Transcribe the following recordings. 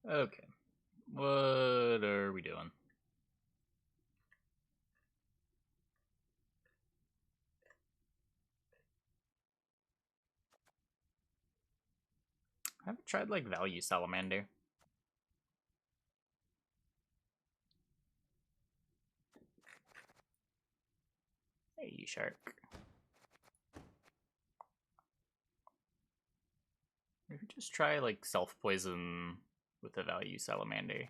Okay. What are we doing? I haven't tried like value Salamander. Hey, shark. Maybe just try like self-poison with the value Salamander.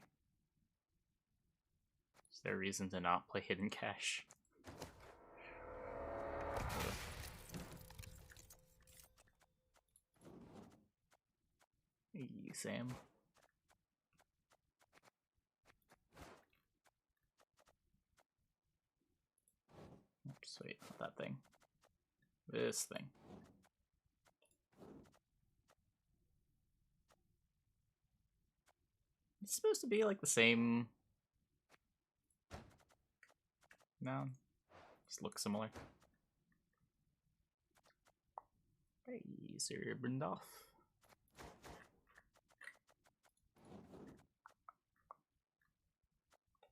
Is there a reason to not play Hidden Cache? Hey, Sam. Oops, wait, not that thing. This thing. It's supposed to be like the same. No, just looks similar. Hey, Sir Brindoff.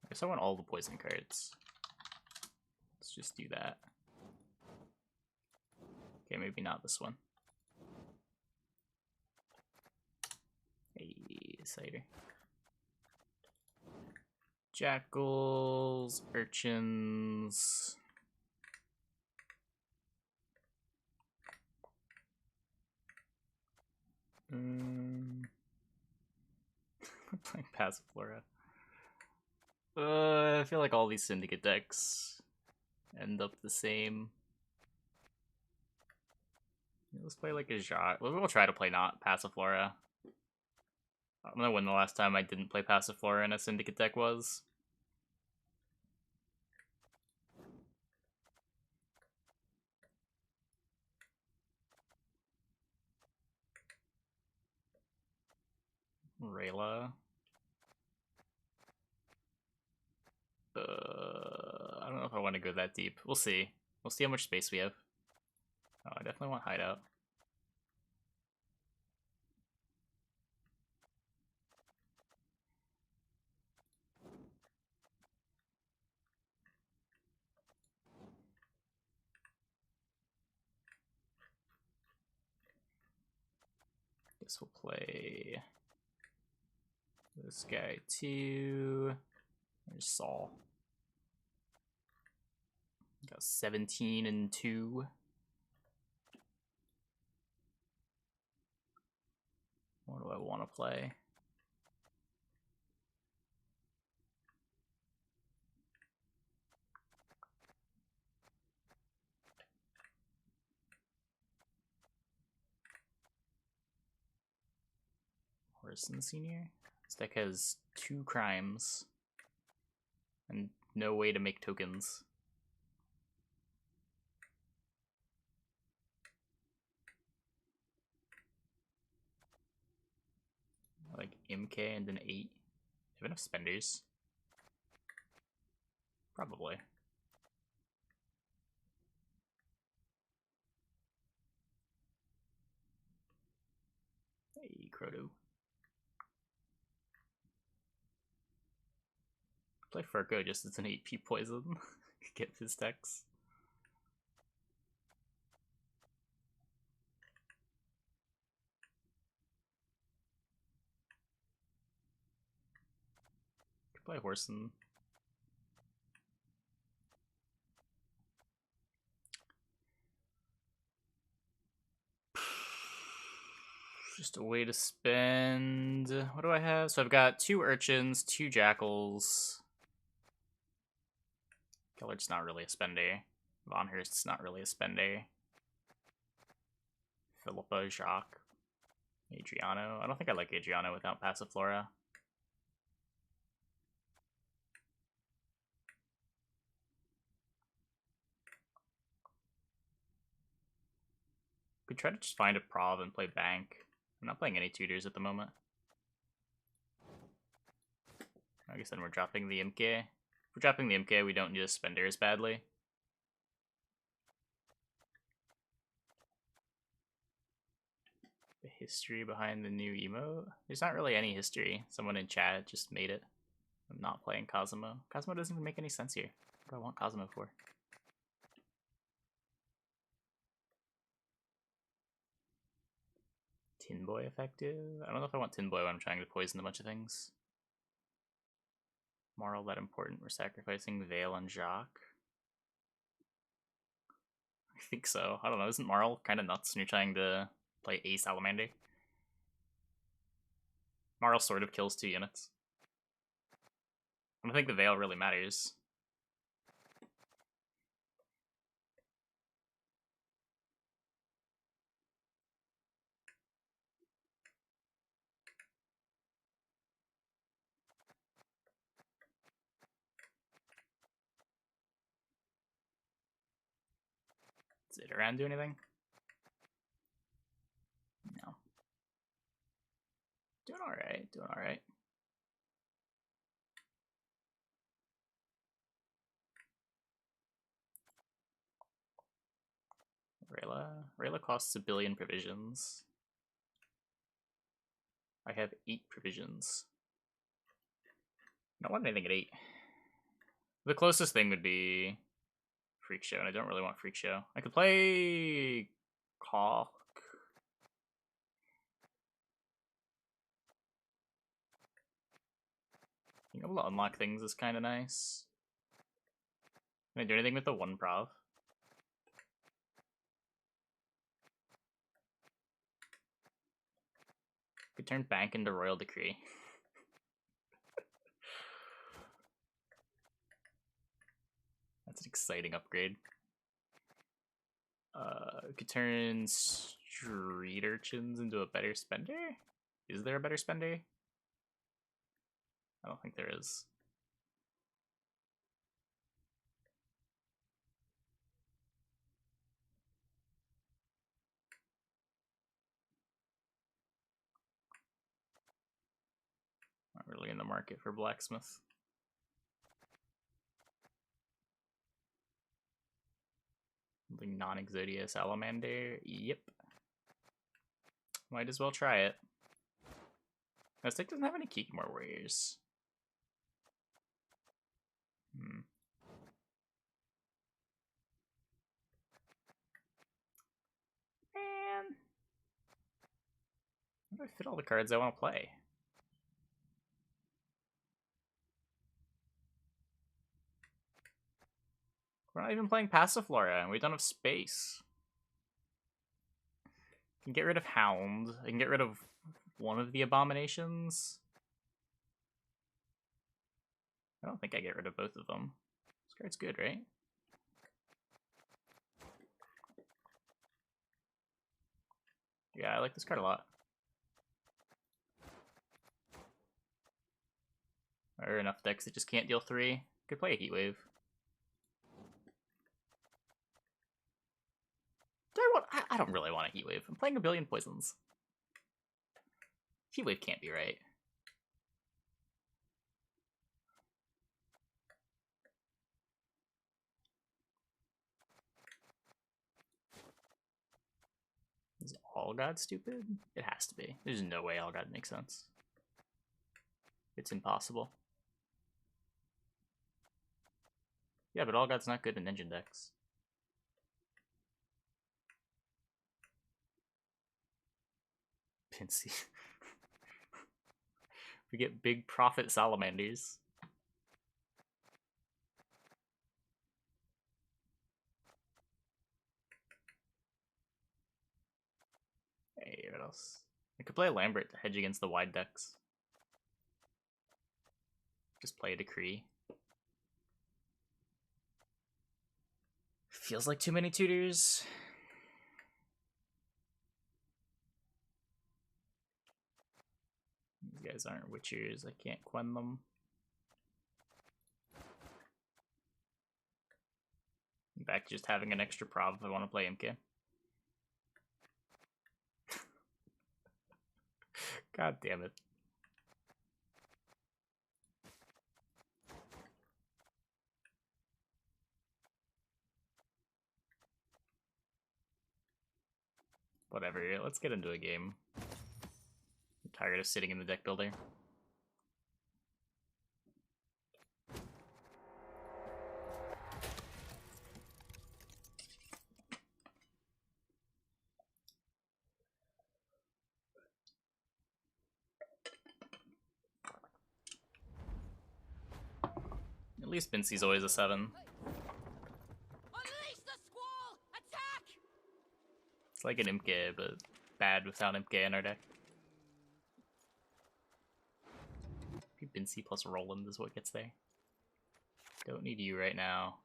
I guess I want all the poison cards. Let's just do that. Okay, maybe not this one. Hey, cider. Jackals, urchins. I'm playing Passiflora. I feel like all these syndicate decks end up the same. Let's play like a Jacques. We'll try to play not Passiflora. I don't know when the last time I didn't play Passiflora in a syndicate deck was. Rayla. I don't know if I want to go that deep. We'll see. We'll see how much space we have. Oh, I definitely want Hideout. Guess we'll play this guy too. There's Saul. Got 17 and 2. What do I want to play? Horace Senior? This deck has 2 crimes and no way to make tokens. Like MK and an 8. Do you have enough spenders? Probably. Hey, Chrono. Play Furco just as an 8p poison. Get his decks. Could play Horson. Just a way to spend. What do I have? So I've got 2 urchins, 2 jackals. Keller's not really a spender. Von Hurst's not really a spender. Philippa, Jacques, Adriano. I don't think I like Adriano without Passiflora. Could try to just find a prov and play bank. I'm not playing any tutors at the moment. I guess then we're dropping the MK. If we're dropping the MK, we don't need a spender as badly. History behind the new emote? There's not really any history. Someone in chat just made it. I'm not playing Cosmo. Cosmo doesn't even make any sense here. What do I want Cosmo for? Tin Boy effective? I don't know if I want Tin Boy when I'm trying to poison a bunch of things. Moral that important. We're sacrificing Vale and Jacques. I think so. I don't know. Isn't Marl kind of nuts when you're trying to play a Salamander? Marl sort of kills 2 units. I don't think the Vale really matters. Does it around do anything? No. Doing alright, doing alright. Rayla costs 1 billion provisions. I have 8 provisions. I don't want anything at 8. The closest thing would be Freak Show, and I don't really want Freak Show. I could play Caulk. Being able to unlock things is kind of nice. Can I do anything with the 1 prov? Could turn Bank into Royal Decree. That's an exciting upgrade. Could turn Street Urchins into a better spender? Is there a better spender? I don't think there is. Not really in the market for Blacksmith. Something non-Exodia Salamander. Yep. Might as well try it. This deck doesn't have any Kikimore Warriors. Man. How do I fit all the cards I want to play? We're not even playing Passiflora, and we don't have space. I can get rid of Hound. I can get rid of one of the Abominations. I don't think I get rid of both of them. This card's good, right? Yeah, I like this card a lot. There are enough decks that just can't deal 3. Could play a Heat Wave. Do I want? I don't really want a Heat Wave. I'm playing 1 billion poisons. Heat Wave can't be right. Is All God stupid? It has to be. There's no way All God makes sense. It's impossible. Yeah, but All God's not good in engine decks. Pinsy. We get big profit Salamanders. Hey, what else? I could play a Lambert to hedge against the wide decks. Just play a Decree. Feels like too many tutors. These guys aren't Witchers. I can't Quen them. In fact, just having an extra prov if I want to play MK. God damn it. Whatever, let's get into a game. Tired of sitting in the deck builder. At least Vincey's always a 7. Unleash the squall! Attack! It's like an Imke, but bad without Imke in our deck. Vincey plus Roland is what gets there. Don't need you right now.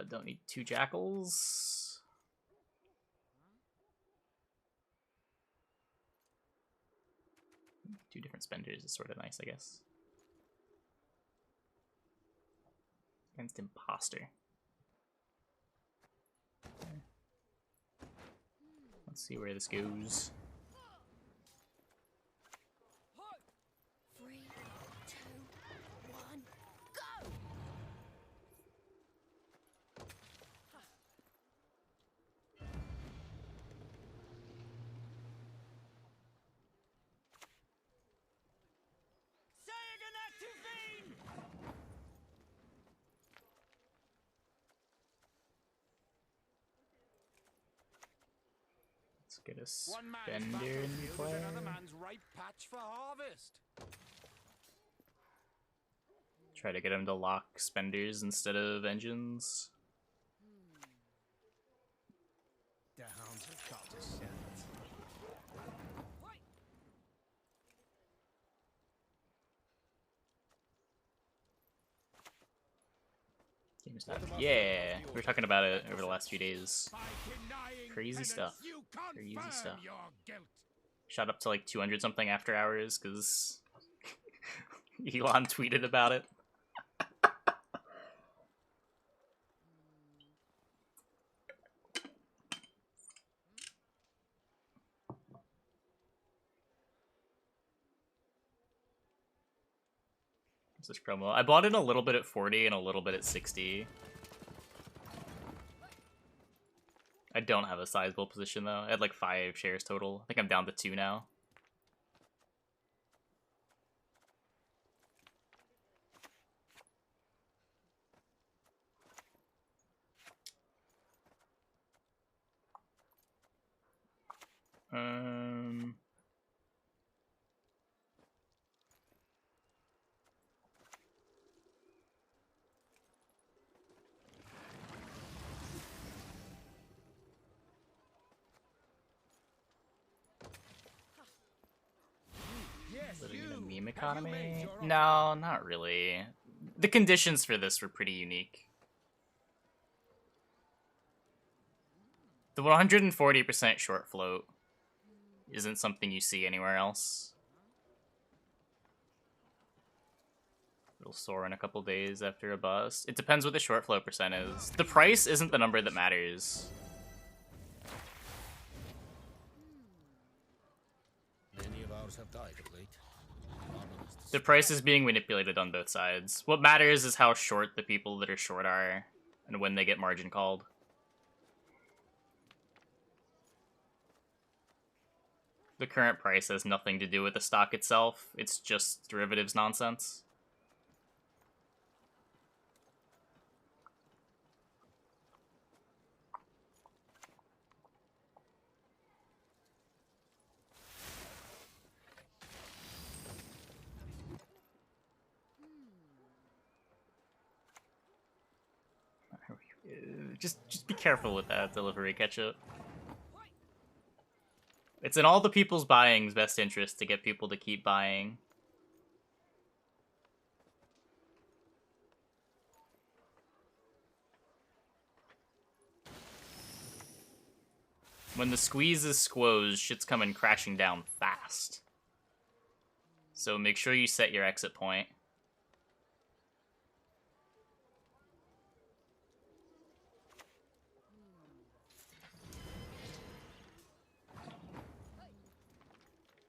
Don't need 2 Jackals. Two different spenders is sort of nice, I guess. Against Imposter. Okay. Let's see where this goes. 3, 2, 1, go! Let's get a spender in play. Another man's ripe patch for harvest. Try to get him to lock spenders instead of engines. The hounds have got to send. Game stuff. Yeah, we were talking about it over the last few days. Crazy stuff. Crazy stuff. Shot up to like 200 something after hours because Elon tweeted about it. What's this promo? I bought it a little bit at 40 and a little bit at 60. I don't have a sizable position though. I had like 5 shares total. I think I'm down to 2 now. Living in a meme economy? No, not really. The conditions for this were pretty unique. The 140% short float isn't something you see anywhere else. It'll soar in a couple days after a bust. It depends what the short float percent is. The price isn't the number that matters. Many of ours have died of late. The price is being manipulated on both sides. What matters is how short the people that are short are, and when they get margin called. The current price has nothing to do with the stock itself, it's just derivatives nonsense. Just be careful with that delivery ketchup. It's in all the people's buying's best interest to get people to keep buying. When the squeeze is squoze, shit's coming crashing down fast. So make sure you set your exit point.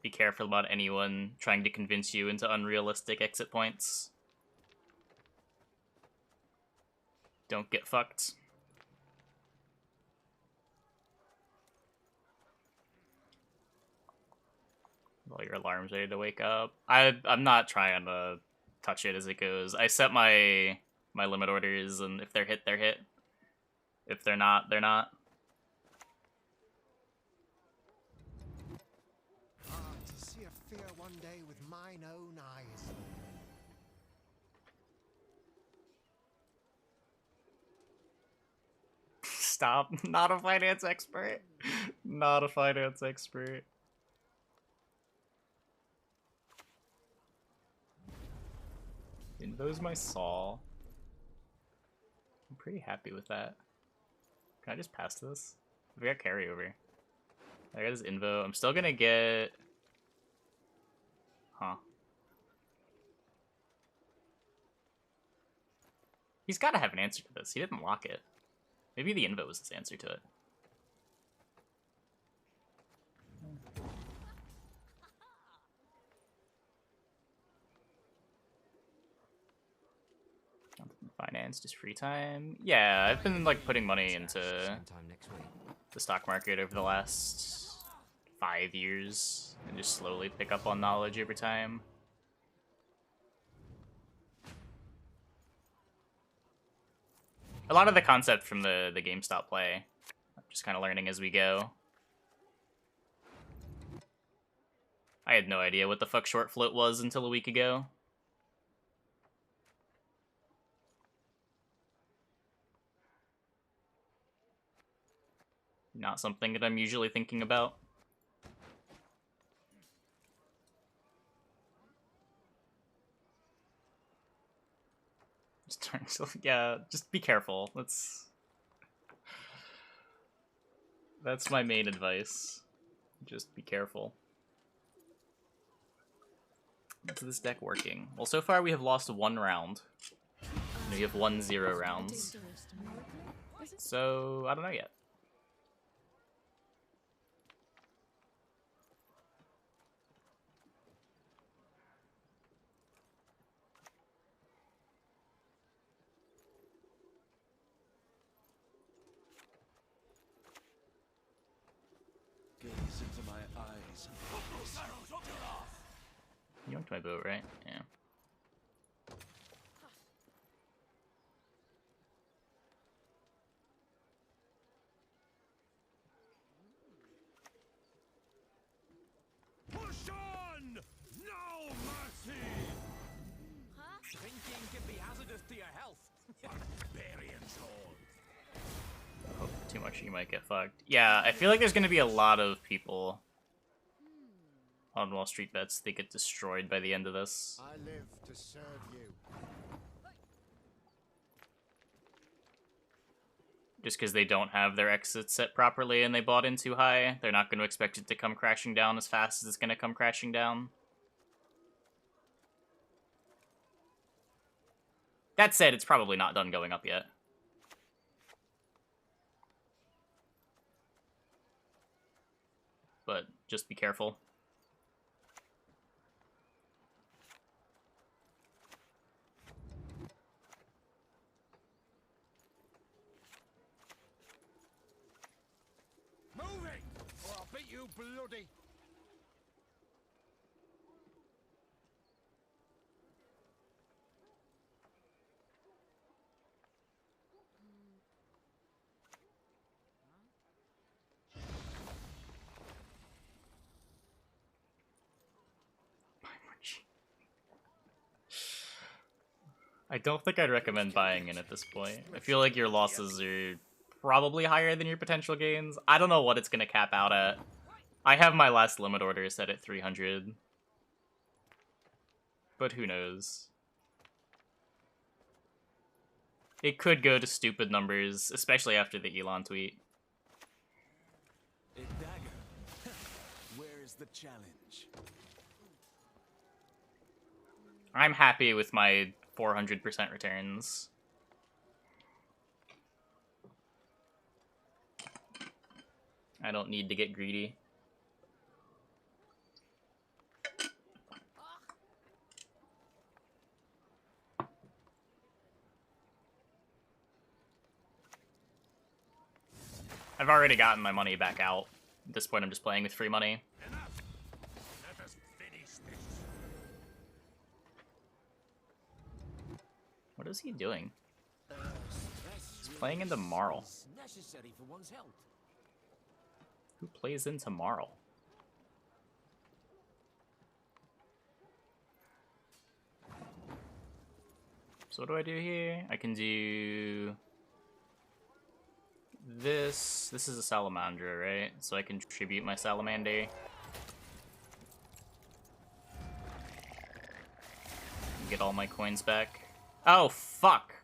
Be careful about anyone trying to convince you into unrealistic exit points. Don't get fucked. All your alarms ready to wake up. I'm not trying to touch it as it goes. I set my limit orders, and if they're hit, they're hit. If they're not, they're not. To see a fear one day with mine own eyes. Stop. Not a finance expert. Not a finance expert. Invo's my saw. I'm pretty happy with that. Can I just pass this? We got carryover. I got his invo. I'm still gonna get... Huh. He's gotta have an answer to this. He didn't lock it. Maybe the invo was his answer to it. Finance, just free time. Yeah, I've been like putting money into the stock market over the last 5 years and just slowly pick up on knowledge over time. A lot of the concept from the GameStop play, I'm just kind of learning as we go. I had no idea what the fuck short float was until a week ago. Not something that I'm usually thinking about. Just turn to, yeah, just be careful. That's my main advice. Just be careful. Is this deck working? Well, so far we have lost 1 round. And we have won 0 rounds. So, I don't know yet. Gaze into my eyes. You went to my boat, right? Yeah. Push on! No mercy! Drinking can be hazardous to your health. Barbarian soul. Hope too much, you might get fucked. Yeah, I feel like there's gonna be a lot of people on Wall Street bets that get destroyed by the end of this. I live to serve you. Just because they don't have their exits set properly and they bought in too high, they're not going to expect it to come crashing down as fast as it's going to come crashing down. That said, it's probably not done going up yet. But just be careful. Moving, or I'll beat you bloody. I don't think I'd recommend buying in at this point. I feel like your losses are probably higher than your potential gains. I don't know what it's going to cap out at. I have my last limit order set at 300. But who knows? It could go to stupid numbers, especially after the Elon tweet. A dagger. Where is the challenge? I'm happy with my 400% returns. I don't need to get greedy. I've already gotten my money back out. At this point, I'm just playing with free money. Enough. Let us What is he doing? Stress He's playing into Marl. is necessary for one's health. Who plays into Marl? So what do I do here? I can do this. This is a Salamander, right? So I can tribute my Salamander. Get all my coins back. Oh, fuck!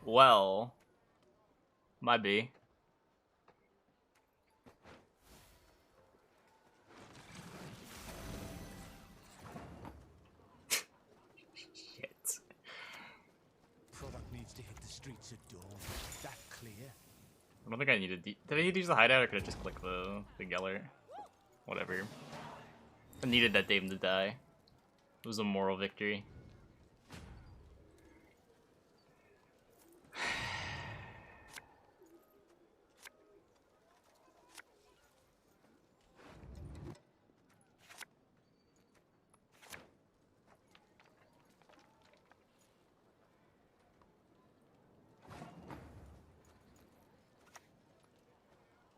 Well, might be. Shit. Product needs to hit the streets at dawn. That clear? I don't think I needed. Did I need to use the hideout, or could I just click the Geller? Whatever. I needed that Dame to die. It was a moral victory.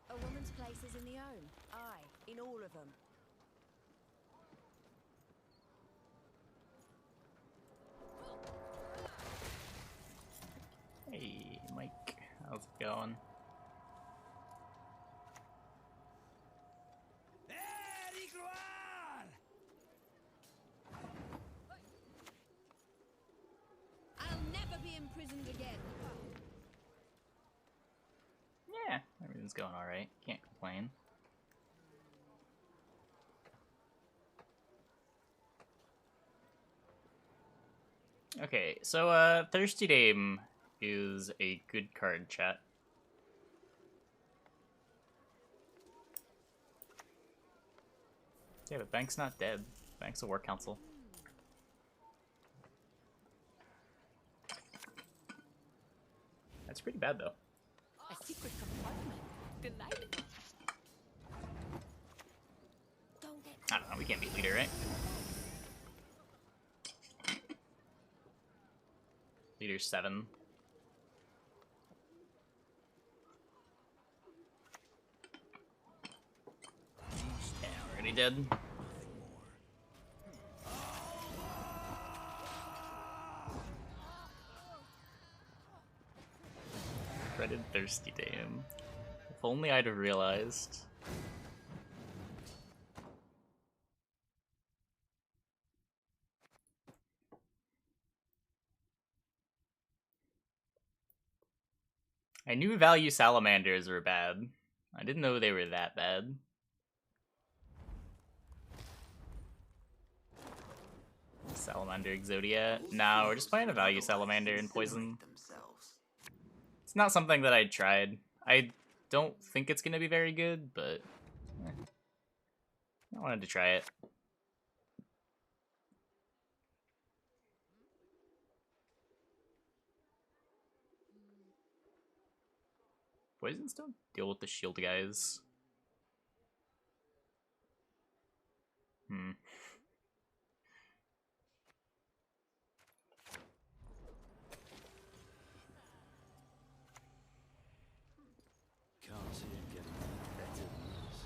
A woman's place is in the home. Aye, in all of them. Hey, Mike. How's it going? I'll never be imprisoned again. Yeah, everything's going alright. Can't complain. Okay, so Thirsty Dame is a good card, chat. Yeah, but Bank's not dead. Bank's a war council. That's pretty bad, though. A secret compartment. Delightful. Don't get I don't know, we can't beat leader, right? Leader's 7. Yeah, already dead. Dreaded Thirsty Dame. If only I'd have realized. I knew value salamanders were bad. I didn't know they were that bad. Salamander Exodia. No, we're just playing a value salamander and poison. It's not something that I tried. I don't think it's gonna be very good, but I wanted to try it. Poisons don't deal with the shield guys. Can't see him getting any better than this.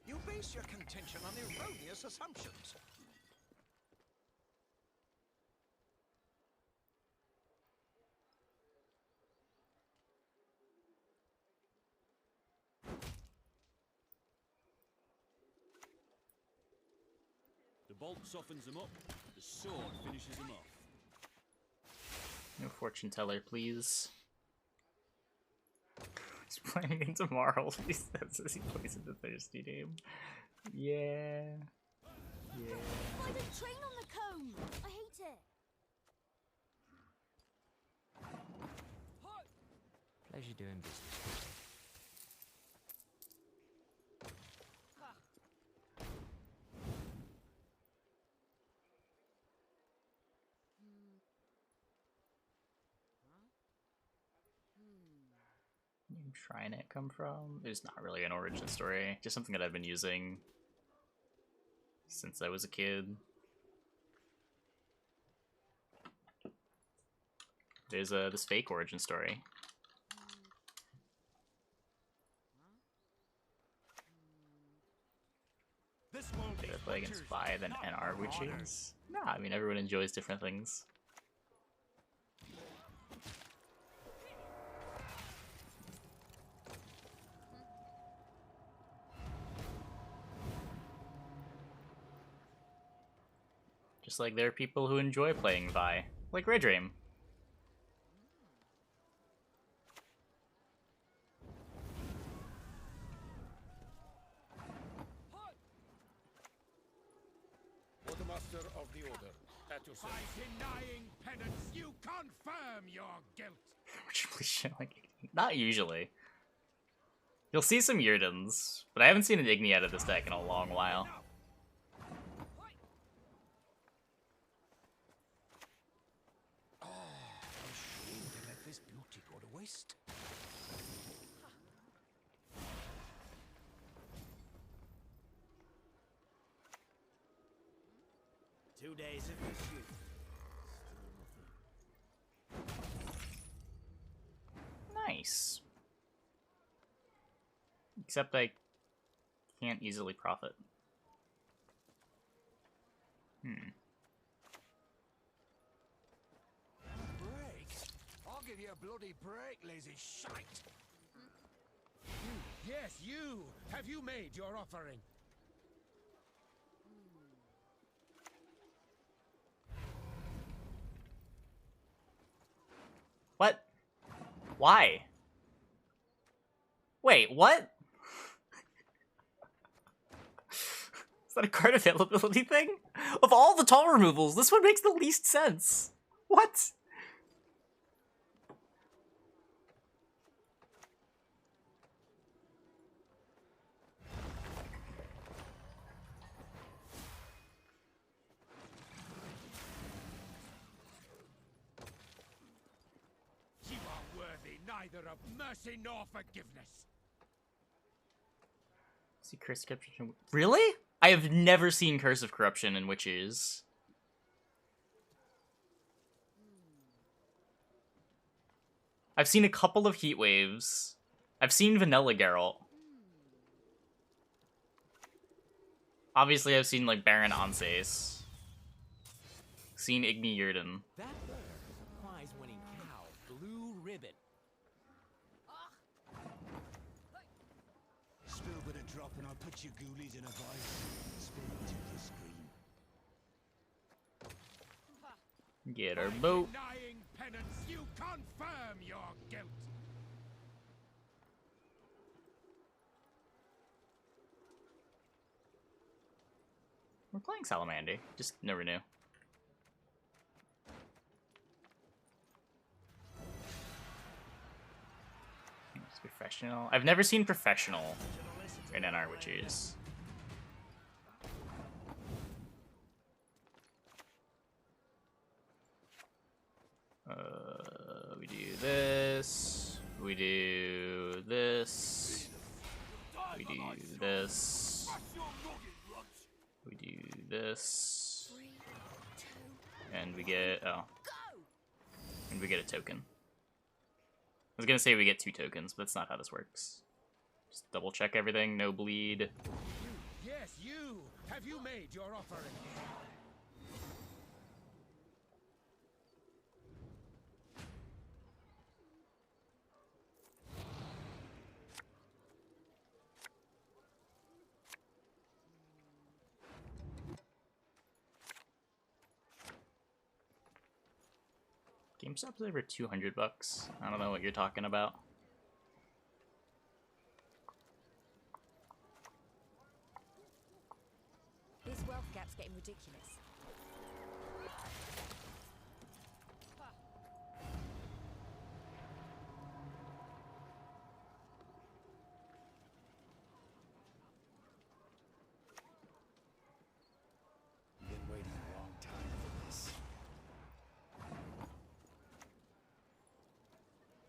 You base your contention on erroneous assumptions. The bolt softens them up, the sword finishes them off. No fortune teller, please. He's playing into Marl. He says as he plays into Thirsty Dame. Yeah. Yeah. Why the train on the comb? I hate it. Pleasure doing business. Name shrine it come from? It's not really an origin story, just something that I've been using since I was a kid. There's this fake origin story. Did I play against Vi than NR witches? Nah, I mean everyone enjoys different things. Just like there are people who enjoy playing Vi, like Red Dream. Quartermaster of the Order, at your service. By denying penance, you confirm your guilt. Would you please show, like, not usually. You'll see some Yurdens, but I haven't seen an Igni out of this deck in a long while. Shame to let this beauty go to waste. 2 days of pursuit. Nice. Except I can't easily profit. Break? I'll give you a bloody break, lazy shite. You, yes, you. Have you made your offering? What? Why? Wait, what? Is that a card availability thing? Of all the tall removals, this one makes the least sense. What? You are worthy neither of mercy nor forgiveness. See Curse of Corruption. Really? I have never seen Curse of Corruption in Witches. I've seen a couple of Heat Waves. I've seen Vanilla Geralt. Obviously, I've seen, like, Baron Anses. Seen Igni Yurden. That there is a prize-winning cow, Blue Ribbon. Spill with a drop and I'll put your ghoulies in a vice. Spin till you scream. Get our By boat. denying penance, you confirm your guilt. We're playing Salamander. Just never knew. It's professional. I've never seen professional in NR Witches. We do this. We do this. We do this. We do this. And we get, oh. And we get a token. I was gonna say we get 2 tokens, but that's not how this works. Just double check everything, no bleed. Yes, you. Have you made your offering? GameStop's over $200. I don't know what you're talking about. This wealth gap's getting ridiculous.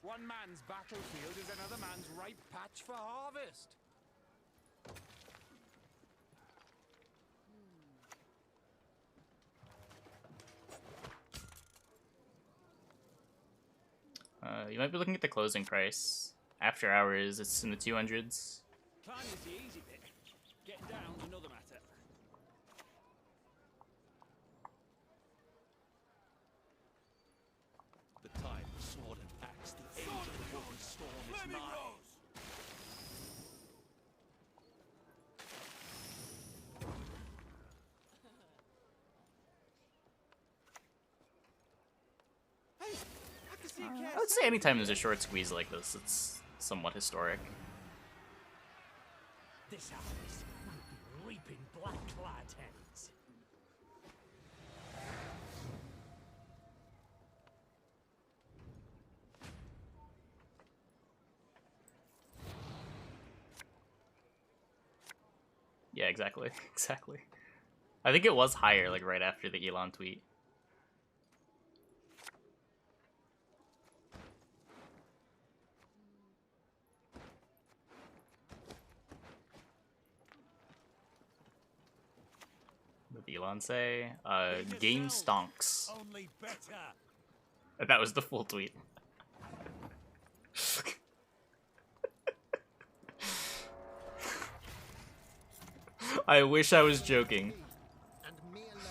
One man's battlefield is another man's ripe patch for harvest. You might be looking at the closing price. After hours, it's in the 200s. Climbing's the easy bit. Getting down's another matter. The time of sword and axe, the age of the golden storm is nigh. I would say anytime there's a short squeeze like this, it's somewhat historic. This harvest will be reaping black-clad heads. Yeah, exactly. Exactly. I think it was higher, like, right after the Elon tweet. What did Elon say? Game stonks. Only better. And that was the full tweet. I wish I was joking. And me alone.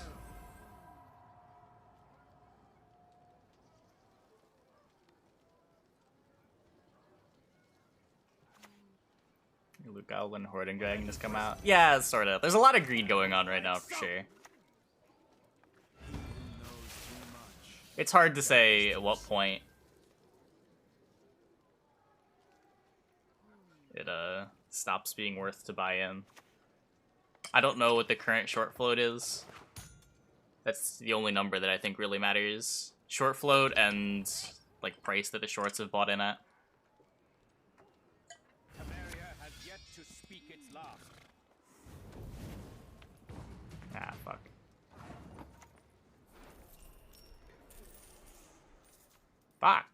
Luke Goblin Horde and Dragon has come out. Yeah, sort of. There's a lot of greed going on right now, for sure. It's hard to say at what point it stops being worth to buy in. I don't know what the current short float is. That's the only number that I think really matters. Short float and like price that the shorts have bought in at. Temeria has yet to speak its last. Ah, fuck. Fuck.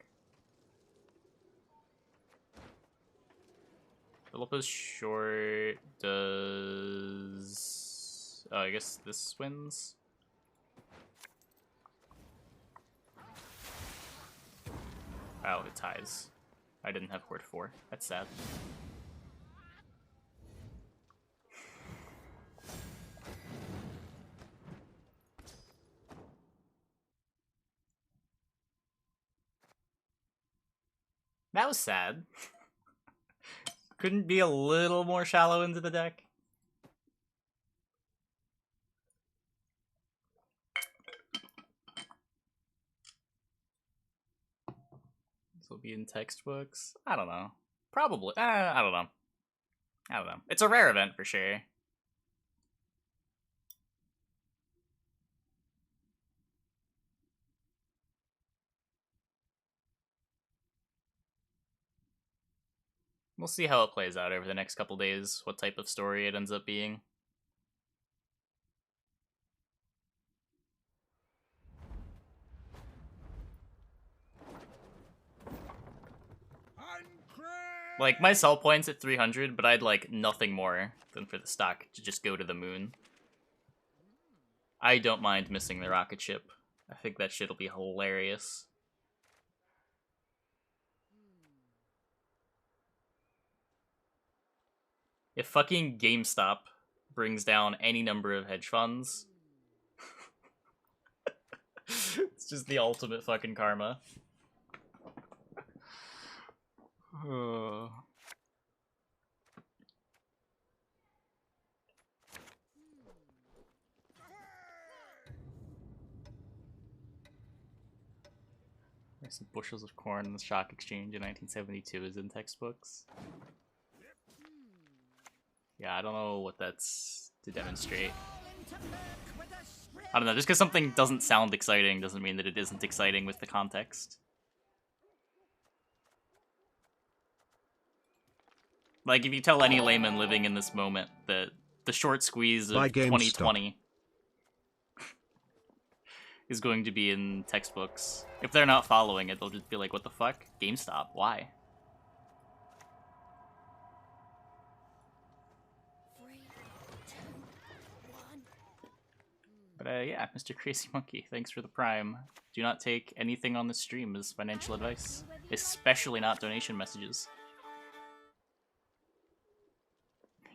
Philippa's short does... Oh, I guess this wins? Oh, it ties. I didn't have Horde 4. That's sad. That was sad. Couldn't be a little more shallow into the deck. This will be in textbooks. I don't know. Probably. I don't know. I don't know. It's a rare event for sure. We'll see how it plays out over the next couple days, what type of story it ends up being. Like, my sell point's at 300, but I'd like nothing more than for the stock to just go to the moon. I don't mind missing the rocket ship. I think that shit'll be hilarious. If fucking GameStop brings down any number of hedge funds, it's just the ultimate fucking karma. There's some bushels of corn in the stock exchange in 1972 is in textbooks. Yeah, I don't know what that's to demonstrate. I don't know, just because something doesn't sound exciting doesn't mean that it isn't exciting with the context. Like, if you tell any layman living in this moment that the short squeeze of 2020 is going to be in textbooks. If they're not following it, they'll just be like, what the fuck? GameStop, why? 3, 2, 1. But yeah, Mr. Crazy Monkey, thanks for the prime. Do not take anything on the stream as financial advice, especially not donation messages.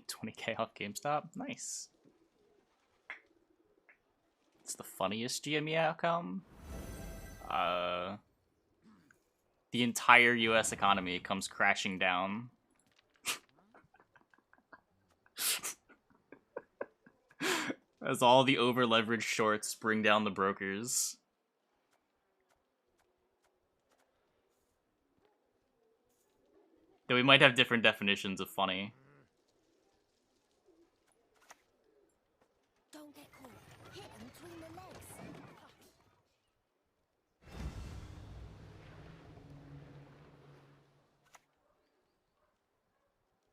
20k off GameStop? Nice. It's the funniest GME outcome. The entire US economy comes crashing down. As all the over-leveraged shorts bring down the brokers. Though we might have different definitions of funny. Don't get caught. Hit him between the legs.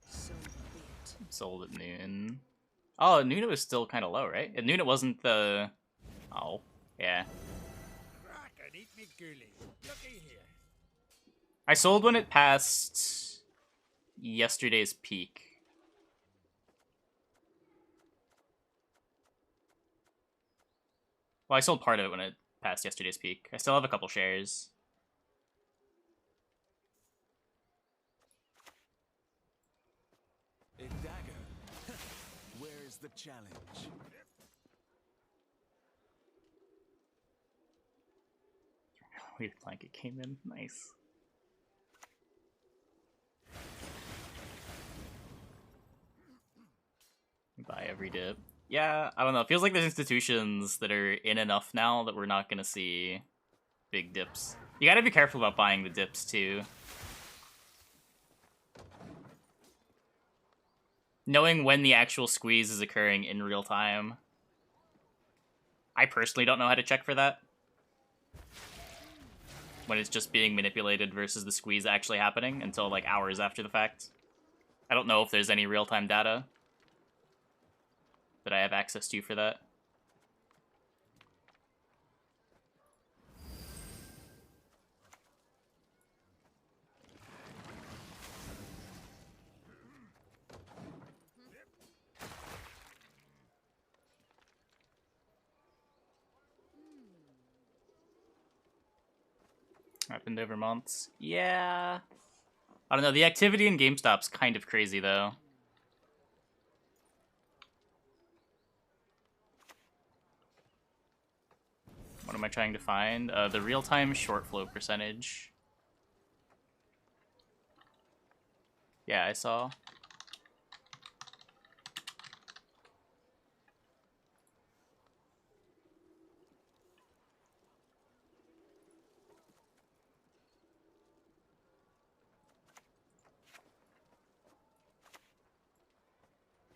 So be it. Sold at noon. Oh, at noon it was still kind of low, right? At noon it wasn't the... Oh, yeah. Crack and eat me ghoulies. Looky here. I sold when it passed yesterday's peak. Well, I sold part of it when it passed yesterday's peak. I still have a couple shares. A dagger. Where's the challenge? Weird blanket came in. Nice. Buy every dip. Yeah, I don't know. It feels like there's institutions that are in enough now that we're not gonna see big dips. You gotta be careful about buying the dips too. Knowing when the actual squeeze is occurring in real time. I personally don't know how to check for that. When it's just being manipulated versus the squeeze actually happening until like hours after the fact. I don't know if there's any real-time data that I have access to for that. Happened over months. Yeah. I don't know, the activity in GameStop's kind of crazy though. What am I trying to find? The real-time short flow percentage. Yeah, I saw.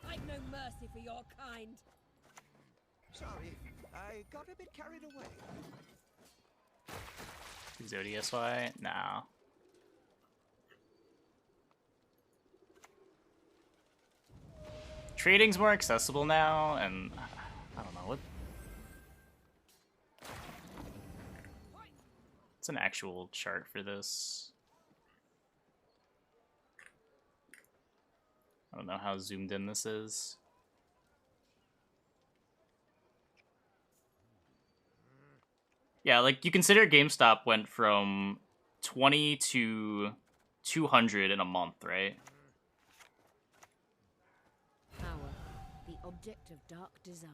I've no mercy for your kind. Sorry, I got a bit carried away. Zodiasy? No. Trading's more accessible now, and I don't know what. It's an actual chart for this. I don't know how zoomed in this is. Yeah, like, you consider GameStop went from 20 to 200 in a month, right? Power, the object of dark desire.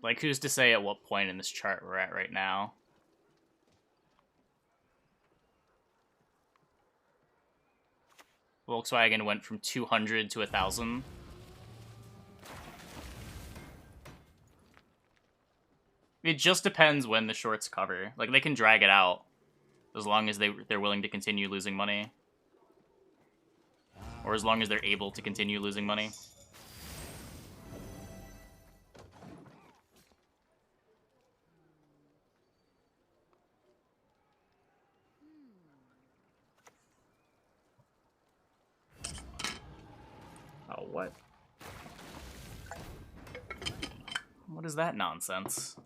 Like, who's to say at what point in this chart we're at right now? Volkswagen went from 200 to 1,000. It just depends when the shorts cover. Like, they can drag it out as long as they're willing to continue losing money. Or as long as they're able to continue losing money. Oh, what? What is that nonsense?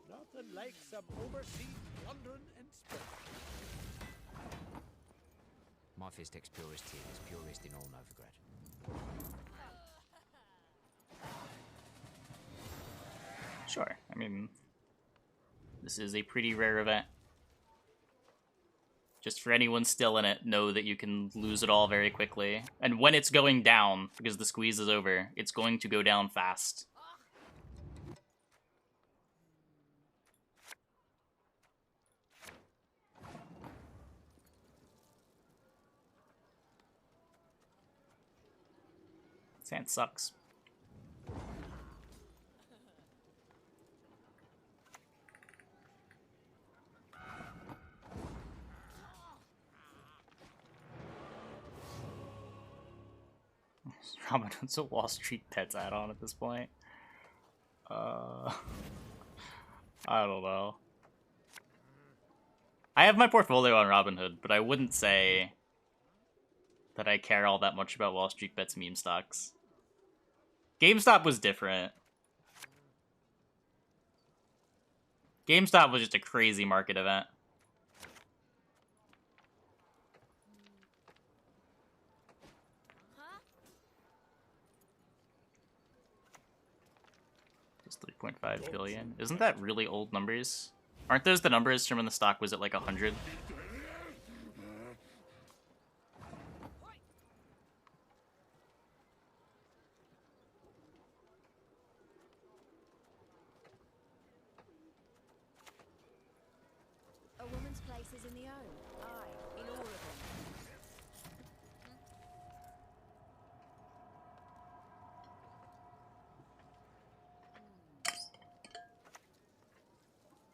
Nothing like some overseas plundering and spilling. My Fistek's purest here is purest in all Novigrad. Sure. I mean, this is a pretty rare event. Just for anyone still in it, know that you can lose it all very quickly. And when it's going down, because the squeeze is over, it's going to go down fast. Sand sucks. Robin Hood's a Wall Street Pets add-on at this point. I don't know. I have my portfolio on Robinhood, but I wouldn't say that I care all that much about Wall Street Bets meme stocks. GameStop was different. GameStop was just a crazy market event. Just 3.5 billion. Isn't that really old numbers? Aren't those the numbers from when the stock was at like 100? A woman's place is in the home. Aye, in all of them.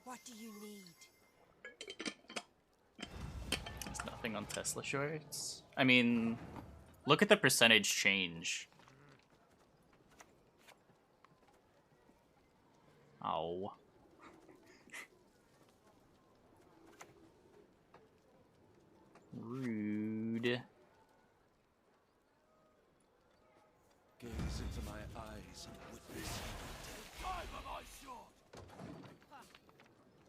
What do you need? There's nothing on Tesla shorts. I mean, look at the percentage change. Ow. Rude. Gaze into my eyes and witness.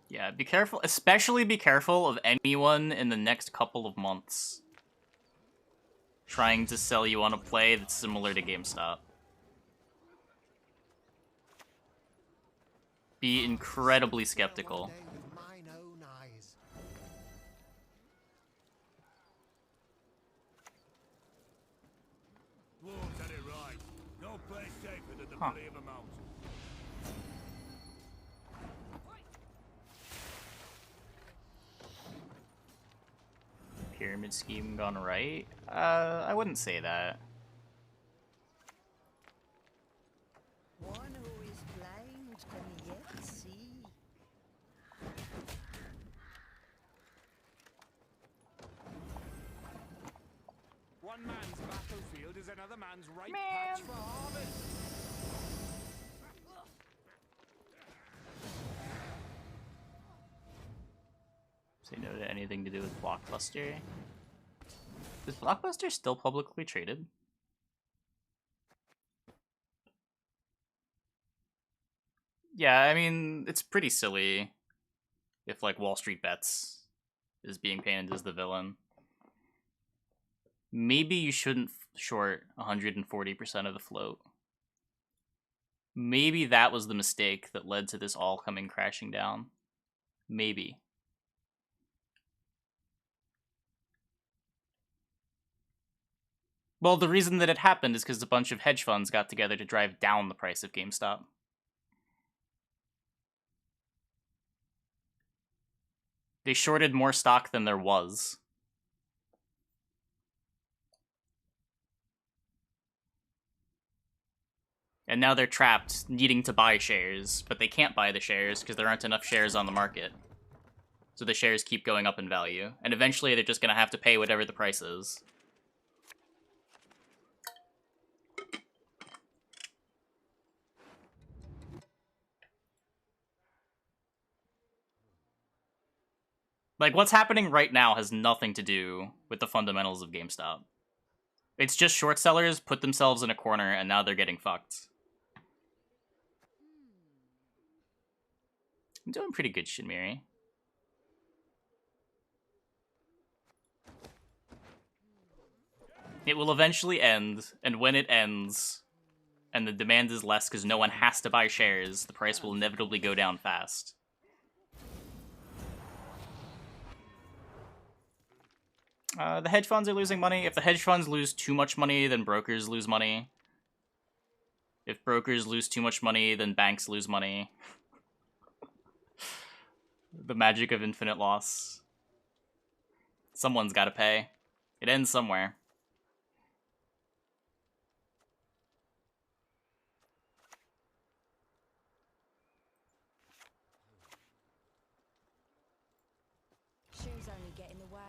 Yeah, be careful. Especially be careful of anyone in the next couple of months trying to sell you on a play that's similar to GameStop. Be incredibly skeptical. Dwarves had it right. No place safer than the Huh. belly of a mountain. Pyramid scheme gone right? I wouldn't say that. One who is blind can yet see. One man's battlefield is another man's ripe patch for harvest. Say no to anything to do with Blockbuster. Is Blockbuster still publicly traded? Yeah, I mean, it's pretty silly if, like, Wall Street Bets is being painted as the villain. Maybe you shouldn't short 140% of the float. Maybe that was the mistake that led to this all coming crashing down. Maybe. Well, the reason that it happened is because a bunch of hedge funds got together to drive down the price of GameStop. They shorted more stock than there was. And now they're trapped, needing to buy shares, but they can't buy the shares because there aren't enough shares on the market. So the shares keep going up in value. And eventually they're just going to have to pay whatever the price is. Like, what's happening right now has nothing to do with the fundamentals of GameStop. It's just short sellers put themselves in a corner and now they're getting fucked. I'm doing pretty good, Shinmiri. It will eventually end, and when it ends, and the demand is less because no one has to buy shares, the price will inevitably go down fast. The hedge funds are losing money. If the hedge funds lose too much money, then brokers lose money. If brokers lose too much money, then banks lose money. The magic of infinite loss. Someone's gotta pay. It ends somewhere. Shoes only get in the way.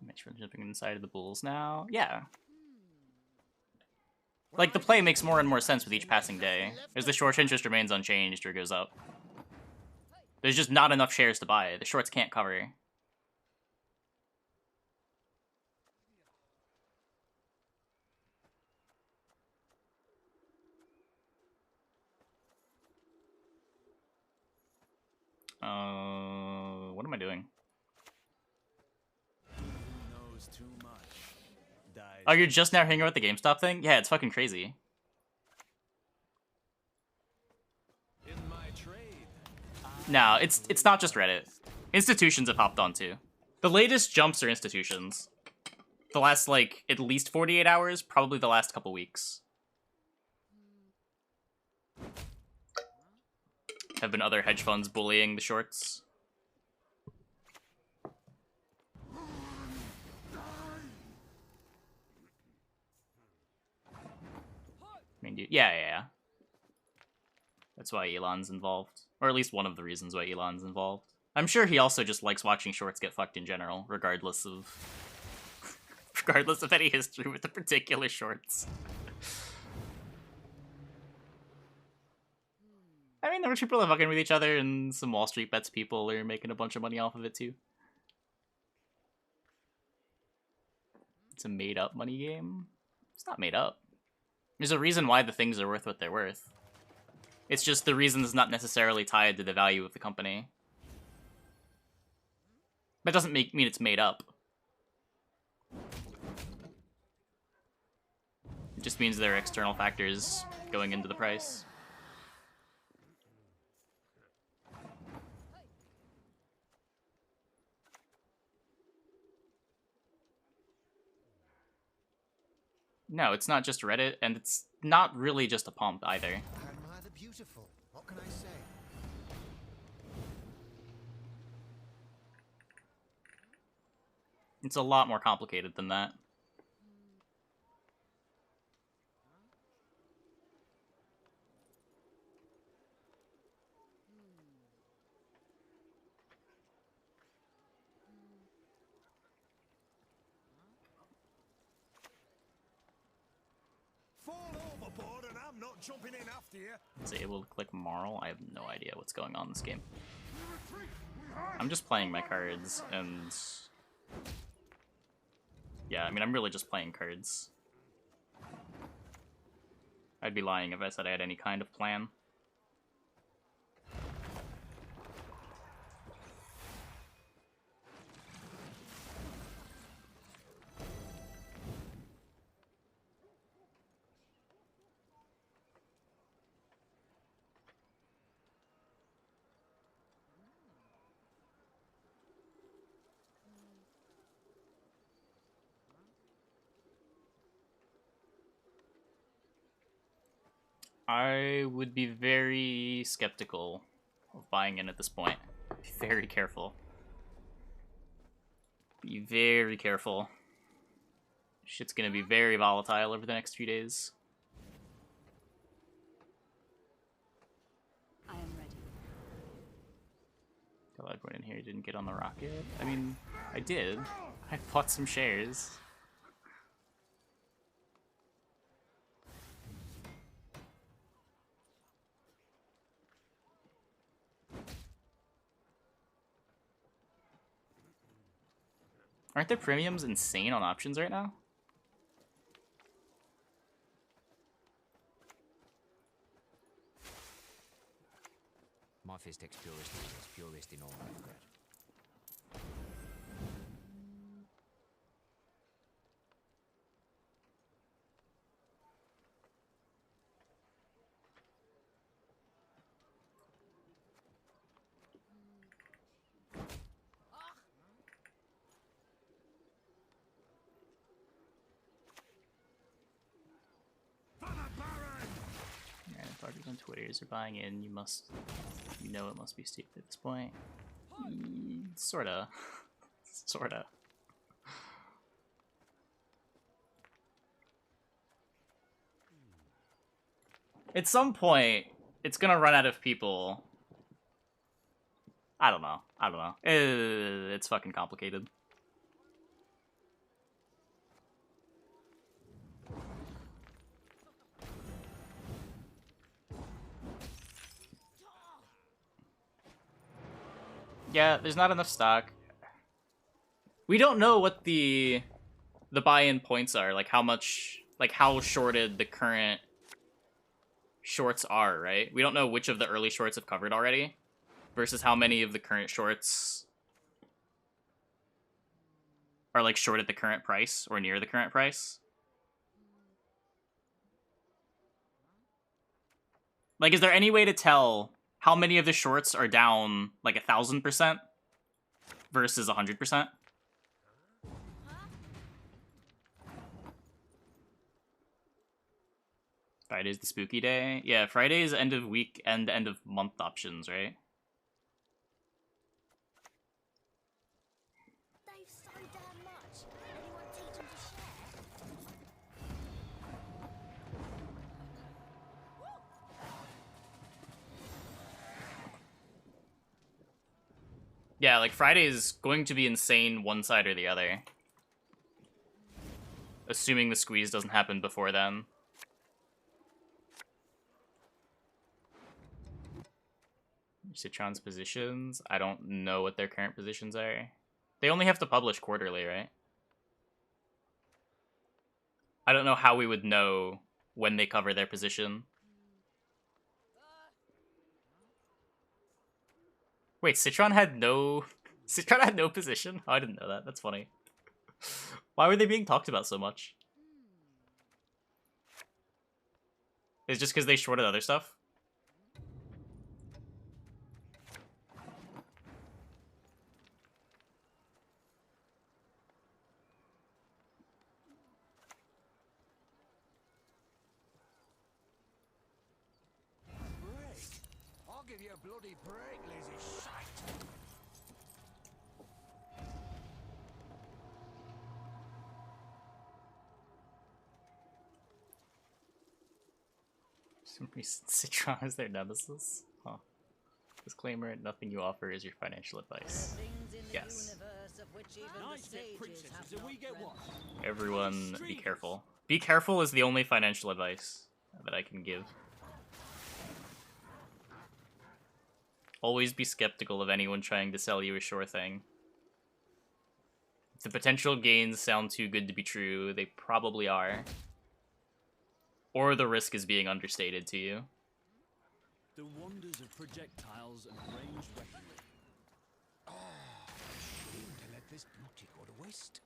Mitch from jumping inside of the bulls now. Yeah. Like, the play makes more and more sense with each passing day, as the short interest remains unchanged or goes up. There's just not enough shares to buy. The shorts can't cover. What am I doing? Who knows too much? Dies. Oh, you're just now hearing about the GameStop thing? Yeah, it's fucking crazy. In my trade. No, it's not just Reddit. Institutions have hopped on too. The latest jumps are institutions. The last, like, at least 48 hours, probably the last couple weeks. Have been other hedge funds bullying the shorts. I mean, yeah. That's why Elon's involved. Or at least one of the reasons why Elon's involved. I'm sure he also just likes watching shorts get fucked in general, regardless of... regardless of any history with the particular shorts. I mean, there were people that are fucking with each other, and some Wall Street bets people are making a bunch of money off of it, too. It's a made-up money game? It's not made up. There's a reason why the things are worth what they're worth. It's just the reason is not necessarily tied to the value of the company. That doesn't mean it's made up. It just means there are external factors going into the price. No, it's not just Reddit, and it's not really just a pump either. I admire the beautiful. What can I say? It's a lot more complicated than that. Fall overboard and I'm not jumping in after you. Is it able to click Marl? I have no idea what's going on in this game. I'm just playing my cards, and... yeah, I mean, I'm really just playing cards. I'd be lying if I said I had any kind of plan. I would be very skeptical of buying in at this point. Be very careful. Be very careful. Shit's gonna be very volatile over the next few days. I am ready. Tell everyone in here didn't get on the rocket. I mean, I did. I bought some shares. Aren't the premiums insane on options right now? My fist takes purist is purist in all regret. Yeah, if parties on Twitters are buying in, you know it must be stupid at this point. Sorta. Sorta. At some point, it's gonna run out of people. I don't know. It's fucking complicated. Yeah, there's not enough stock. We don't know what the buy-in points are, like how much, like how shorted the current shorts are, right? We don't know which of the early shorts have covered already versus how many of the current shorts are like short at the current price or near the current price. Like, is there any way to tell how many of the shorts are down like 1,000% versus 100%? Friday's the spooky day. Yeah, Friday's end of week and end of month options, right? They've so damn much. Anyone teach them to share? Yeah, like Friday's going to be insane one side or the other. Assuming the squeeze doesn't happen before then. Citron's positions? I don't know what their current positions are. They only have to publish quarterly, right? I don't know how we would know when they cover their position. Wait, Citron had no... Citron had no position? Oh, I didn't know that. That's funny. Why were they being talked about so much? It's just because they shorted other stuff? Break? I'll give you a bloody break, lazy shite. For some reason, Citron is their nemesis? Huh. Disclaimer, nothing you offer is your financial advice. Things in the Yes. universe of which even the Knights get sages princesses have and not we get dreamt. what? Everyone, be careful. Be careful is the only financial advice that I can give. Always be skeptical of anyone trying to sell you a sure thing. If the potential gains sound too good to be true, they probably are. Or the risk is being understated to you. The wonders of projectiles and ranged weaponry. Shame to let this beauty go to waste.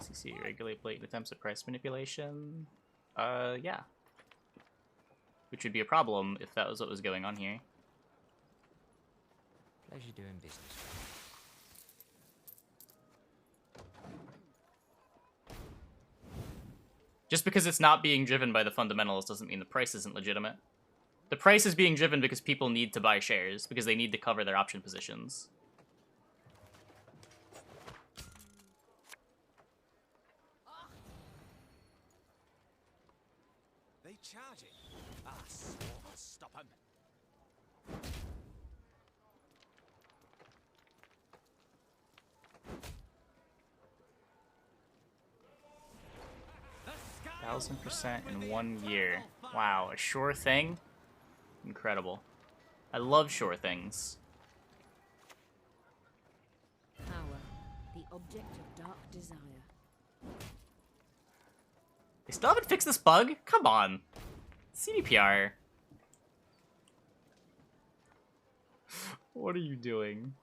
SEC regulate blatant attempts at price manipulation. Yeah. Which would be a problem if that was what was going on here. Pleasure doing business. Just because it's not being driven by the fundamentals doesn't mean the price isn't legitimate. The price is being driven because people need to buy shares, because they need to cover their option positions. They charge it. Ah, swore I'll stop 'em. The scale 1000% in 1 year. Wow, a sure thing? Incredible. I love sure things. Power, the object of dark desire. They still haven't fixed this bug? Come on. CDPR. What are you doing?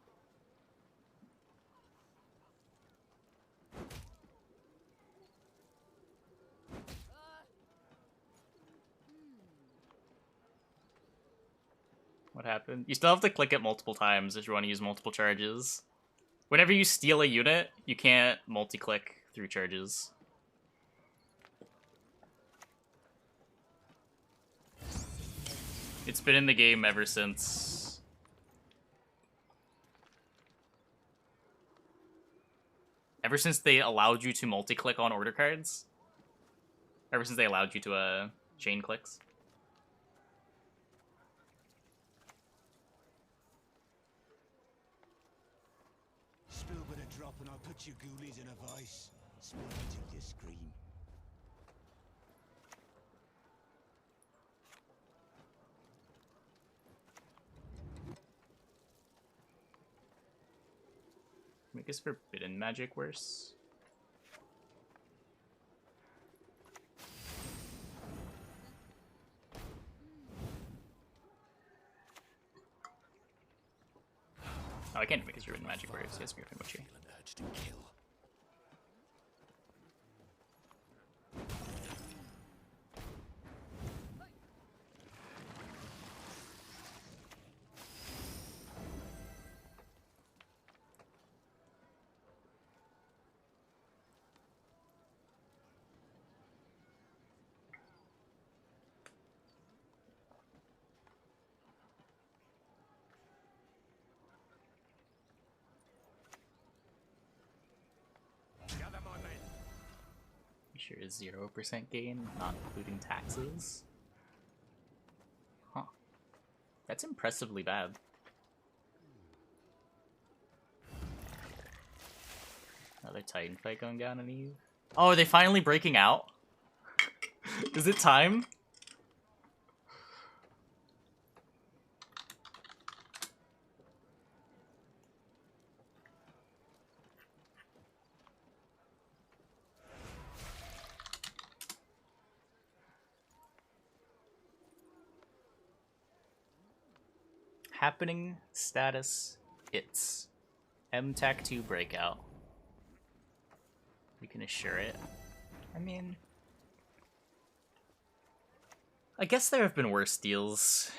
What happened? You still have to click it multiple times if you want to use multiple charges. Whenever you steal a unit, you can't multi-click through charges. It's been in the game ever since... Ever since they allowed you to multi-click on order cards. Ever since they allowed you to chain clicks. Spill but a drop and I'll put you ghoulies in a vice. Spill until you scream. Make this forbidden magic worse. Oh, I can't make his forbidden magic worse. He has Griffin Witchy. Feel an urge to kill. Gather my men. Sure is 0% gain, not including taxes. Huh. That's impressively bad. Another Titan fight going down on Eve. Oh, are they finally breaking out? Is it time? Happening status, it's MTAC2 breakout. We can assure it. I mean, I guess there have been worse deals.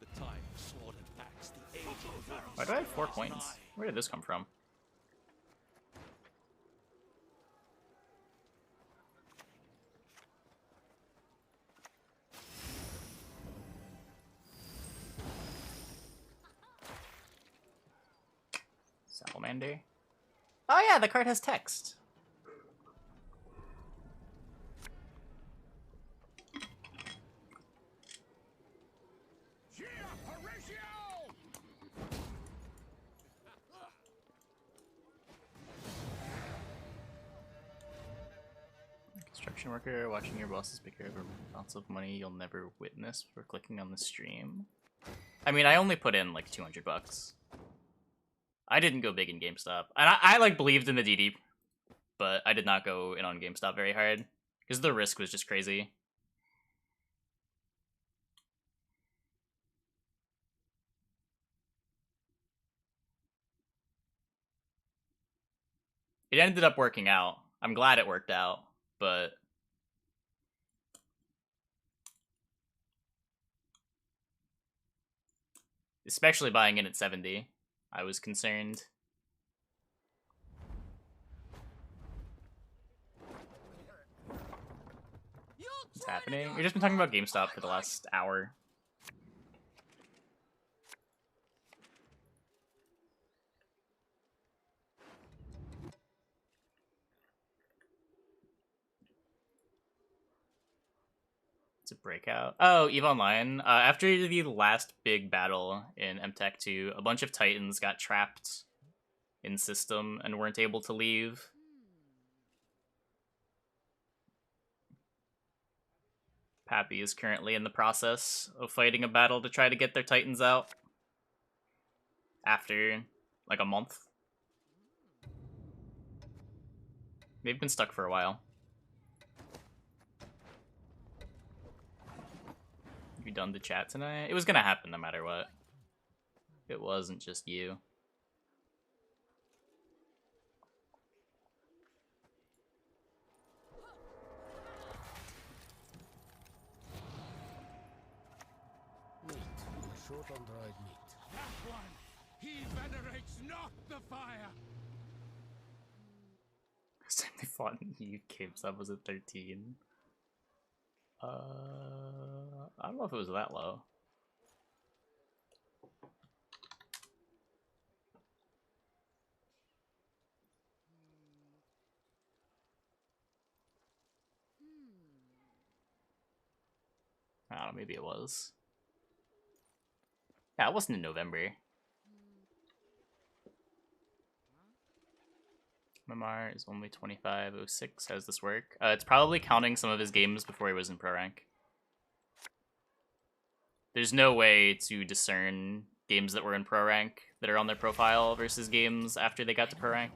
The time of sword and axe, the age of war. Why do I have 4 points? Where did this come from? Salamander. Oh yeah, the card has text. Yeah, Horatio! Construction worker watching your bosses pick over amounts of money you'll never witness for clicking on the stream. I mean, I only put in like 200 bucks. I didn't go big in GameStop. And I like believed in the DD, but I did not go in on GameStop very hard because the risk was just crazy. It ended up working out. I'm glad it worked out, but especially buying in at 70, I was concerned. happening? We've just been talking about GameStop for the last hour. It's a breakout. Oh, EVE Online. After the last big battle in MTech 2, a bunch of Titans got trapped in system and weren't able to leave. Pappy is currently in the process of fighting a battle to try to get their Titans out after like a month. They've been stuck for a while. You done the chat tonight? It was gonna happen no matter what. It wasn't just you. Meat. Short on dried meat. That one! He venerates not the fire! Last time they fought in Eve GameStop was at 13. I don't know if it was that low. I don't know, maybe it was. Yeah, it wasn't in November. MMR is only 2506. How does this work? It's probably counting some of his games before he was in Pro Rank. There's no way to discern games that were in Pro Rank that are on their profile versus games after they got to Pro Rank.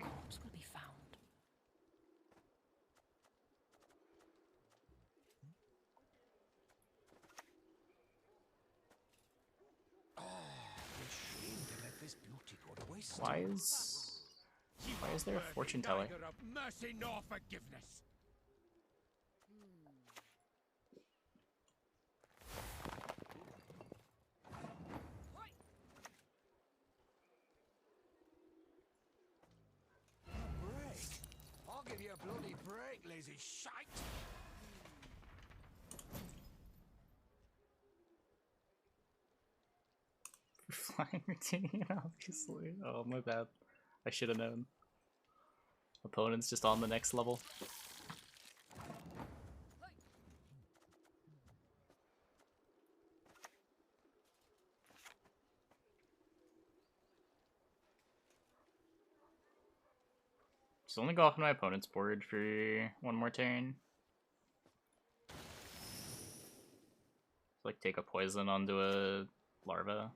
Why is there a fortune teller? Neither of mercy nor forgiveness. Break? I'll give you a bloody break, lazy shite. Flying routine, obviously. Oh, my bad. I should have known. Opponent's just on the next level. Just only go off on my opponent's board for one more turn. Like take a poison onto a larva.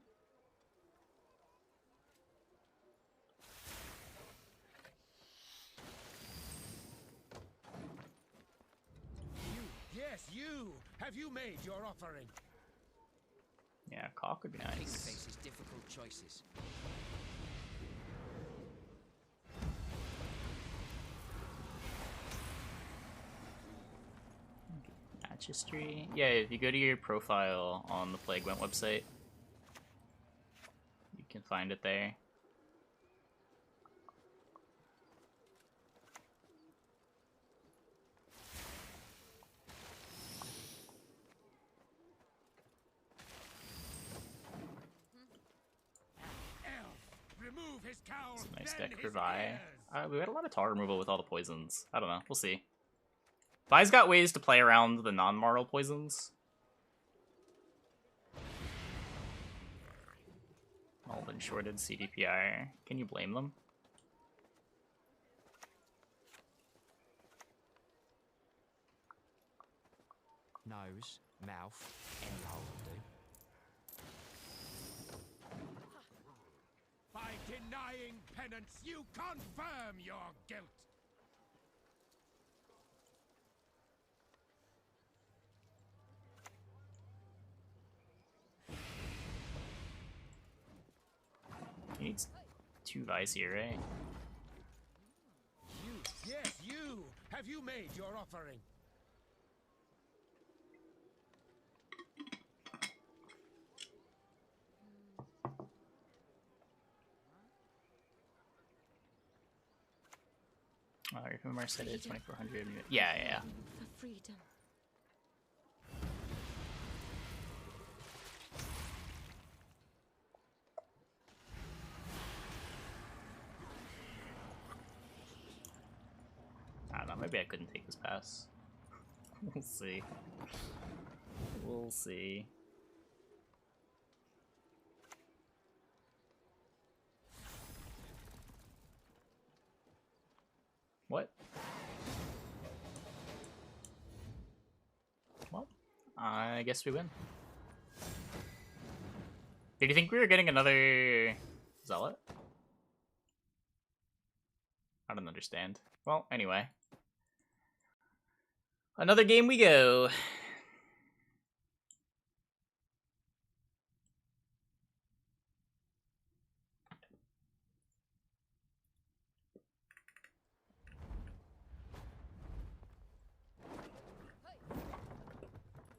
Yes, you! Have you made your offering? Yeah, cock would be King nice. faces difficult choices. Match history. Yeah, if you go to your profile on the Plague Went website, you can find it there. Remove his cowl, It's a nice then deck for his Vi. ears. We had a lot of tar removal with all the poisons. I don't know. We'll see. Vi's got ways to play around the non-moral poisons. All been shorted CDPR. Can you blame them? Nose, mouth, any hole will do. By denying penance, you confirm your guilt. He needs 2 Vi's here, right? You, yes, you! Have you made your offering? If MMR set it 2400. Yeah. For freedom. maybe I couldn't take this pass. We'll see. We'll see. What? Well, I guess we win. Did you think we were getting another Zealot? I don't understand. Well, anyway. Another game we go.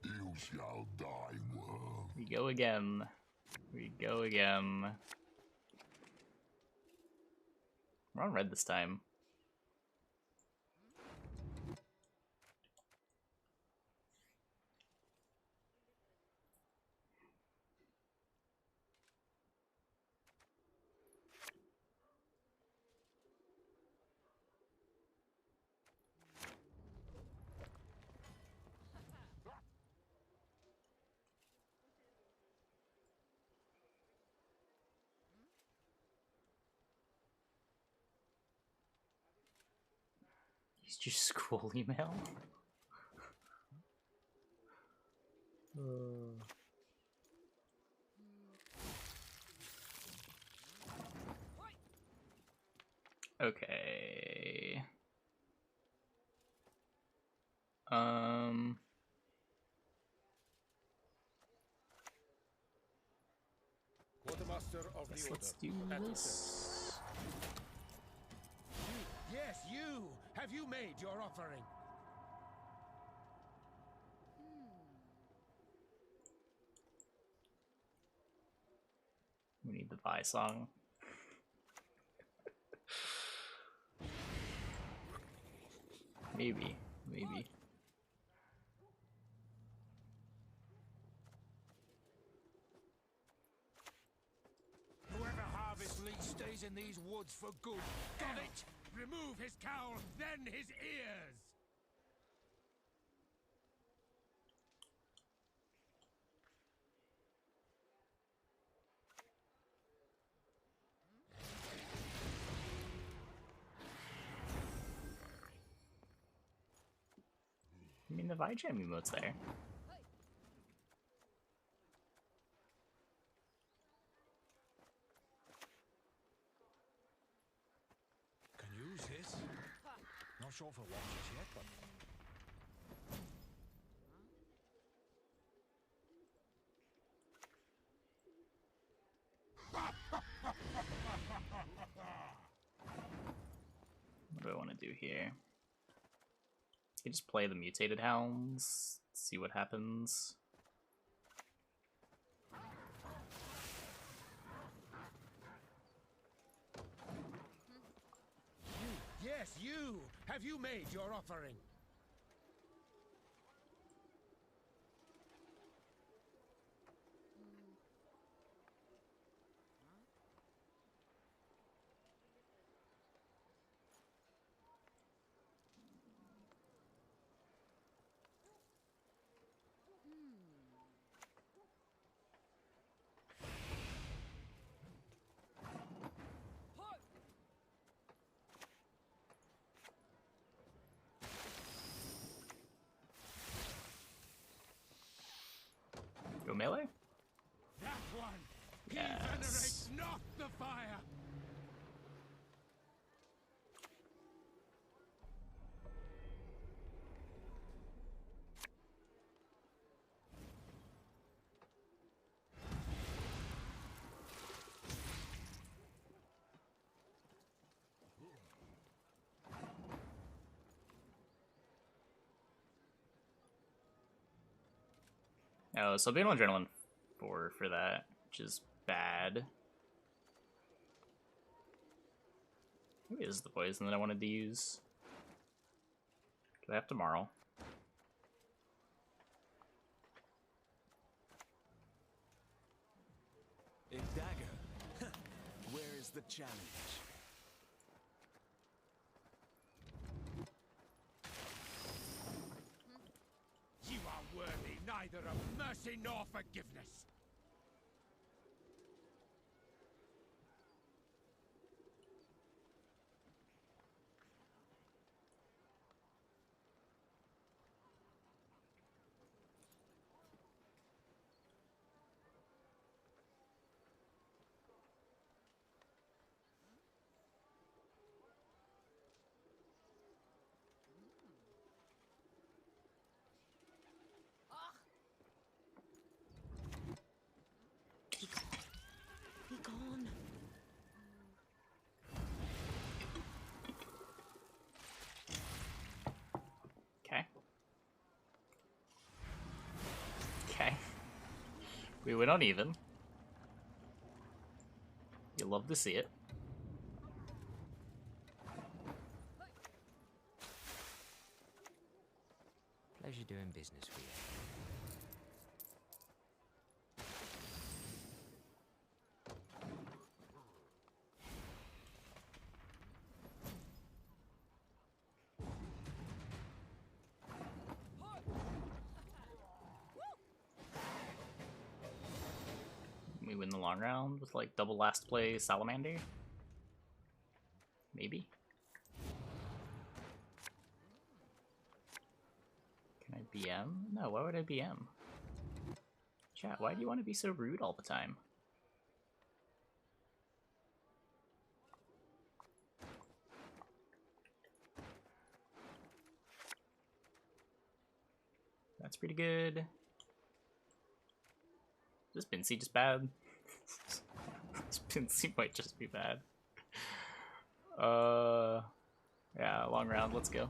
You shall die, worm. We go again. We go again. We're on red this time. Used your school email? Okay. Quartermaster of Guess the let's order. do At your this. Yes, you! Have you made your offering? We need the Vi song. Maybe. Whoever harvests Lee stays in these woods for good. Got it? Remove his cowl, then his ears! I mean, the Vi Jam emote's there. Can use this. Not sure for what just yet, but... What do I want to do here? I just play the mutated hounds, see what happens. Yes, you! Have you made your offering? Go melee? That one! He Yes. venerates not the fire! Oh, so I'll be on Adrenaline 4 for that, which is bad. Maybe this is the poison that I wanted to use. Do I have tomorrow? A dagger. Where is the challenge? mercy nor forgiveness. Be gone. Okay. Okay. We went uneven. You love to see it. Pleasure doing business with you. We win the long round with like double last play Salamander? Maybe? Can I BM? No, why would I BM? Chat, why do you want to be so rude all the time? That's pretty good. This Bincy just bad? This Bincy might just be bad. Yeah, long round, let's go.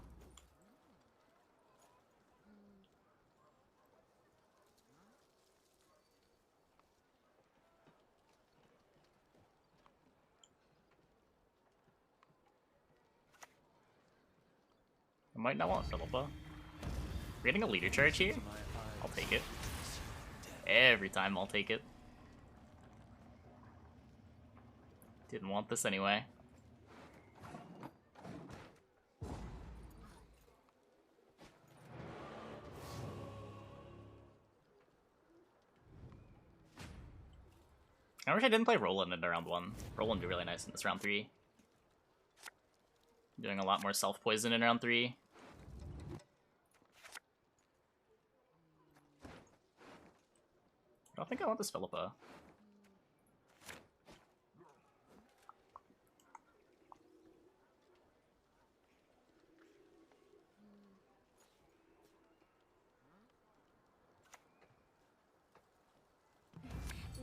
I might not want Philippa. We're getting a leader charge here? I'll take it. Every time I'll take it. Didn't want this anyway. I wish I didn't play Roland in round 1. Roland would be really nice in this round 3. Doing a lot more self-poison in round 3. I don't think I want this Philippa.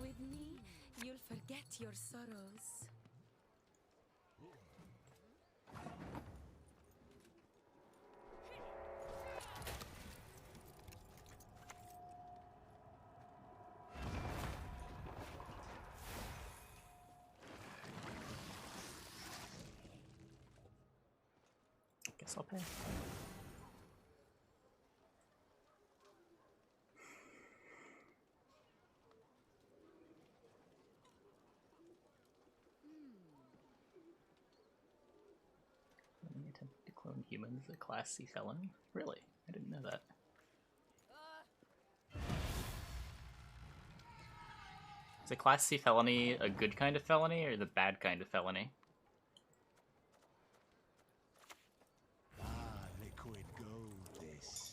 With me, you'll forget your sorrows. Guess I'll pay. Any attempt to clone humans is a Class C felony? Really? I didn't know that. Is a Class C felony a good kind of felony or the bad kind of felony? Ah, liquid gold, this.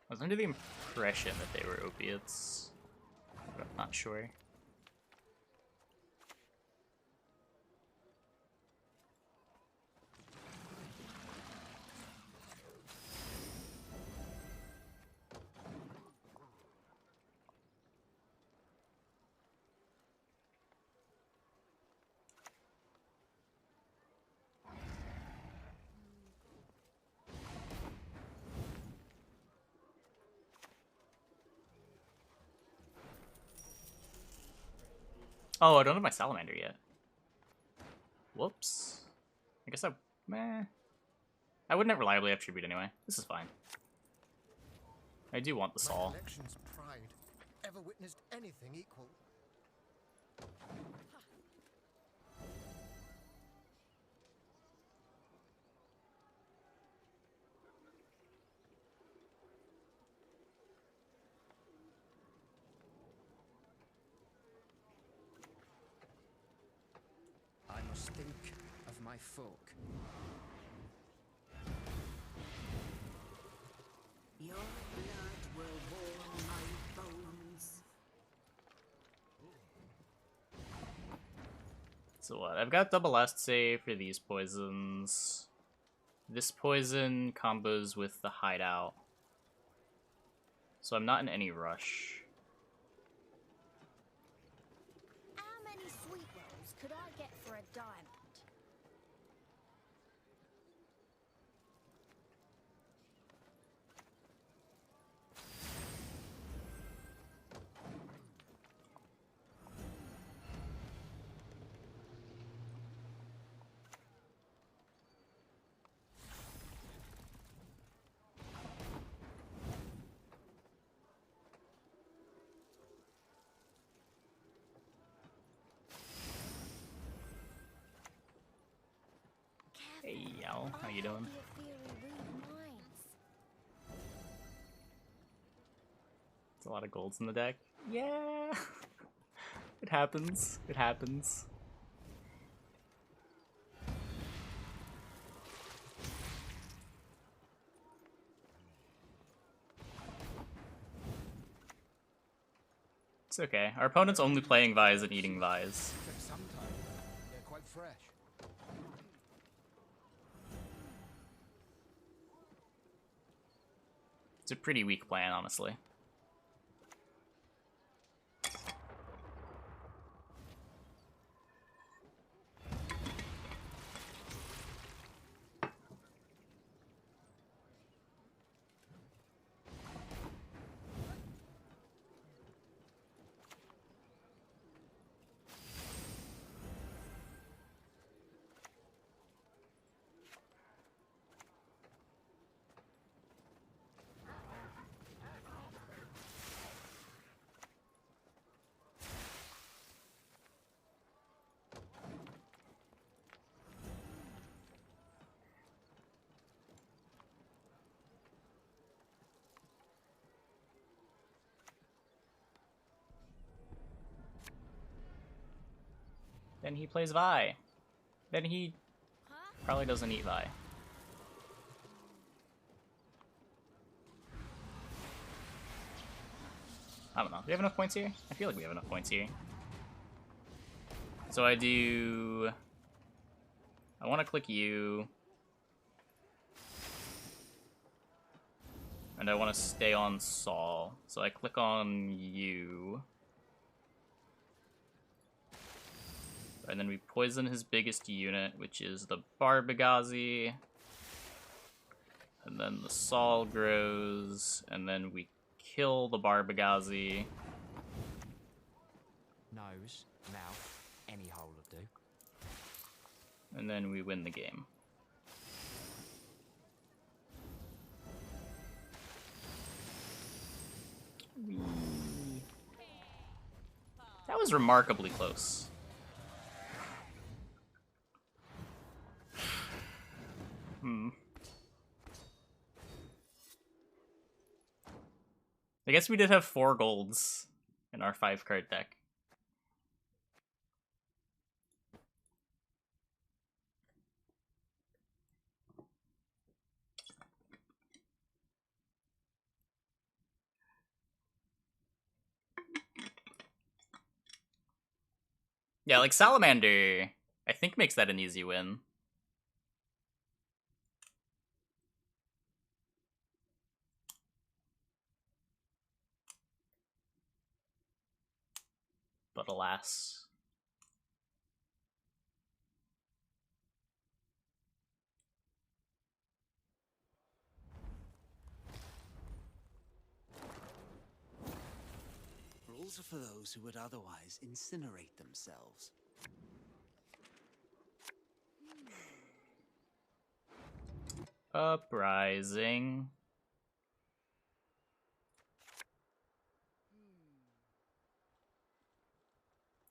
I was under the impression that they were opiates, but I'm not sure. Oh, I don't have my Salamander yet. Whoops. I guess meh. I wouldn't reliably have tribute anyway. This is fine. I do want the My Saul. collection's pride. Ever witnessed anything equal? I must think of my folk. Your blood will warm my bones. So what? I've got double last save for these poisons. This poison combos with the hideout. So I'm not in any rush. How many sweet rolls could I get for a diamond? Hey, Al, how you doing? Your theory read minds. It's a lot of golds in the deck. Yeah! It happens. It happens. It's okay. Our opponent's only playing Vise and eating Vise. Take some time. They're quite fresh. It's a pretty weak plan, honestly. Then he plays Vi. Then he probably doesn't eat Vi. I don't know. Do we have enough points here? I feel like we have enough points here. So I do... I want to click you. And I want to stay on Saul. So I click on you. And then we poison his biggest unit, which is the Barbagazi. And then the Saul grows, and then we kill the Barbagazi. Nose, mouth, any hole will do. And then we win the game. That was remarkably close. I guess we did have 4 golds in our 5-card deck. Yeah, like Salamander, I think makes that an easy win. But alas. Rules are for those who would otherwise incinerate themselves. Uprising.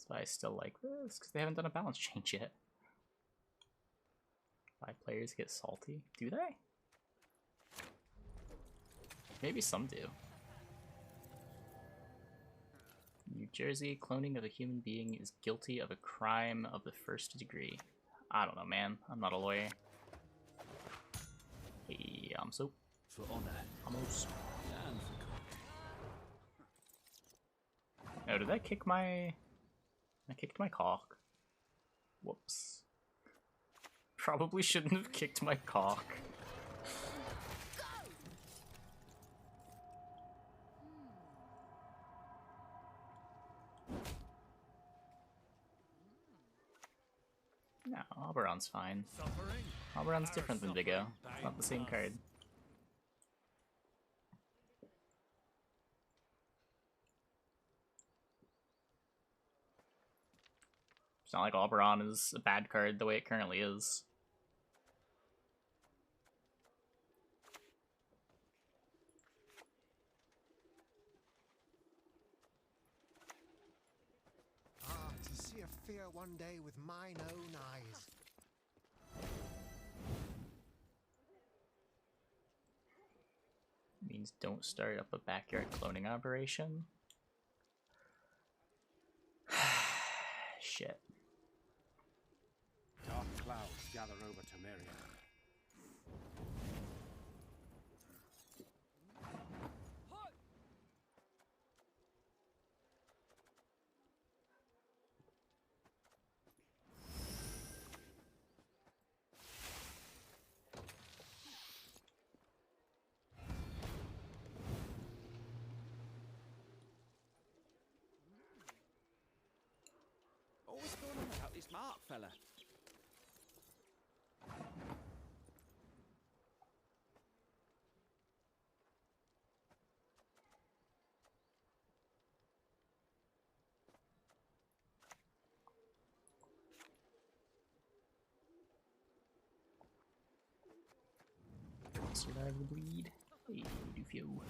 but I still like this because they haven't done a balance change yet. 5 players get salty. Do they? Maybe some do. New Jersey, cloning of a human being is guilty of a crime of the 1st degree. I don't know, man. I'm not a lawyer. Hey, I'm so. For honor. Almost. And for Oh, did that kick my... I kicked my cock. Whoops. Probably shouldn't have kicked my cock. No, Oberon's fine. Suffering. Oberon's different than Vigo. It's not the same card. It's not like Oberon is a bad card the way it currently is. Ah, to see a fear one day with mine own eyes. Means don't start up a backyard cloning operation. Shit. Dark clouds gather over Temeria. What's going on about this Mark fella? Survive the bleed. Hey, do few.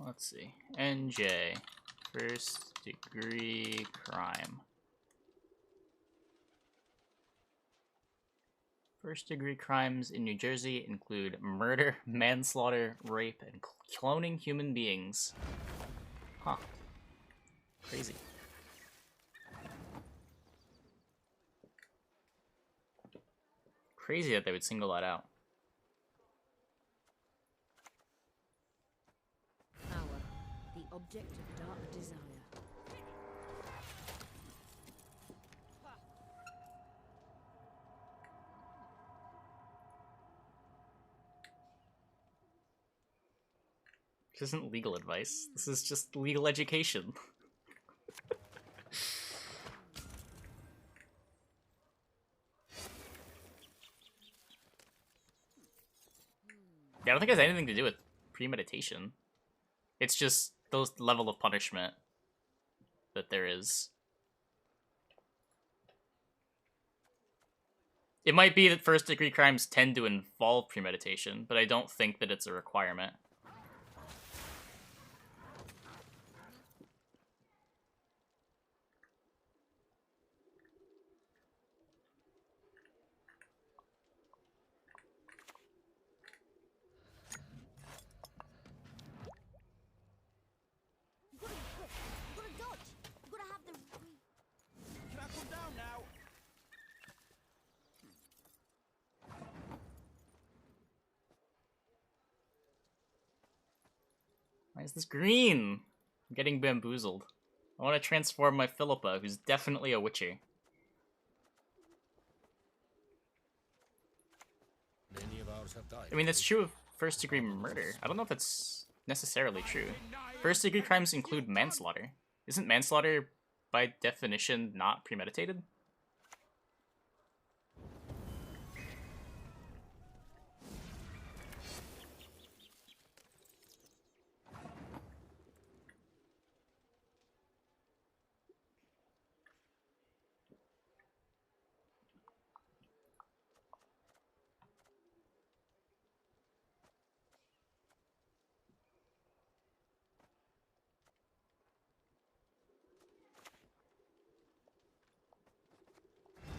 Let's see. NJ. 1st degree crime. 1st degree crimes in New Jersey include murder, manslaughter, rape, and cloning human beings. Huh. Crazy. Crazy that they would single that out. Power, the object of dark desire. This isn't legal advice. This is just legal education. Yeah, I don't think it has anything to do with premeditation. It's just those level of punishment that there is. It might be that 1st degree crimes tend to involve premeditation, but I don't think that it's a requirement. Why is this green? I'm getting bamboozled. I want to transform my Philippa, who's definitely a witcher. Many of ours have died. I mean, that's true of first-degree murder. I don't know if that's necessarily true. First-degree crimes include manslaughter. Isn't manslaughter, by definition, not premeditated?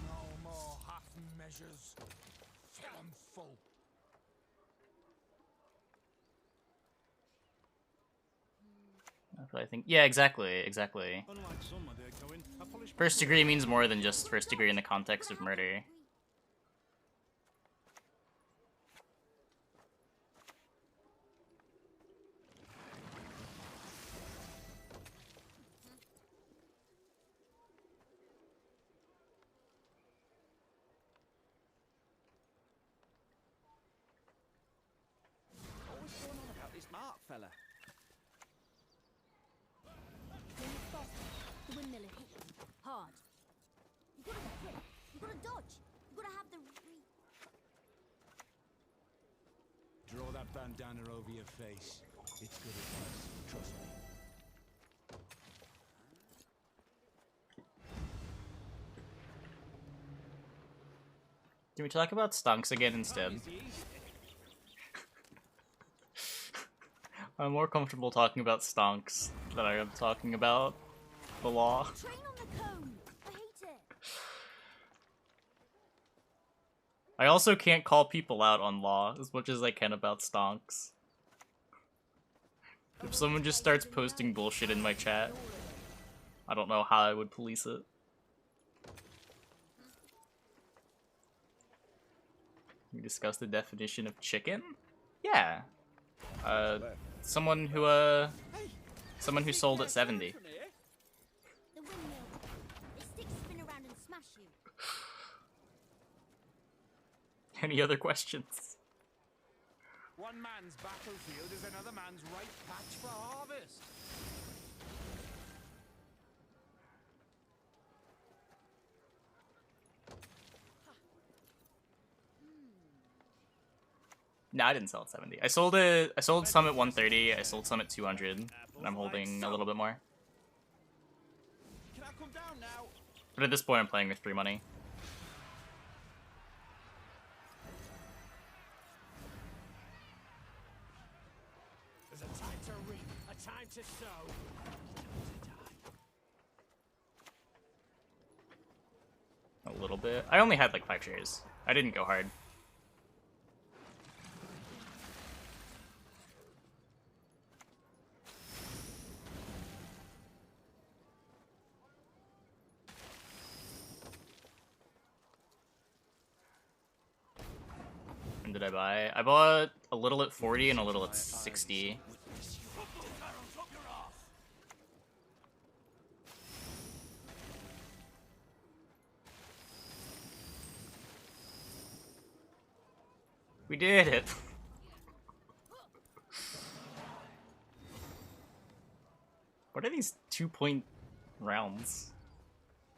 No more half measures. Fill 'em full. I think, yeah, exactly. Unlike some, my dear Cohen, a polished First degree means more than just first degree in the context of murder. What's going on about this Mark fella? The windmill hit hard. You gotta be quick. You gotta dodge. You gotta have the Draw that bandana over your face. It's good advice. Trust me. Can we talk about stonks again instead? I'm more comfortable talking about stonks than I am talking about the law. train on the cone. I hate it. I also can't call people out on law as much as I can about stonks. If someone just starts posting bullshit in my chat, I don't know how I would police it. We discussed the definition of chicken? Yeah. Someone who sold at 70. The windmill. The sticks spin around and smash you. Any other questions? One man's battlefield is another man's ripe patch for harvest. No, I didn't sell at 70. I sold some at 130, I sold some at 200, and I'm holding a little bit more. Can I come down now? But at this point I'm playing with free money. There's a time to reap, a time to sow, a time to die. A little bit. I only had like 5 shares. I didn't go hard. When did I buy? I bought a little at 40 and a little at 60. We did it! What are these 2-point rounds?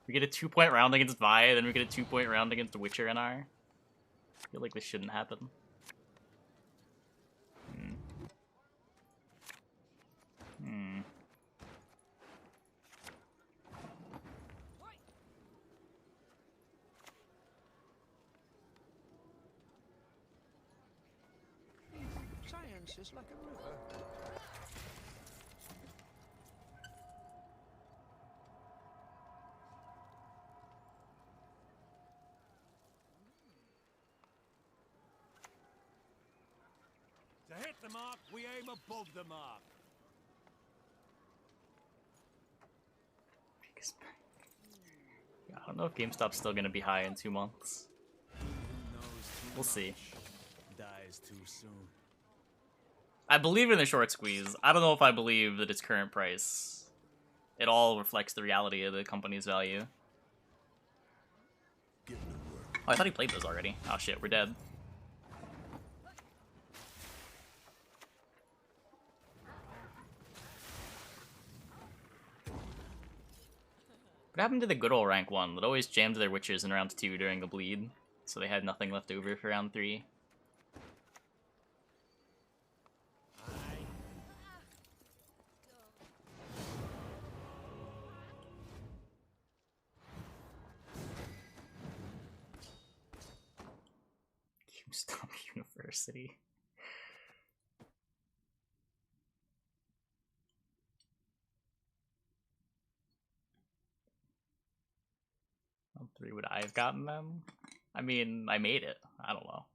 We get a 2-point round against Vi, then we get a 2-point round against Witcher NR. I feel like this shouldn't happen. Science is like a river. To hit the mark, we aim above the mark. Yeah, I don't know if GameStop's still gonna be high in 2 months. We'll see. Dies too soon. I believe in the short squeeze. I don't know if I believe that its current price at all reflects the reality of the company's value. Oh, I thought he played those already. Oh shit, we're dead. What happened to the good old rank 1 that always jammed their witchers in round 2 during a bleed, so they had nothing left over for round 3? Stomp University. Round 3, would I have gotten them? I mean, I made it. I don't know.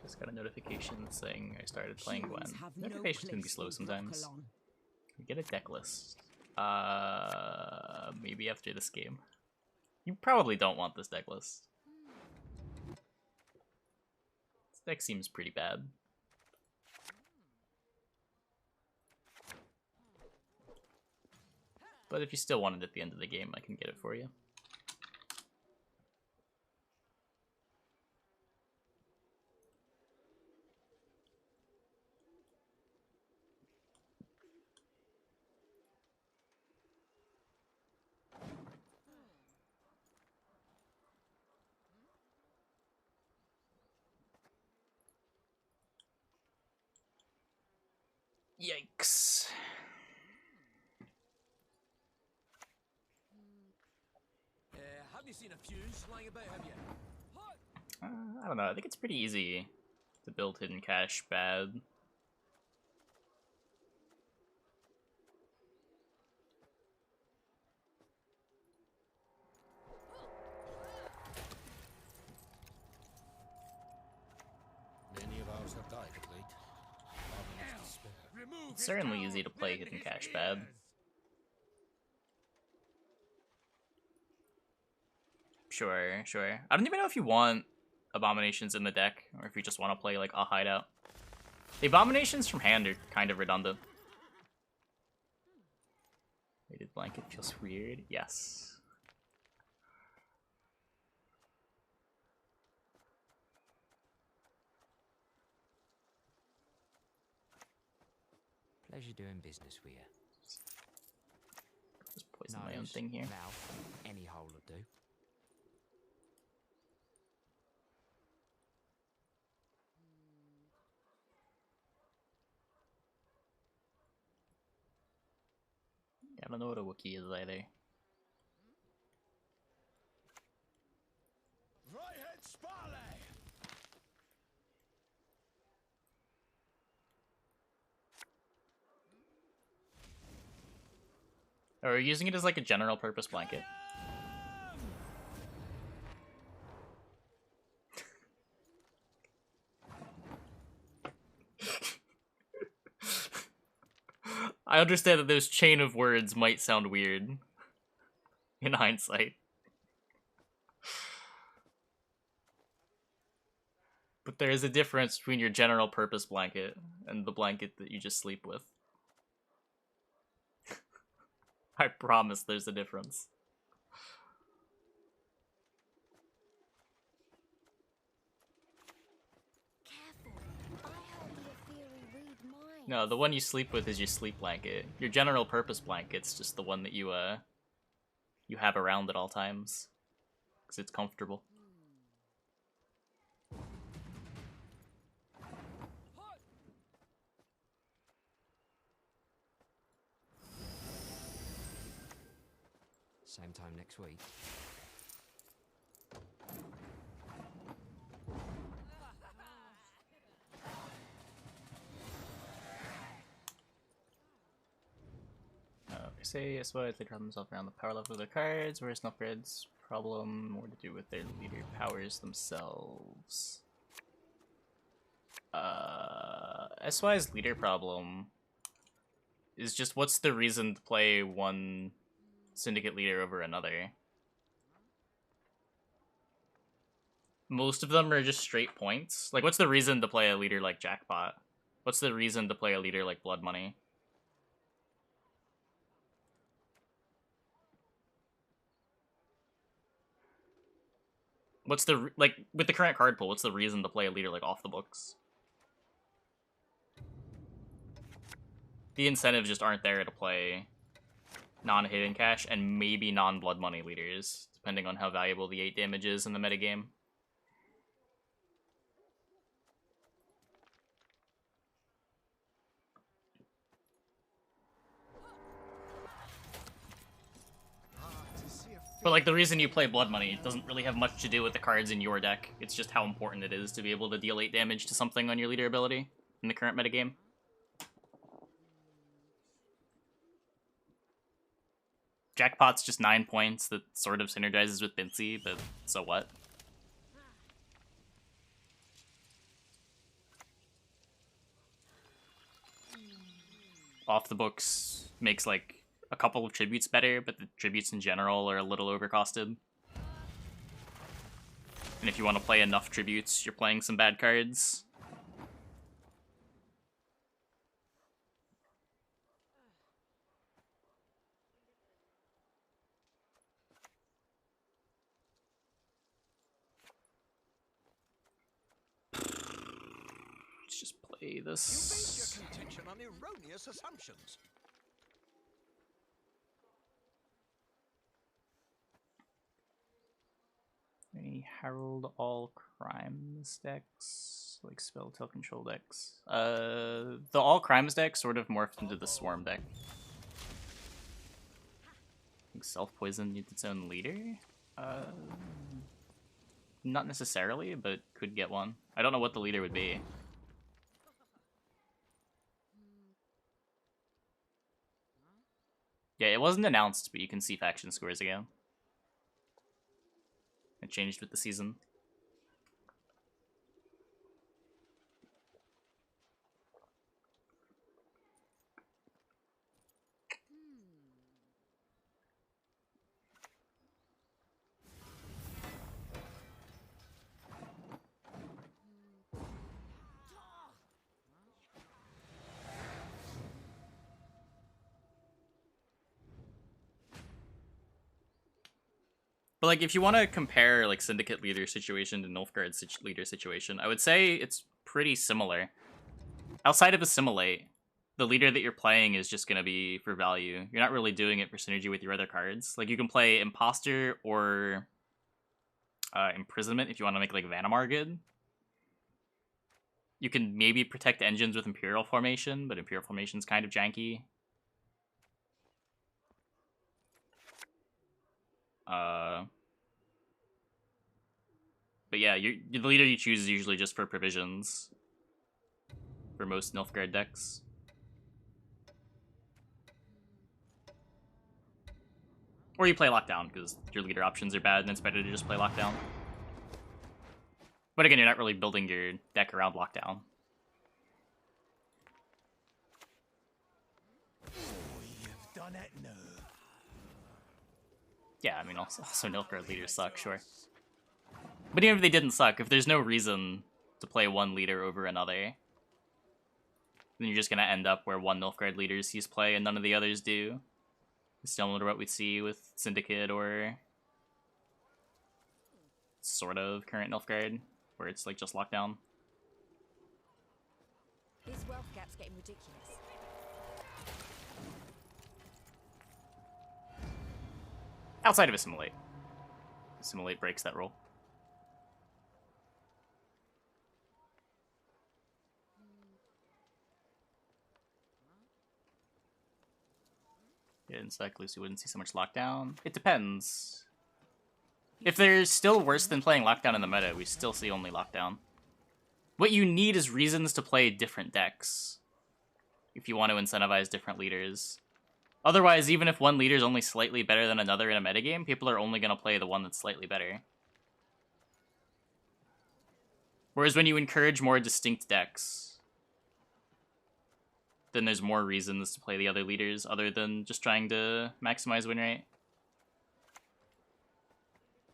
Just got a notification saying I started playing Gwen. Notifications can be slow sometimes. We get a deck list. Maybe after this game. You probably don't want this deck list. This deck seems pretty bad. But if you still want it at the end of the game, I can get it for you. Yikes. Have you seen a fuse lying about, have you? I don't know, I think it's pretty easy to build hidden cache bad. Many of ours have died of late. Others despair. It's certainly easy to play hidden cache bad. Sure, sure. I don't even know if you want abominations in the deck, or if you just want to play like a hideout. The abominations from hand are kind of redundant. Weighted blanket feels weird. Yes. Pleasure doing business with you. Just poison my own thing here. Mouth, any hole will do. Yeah, I don't know what a Wookiee is either. Right-head Sparley! Or are you using it as like a general purpose blanket? I understand that those chain of words might sound weird in hindsight. But there is a difference between your general purpose blanket and the blanket that you just sleep with. I promise there's a difference. No, the one you sleep with is your sleep blanket. Your general purpose blanket's just the one that you have around at all times. Because it's comfortable. Same time next week. Say, I suppose they drop themselves around the power level of their cards, whereas Snuffred's problem more to do with their leader powers themselves. SY's leader problem is just what's the reason to play one syndicate leader over another? Most of them are just straight points. Like, what's the reason to play a leader like Jackpot? What's the reason to play a leader like Blood Money? What's the, like, with the current card pool, what's the reason to play a leader like Off the Books? The incentives just aren't there to play non-hidden cash and maybe non-blood money leaders, depending on how valuable the 8 damage is in the metagame. But like the reason you play blood money doesn't really have much to do with the cards in your deck. It's just how important it is to be able to deal 8 damage to something on your leader ability in the current metagame. Jackpot's just 9 points that sort of synergizes with Bincy, but so what? Off the books makes like a couple of tributes better, but the tributes in general are a little overcosted. And if you want to play enough tributes, you're playing some bad cards. Let's just play this. You base your contention on erroneous assumptions. Any Herald All Crimes decks? Like Spelltail Control decks. The All Crimes deck sort of morphed into the Swarm deck. I think Self-Poison needs its own leader? Not necessarily, but could get one. I don't know what the leader would be. Yeah, it wasn't announced, but you can see faction scores again. It changed with the season. But like, if you want to compare like Syndicate leader situation to Nilfgaard leader situation, I would say it's pretty similar. Outside of Assimilate, the leader that you're playing is just going to be for value. You're not really doing it for synergy with your other cards. Like, you can play Imposter or Imprisonment if you want to make like Vanamar good. You can maybe protect engines with Imperial Formation, but Imperial Formation's kind of janky. But yeah, the leader you choose is usually just for provisions. For most Nilfgaard decks. Or you play Lockdown, because your leader options are bad, and it's better to just play Lockdown. But again, you're not really building your deck around Lockdown. You've done it now. Yeah, I mean, also Nilfgaard leaders suck, sure. But even if they didn't suck, if there's no reason to play one leader over another, then you're just going to end up where one Nilfgaard leader sees play and none of the others do. Similar to what we see with Syndicate or sort of current Nilfgaard, where it's like just Lockdown. This wealth gap's getting ridiculous. Outside of Assimilate. Assimilate breaks that rule. Yeah, in Sec, Lucy wouldn't see so much Lockdown. It depends. If they're still worse than playing Lockdown in the meta, we still see only Lockdown. What you need is reasons to play different decks. If you want to incentivize different leaders. Otherwise, even if one leader is only slightly better than another in a metagame, people are only going to play the one that's slightly better. Whereas when you encourage more distinct decks, then there's more reasons to play the other leaders other than just trying to maximize win rate.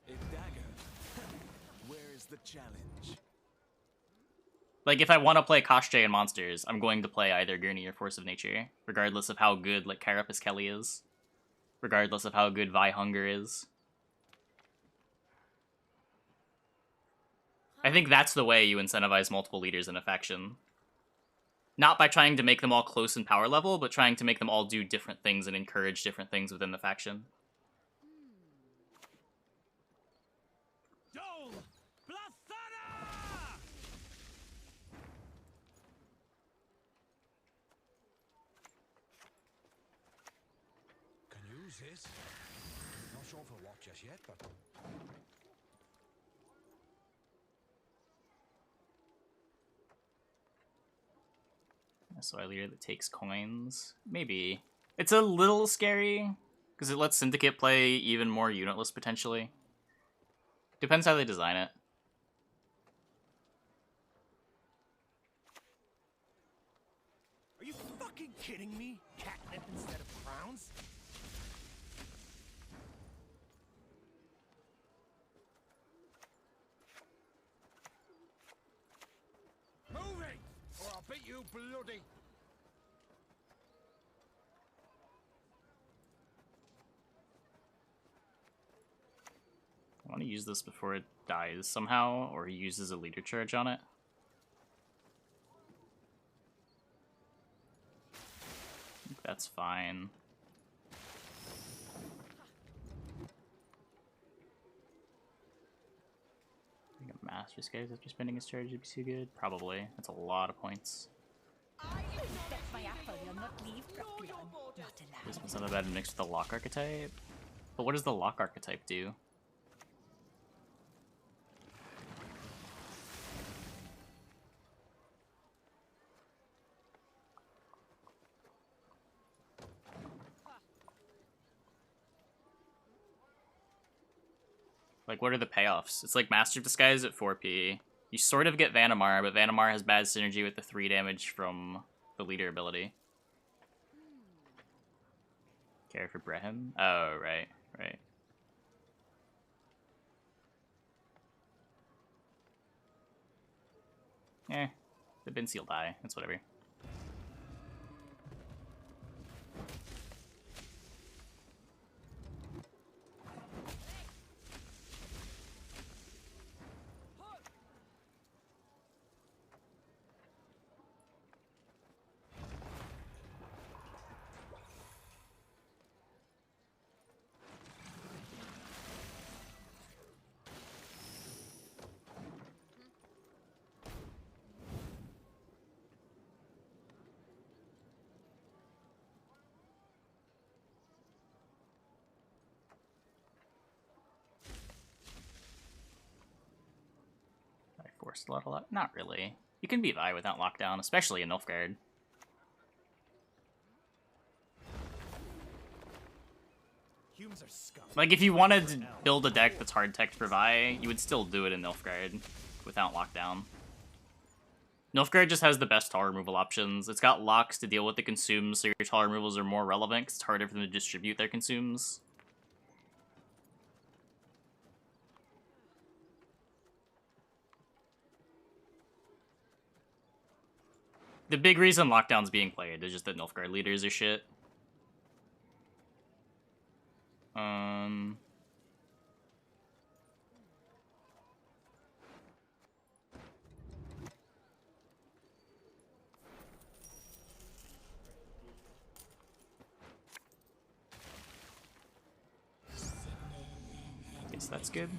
A dagger. Where is the challenge? Like, if I want to play Koshchei and monsters, I'm going to play either Gurney or Force of Nature, regardless of how good, like, Carapace Kelly is. Regardless of how good Vi Hunger is. I think that's the way you incentivize multiple leaders in a faction. Not by trying to make them all close in power level, but trying to make them all do different things and encourage different things within the faction. Can use this. Not sure for what just yet, but So a leader that takes coins. Maybe. It's a little scary, because it lets Syndicate play even more unitless, potentially. Depends how they design it. are you fucking kidding me? Catnip instead of crowns? Moving, or I'll beat you bloody. I want to use this before it dies somehow, or he uses a leader charge on it. I think that's fine. I think a master disguise after spending his charge would be too good. Probably. That's a lot of points. This one's not a bad mix with the lock archetype. But what does the lock archetype do? Like, what are the payoffs? It's like Master of Disguise at 4p. You sort of get Vanamar, but Vanamar has bad synergy with the 3 damage from the leader ability. Care for Brehim? Oh, right, right. Eh, the Binseal die. That's whatever. Forced a lot. Not really. You can be Vi without lockdown, especially in Nilfgaard. Like, if you wanted to build a deck that's hard tech for Vi, you would still do it in Nilfgaard without lockdown. Nilfgaard just has the best tile removal options. It's got locks to deal with the consumes, so your tile removals are more relevant because it's harder for them to distribute their consumes. The big reason lockdown's being played is just that Nilfgaard leaders are shit. Guess that's good.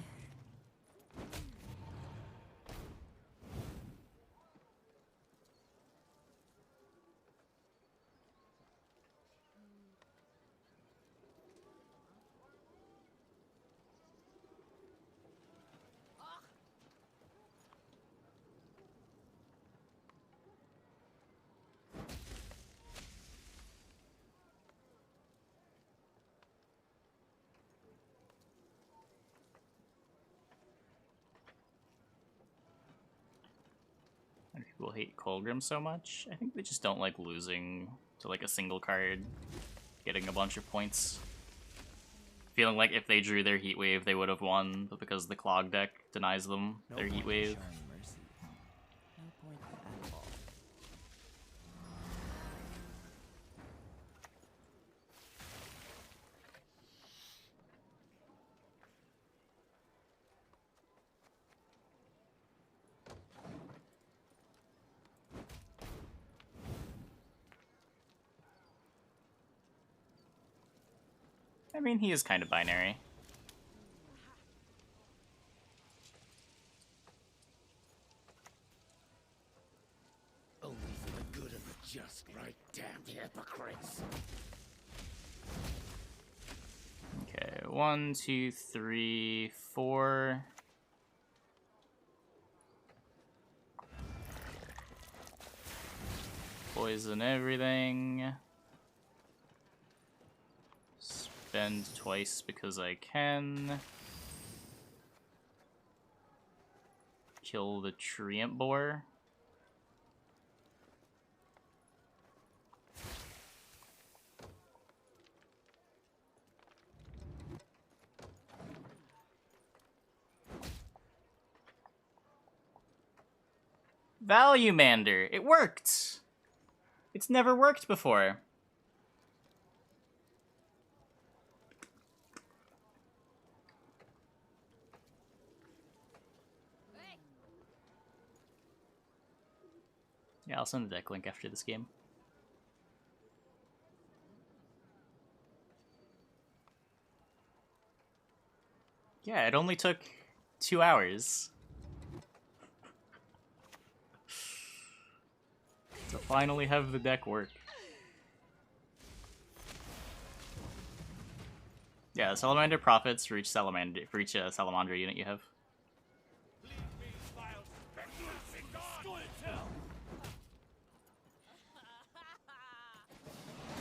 Why do people hate Colgrim so much? I think they just don't like losing to like a single card, getting a bunch of points. Feeling like if they drew their Heat Wave, they would have won, but because the Clog deck denies them their Heat Wave. I mean, he is kind of binary. Only for the good of the just, right? Damned hypocrites. Okay, 1, 2, 3, 4. Poison everything. Spend twice because I can. Kill the treant boar. Valuemander! It worked! It's never worked before. Yeah, I'll send the deck link after this game. Yeah, it only took 2 hours to finally have the deck work. Yeah, Salamander profits for each Salamander unit you have.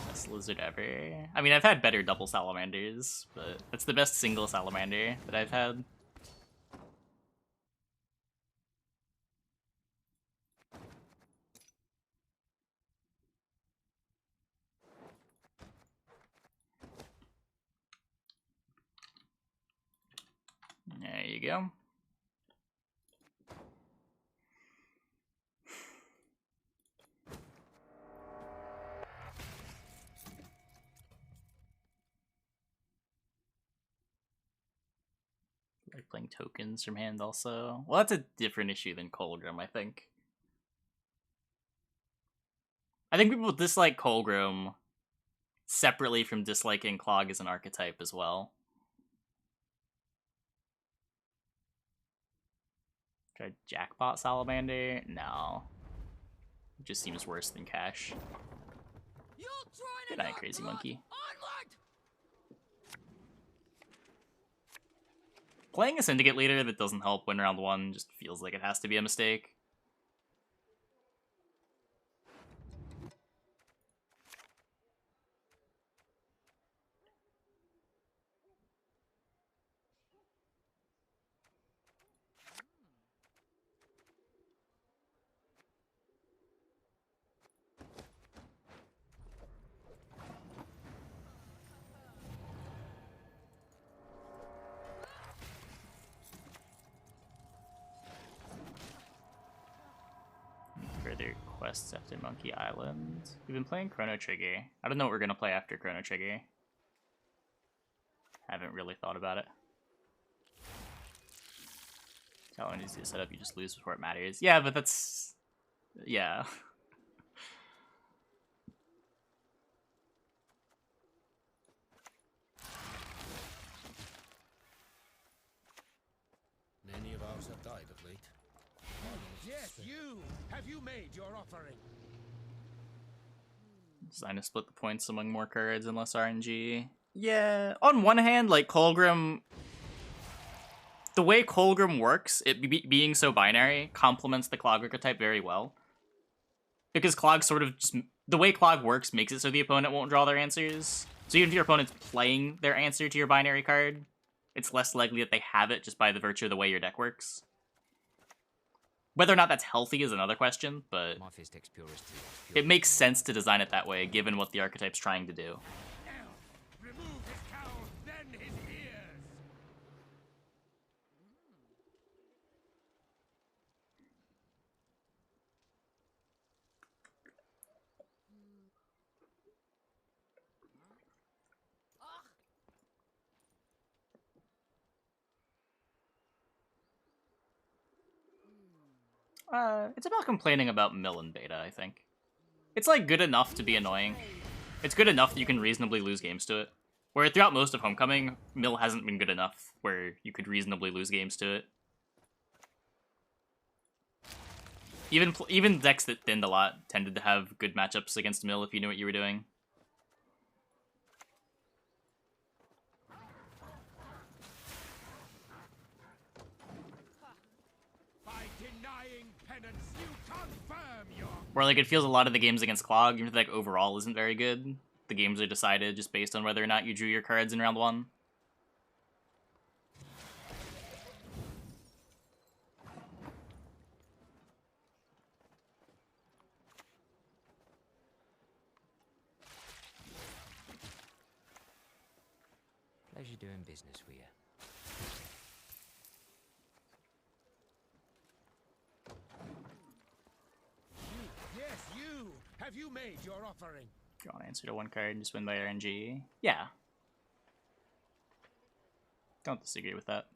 Best lizard ever. I mean, I've had better double Salamanders, but that's the best single Salamander that I've had. There you go. Like playing tokens from hand also. Well, that's a different issue than Colgrim, I think. I think people dislike Colgrim separately from disliking Clog as an archetype as well. Try Jackpot Salamander? No. It just seems worse than Cash. Good night, Crazy Monkey. Playing a Syndicate leader that doesn't help win round 1 just feels like it has to be a mistake. Further quests after Monkey Island. We've been playing Chrono Trigger. I don't know what we're gonna play after Chrono Trigger. Haven't really thought about it. How long is the setup? You just lose before it matters. Yeah, but that's... yeah. Many of ours have died of late. Yes, you! Have you made your offering? Design to split the points among more cards and less RNG. Yeah, on one hand, like, Colgrim... the way Colgrim works, it being so binary, complements the Clog archetype very well. Because Clog sort of just... the way Clog works makes it so the opponent won't draw their answers. So even if your opponent's playing their answer to your binary card, it's less likely that they have it just by the virtue of the way your deck works. Whether or not that's healthy is another question, but it makes sense to design it that way, given what the archetype's trying to do. Remove his cowl, then his ears! It's about complaining about mill and beta, I think. It's, like, good enough to be annoying. It's good enough that you can reasonably lose games to it. Where throughout most of Homecoming, Mill hasn't been good enough where you could reasonably lose games to it. Even decks that thinned a lot tended to have good matchups against Mill if you knew what you were doing. By denying penance, you confirm your... Where like it feels a lot of the games against Clog, even if like overall isn't very good, the games are decided just based on whether or not you drew your cards in round 1. Pleasure doing business with you. Yes, you! Have you made your offering? Draw an answer to 1 card and just win by RNG. Yeah. Don't disagree with that.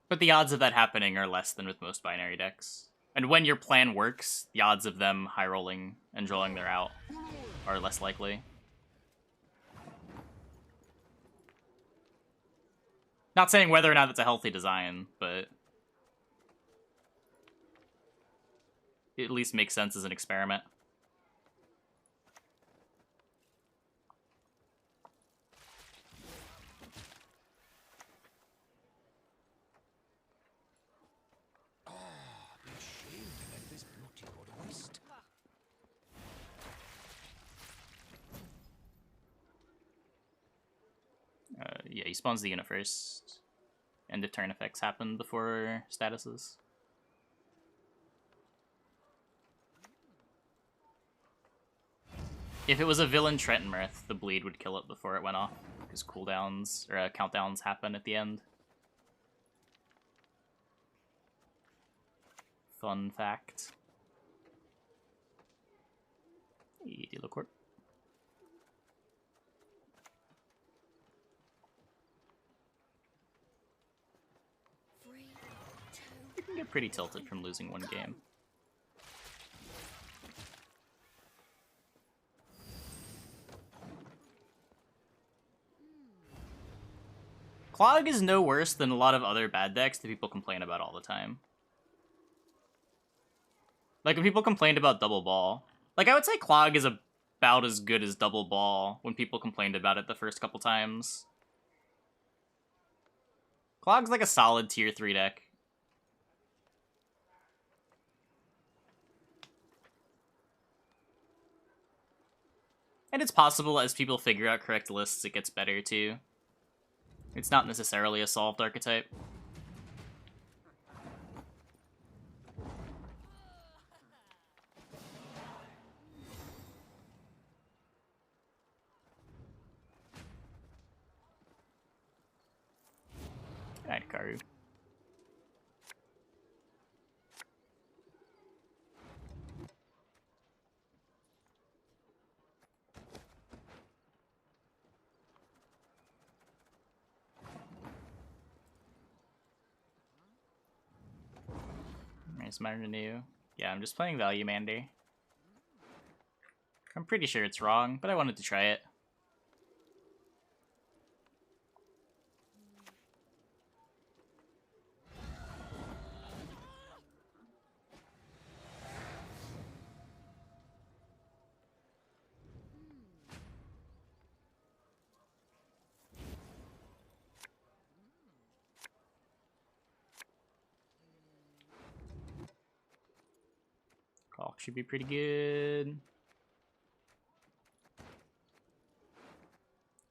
But the odds of that happening are less than with most binary decks. And when your plan works, the odds of them high rolling and drawing their out are less likely. Not saying whether or not it's a healthy design, but it at least makes sense as an experiment. Be ashamed to let this beauty go to waste. Yeah, he spawns the unit first. End of turn effects happen before statuses. If it was a villain Trentonmirth, the bleed would kill it before it went off, because cooldowns, or countdowns happen at the end. Fun fact. Hey, Delacorp. You can get pretty tilted from losing 1 game. Clog is no worse than a lot of other bad decks that people complain about all the time. Like, when people complained about Double Ball, like, I would say Clog is about as good as Double Ball when people complained about it the first couple times. Clog's like a solid tier 3 deck. And it's possible as people figure out correct lists, it gets better too. It's not necessarily a solved archetype. Alright, Karu. There's my renew. Yeah, I'm just playing Value Mander. I'm pretty sure it's wrong, but I wanted to try it. Call should be pretty good.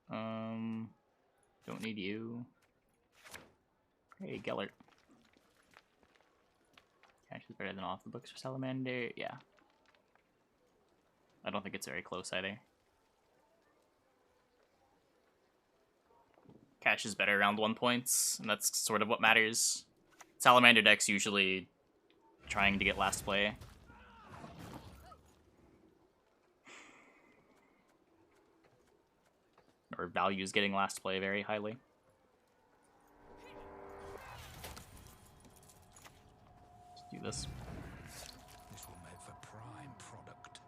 Don't need you. Hey, Gellert. Cash is better than off the books for Salamander. Yeah. I don't think it's very close either. Cash is better around 1 points, and that's sort of what matters. Salamander deck's usually trying to get last play. Or values getting last play very highly. Let's do this. This will make for prime product.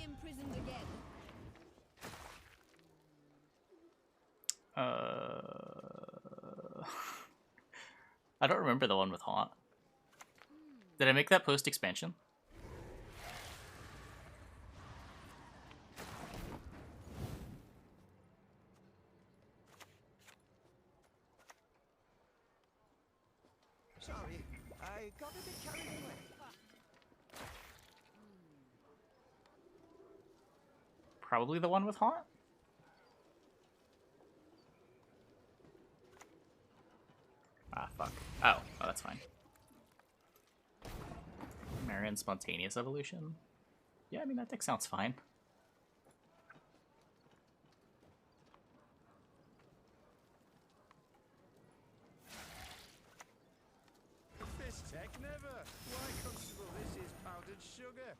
be imprisoned again. I don't remember the one with Haunt. Did I make that post-expansion? Sorry, I got a bit carried away. Probably the one with Haunt? Ah, fuck. Oh, that's fine. Marion Spontaneous Evolution? Yeah, I mean, that deck sounds fine. This tech never. Why constable this is powdered sugar?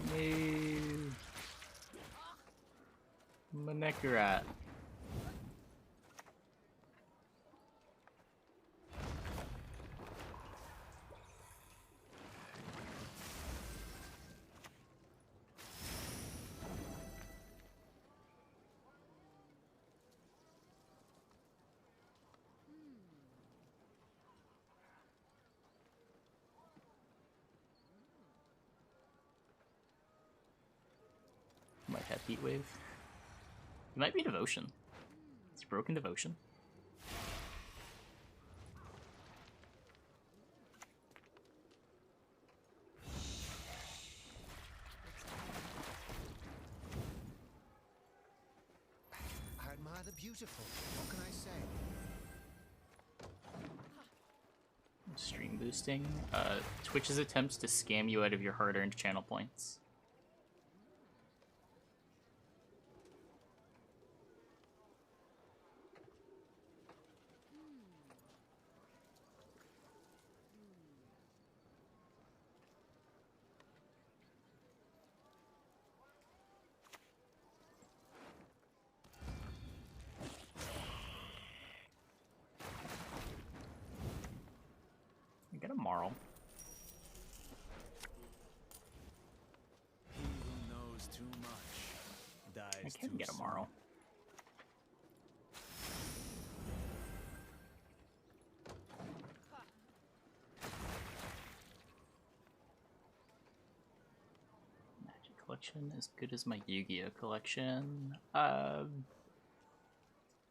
No. Manekarat. Might have Heat Wave. It might be Devotion. It's Broken Devotion. I admire the beautiful. What can I say? Stream boosting. Twitch's attempts to scam you out of your hard-earned channel points. Get a Marl. He who knows too much dies I can too get a soon. Marl. Magic collection as good as my Yu-Gi-Oh collection. I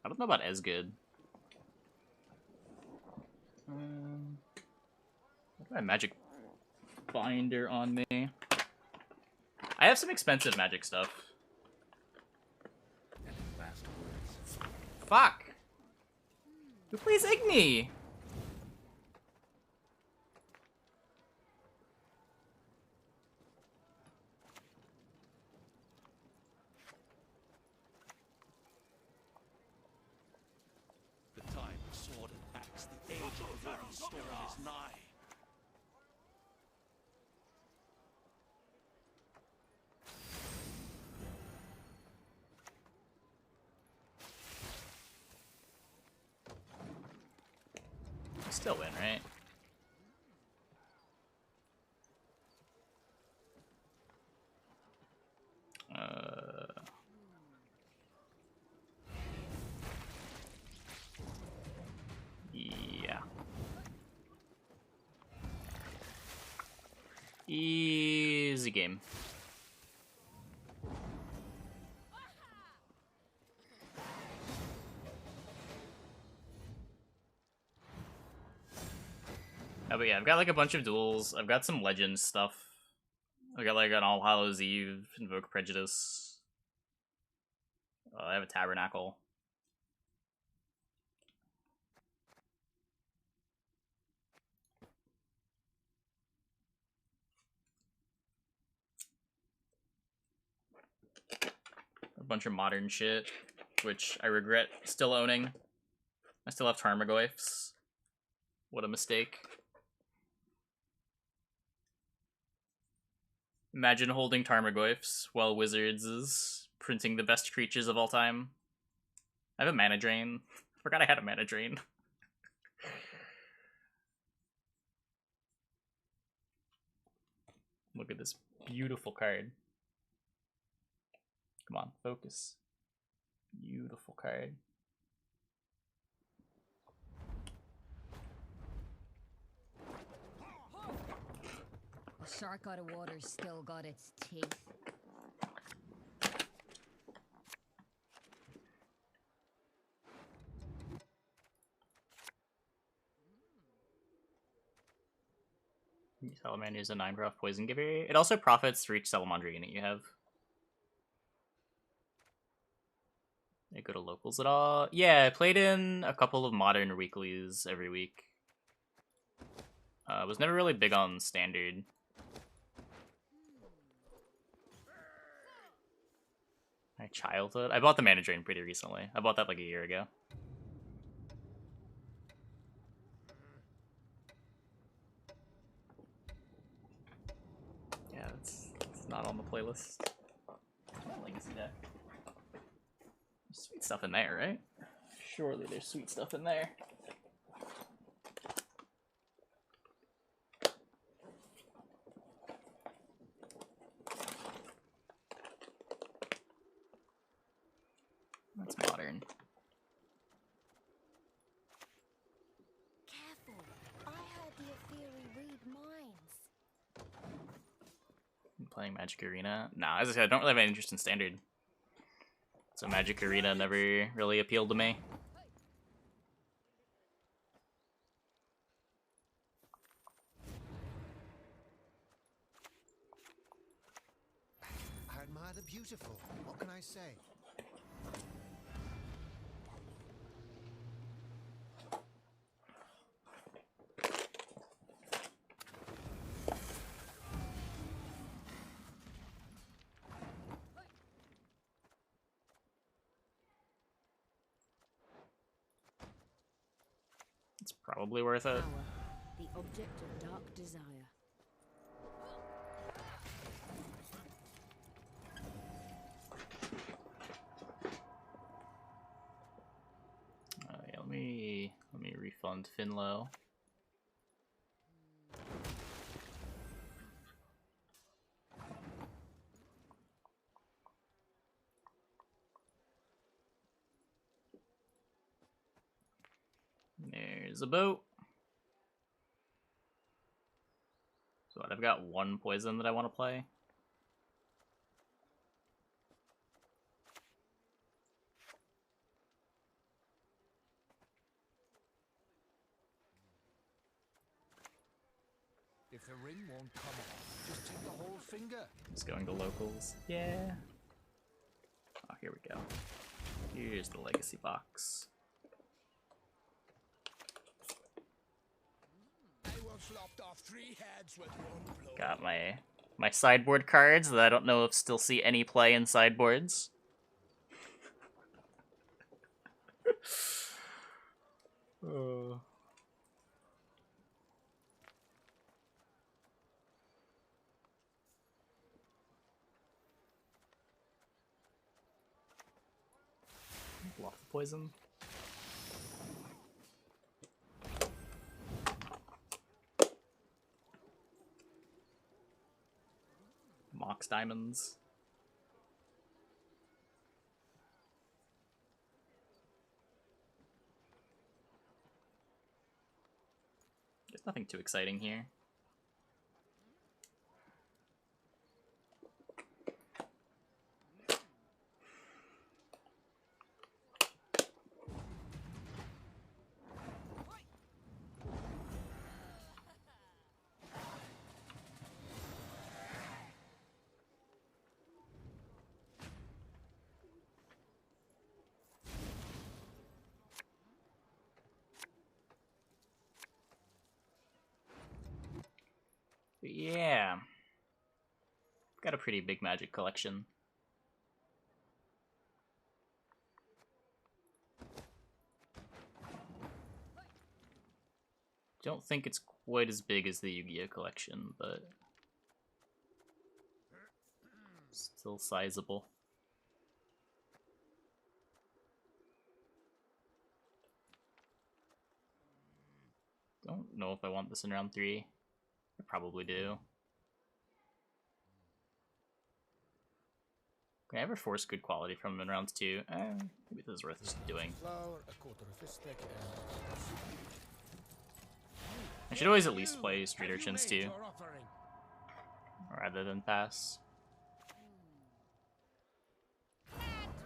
don't know about as good. I have my Magic binder on me. I have some expensive Magic stuff. Last words. Fuck! Who plays Igni? The time of sword and axe, the age of the living storm is nigh. Still win, right? Yeah. Easy game. Oh, but yeah, I've got like a bunch of duels. I've got some Legends stuff. I've got like an All Hallows Eve, Invoke Prejudice. I have a Tabernacle. A bunch of modern shit, which I regret still owning. I still have Tarmogoyfs. What a mistake. Imagine holding Tarmogoyfs while Wizards is printing the best creatures of all time. I have a mana drain. Forgot I had a mana drain. Look at this beautiful card. Come on, focus. Beautiful card. The shark out of water's still got its teeth. Salamander is a 9-drop poison giver. It also profits for each Salamander unit you have. I go to locals at all? Yeah, I played in a couple of modern weeklies every week. Was never really big on standard. My childhood? I bought the Mana Drain pretty recently. I bought that like a year ago. Yeah, it's not on the playlist. My legacy deck. There's sweet stuff in there, right? Surely there's sweet stuff in there. That's modern. Careful. I heard the Aetheri read minds. I'm playing Magic Arena? Nah, as I said, I don't really have any interest in standard. So Magic Arena never really appealed to me. I admire the beautiful. What can I say? It's probably worth it. Power, the object of dark desire. Yeah, let me refund Finlow. There's a boat. So what, I've got one poison that I want to play. If the ring won't come off, just take the whole finger. Just going to locals. Yeah. Oh, here we go. Here's the legacy box. I once lopped off 3 heads with one blow. Got my sideboard cards that I don't know if still see any play in sideboards. Oh. Block the poison. Mox diamonds. There's nothing too exciting here. But yeah. Got a pretty big Magic collection. Don't think it's quite as big as the Yu-Gi-Oh collection, but still sizable. know if I want this in round 3. I probably do. Can I ever force good quality from him in rounds 2? Maybe this is worth doing. Flour, a quarter of a stick, I should always at least play Street Have you Urchins made too, your offering? rather than pass.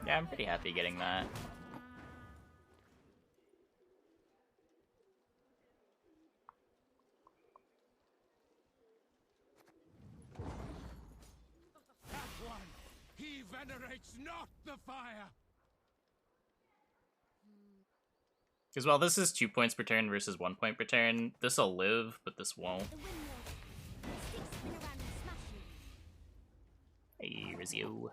Yeah, I'm pretty happy getting that. That one, he venerates not the fire. Because while this is 2 points per turn versus 1 point per turn, this'll live, but this won't. The windmill. Sticks spin around and smash you. Hey, Rizio.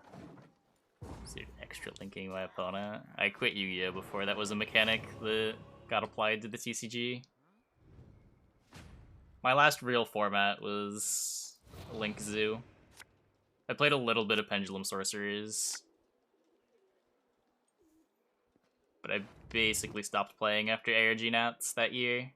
Is there extra linking my opponent? I quit Yu-Gi-Oh! Before that was a mechanic that got applied to the TCG. My last real format was Link Zoo. I played a little bit of Pendulum Sorcerers, but I basically stopped playing after ARG Nats that year.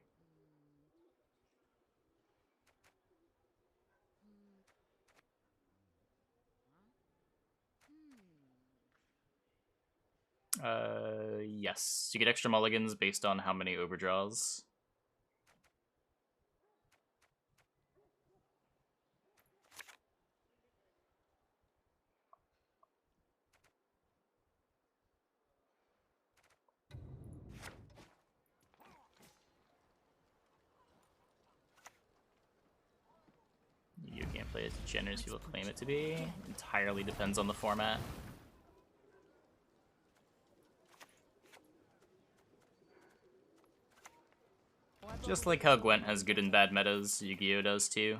Yes. You get extra mulligans based on how many overdraws. You can't play as generous as people claim it to be. Entirely depends on the format. Just like how Gwent has good and bad metas, Yu-Gi-Oh! Does too.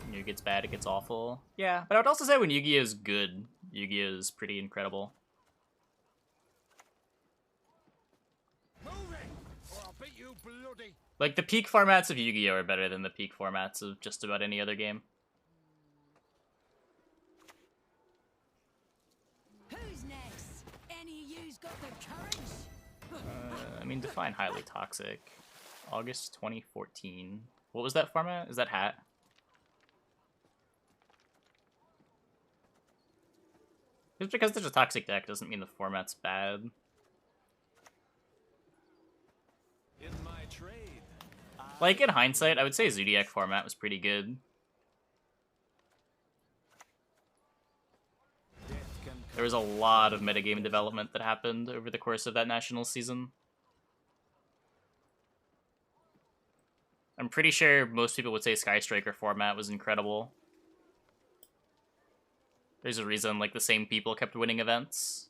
When Yu gets bad, it gets awful. Yeah, but I would also say when Yu-Gi-Oh! Is good, Yu-Gi-Oh! Is pretty incredible. Like, the peak formats of Yu-Gi-Oh! Are better than the peak formats of just about any other game. Who's next? Any of you's got the courage? I mean, define highly toxic. August 2014. What was that format? Is that Hat? Just because there's a toxic deck doesn't mean the format's bad. In my trade, Like, in hindsight, I would say Zodiac format was pretty good. There was a lot of metagame development that happened over the course of that national season. I'm pretty sure most people would say Sky Striker format was incredible. There's a reason, like, the same people kept winning events.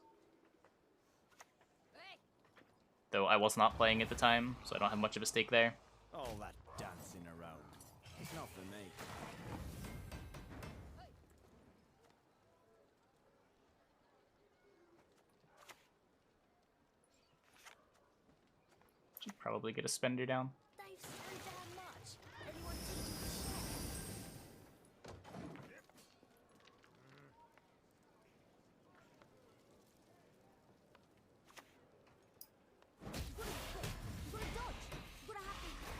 Though I was not playing at the time, so I don't have much of a stake there. all that dancing around. It's not for me. Should probably get a spender down. They've so damn much. Anyone teach me to share? You gotta be quick. You gotta dodge. You gotta have the...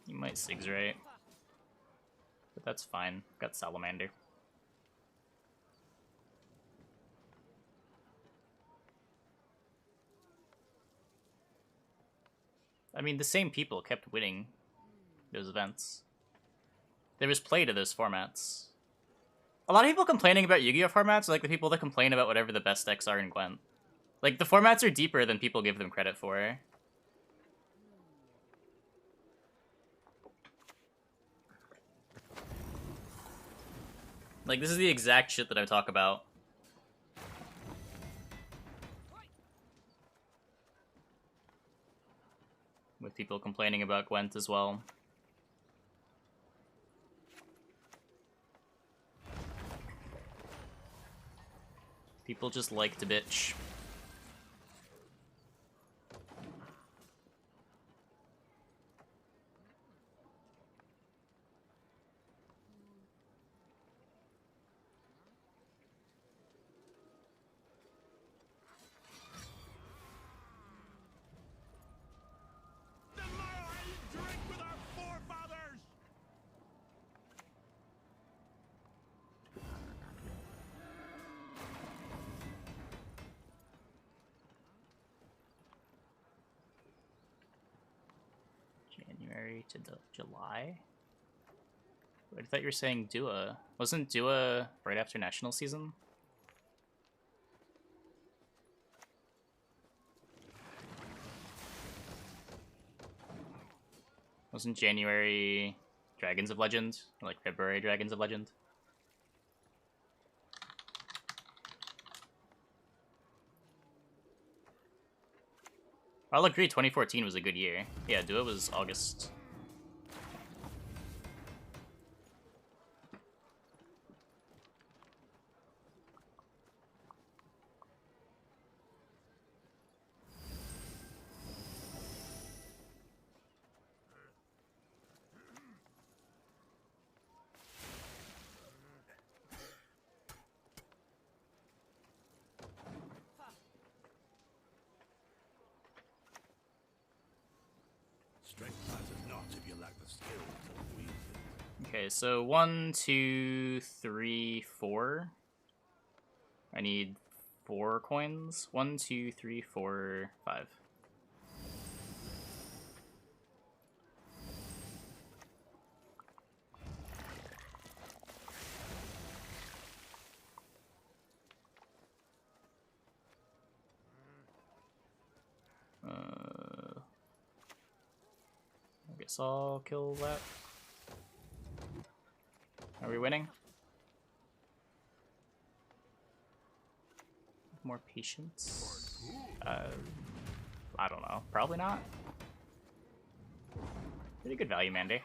You might Sigs right. But that's fine. Got Salamander. I mean, the same people kept winning those events. There was play to those formats. A lot of people complaining about Yu-Gi-Oh! Formats are like the people that complain about whatever the best decks are in Gwent. Like, the formats are deeper than people give them credit for. Like, this is the exact shit that I talk about. complaining about Gwent as well. People just like to bitch. The Morrowind drink with our forefathers! January to July? I thought you were saying Dua. Wasn't Dua right after National Season? Wasn't January Dragons of Legend? Or like February Dragons of Legend? I'll agree 2014 was a good year. Yeah, Dua was August. Strength matters not if you lack the skill to wield it. Okay, so 1, 2, 3, 4. I need 4 coins. 1, 2, 3, 4, 5. I guess I'll kill that. Are we winning? More patience? I don't know. Probably not. Pretty good value, Mandy.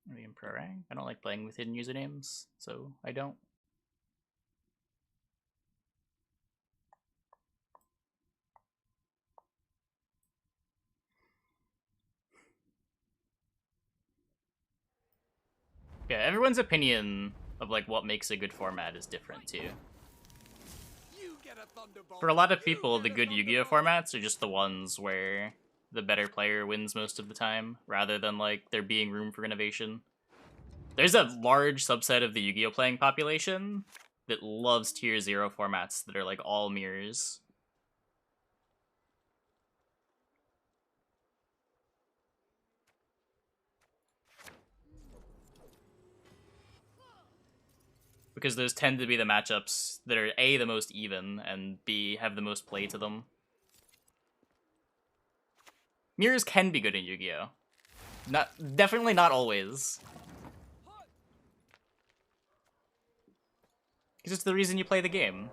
Maybe in pro rank? I don't like playing with hidden usernames, so I don't. Yeah, everyone's opinion of like what makes a good format is different too. For a lot of people, the good Yu-Gi-Oh formats are just the ones where the better player wins most of the time, rather than like there being room for innovation. There's a large subset of the Yu-Gi-Oh playing population that loves tier 0 formats that are like all mirrors. Because those tend to be the matchups that are A, the most even, and B, have the most play to them. Mirrors can be good in Yu-Gi-Oh! Definitely not always. Because it's the reason you play the game.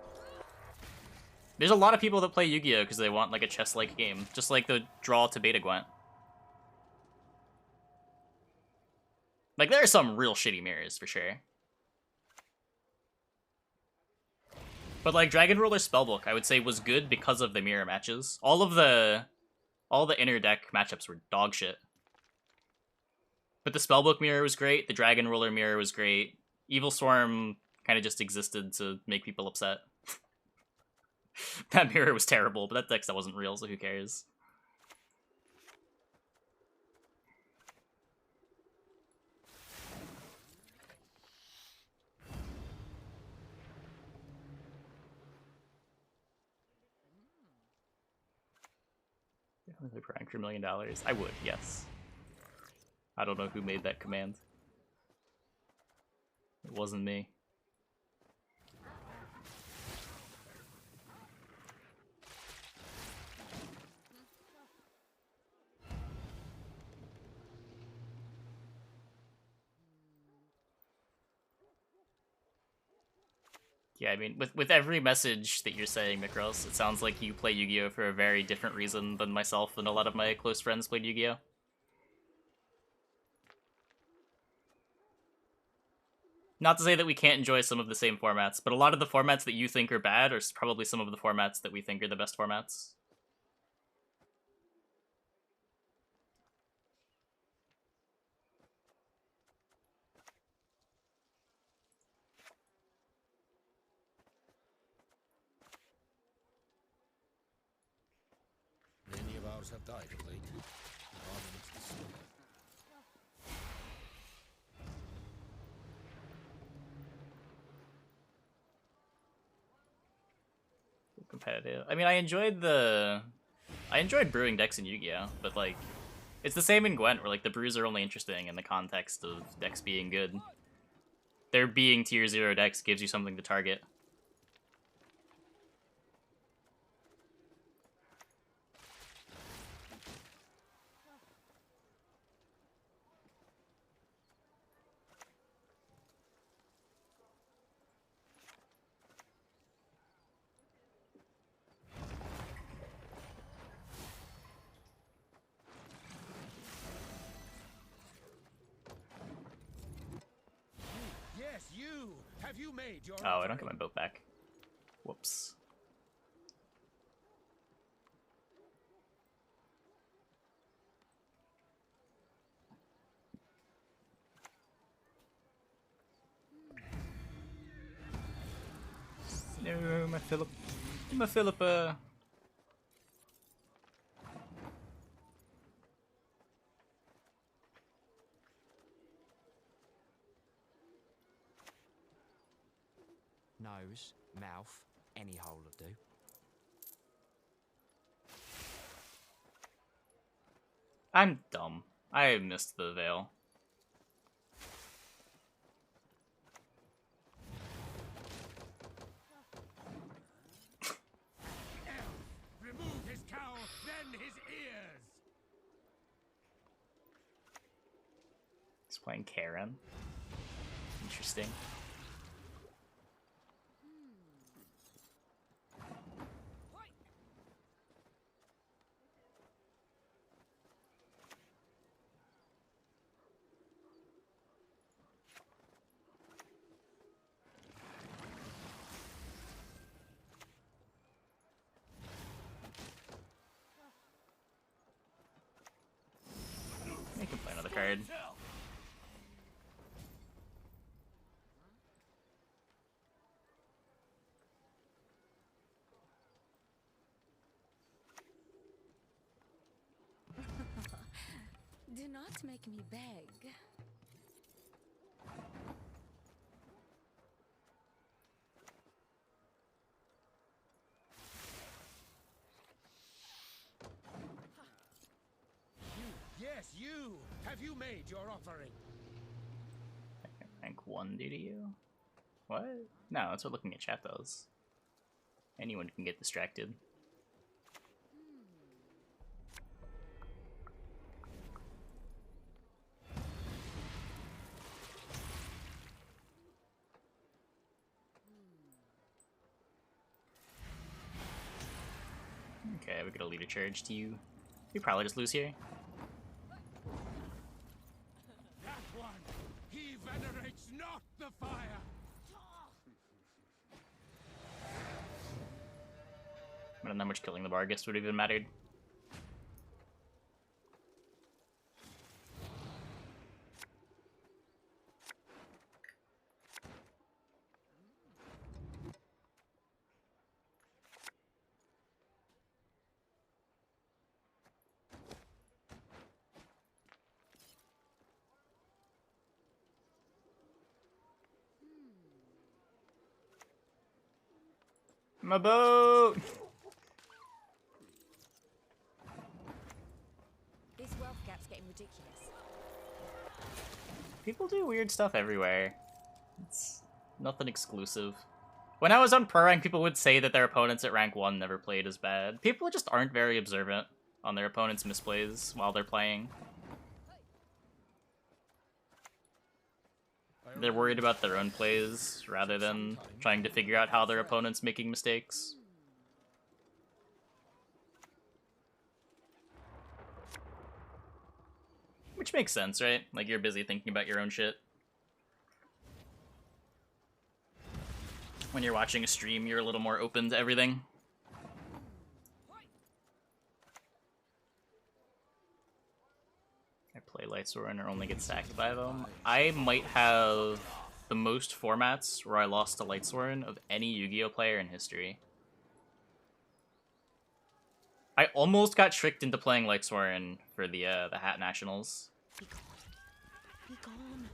There's a lot of people that play Yu-Gi-Oh! Because they want like a chess-like game, just like the draw to Beta Gwent. Like, there are some real shitty mirrors, for sure. But like Dragon Ruler Spellbook, I would say was good because of the mirror matches. All the inner deck matchups were dog shit. But the Spellbook mirror was great, the Dragon Ruler mirror was great. Evil Swarm kind of just existed to make people upset. That mirror was terrible, but that deck that wasn't real, so who cares? Really prank for $1 million? I would, yes. I don't know who made that command. It wasn't me. Yeah, I mean, with every message that you're saying, Mikros, it sounds like you play Yu-Gi-Oh! For a very different reason than myself and a lot of my close friends played Yu-Gi-Oh! Not to say that we can't enjoy some of the same formats, but a lot of the formats that you think are bad are probably some of the formats that we think are the best formats. Many of ours have died of late. Harmony's the sword. Competitive. I mean, I enjoyed brewing decks in Yu-Gi-Oh! But like, it's the same in Gwent, where like the brews are only interesting in the context of decks being good. There being tier 0 decks gives you something to target. Yes, you! Have you made your Oh, I don't get my boat back. Whoops. No, my Philip. My Philippa. Nose, mouth, any hole will do. I'm dumb. I missed the veil. Remove his cowl, then his ears! He's playing Karen. Interesting. I can play another card. Do not make me beg. Yes, you! Have you made your offering? Rank 1 do to you? What? No, that's what looking at chat does. Anyone can get distracted. Okay, we get a leader charge to you. We probably just lose here. That one! He venerates not the fire! I don't know how much killing the Bargus would have even mattered. My boat! gap's getting ridiculous. People do weird stuff everywhere. It's nothing exclusive. When I was on Pro Rank, people would say that their opponents at rank 1 never played as bad. People just aren't very observant on their opponents' misplays while they're playing. They're worried about their own plays rather than trying to figure out how their opponent's making mistakes. Which makes sense, right? Like, you're busy thinking about your own shit. When you're watching a stream, you're a little more open to everything. I play Lightsworn or only get sacked by them. I might have the most formats where I lost to Lightsworn of any Yu-Gi-Oh player in history. I almost got tricked into playing Lightsworn for the Hat Nationals. Be gone. Be gone.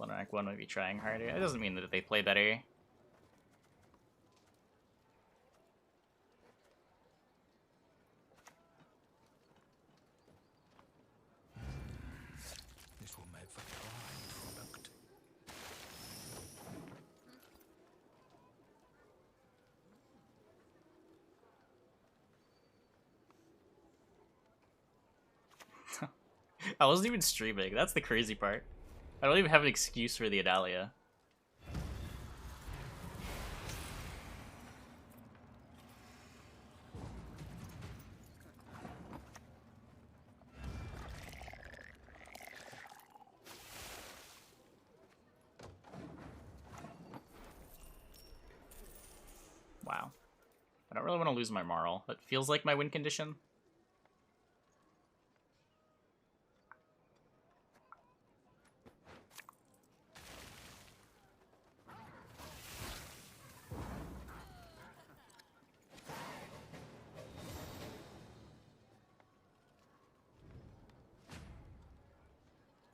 Rank 1 might be trying harder. It doesn't mean that they play better. This will make for prime product. I wasn't even streaming. That's the crazy part. I don't even have an excuse for the Adalia. Wow. I don't really want to lose my Marl. That feels like my win condition.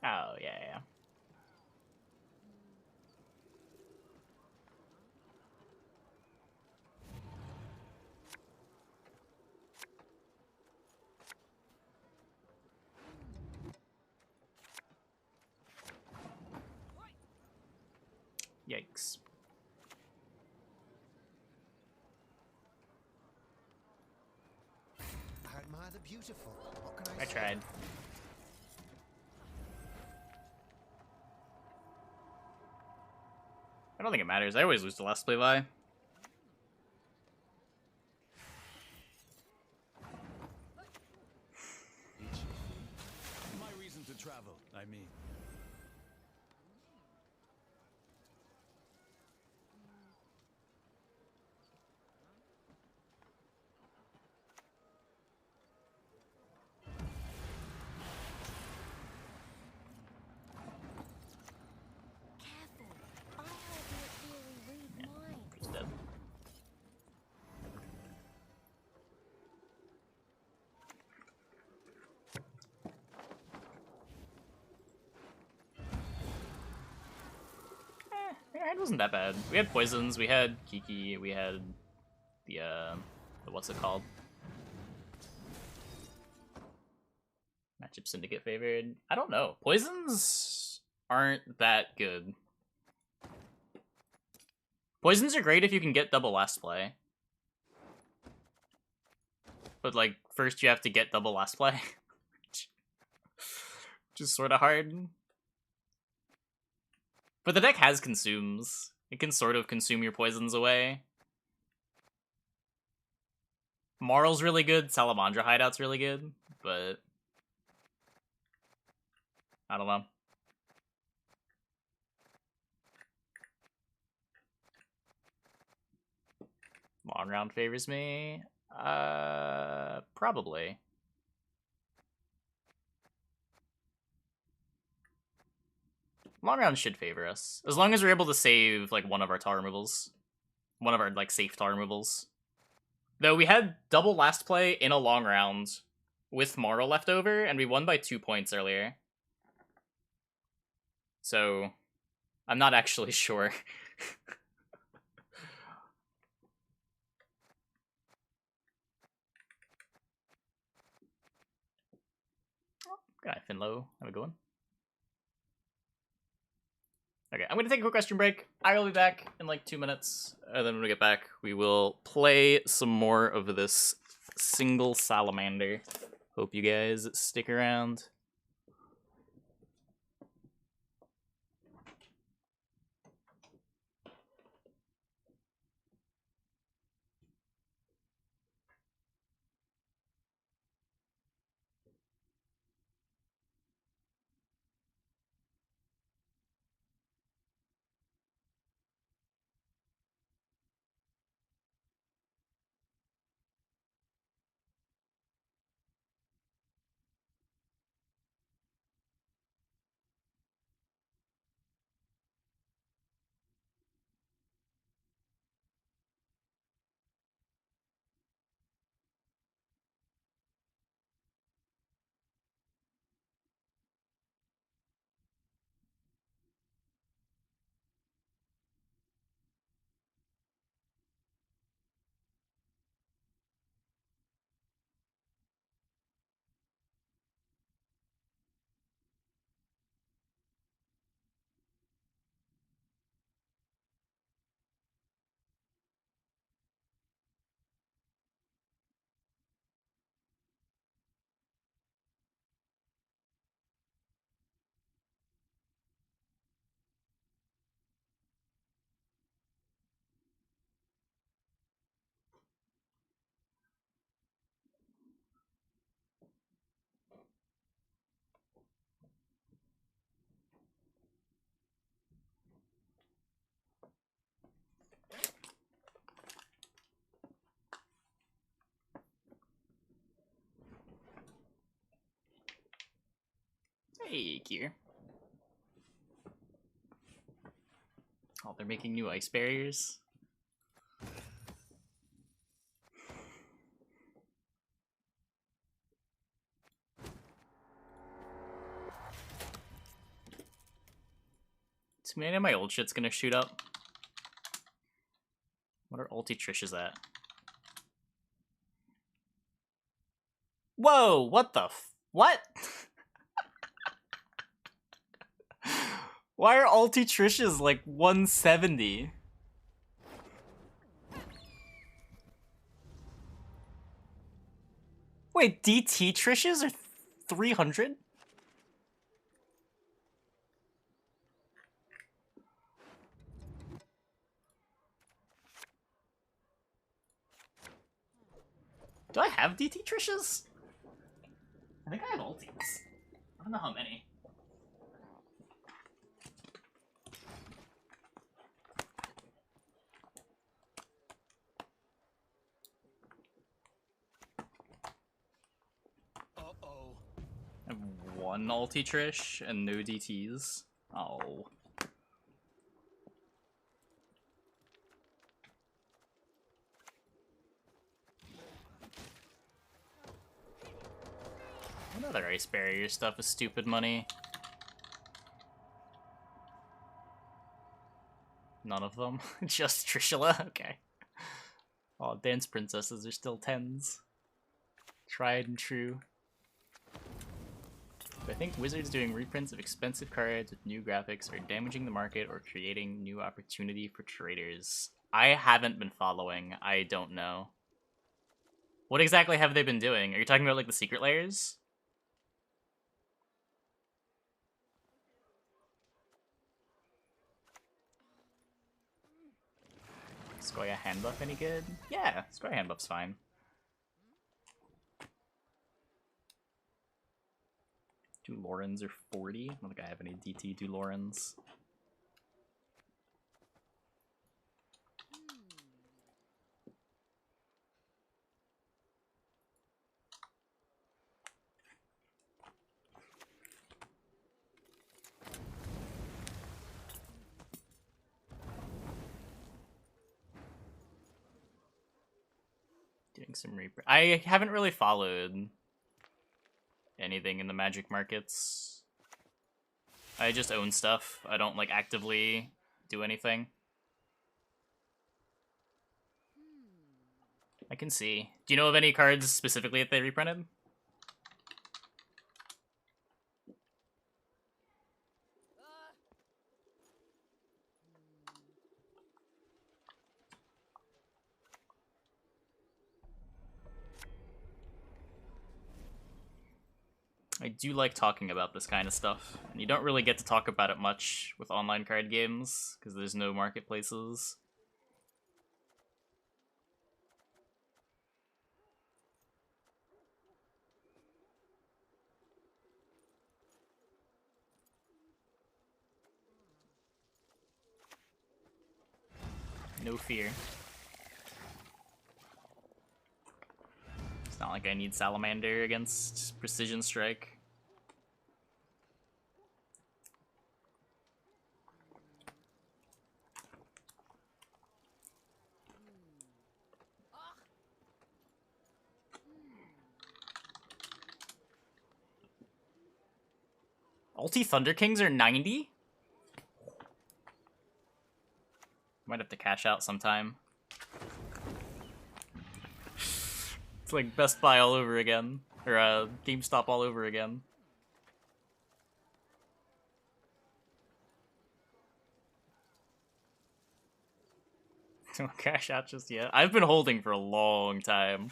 Oh, yeah. Yikes. I admire the beautiful. What can I say? tried. I don't think it matters. I always lose the last play by. My reason to travel, I mean. Careful. I heard your theory read mine. He's dead. It wasn't that bad. We had poisons, we had Kiki, we had the what's it called? Matchup Syndicate favored. I don't know. Poisons aren't that good. Poisons are great if you can get double last play. But, like, first you have to get double last play. Which is sort of hard. But the deck has consumes. It can sort of consume your poisons away. Marl's really good, Salamander Hideout's really good, but I don't know. Long round favors me? Probably. Long round should favor us. As long as we're able to save, like, one of our tar removals. One of our, like, safe tar removals. Though we had double last play in a long round with Marl left over, and we won by 2 points earlier. So, I'm not actually sure. Good night, Finlow. Have a good one. Okay, I'm gonna take a quick question break. I will be back in like 2 minutes, and then when we get back, we will play some more of this single Salamander. Hope you guys stick around. Hey, Kier. Oh, they're making new ice barriers. So many of my old shit's gonna shoot up. What are ulti Trish's at? Whoa, what the what? Why are ulti Trish's like 170? Wait, DT Trish's are 300? Do I have DT Trish's? I think I have ultis. I don't know how many. Uh-oh. I have one ulti Trish and no DTs. Oh. What other ice barrier stuff is stupid money? None of them? Just Trishula? Okay. Oh, dance princesses are still 10s. Tried and true. I think wizards doing reprints of expensive cards with new graphics are damaging the market or creating new opportunity for traders. I haven't been following. I don't know. What exactly have they been doing? Are you talking about like the secret layers? Skoya hand buff any good? Yeah, Skoya hand buff's fine. Two Lorens are 40. I don't think I have any DT two Lorens. Doing some reprint. I haven't really followed anything in the magic markets. I just own stuff. I don't like actively do anything. I can see. Do you know of any cards specifically that they reprinted? I do like talking about this kind of stuff, and you don't really get to talk about it much with online card games, because there's no marketplaces. No fear. It's not like I need Salamander against Precision Strike. Ulti Thunder Kings are 90? Might have to cash out sometime. It's like Best Buy all over again. Or GameStop all over again. Don't cash out just yet. I've been holding for a long time.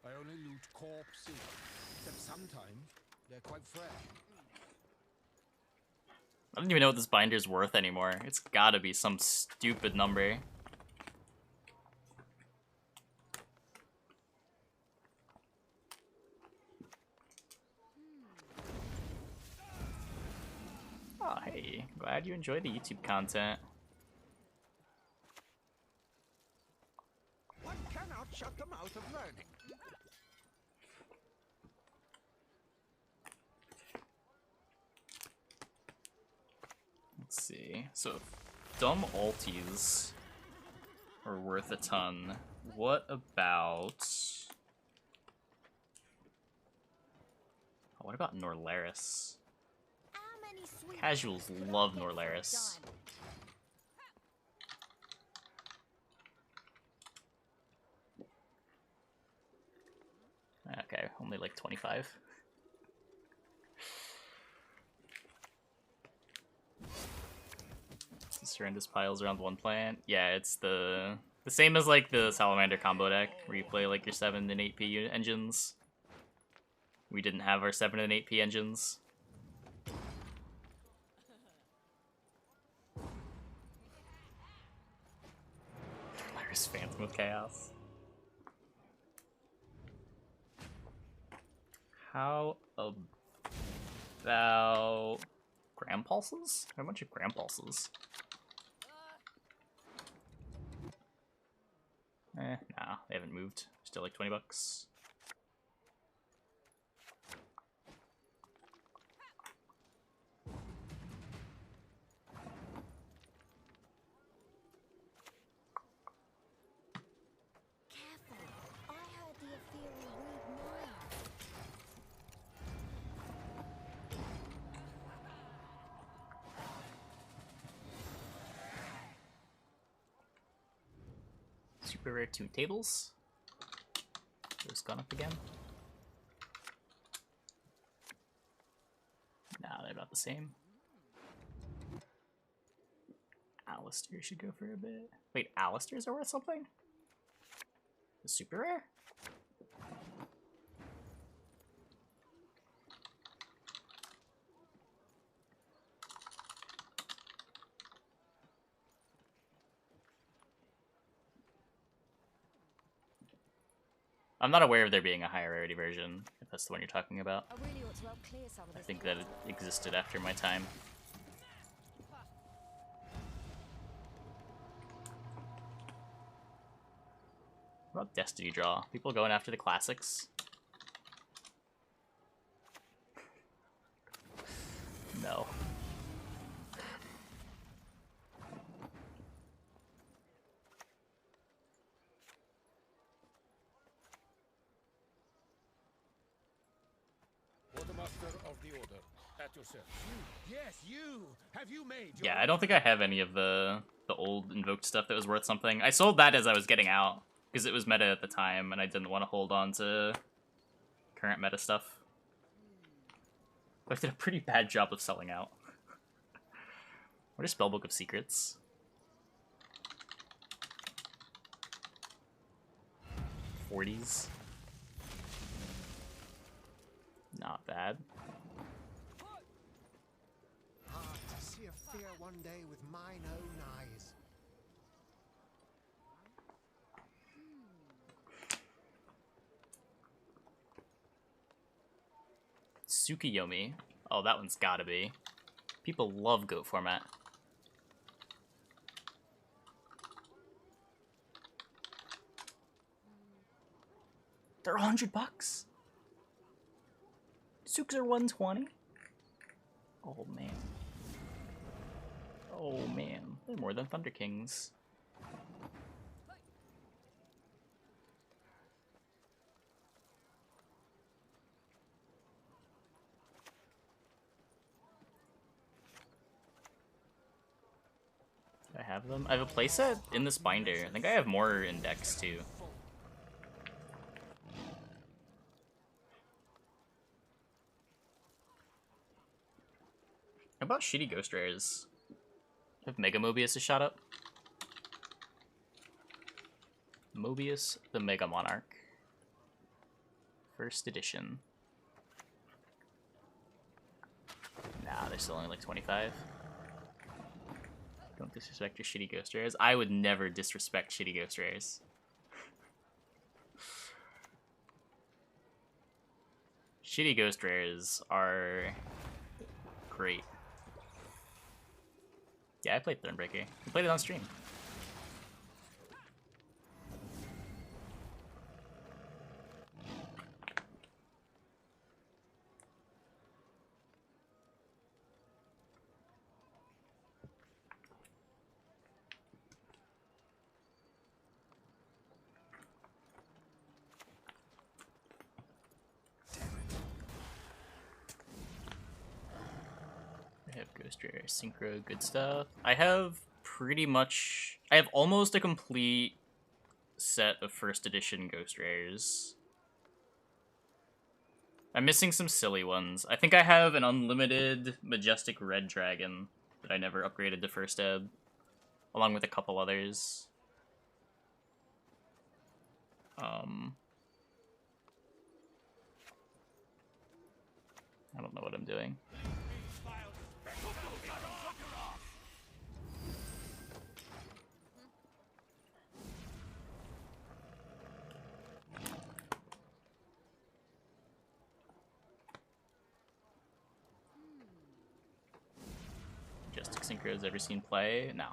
I only loot corpses, except sometimes they're quite fresh. I don't even know what this binder's worth anymore. It's gotta be some stupid number. Oh, hey. Glad you enjoy the YouTube content. One cannot shut the mouth of learning. Let's see. So, if dumb alties are worth a ton, what about... Oh, what about Norlaris? Casuals love Norlaris. Okay, only like 25. Surrendous piles around one plant. Yeah, it's the same as like the Salamander combo deck, where you play like your 7 and 8p engines. We didn't have our 7 and 8p engines. There's Phantom of Chaos. How about Gram Pulses? How much are Gram Pulses? Nah, they haven't moved. Still like 20 bucks. Super rare 2 tables. Those gone up again. Nah, they're about the same. Alistair should go for a bit. Wait, Alistairs are worth something? The super rare? I'm not aware of there being a higher rarity version, if that's the one you're talking about. I think that it existed after my time. What about Destiny Draw? People going after the classics? No. Of the order. At your service. Yes, you. Have you made? Yeah, I don't think I have any of the old invoked stuff that was worth something. I sold that as I was getting out because it was meta at the time, and I didn't want to hold on to current meta stuff. But I did a pretty bad job of selling out. What is Spellbook of Secrets? 40s. Not bad. Hard to see a fear one day with mine own eyes. Tsukiyomi. Oh, that one's gotta be. People love goat format. They're $100. Suks are 120. Oh man. Oh man. They're more than Thunder Kings. Do I have them? I have a playset in this binder. I think I have more in decks too. How about shitty ghost rares? Have Mega Mobius a shot up? Mobius the Mega Monarch. First edition. Nah, they're still only like 25. Don't disrespect your shitty ghost rares. I would never disrespect shitty ghost rares. Shitty ghost rares are great. Yeah, I played Thornbreaker. I played it on stream. I have Ghost Rare, Synchro, good stuff. I have pretty much... I have almost a complete set of first edition Ghost Rares. I'm missing some silly ones. I think I have an unlimited Majestic Red Dragon that I never upgraded to first ed, along with a couple others. I don't know what I'm doing. Majestic Synchros ever seen play? No.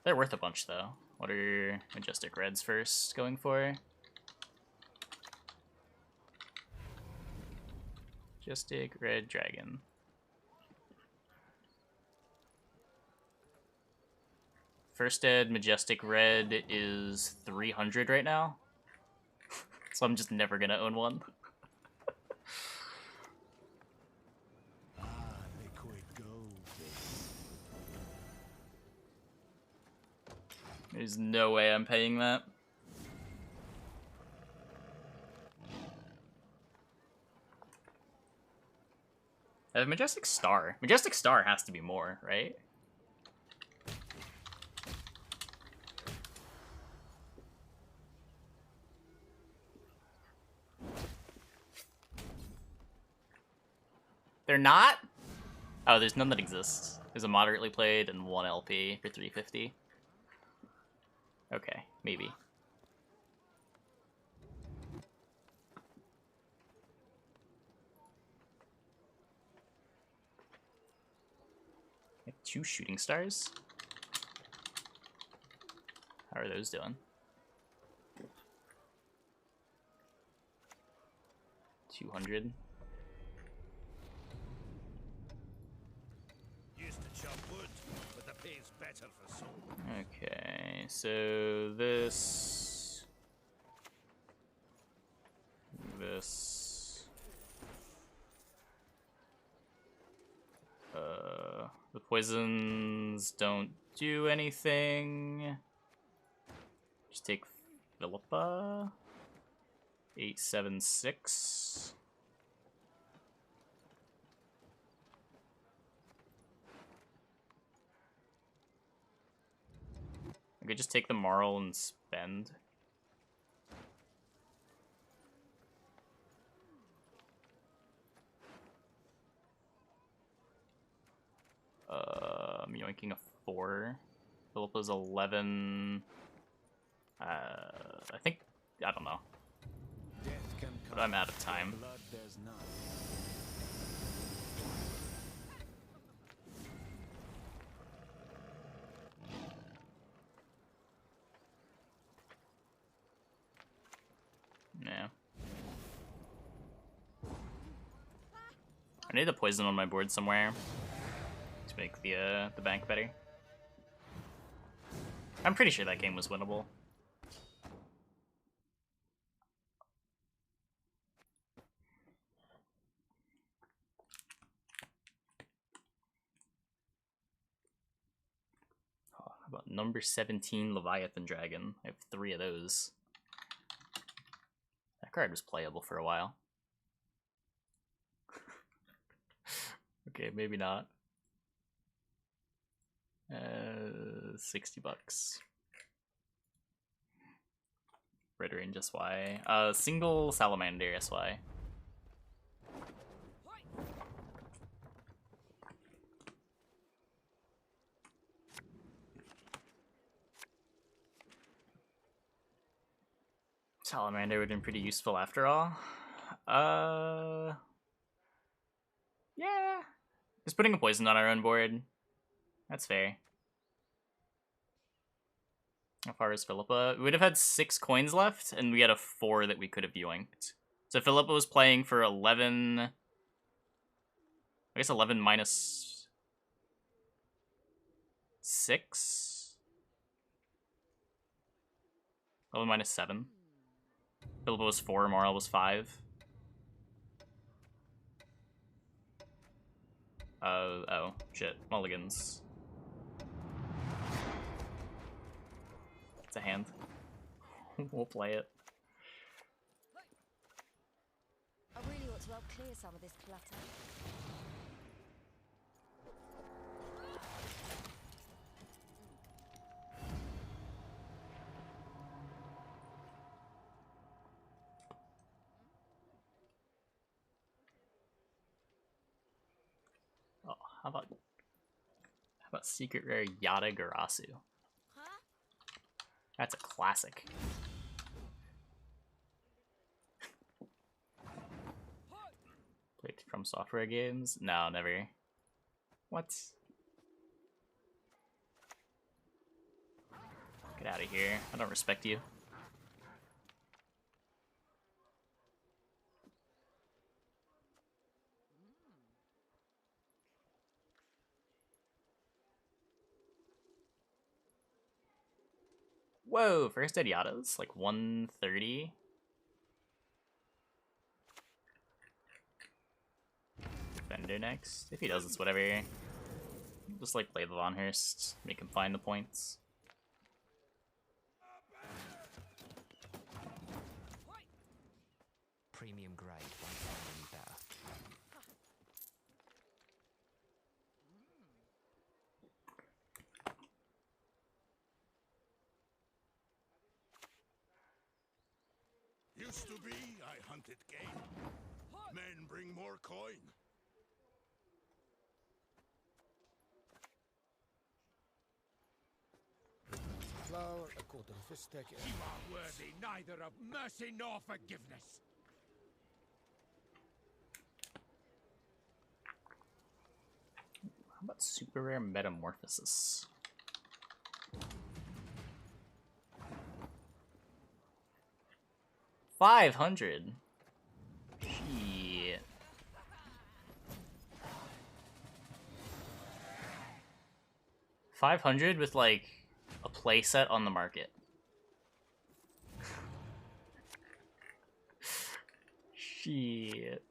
They're worth a bunch though. What are Majestic Reds first going for? Majestic Red Dragon. First ed Majestic Red is 300 right now. So I'm just never gonna own one. Liquid gold. There's no way I'm paying that. I have Majestic Star. Majestic Star has to be more, right? They're not? Oh, there's none that exists. There's a moderately played and 1 LP for 350. Okay, maybe. I have 2 shooting stars? How are those doing? 200. Used to chop wood, but the pay's better for soul. Okay, so this... The poisons don't do anything. Just take Philippa. 876. I could just take the Marl and spend. I'm yoinking a 4. Philippa's 11. I think, I don't know. Death can come, But I'm out of time. blood does not. Yeah. I need a poison on my board somewhere to make the bank better. I'm pretty sure that game was winnable. Oh, how about number 17 Leviathan Dragon? I have 3 of those. That card was playable for a while. Okay, maybe not. 60 bucks. Red range SY. Single Salamander SY. Salamander would have been pretty useful after all. Yeah. Just putting a poison on our own board. That's fair. How far is Philippa? We would have had 6 coins left, and we had a 4 that we could have yoinked. So Philippa was playing for 11... I guess 11 minus... 6? 11 minus 7. Philippa was 4, Moral was 5. Oh, shit. Mulligans. It's a hand. We'll play it. I really ought to help clear some of this clutter. Oh, how about Secret Rare Yada Garasu? Huh? That's a classic. Played from software games? No, never. What? Get out of here. I don't respect you. Whoa, first Adiatas? Like 130? Defender next. If he does, it's whatever. Just like play the Von Hurst, make him find the points. Premium grade, won't find any better. Used to be, I hunted game. Men bring more coin. Flour, a quarter of fish steak. You are worthy neither of mercy nor forgiveness. How about super rare metamorphosis? $500. Shit. $500 with like a playset on the market. Shit.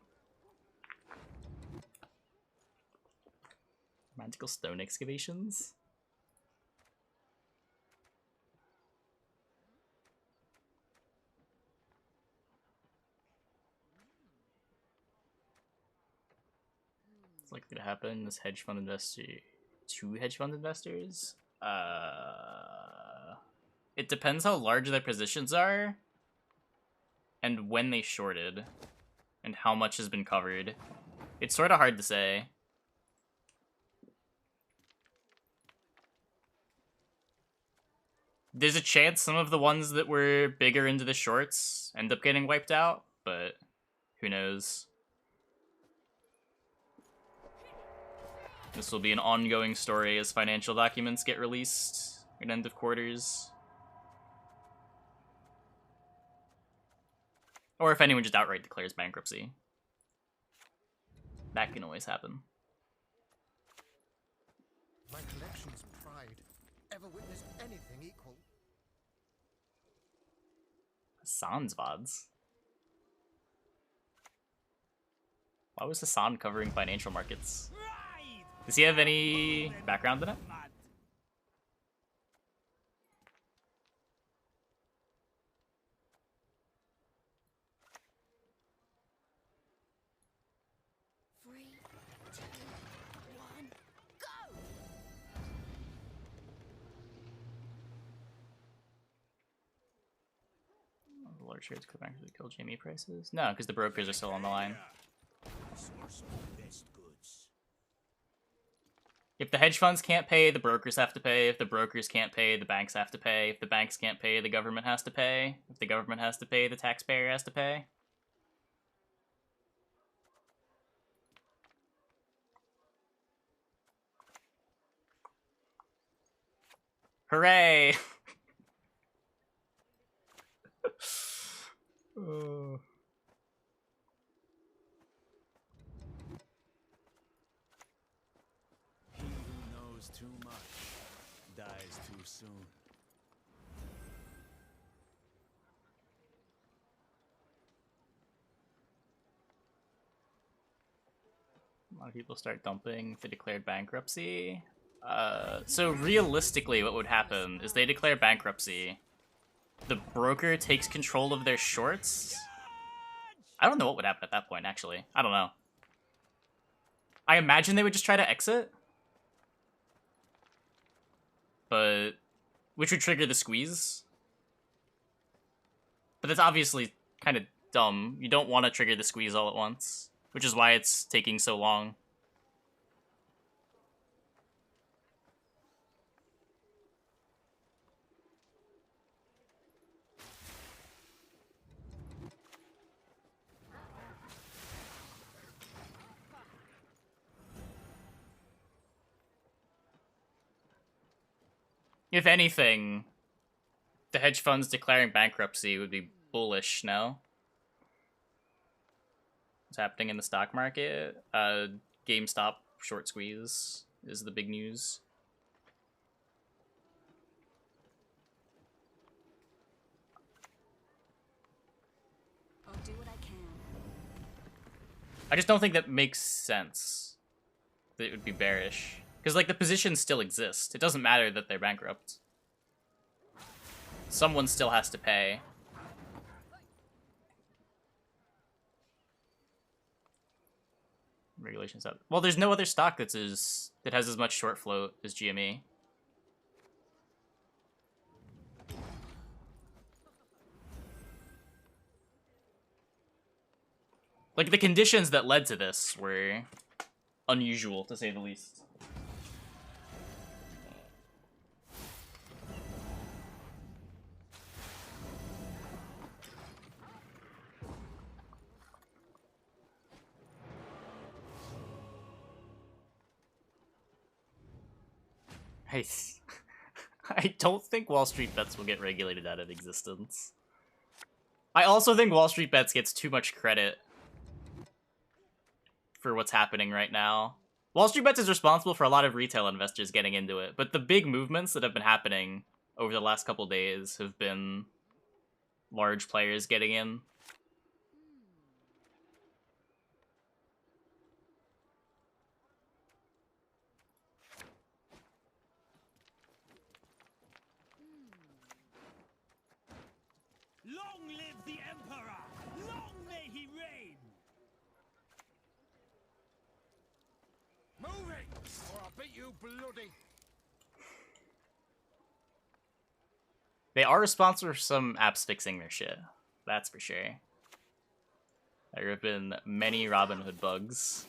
Magical stone excavations? It's likely to happen. This hedge fund investor, 2 hedge fund investors. It depends how large their positions are, and when they shorted, and how much has been covered. It's sort of hard to say. There's a chance some of the ones that were bigger into the shorts end up getting wiped out, but who knows? This will be an ongoing story as financial documents get released at end of quarters. Or if anyone just outright declares bankruptcy. That can always happen. My collection's pride. Ever witnessed anything equal? Hassan's VODs. Why was Hassan covering financial markets? Does he have any background in it? Three, two, one, go! The large shares could actually kill Jamie prices? No, because the brokers are still on the line. If the hedge funds can't pay, the brokers have to pay. If the brokers can't pay, the banks have to pay. If the banks can't pay, the government has to pay. If the government has to pay, the taxpayer has to pay. Hooray! Oh. He who knows too much dies too soon. A lot of people start dumping if they declared bankruptcy. So realistically, what would happen is they declare bankruptcy. The broker takes control of their shorts. I don't know what would happen at that point, actually. I don't know. I imagine they would just try to exit. But... which would trigger the squeeze. But that's obviously kind of dumb. You don't want to trigger the squeeze all at once. Which is why it's taking so long. If anything, the hedge funds declaring bankruptcy would be bullish, no? What's happening in the stock market? GameStop short squeeze is the big news. I'll do what I can. I just don't think that makes sense. That it would be bearish. Because, like, the positions still exist. It doesn't matter that they're bankrupt. Someone still has to pay. Regulations up. Well, there's no other stock that has as much short float as GME. Like, the conditions that led to this were unusual, to say the least. I don't think Wall Street Bets will get regulated out of existence. I also think Wall Street Bets gets too much credit for what's happening right now. Wall Street Bets is responsible for a lot of retail investors getting into it, but the big movements that have been happening over the last couple days have been large players getting in. Long live the Emperor! Long may he reign! Moving, or I'll beat you bloody! They are responsible for some apps fixing their shit. That's for sure. There have been many Robinhood bugs.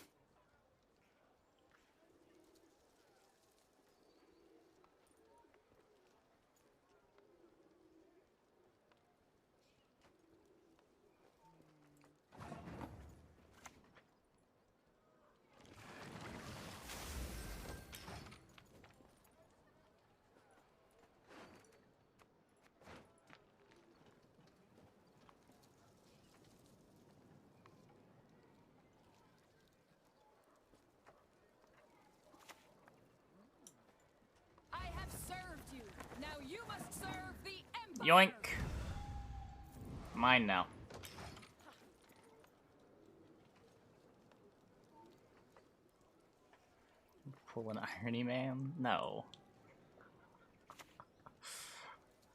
Yoink. Mine now. Pull an irony man? No.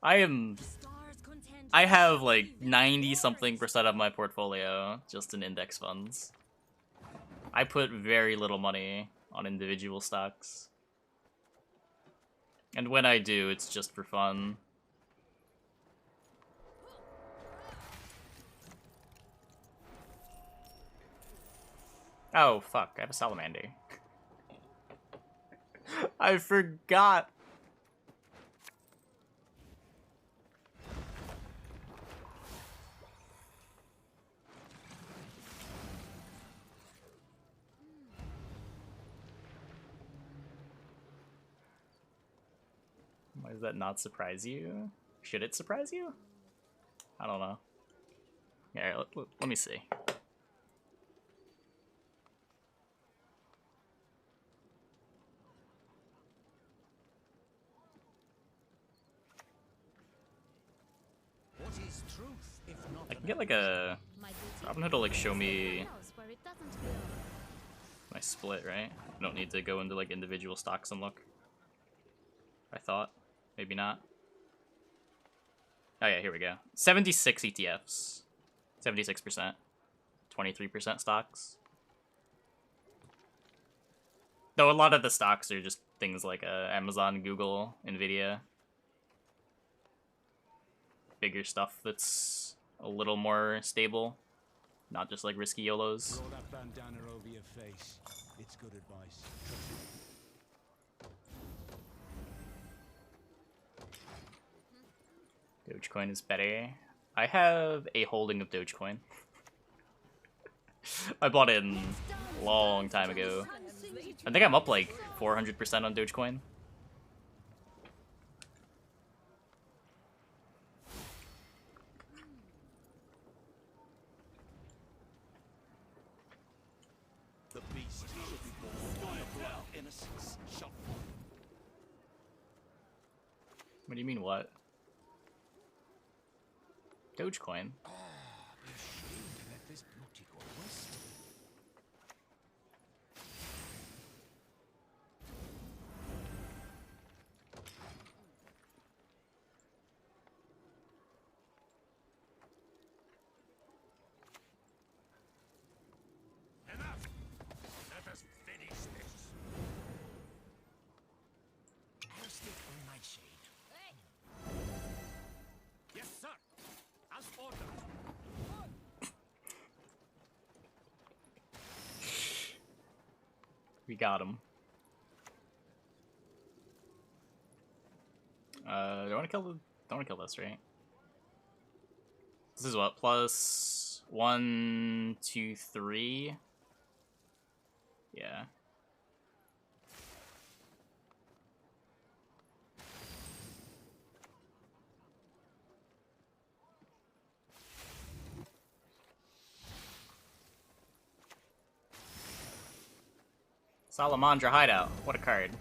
I have like 90-something% of my portfolio just in index funds. I put very little money on individual stocks. And when I do, it's just for fun. Oh, fuck. I have a Salamander. I forgot. Why does that not surprise you? Should it surprise you? I don't know. Yeah, let me see. What is truth, if not I can get like a... Robinhood will like show me my split, right? I don't need to go into like individual stocks and look. I thought. Maybe not. Oh yeah, here we go. 76 ETFs. 76%. 23% stocks. Though a lot of the stocks are just things like Amazon, Google, Nvidia. Bigger stuff that's a little more stable. Not just like risky YOLOs. Roll that bandana over your face. It's good advice. Trust me. Dogecoin is better. I have a holding of Dogecoin. I bought it a long time ago. I think I'm up like 400% on Dogecoin. The beast should be born of blood innocence. Shot. What do you mean, what? Dogecoin? let this beauty go west. Enough! Let us finish this. I'll stick on Nightshade. Yes, sir. As ordered. We got him. Don't want to kill this, right? This is what, plus 1, 2, 3? Yeah. Salamander hideout. What a card.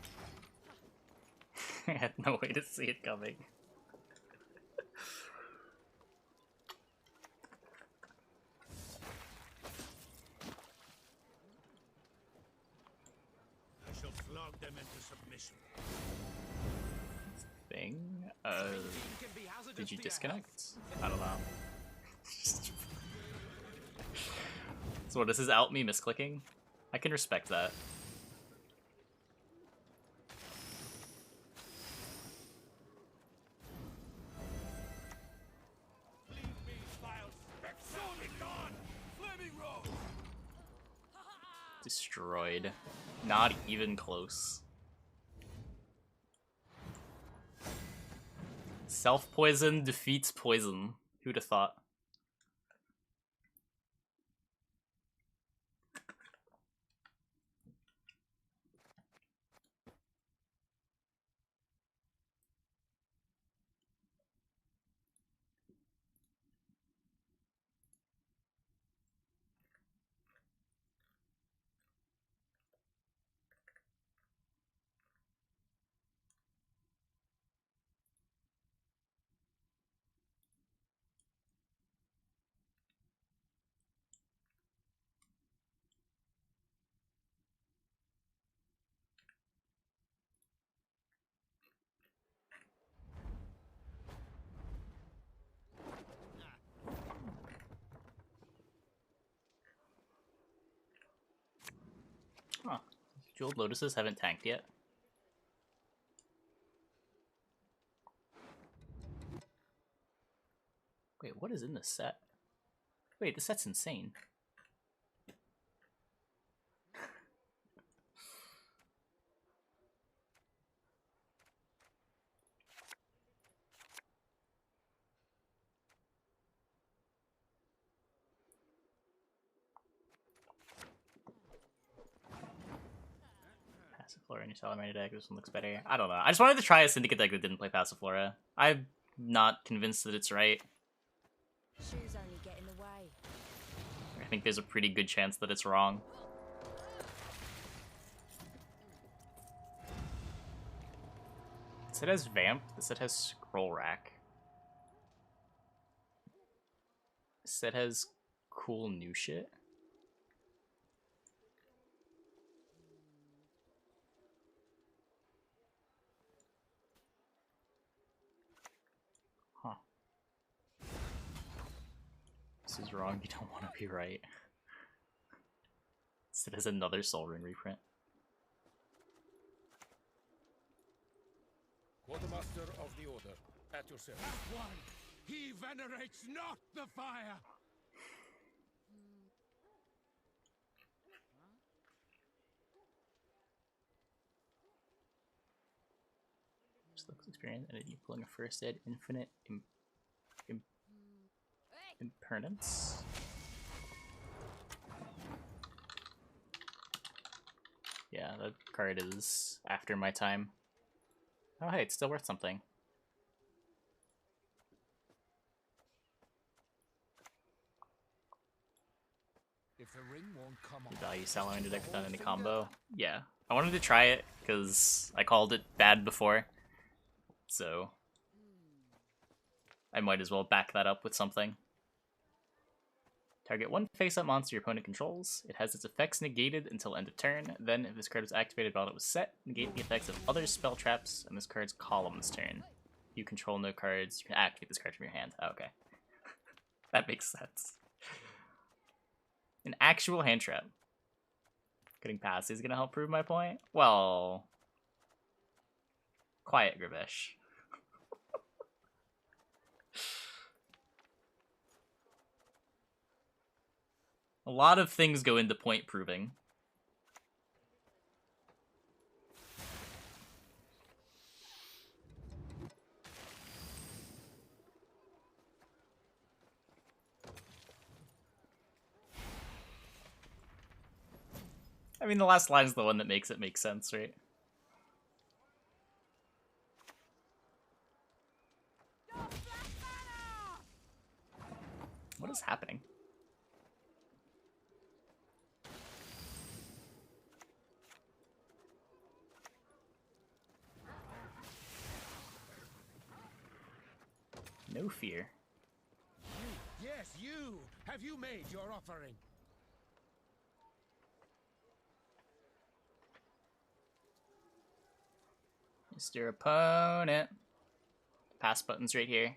I had no way to see it coming. I shall flog them into submission. Thing? Did you disconnect? I don't know. So what, this is out me misclicking? I can respect that. Destroyed. Not even close. Self-poison defeats poison. Who'd have thought? Huh. Jeweled Lotuses haven't tanked yet. Wait, what is in this set? Wait, this set's insane. Passiflora in your Salamander deck. This one looks better. I don't know. I just wanted to try a Syndicate deck that didn't play Passiflora. I'm not convinced that it's right. Shoes only get in the way. I think there's a pretty good chance that it's wrong. This set has Vamp. This set has Scroll Rack. This set has cool new shit. Huh. This is wrong. You don't want to be right. This set has another Soul Ring reprint. Quartermaster of the Order, at your service. That one! He venerates not the fire! Just looks experience, and you pulling a first ed, infinite impermanence. Yeah, that card is after my time. Oh hey, it's still worth something. If the ring won't come You off, value Salamander deck without any combo. Yeah, I wanted to try it because I called it bad before, so I might as well back that up with something. Target one face-up monster your opponent controls. It has its effects negated until end of turn. Then, if this card was activated while it was set, negate the effects of other spell traps on this card's column's turn. You control no cards. You can activate this card from your hand. Oh, okay. That makes sense. An actual hand trap. Getting past is gonna help prove my point? Well... Quiet, Gravesh. A lot of things go into point proving. I mean, the last line is the one that makes it make sense, right? What is happening? No fear. You, yes, you! Have you made your offering? Mr. Opponent. Pass button's right here.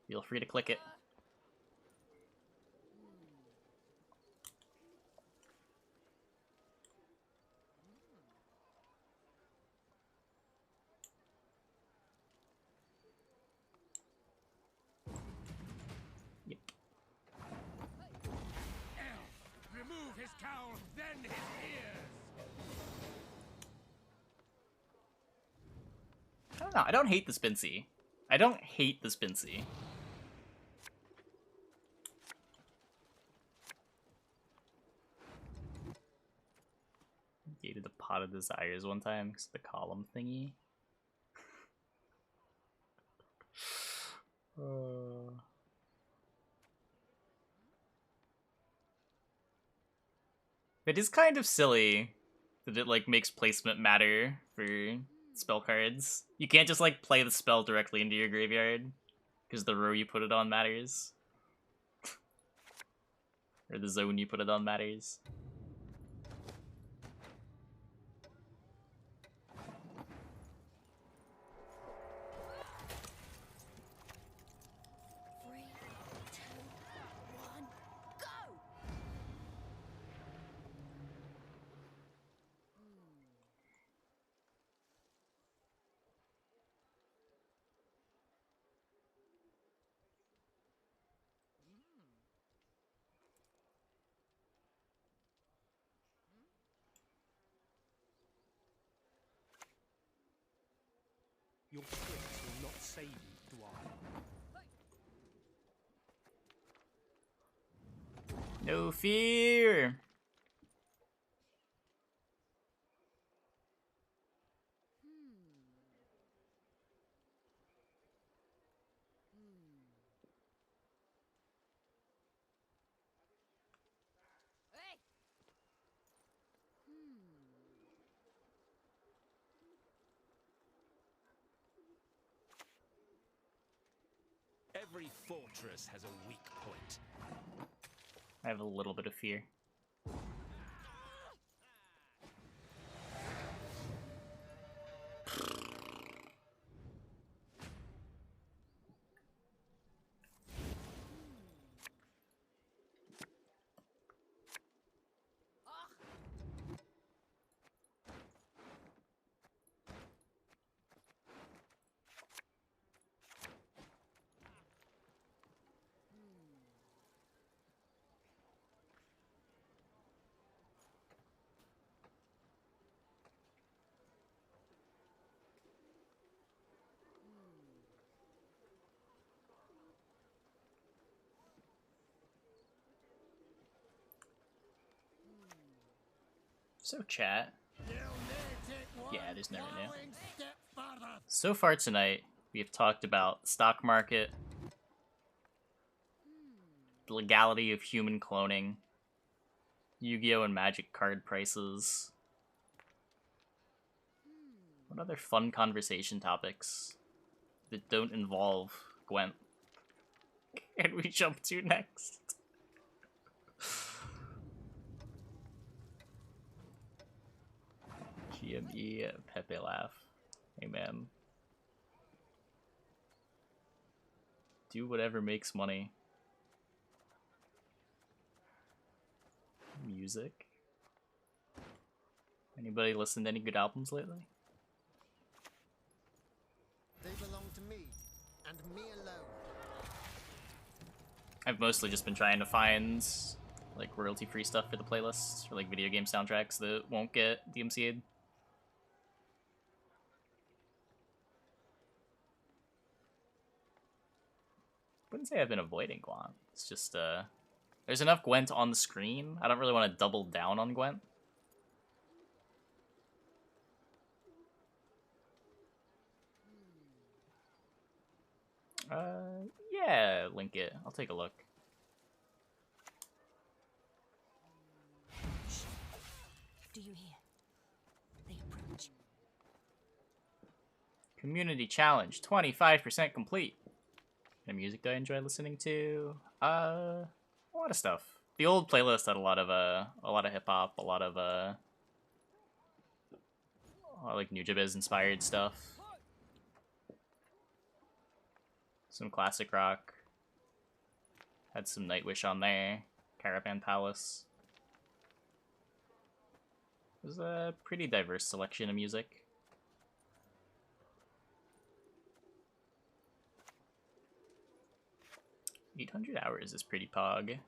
Feel free to click it. Yep. Remove his cowl, then his ears! I don't know. I don't hate the Spincy. I don't hate the Spincy. Gated a Pot of Desires one time because the column thingy. It is kind of silly that it like makes placement matter for spell cards. You can't just like play the spell directly into your graveyard because the row you put it on matters. Or the zone you put it on matters. Your tricks will not save you, Dwarf. No fear. Hey! Every fortress has a weak point. I have a little bit of fear. So chat. Yeah, there's never new. So far tonight, we have talked about the stock market, the legality of human cloning, Yu-Gi-Oh! And Magic card prices. What other fun conversation topics that don't involve Gwent can we jump to next? GME Pepe laugh. Hey man. Do whatever makes money. Music. Anybody listen to any good albums lately? They belong to me, and me alone. I've mostly just been trying to find like royalty-free stuff for the playlists, or like video game soundtracks that won't get DMCA'd. Wouldn't say I've been avoiding Gwent. It's just there's enough Gwent on the screen. I don't really want to double down on Gwent. Yeah, link it. I'll take a look. Do you hear? They approach. Community challenge, 25% complete. The music that I enjoy listening to, a lot of stuff. The old playlist had a lot of hip hop, a lot of like Nujabes inspired stuff. Some classic rock. Had some Nightwish on there. Caravan Palace. It was a pretty diverse selection of music. $800 is pretty pog.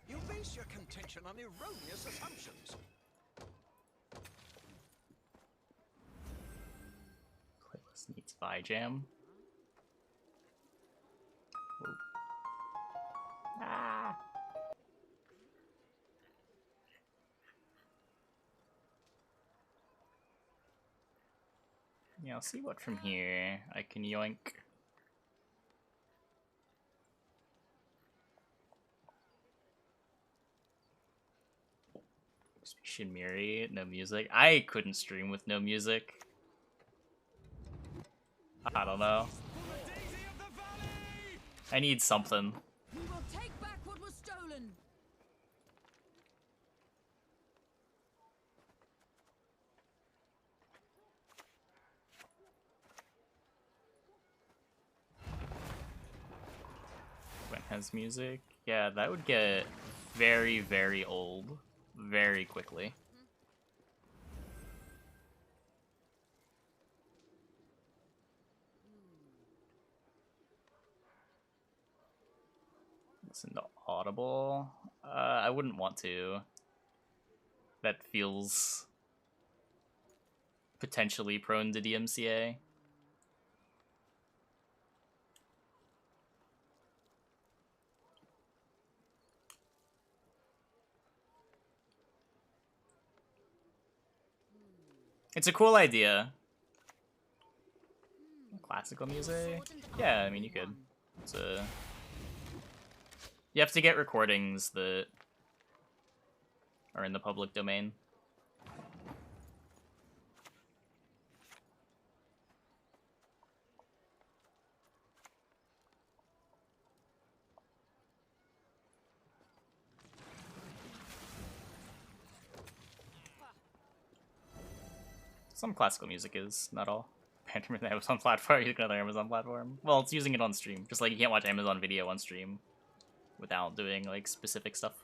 You base your contention on erroneous assumptions. Playlist needs Jam. Whoa. Ah! Yeah, I'll see what from here I can yoink. Shinmiri, no music. I couldn't stream with no music. I don't know. I need something. We will take back what was stolen. Gwent has music. Yeah, that would get very, very old very quickly. Listen to Audible. I wouldn't want to. That feels potentially prone to DMCA. It's a cool idea. Classical music? Yeah, I mean, you could. It's a... You have to get recordings that are in the public domain. Some classical music is, not all. Phantom the Amazon platform, using another Amazon platform. Well, it's using it on stream. Just like you can't watch Amazon Video on stream without doing like specific stuff.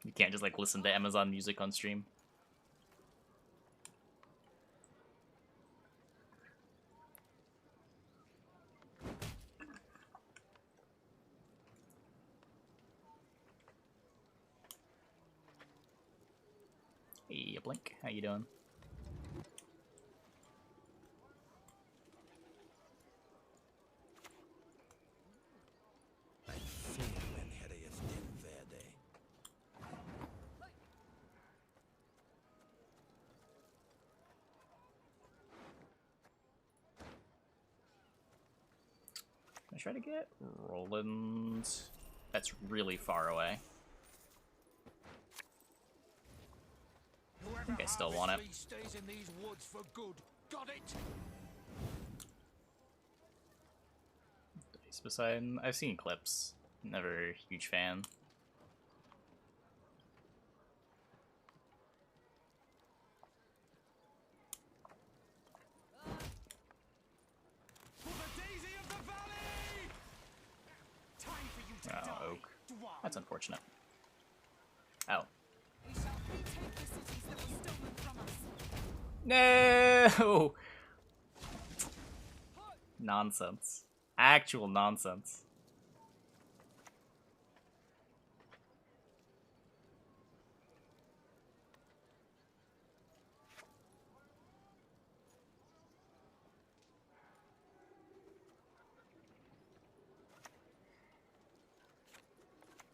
You can't just like listen to Amazon Music on stream. Hey, Blink, how you doing? I try to get Roland. That's really far away. I think I still want it. Stays in these woods for good. Got it? Beside, I've seen clips. Never a huge fan. Oh, Oak. That's unfortunate. Oh. No! Nonsense. Actual nonsense.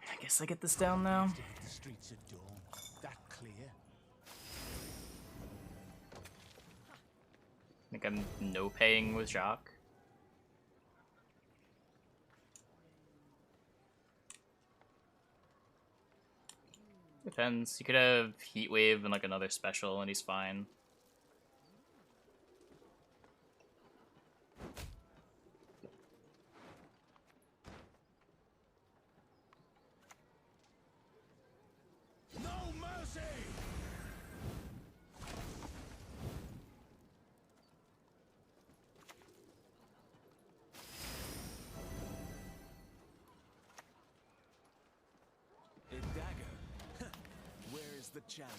I guess I get this down now. The streets at dawn. That clear? I think I'm no paying with Jacques. Depends. You could have Heat Wave and like another special and he's fine. No mercy! A dagger? Where is the challenge?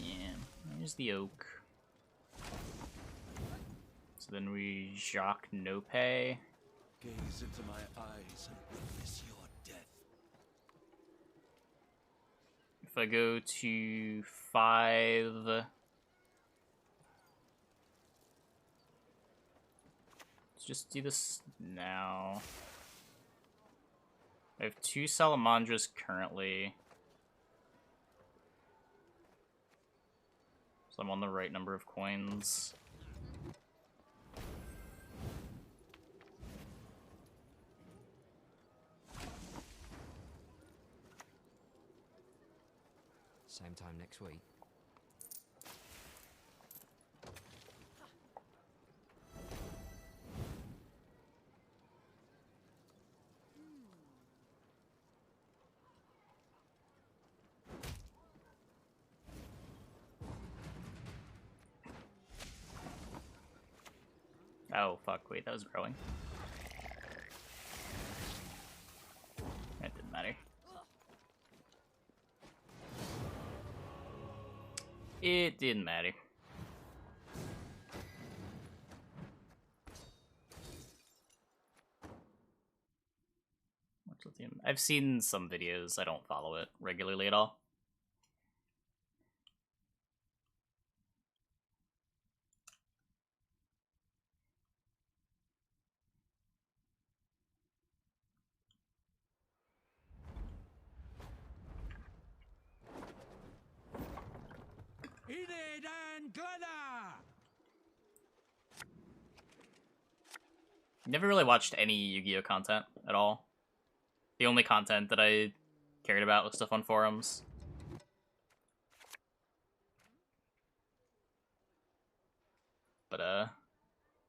Yeah, there's the Oak. So then we Jacques no pay. Gaze into my eyes and witness your death. If I go to 5, let's just do this now. I have 2 Salamandras currently, so I'm on the right number of coins. Same time next week. Oh, fuck, wait, that was growing. That didn't matter. It didn't matter. I've seen some videos. I don't follow it regularly at all. Enid and Glenna! Never really watched any Yu-Gi-Oh content at all. The only content that I cared about was stuff on forums. But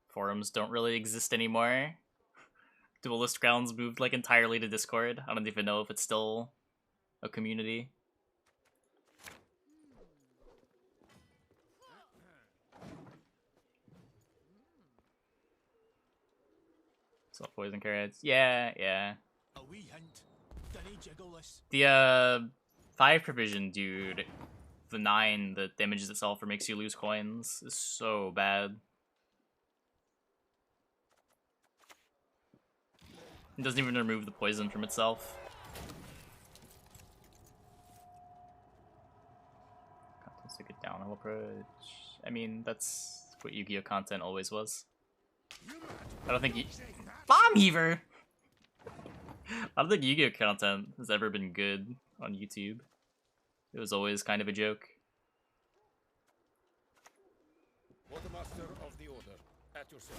forums don't really exist anymore. Duelist Grounds moved like entirely to Discord. I don't even know if it's still a community. Self poison carrots. Yeah. A wee hint. Dinny jiggle this. The 5 provision dude, the 9 that damages itself or makes you lose coins, is so bad. It doesn't even remove the poison from itself. Content's a good downhill approach. I mean, that's what Yu-Gi-Oh content always was. I don't think Bomb Heaver! I don't think Yu-Gi-Oh content has ever been good on YouTube. It was always kind of a joke. Quartermaster of the Order, at your service.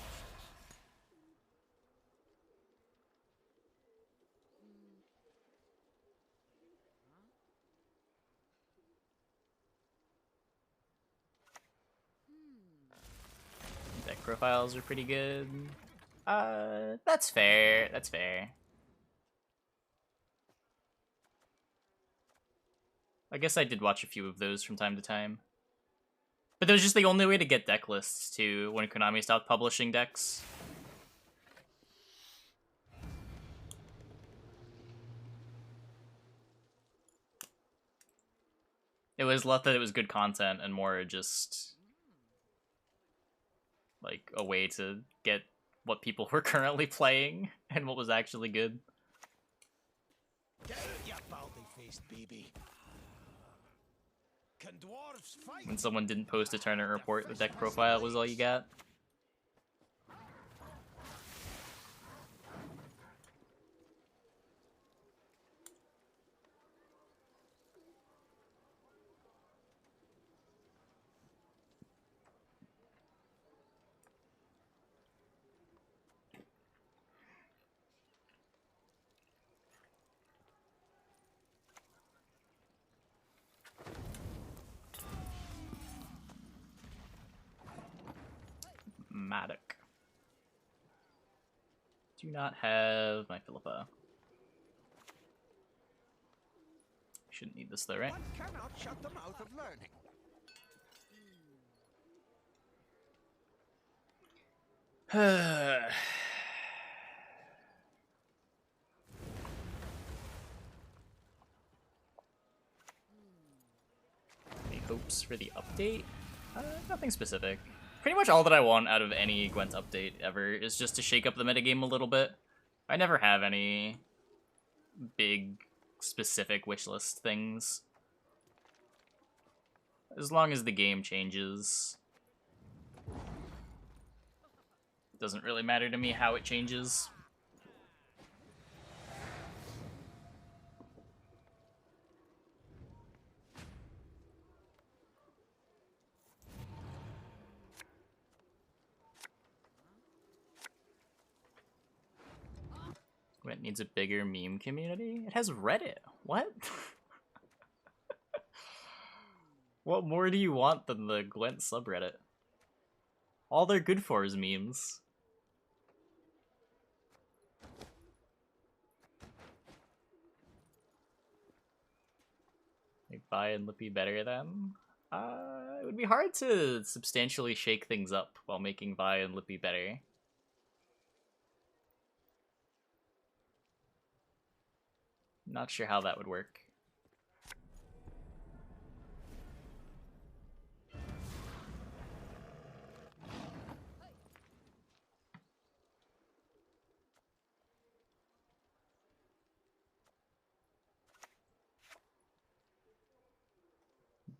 Deck profiles are pretty good. That's fair. That's fair. I guess I did watch a few of those from time to time. But that was just the only way to get deck lists, too, when Konami stopped publishing decks. It was less that it was good content and more just like a way to get what people were currently playing and what was actually good. Get out, you baldy-faced baby. Can dwarves fight? When someone didn't post a tournament report, the deck profile was all you got. Matic. Do not have my Philippa. Shouldn't need this though, right? One cannot shut the mouth of learning. Any hopes for the update? Nothing specific. Pretty much all that I want out of any Gwent update ever is just to shake up the metagame a little bit. I never have any big, specific wishlist things. As long as the game changes, it doesn't really matter to me how it changes. Gwent needs a bigger meme community? It has Reddit. What? What more do you want than the Gwent subreddit? All they're good for is memes. Make Vi and Lippy better than? It would be hard to substantially shake things up while making Vi and Lippy better. Not sure how that would work.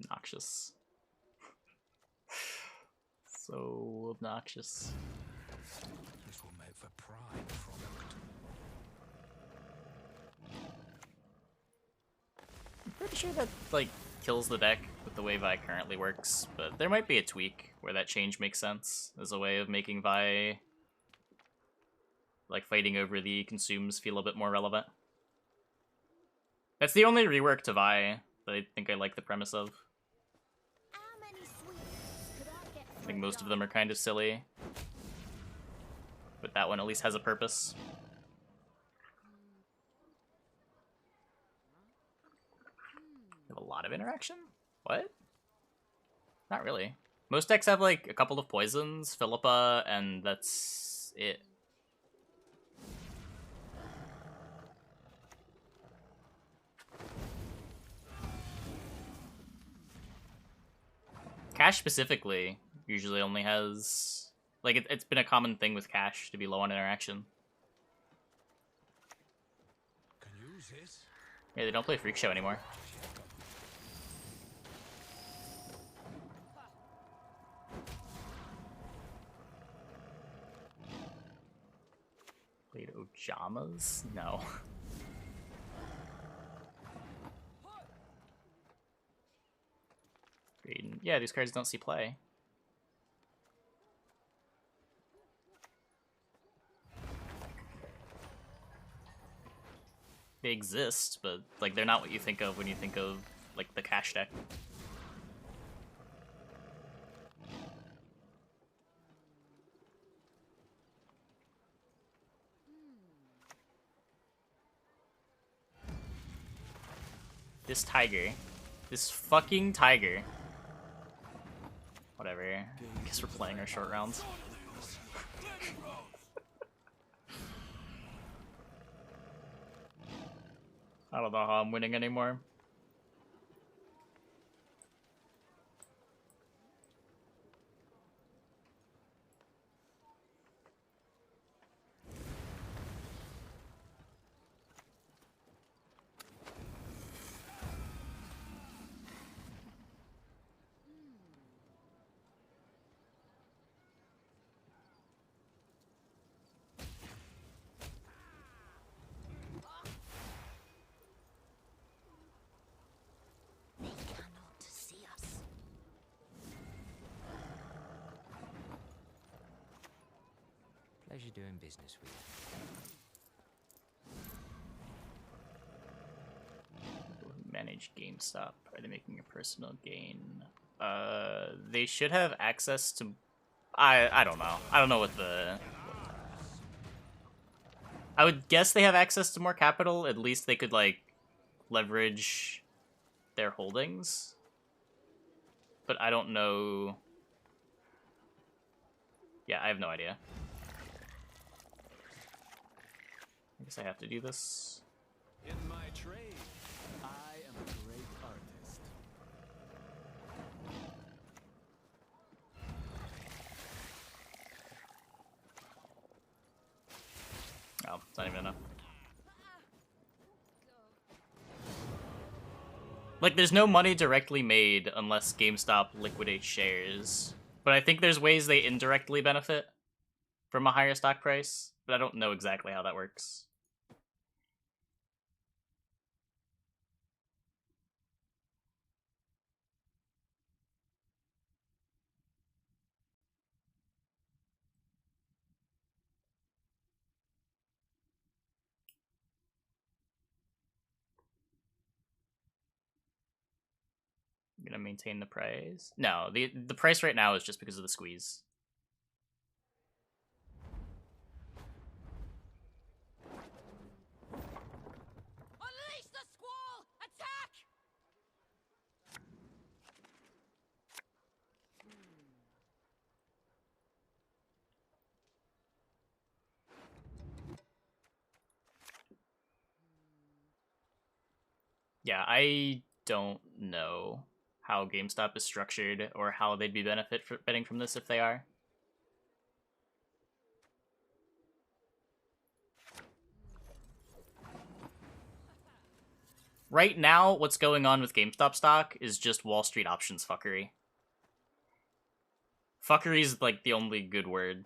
Obnoxious. So obnoxious. This will make for prime product. I'm pretty sure that, like, kills the deck with the way Vi currently works, but there might be a tweak where that change makes sense as a way of making Vi, like, fighting over the consumes feel a bit more relevant. That's the only rework to Vi that I think I like the premise of. How many sweets could I get I for think a most of dollar? them are kind of silly, but that one at least has a purpose. Have a lot of interaction? What? Not really. Most decks have like a couple of poisons, Philippa, and that's it. Cash specifically usually only has... Like, it's been a common thing with Cash to be low on interaction. Can use this. Yeah, they don't play Freak Show anymore. Played Ojamas? No. Yeah, these cards don't see play. They exist, but like they're not what you think of when you think of like the Cash deck. This tiger. This fucking tiger. Whatever. I guess we're playing our short rounds. I don't know how I'm winning anymore. They cannot see us. Pleasure doing business with you. Manage GameStop. Are they making a personal gain? They should have access to... I don't know. I don't know what the... I would guess they have access to more capital. At least they could, like, leverage their holdings. But I don't know... Yeah, I have no idea. I guess I have to do this. In my trade, I am a great artist. Oh, it's not even enough. Like, there's no money directly made unless GameStop liquidates shares. But I think there's ways they indirectly benefit from a higher stock price. But I don't know exactly how that works. I'm gonna maintain the price. No, the price right now is just because of the squeeze. Unleash the squall! Attack! Yeah, I don't know how GameStop is structured or how they'd be benefiting from this if they are. Right now, what's going on with GameStop stock is just Wall Street options fuckery. Fuckery is like the only good word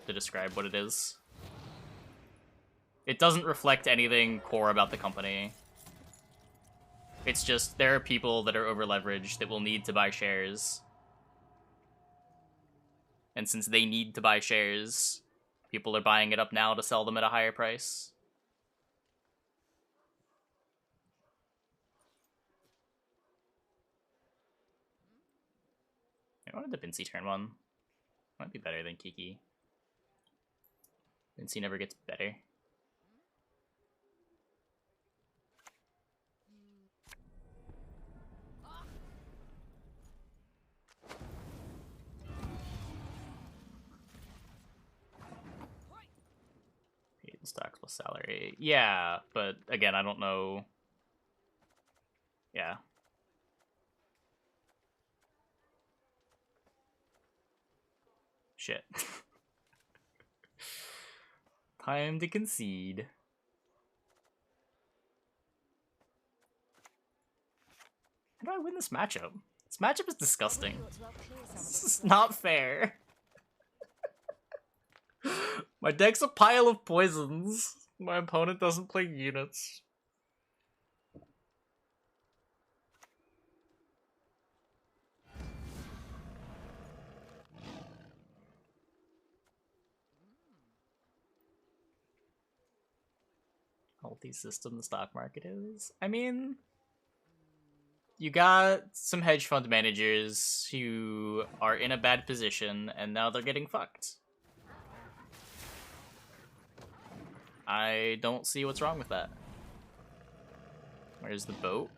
to describe what it is. It doesn't reflect anything core about the company. It's just there are people that are over-leveraged that will need to buy shares. And since they need to buy shares, people are buying it up now to sell them at a higher price. I wanted the Vinci turn one. Might be better than Kiki. Vinci never gets better. Paid in stocks plus salary. Yeah, but again, I don't know. Yeah. Shit. Time to concede. How do I win this matchup? This matchup is disgusting. This is not fair. My deck's a pile of poisons. My opponent doesn't play units. Healthy system the stock market is. I mean, you got some hedge fund managers who are in a bad position and now they're getting fucked. I don't see what's wrong with that. Where's the boat?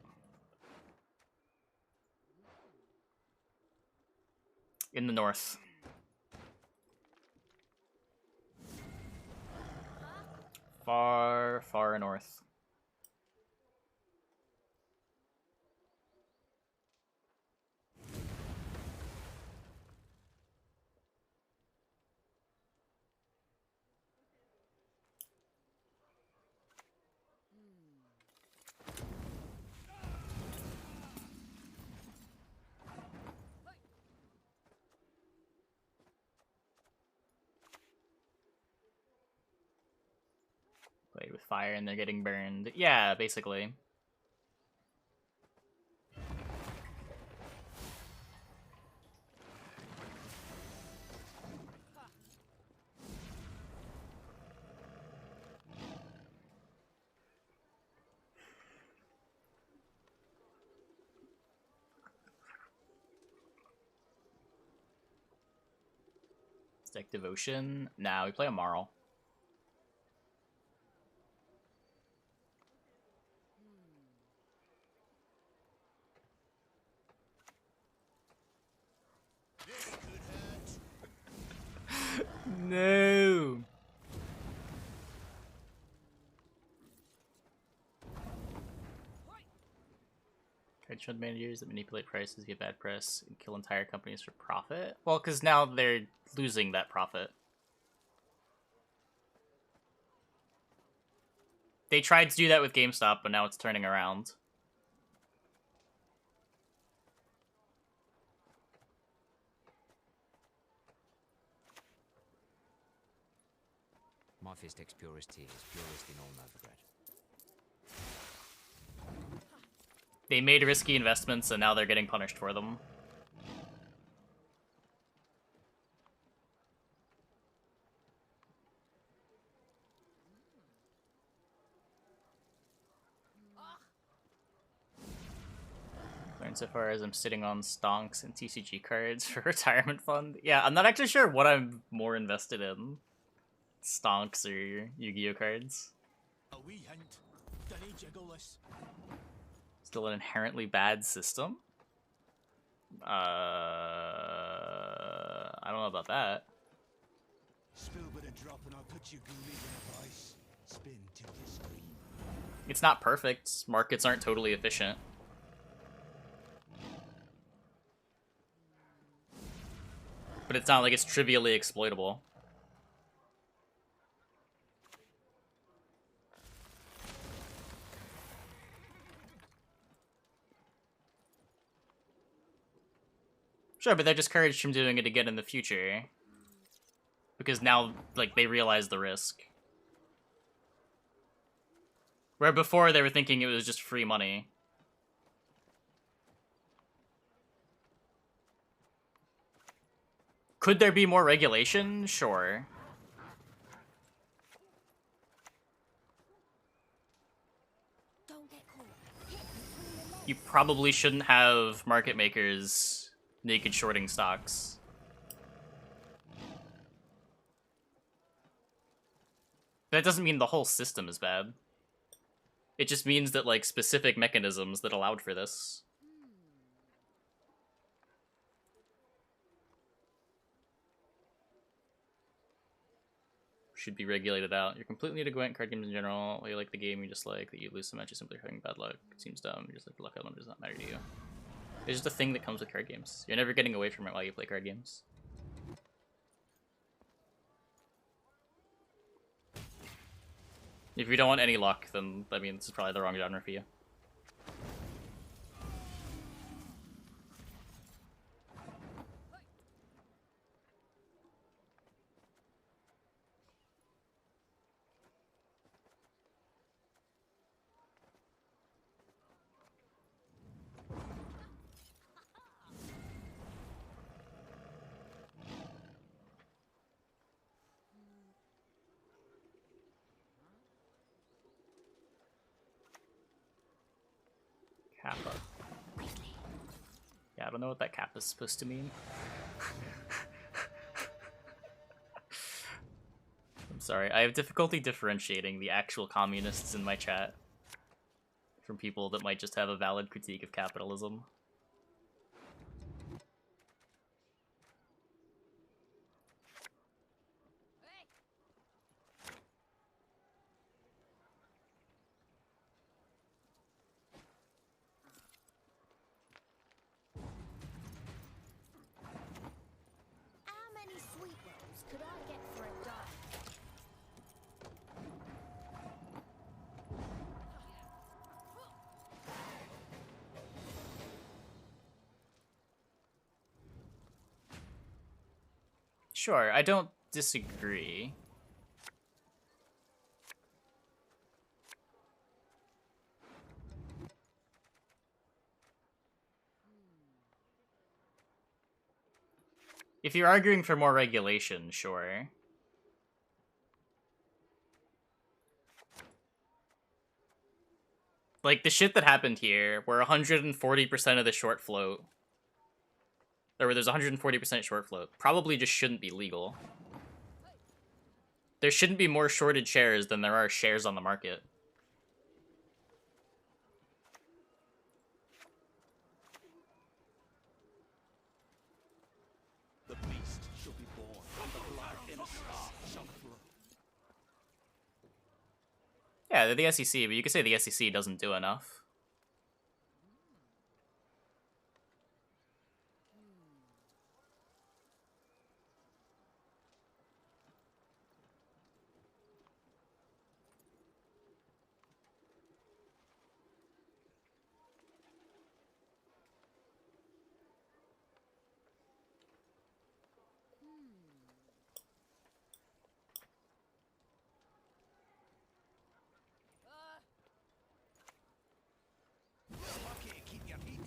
In the north. Far, far north. Play with fire and they're getting burned. Yeah, basically. Deck Devotion. Nah, we play a Marl. No. Hedge fund managers that manipulate prices, get bad press, and kill entire companies for profit. Well, because now they're losing that profit. They tried to do that with GameStop, but now it's turning around. My Fistech's purest tears, purest in all Novigrad. They made risky investments, and now they're getting punished for them. Learned so far as I'm sitting on stonks and TCG cards for retirement fund. Yeah, I'm not actually sure what I'm more invested in. Stonks or Yu-Gi-Oh cards. A wee hint. Dinny jiggleless. Still an inherently bad system? I don't know about that. Spill with a drop and I'll put you goonies in a vice. Spin till you scream. It's not perfect. Markets aren't totally efficient. But it's not like it's trivially exploitable. Sure, but they're discouraged from doing it again in the future. Because now, like, they realize the risk. Where before they were thinking it was just free money. Could there be more regulation? Sure. Don't get caught. Hit between the legs. You probably shouldn't have market makers naked shorting stocks. That doesn't mean the whole system is bad. It just means that, like, specific mechanisms that allowed for this should be regulated out. You're completely new to Gwent card games in general. While you like the game, you just like that you lose so much, you're simply having bad luck. It seems dumb. You're just like, the luck element does not matter to you. It's just a thing that comes with card games. You're never getting away from it while you play card games. If you don't want any luck, then, I mean, this is probably the wrong genre for you. Kappa. Yeah, I don't know what that kappa is supposed to mean. I'm sorry, I have difficulty differentiating the actual communists in my chat from people that might just have a valid critique of capitalism. How many sweet rolls could I get for a dime? Sure, I don't disagree. If you're arguing for more regulation, sure. Like, the shit that happened here, where 140% of the short float, or where there's 140% short float, probably just shouldn't be legal. There shouldn't be more shorted shares than there are shares on the market. The beast shall be born, and the blood of innocence shall flow. Yeah, they're the SEC, but you could say the SEC doesn't do enough. Lucky, keep your heat.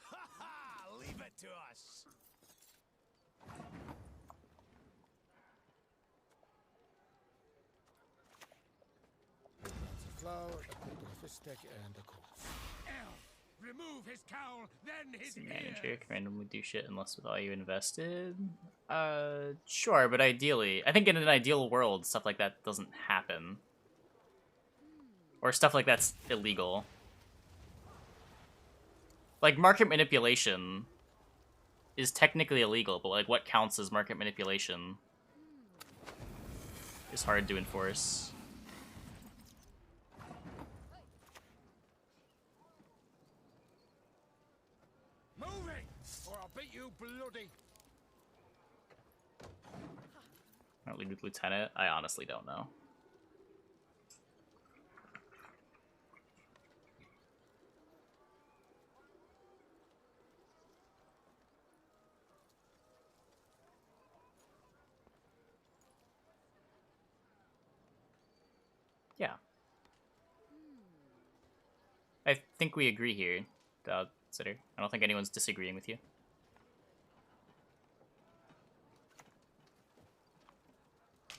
Ha ha! Leave it to us. That's a flower, a quarter of a stick, and a corpse. Elf, remove his cowl, then his Manager ears. can randomly do shit unless with all you invested. Sure, but ideally, I think in an ideal world, stuff like that doesn't happen. Or stuff like that's illegal. Like, market manipulation is technically illegal, but, like, what counts as market manipulation is hard to enforce. you bloody... I'll lead with Lieutenant. I honestly don't know. Yeah. I think we agree here, Sitter. I don't think anyone's disagreeing with you.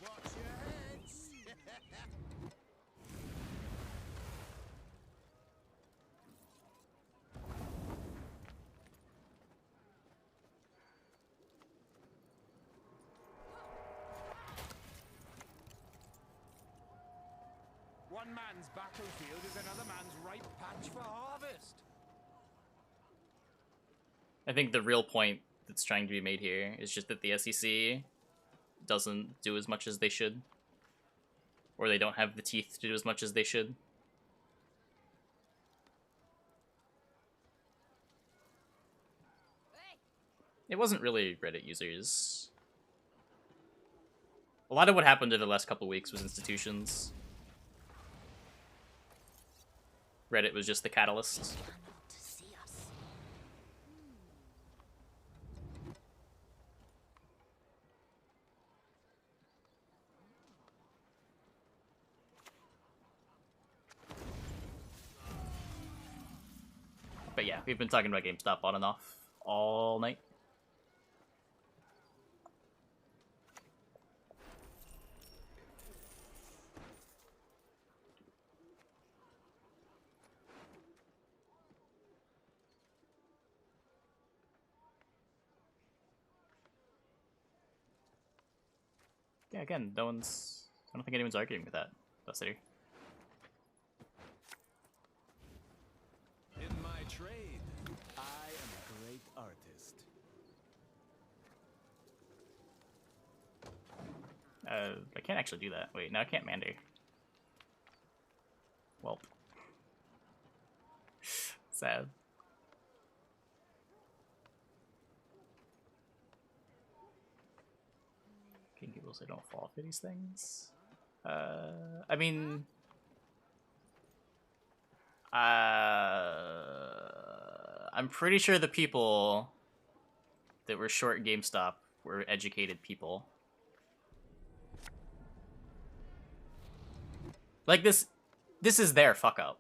Watch your heads! One man's battlefield is another man's ripe patch for harvest. I think the real point that's trying to be made here is just that the SEC doesn't do as much as they should. Or they don't have the teeth to do as much as they should. It wasn't really Reddit users. A lot of what happened in the last couple weeks was institutions. Reddit was just the catalyst. But yeah, we've been talking about GameStop on and off all night. Yeah, again, I don't think anyone's arguing with that, City. In my trade, I am a great artist. I can't actually do that. Wait, no, I can't Mander. Well. Sad. King people say don't fall for these things. I mean... I'm pretty sure the people that were short GameStop were educated people. Like, this is their fuck up.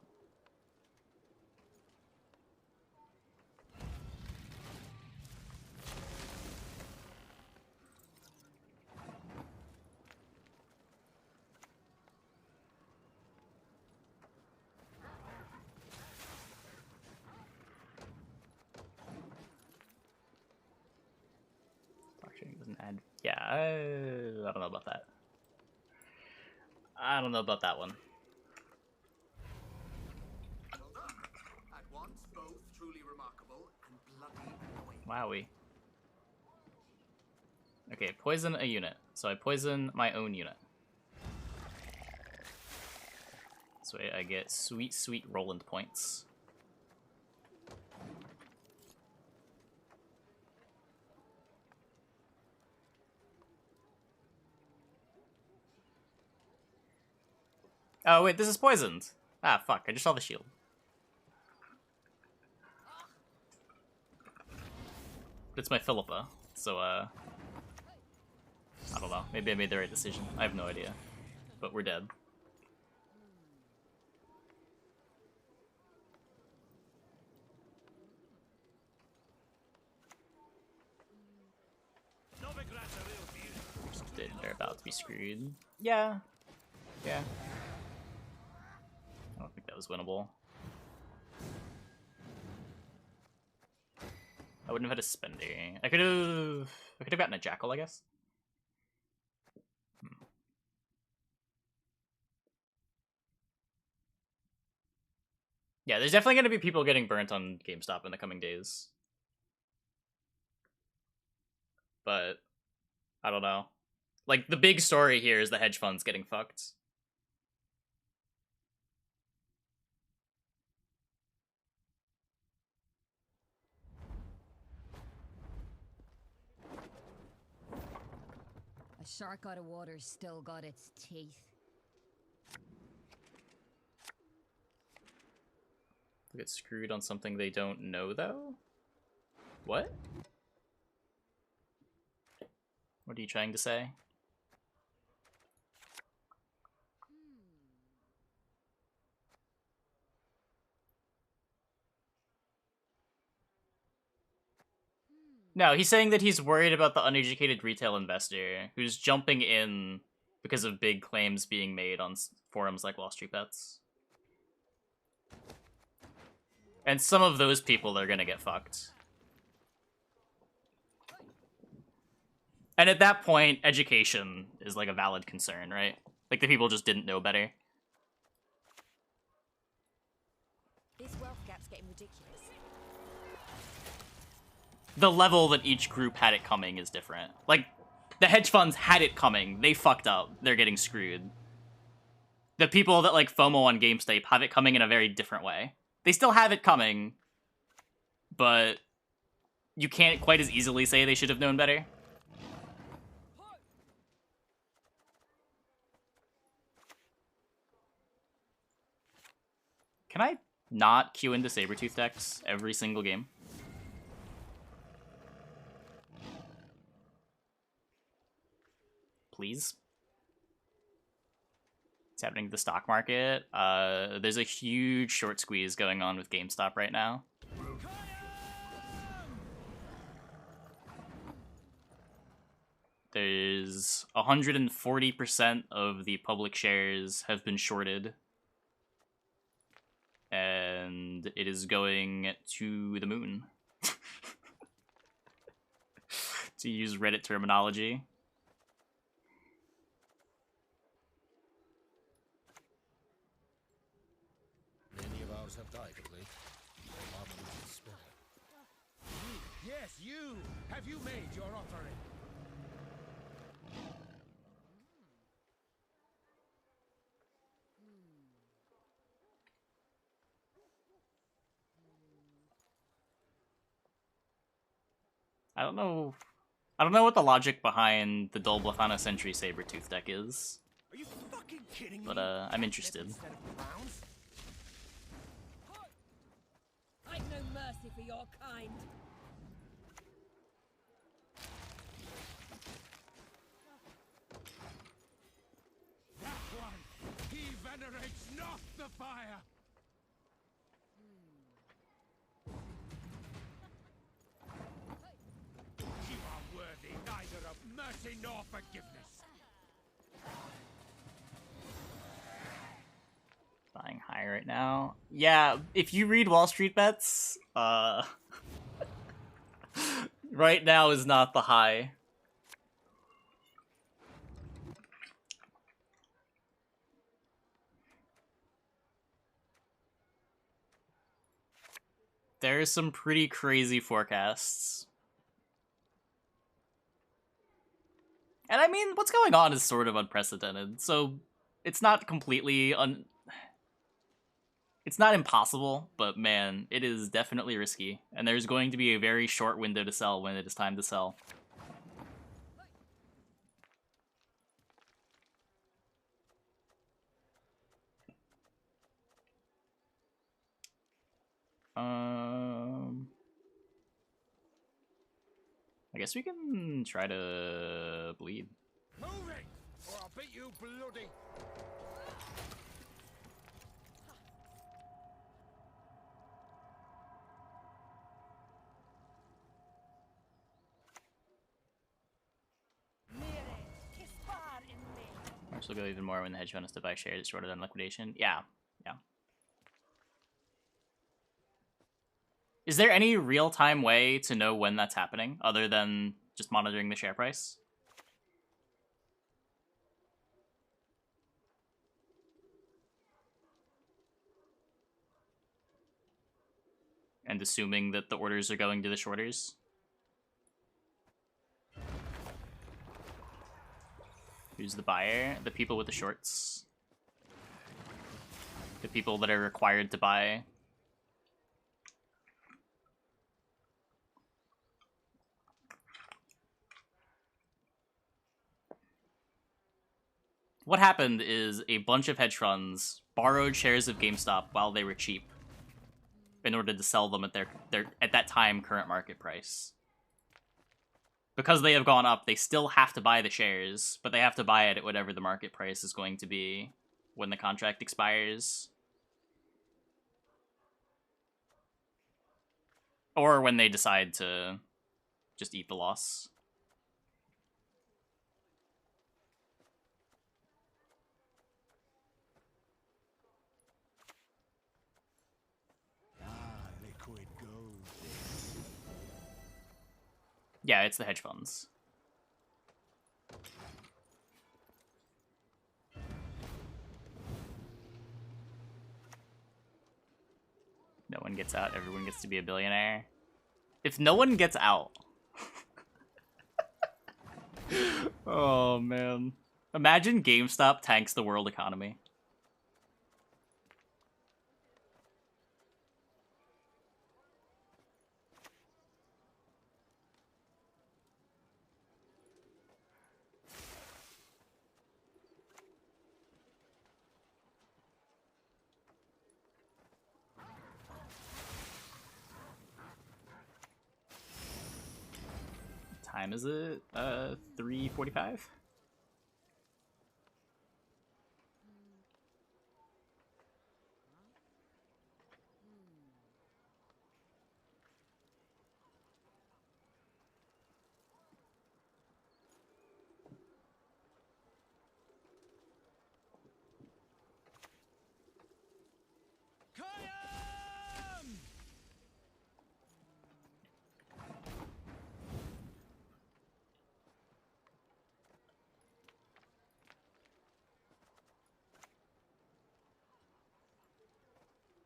Yeah, I don't know about that. I don't know about that one. Well done. At once, both truly remarkable and bloody annoying. Wowie. Okay, poison a unit. So I poison my own unit. This way I get sweet, sweet Roland points. Oh wait, this is poisoned. Ah, fuck, I just saw the shield. It's my Philippa, so I don't know. Maybe I made the right decision. I have no idea. But we're dead. They're about to be screwed. Yeah. Yeah. I don't think that was winnable. I wouldn't have had a spender. I could have gotten a jackal, I guess. Yeah, there's definitely going to be people getting burnt on GameStop in the coming days. But I don't know. Like, the big story here is the hedge funds getting fucked. shark out of water's still got its teeth. They'll get screwed on something they don't know, though? What? What are you trying to say? No, he's saying that he's worried about the uneducated retail investor who's jumping in because of big claims being made on forums like Wall Street Bets. And some of those people are gonna get fucked. And at that point, education is like a valid concern, right? Like the people just didn't know better. This wealth gap's getting ridiculous. The level that each group had it coming is different. Like, the hedge funds had it coming. They fucked up. They're getting screwed. The people that like FOMO on GameStop have it coming in a very different way. They still have it coming, but you can't quite as easily say they should have known better. Can I not queue into Sabertooth decks every single game? Please? It's happening to the stock market. There's a huge short squeeze going on with GameStop right now. There's 140% of the public shares have been shorted. And it is going to the moon. To use Reddit terminology. Many of ours have died of late. Armament is spare. Yes, you! Have you made your offering? I don't know what the logic behind the Dol Blafana Sentry Sabertooth deck is. Are you fucking kidding me? But I'm interested. Instead of crowns? I've no mercy for your kind. That one! He venerates not the fire! You are worthy neither of mercy nor forgiveness. Buying high right now. Yeah, if you read Wall Street Bets, right now is not the high. There's some pretty crazy forecasts. And I mean, what's going on is sort of unprecedented, so it's not completely it's not impossible, but man, it is definitely risky. And there's going to be a very short window to sell when it is time to sell. I guess we can try to bleed. Moving, or I'll beat you bloody. Which will go even more when the hedge fund has to buy shares shorter than liquidation. Yeah, yeah. Is there any real-time way to know when that's happening, other than just monitoring the share price? And assuming that the orders are going to the shorters? Who's the buyer? The people with the shorts. The people that are required to buy. what happened is a bunch of hedge funds borrowed shares of GameStop while they were cheap in order to sell them at their at that time current market price. Because they have gone up, they still have to buy the shares, but they have to buy it at whatever the market price is going to be when the contract expires. Or when they decide to just eat the loss. Liquid gold. Yeah, it's the hedge funds. No one gets out, everyone gets to be a billionaire. If no one gets out... oh, man. Imagine GameStop tanks the world economy. Time is it? 3:45?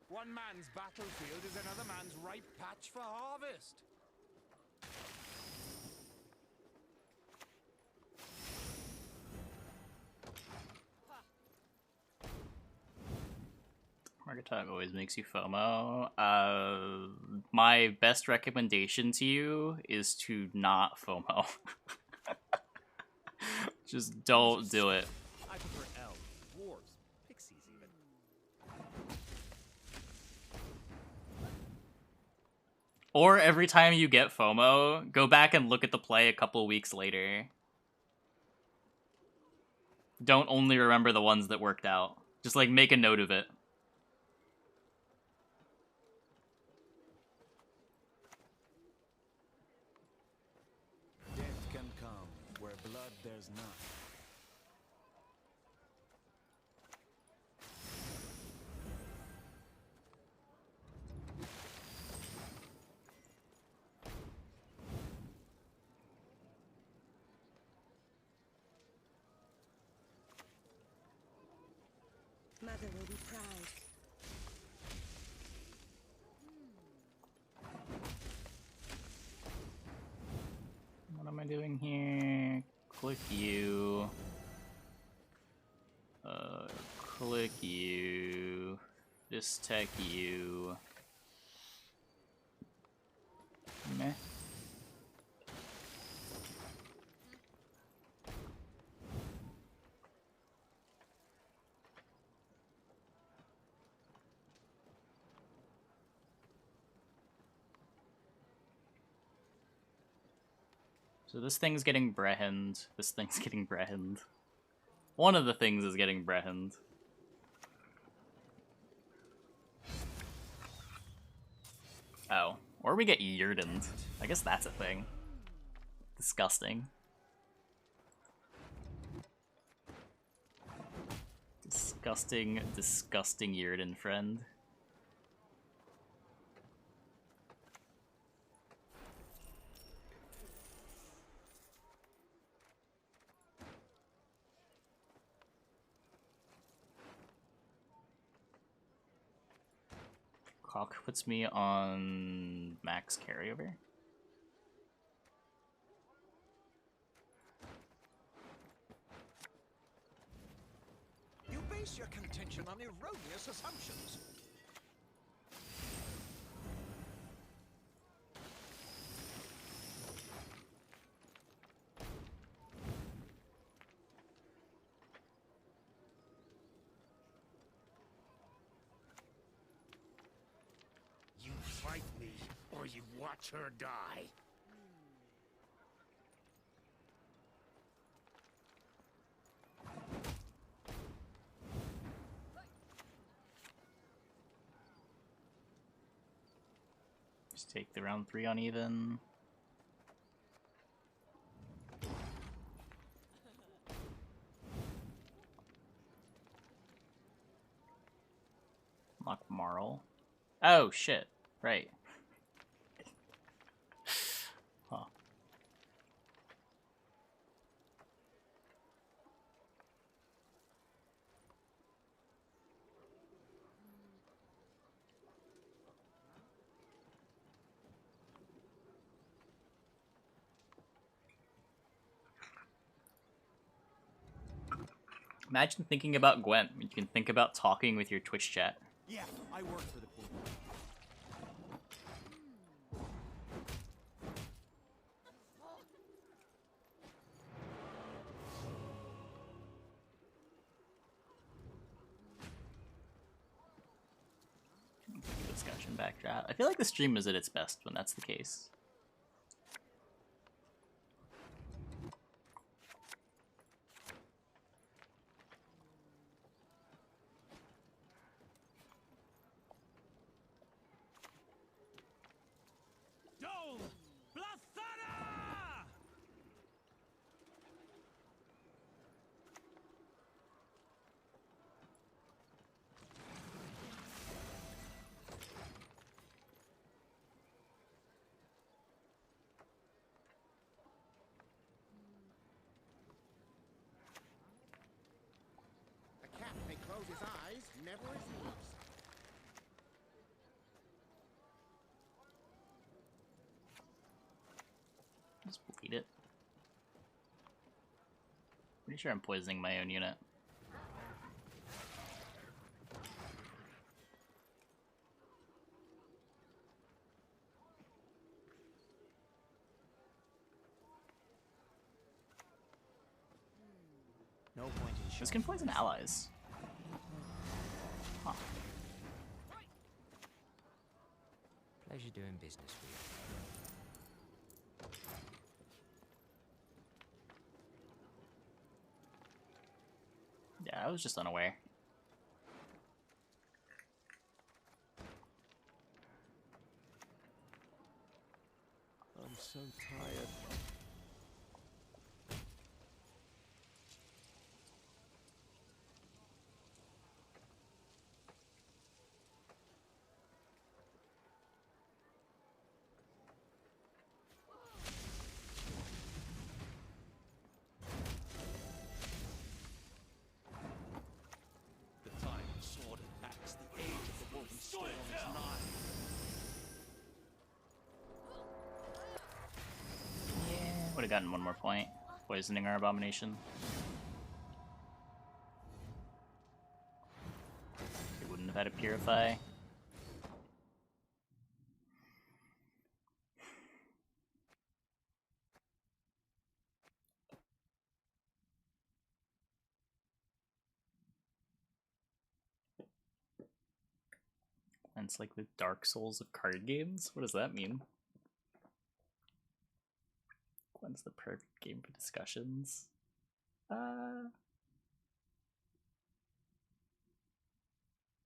One man's battlefield is another man's ripe patch for harvest. Market time always makes you FOMO. My best recommendation to you is to not FOMO. Just don't do it. I prefer elves, dwarves, pixies even. Or every time you get FOMO, go back and look at the play a couple weeks later. Don't only remember the ones that worked out. Just, like, make a note of it. Death can come where blood there's none. Mother will be proud. What am I doing here? Click you. Click you. Just tech you. Meh. So this thing's getting Brehened. This thing's getting Brehened. One of the things is getting Brehened. Oh. Or we get Yurdened. I guess that's a thing. Disgusting. Disgusting, disgusting Yurden friend. Hawk puts me on max carryover. You base your contention on erroneous assumptions. we watch her die. Just take the round 3 uneven. Lock Marl. Oh shit! Right. Huh. Imagine thinking about Gwent. You can think about talking with your Twitch chat. Yeah, I work for the poor. Discussion backdrop. I feel like the stream is at its best when that's the case. Dole! Blathana! A cat may close his eyes, never his lips. Just bleed it. Pretty sure I'm poisoning my own unit. No point in This can poison allies. Huh. Pleasure doing business with you. Yeah, I was just unaware. I'm so tired. The time of sword and axe, the age of the woven storm is nigh. Would have gotten one more point. Poisoning our abomination. We wouldn't have had a purify. And it's like the Dark Souls of card games? What does that mean? When's the perfect game for discussions? I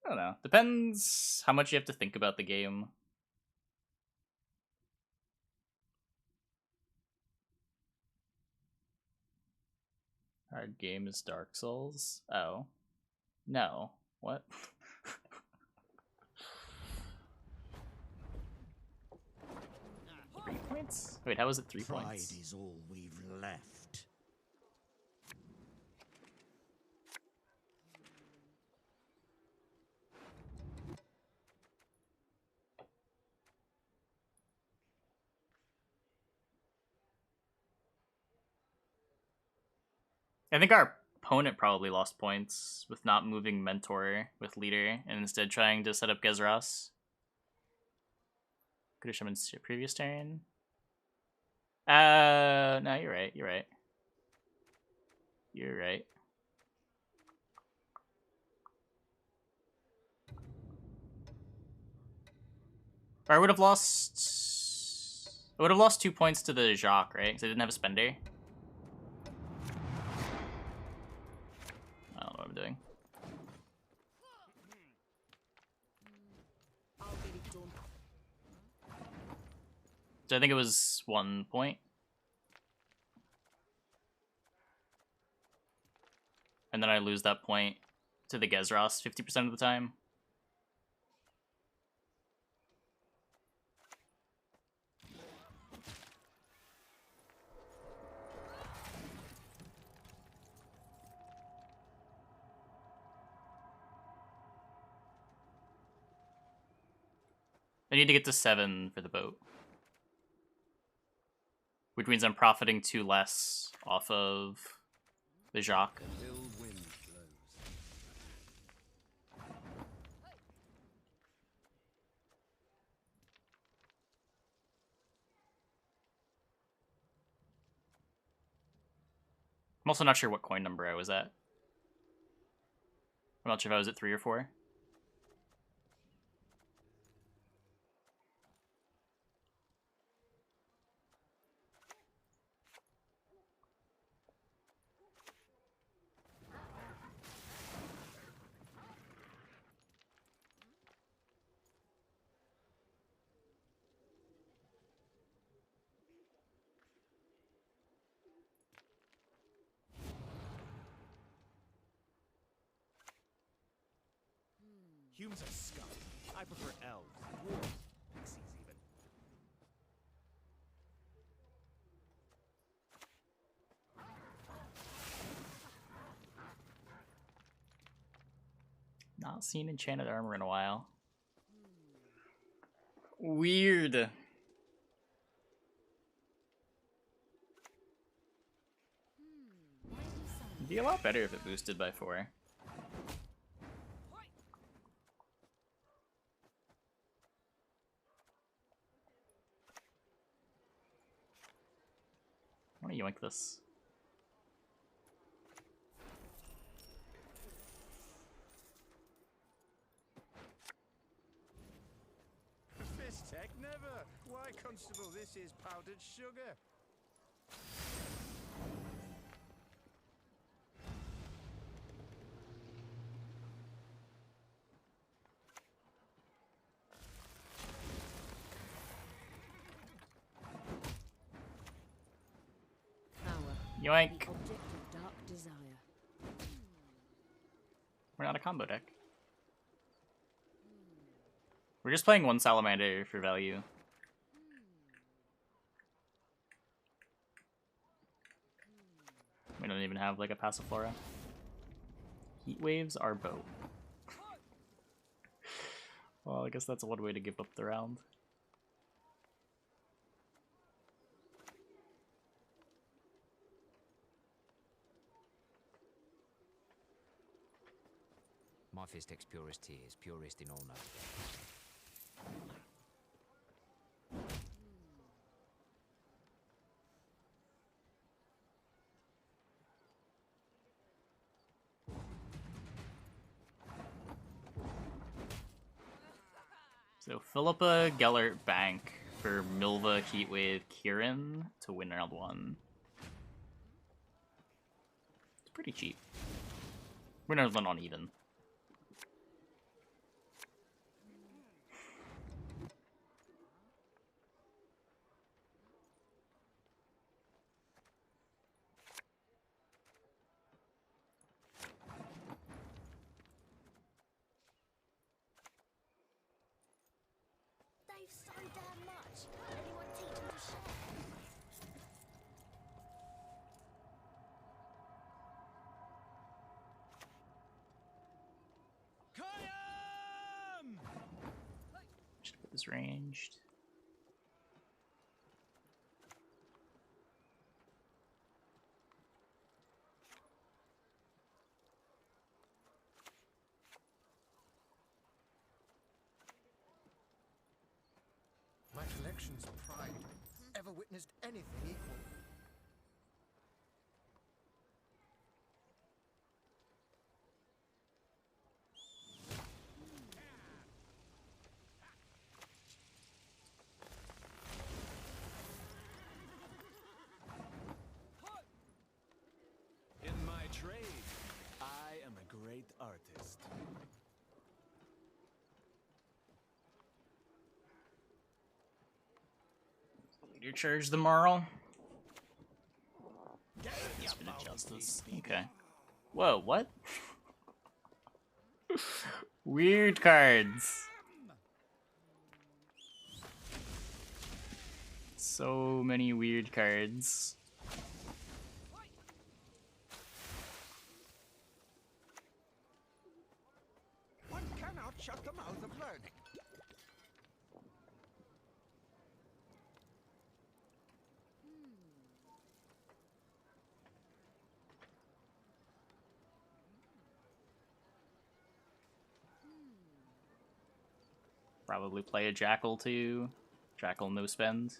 don't know. Depends how much you have to think about the game. Hard game is Dark Souls? Oh. No. What? 3 points? Wait, how was it 3 Pride points? is all we've left. I think our opponent probably lost points with not moving Mentor with Leader and instead trying to set up Gezras. Could have shown in previous turn. No, you're right. You're right. You're right. Or I would have lost I would have lost 2 points to the Jacques, right? Because I didn't have a spender. I don't know what I'm doing. I'll get it done. So I think it was 1 point. And then I lose that point to the Gezros 50% of the time. I need to get to 7 for the boat. Which means I'm profiting 2 less off of the Jacques. I'm also not sure what coin number I was at. I'm not sure if I was at 3 or 4. Humans are scum. I prefer elves, dwarves, pixies even. Not seen enchanted armor in a while. Weird. It'd be a lot better if it boosted by 4. I want to yoink this. Fist tech never. Why, Constable, this is powdered sugar. Yoink. The object of dark desire. We're not a combo deck. We're just playing 1 Salamander for value. We don't even have like a Passiflora. Heat waves our boat. Well, I guess that's one way to give up the round. My fist ex purist tears, purest in all knowledge. So Philippa, Gellert, Bank for Milva, Heatwave, Kieran to win round 1. It's pretty cheap. Win round 1 on even. They've so damn much. Anyone teach them to share? Should put this ranged. My collection's pride. Ever witnessed anything equal? Meteor charge the Marl. Spirit of Justice. Okay. Whoa, what? Weird cards. So many weird cards. One cannot shut the mouth of learning. Probably play a Jackal too. Jackal no spend.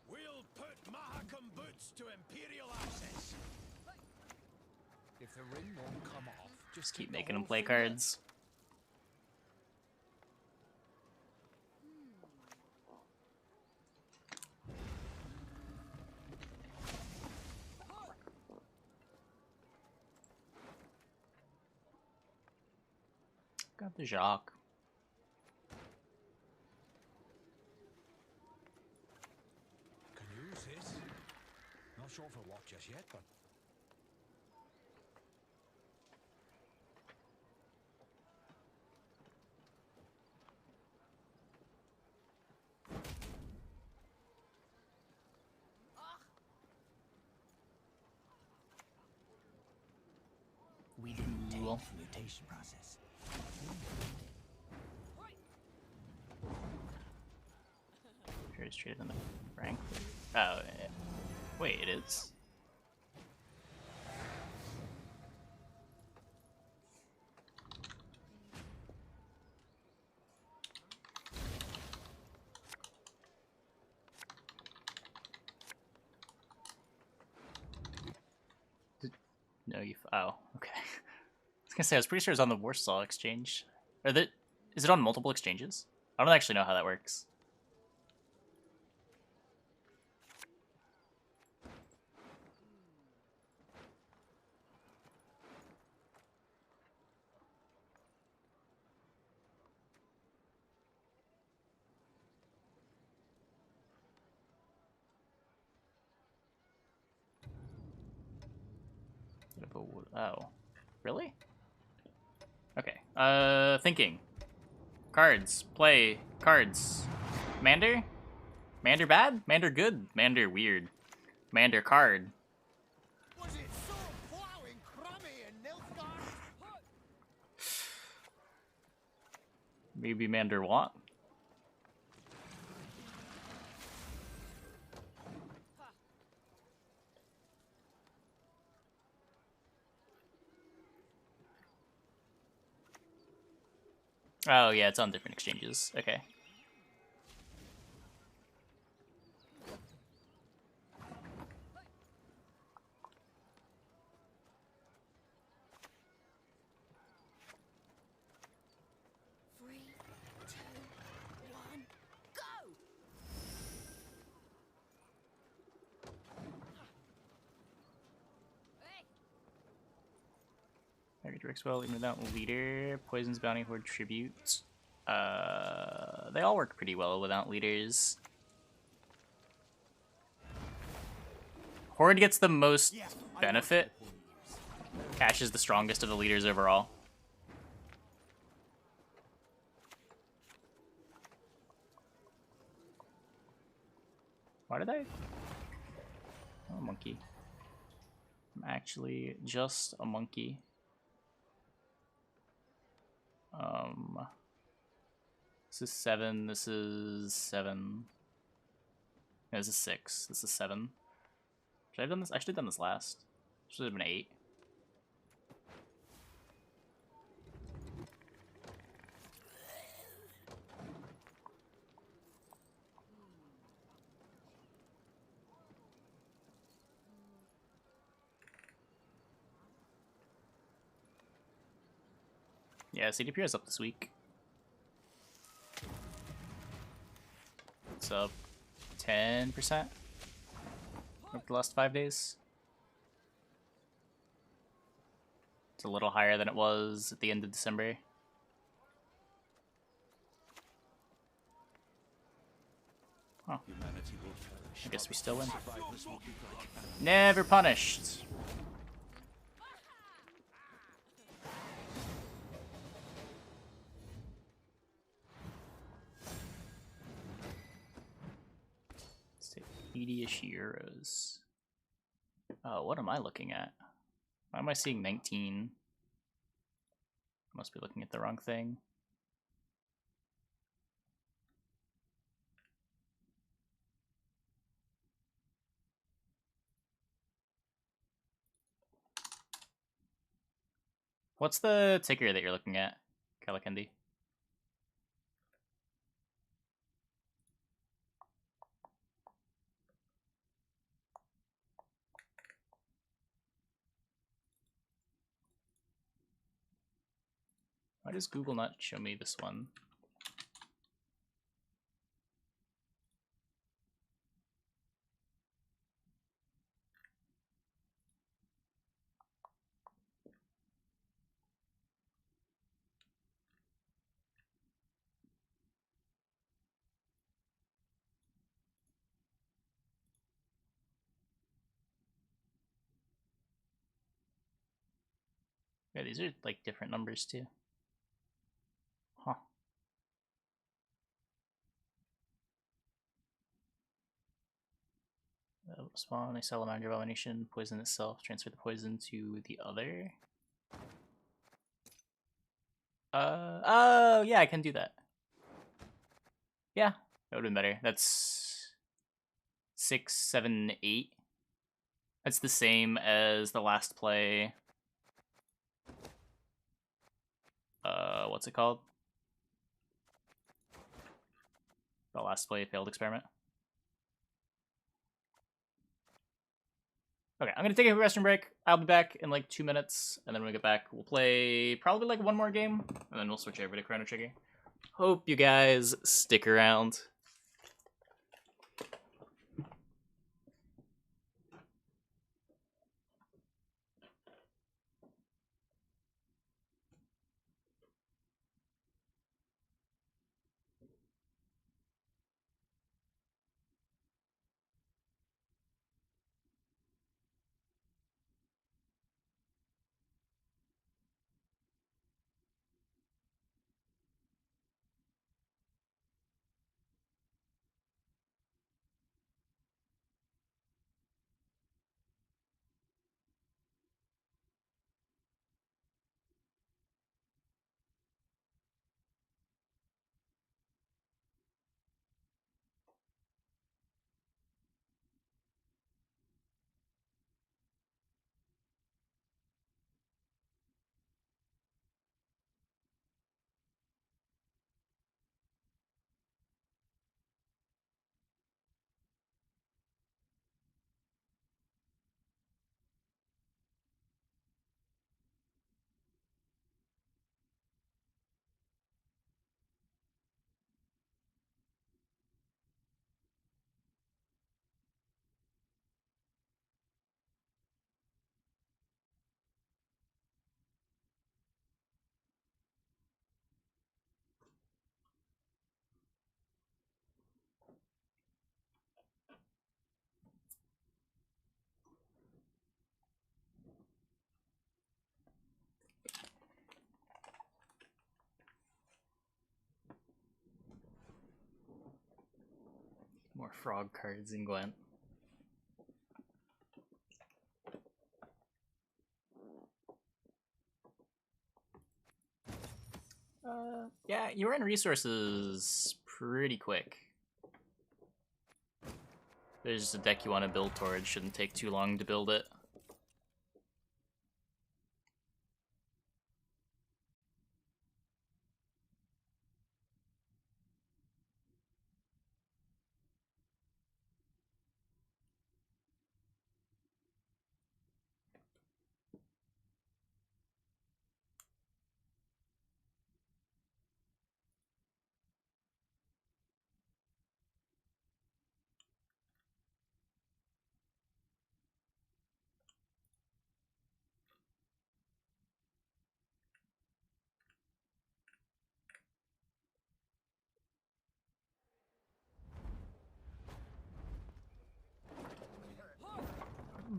We'll put Mahakam boots to Imperial access. If the ring won't come off, just Keep keep the making them whole play thing there. cards. Got the Jacques. Can use this. Not sure for what just yet, but We didn't take Cool. the mutation process. Sure it's treated in the rank. Oh, wait, it is. No, you. Oh, okay. I was gonna say I was pretty sure it's on the Warsaw exchange. Or that is it on multiple exchanges? I don't actually know how that works. Oh, really? Okay. Thinking. Cards. Play. Cards. Mander? Mander bad? Mander good? Mander weird. Mander card. Was it so plowing crummy and Nilfgaard? Maybe Mander want? Oh yeah, it's on different exchanges. Okay. Three, two, one, go! Target directs well, even without leader. Poisons bounty horde tribute. They all work pretty well without leaders. Horde gets the most benefit. Cash is the strongest of the leaders overall. Why did I? Oh, monkey. I'm actually just a monkey. This is 7, this is 7. No, this is 6, this is 7. Should I have done this? I should have done this last. Should have been 8. Yeah, CDPR is up this week. It's up 10% over the last 5 days. It's a little higher than it was at the end of December. Oh. Humanity will perish. I guess we still win. Survivors will be like animals. Never punished. Let's take 80-ish euros. Oh, what am I looking at? Why am I seeing 19? I must be looking at the wrong thing. What's the ticker that you're looking at, Kalikendi? Why does Google not show me this one? Yeah, these are like different numbers too. Huh. Spawn a salamander abomination, poison itself, transfer the poison to the other. Oh yeah, I can do that. Yeah, that would have been better. That's 6, 7, 8. That's the same as the last play. What's it called? The last play failed experiment. Okay, I'm gonna take a restroom break. I'll be back in like 2 minutes, and then when we get back, we'll play probably like one more game, and then we'll switch over to Chrono Trigger. Hope you guys stick around. More frog cards in Gwent. Yeah, you earn resources pretty quick. There's just a deck you want to build towards. Shouldn't take too long to build it.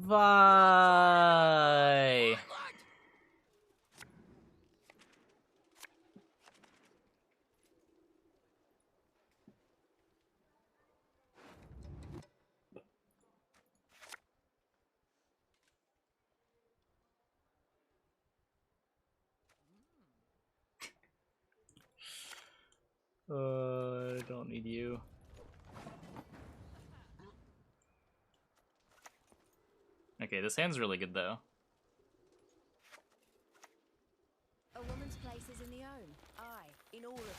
Vi. I don't need you. Okay, this hand's really good though. A woman's place is in the home. Aye, in all of them.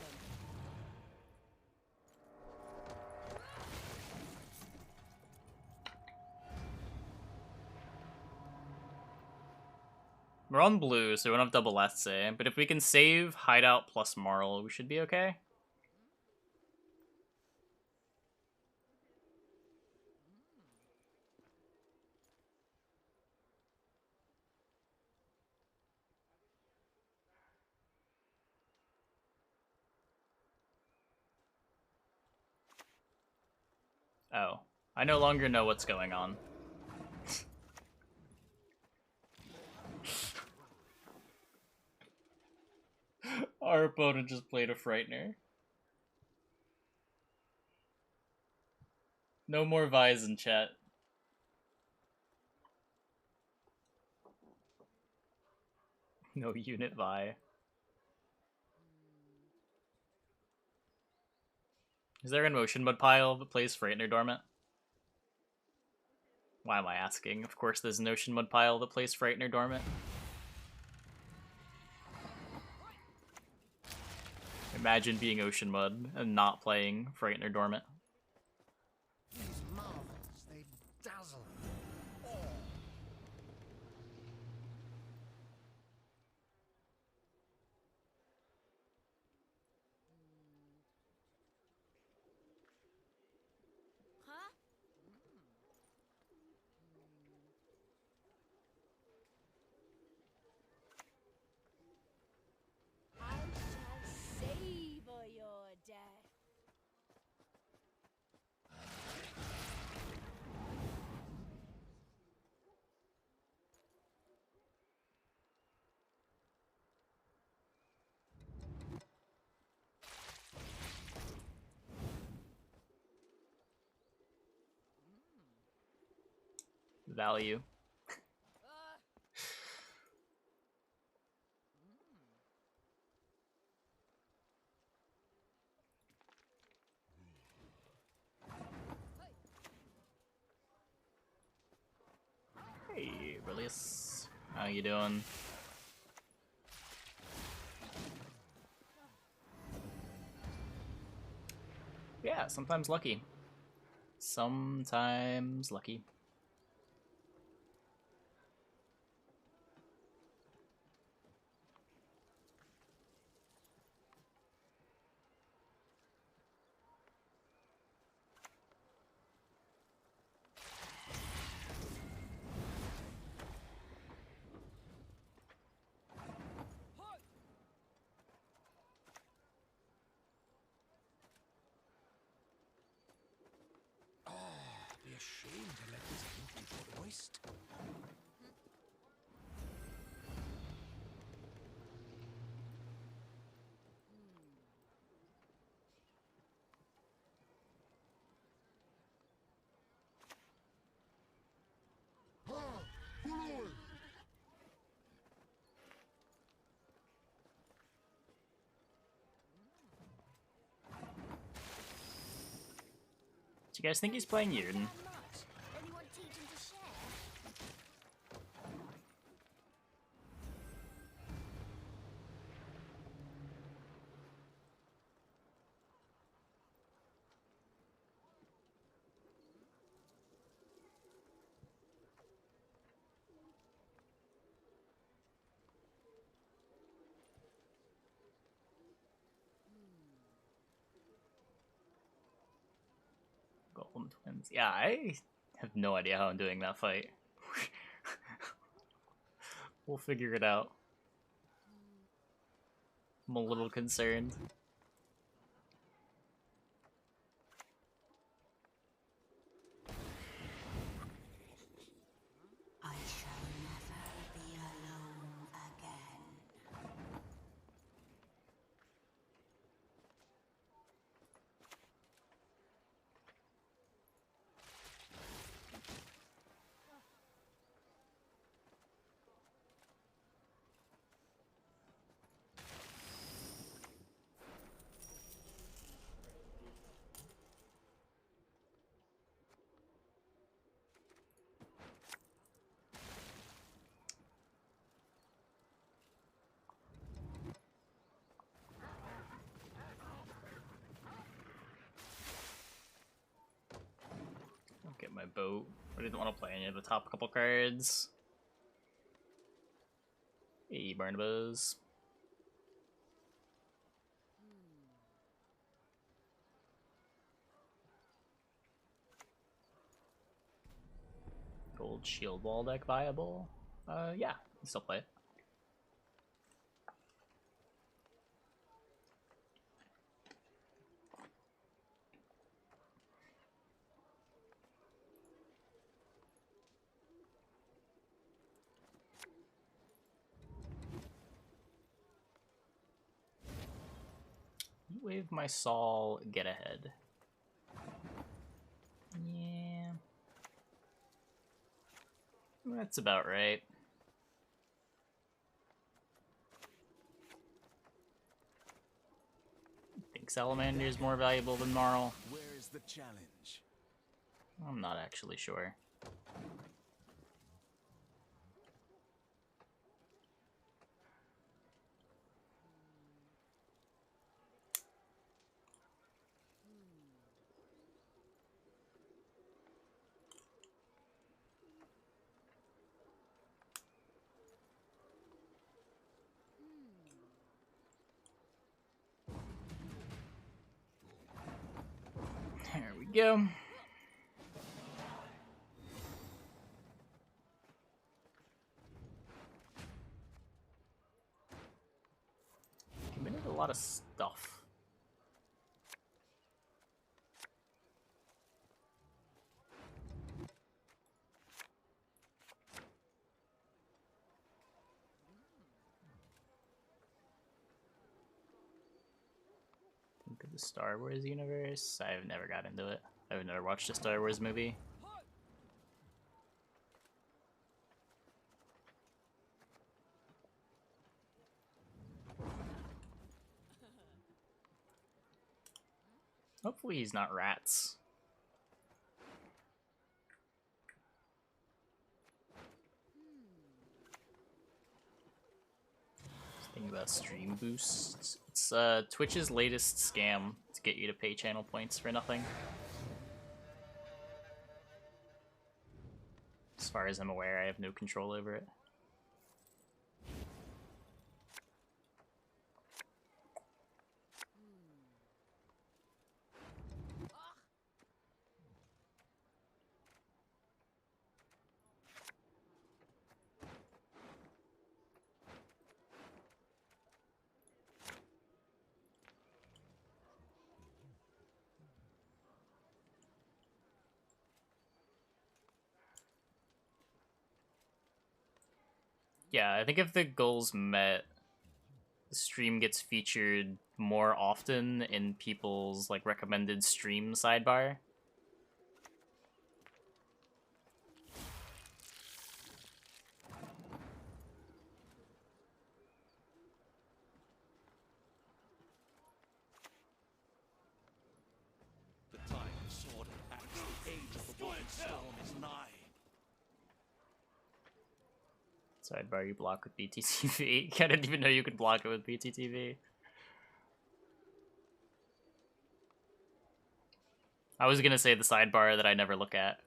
We're on blue, so we don't have double essay, but if we can save hideout plus Marl, we should be okay. Oh, I no longer know what's going on. Our opponent just played a Frightener. No more Vi's in chat. No unit Vi. Is there a motion mud pile that plays Frightener Dormant? Why am I asking? Of course there's an ocean mud pile that plays Frightener Dormant. Imagine being ocean mud and not playing Frightener Dormant. These marvels, they dazzle. Huh? I shall savor your death. Value. Hey, Release. How you doing? Yeah, sometimes lucky. Sometimes lucky. Be ashamed to let this beautiful waste. Do you guys think he's playing Yurden? How much? Anyone teaching to share? Golem Twins. Yeah, I have no idea how I'm doing that fight. We'll figure it out. I'm a little concerned. my boat. I didn't want to play any of the top couple cards. Hey, Barnabas. Gold shield wall deck viable? Yeah, can still play it. Wave my Saul, get ahead. Yeah. That's about right. I think Salamander is more valuable than Marl. Where is the challenge? I'm not actually sure. There we go. Committed a lot of stuff. Think of the Star Wars universe. I've never got into it. I've never watched a Star Wars movie. Hopefully he's not rats. Just thinking about stream boosts. It's Twitch's latest scam to get you to pay channel points for nothing. As far as I'm aware, I have no control over it. Yeah, I think if the goals met, the stream gets featured more often in people's like recommended stream sidebar. The time of sword and axe, the age of the woman storm is nigh. Sidebar you block with BTTV. I didn't even know you could block it with BTTV. I was gonna say the sidebar that I never look at.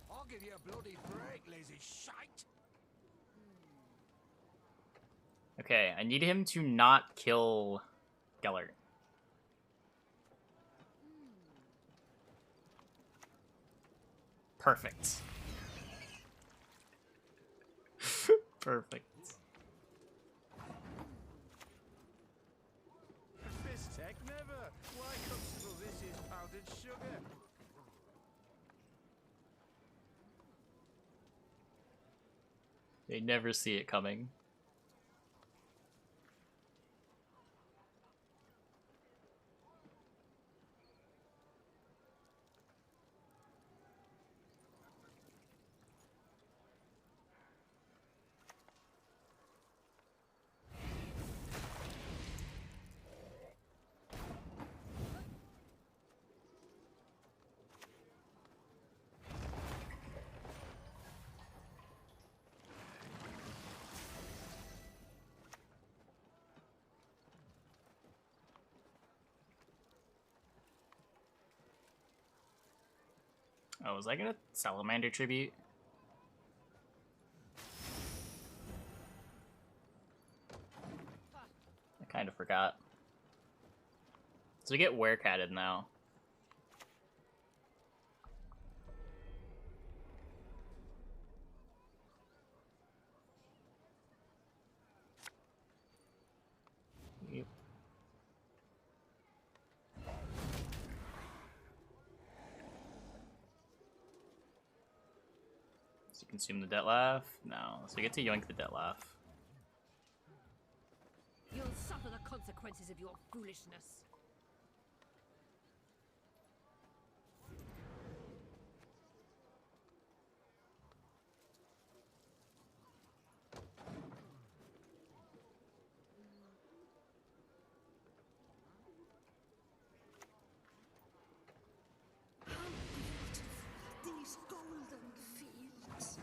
I'll give you a bloody break, lazy shite. Okay, I need him to not kill Gellert. Perfect. Perfect. Fist tech never. Why constable, this is powdered sugar. They never see it coming. Oh, was I gonna Salamander tribute? I kind of forgot. So we get Werecatted now. Yep. So you consume the Dettlaff? No. So we get to yoink the Dettlaff. You'll suffer the consequences of your foolishness. These golden fields.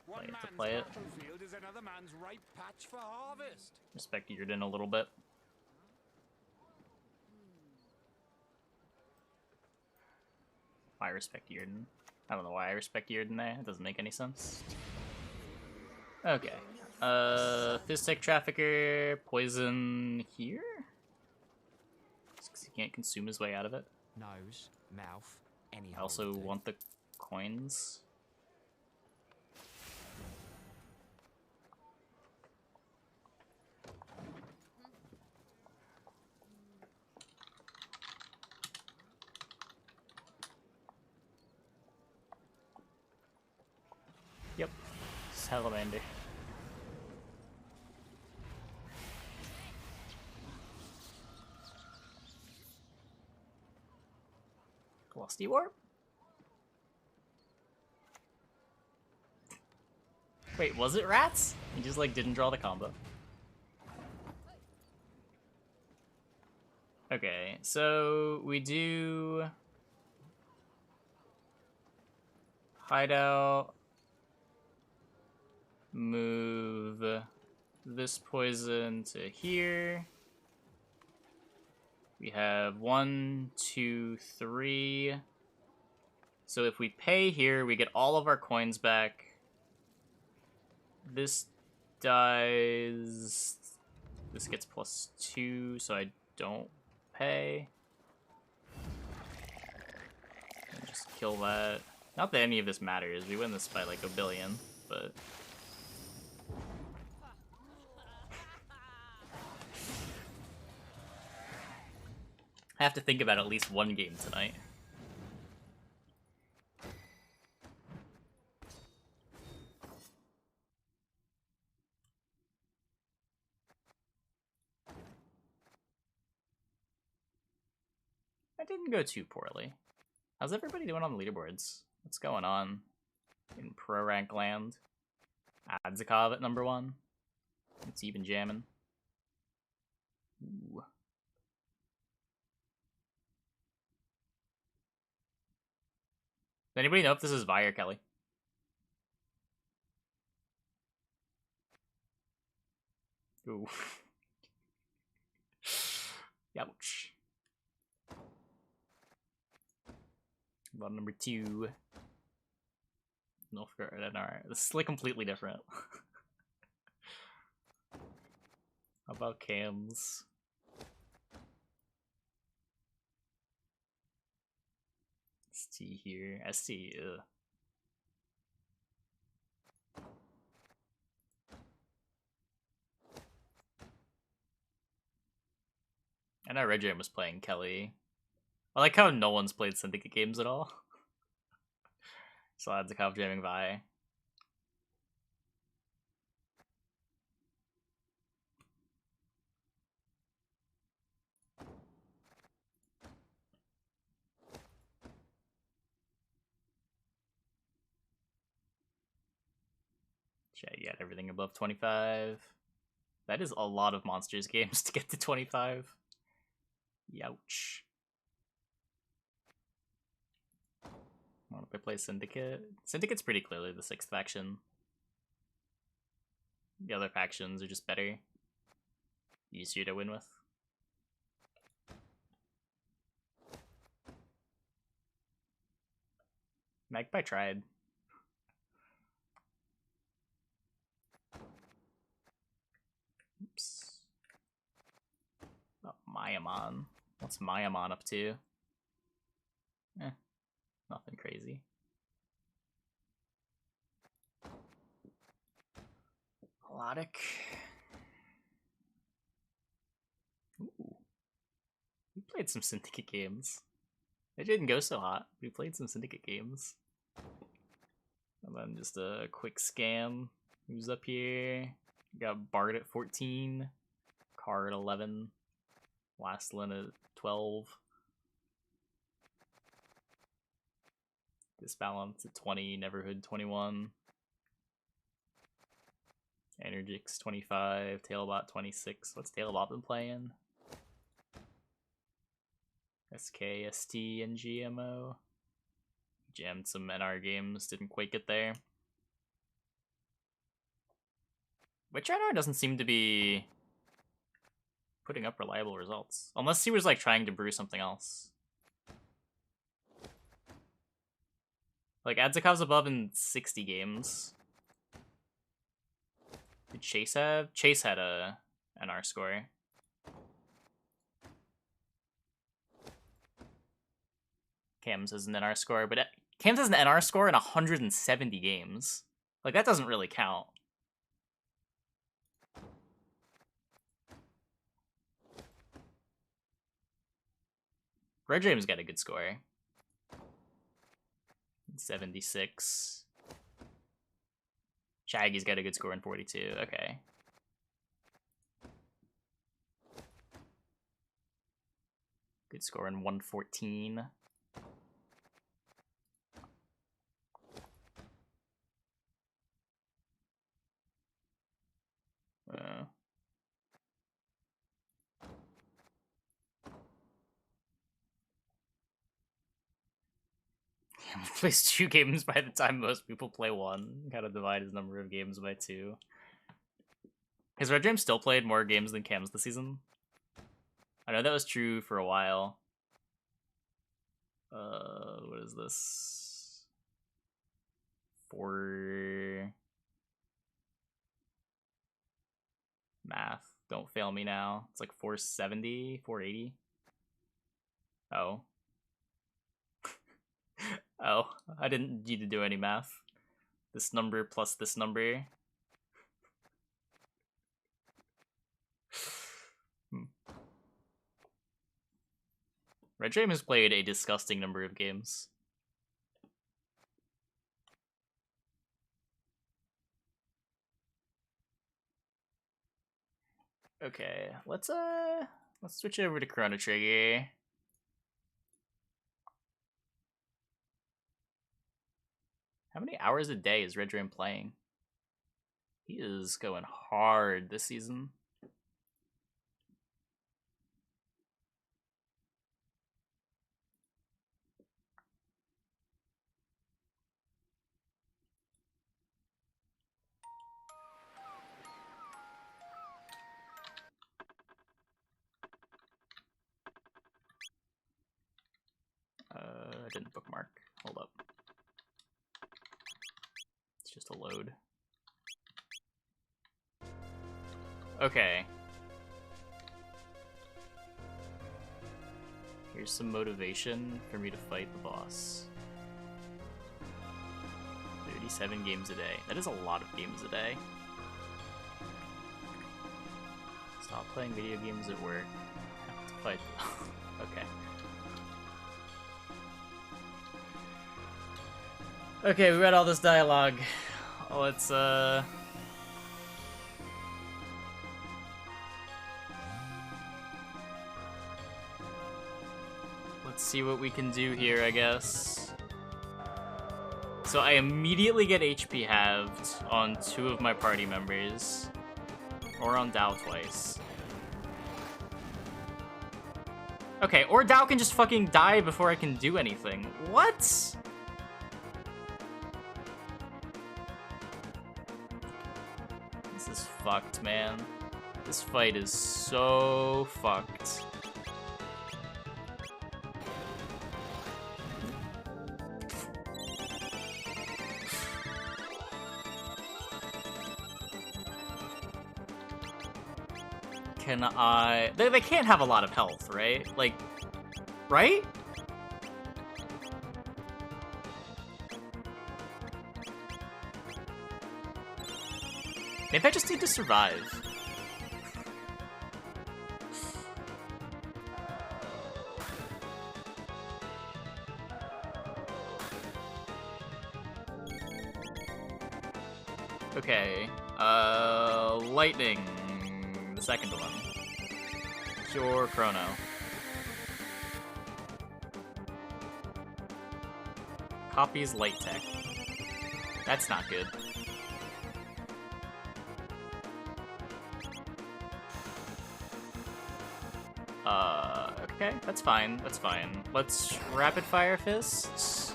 One Play it to man's play it. battlefield is another man's ripe patch for harvest. Respect Yrden a little bit. I respect Yrden. I don't know why I respect Yrden there. It doesn't make any sense. Okay. Fizztech Trafficker, poison here? Just 'cause he can't consume his way out of it. Nose, mouth, any I hole also will do. want the coins. Yep. Salamander. Velocity Warp? Wait, was it rats? He just like didn't draw the combo. Okay, so we do hideout, move this poison to here. We have 1, 2, 3. So if we pay here, we get all of our coins back. This dies. This gets +2, so I don't pay. And just kill that. Not that any of this matters. We win this by like 1 billion, but. I have to think about at least one game tonight. That didn't go too poorly. How's everybody doing on the leaderboards? What's going on in pro rank land? Adzakov at number 1. It's even jamming. Ooh. Does anybody know if this is Vi or Kelly? Ooh. Ouch. About number 2. Nilfgaard and our. This is like completely different. How about Cams? ST here. ST, ugh. I know Red Jam was playing Kelly. I like how no one's played Syndicate games at all. So Adzakov jamming Vi. Yeah, you got everything above 25. That is a lot of Monsters games to get to 25. Youch. What if I play Syndicate? Syndicate's pretty clearly the 6th faction. The other factions are just better. Easier to win with. Magpie tried. Oops. Oh, Mayamon. What's Mayamon up to? Nothing crazy. Melodic. Ooh. We played some Syndicate games. It didn't go so hot. We played some Syndicate games. And then just a quick scan. Who's up here? Got Bard at 14. Car at 11. Lastlin at 12. Disbalance at 20. Neverhood 21. Energix 25. Tailbot 26. What's Tailbot been playing? SK, ST, and GMO. Jammed some NR games, didn't quite get there. Witcher NR doesn't seem to be putting up reliable results. Unless he was like trying to brew something else. Like Adzakov's above in 60 games. Did Chase have? Chase had a NR score. Cam's has an NR score, but Cam's has an NR score in 170 games. Like, that doesn't really count. Red James got a good score. 76. Shaggy's got a good score in 42. Okay. Good score in 114. He plays 2 games by the time most people play 1. Gotta divide his number of games by 2. Has Red James still played more games than Cam's this season? I know that was true for a while. What is this? 4... Math. Don't fail me now. It's like 470, 480. Oh. Oh, I didn't need to do any math. This number plus this number. Red James has played a disgusting number of games. Okay, let's switch over to Chrono Trigger. How many hours a day is Red Dream playing? He is going hard this season. I didn't bookmark. Hold up. It's just a load. Okay. Here's some motivation for me to fight the boss. 37 games a day. That is a lot of games a day. Stop playing video games at work. Have to fight. Okay. Okay, we read all this dialogue. Let's let's see what we can do here, I guess. So I immediately get HP halved on 2 of my party members. Or on Dao twice. Okay, or Dao can just fucking die before I can do anything. What? This is fucked, man. This fight is so fucked. Can I... They can't have a lot of health, right? Like, right? Maybe I just need to survive. Okay, lightning, the second one. Sure, Chrono. Copies light tech. That's not good. Okay, that's fine, that's fine. Let's rapid fire fists.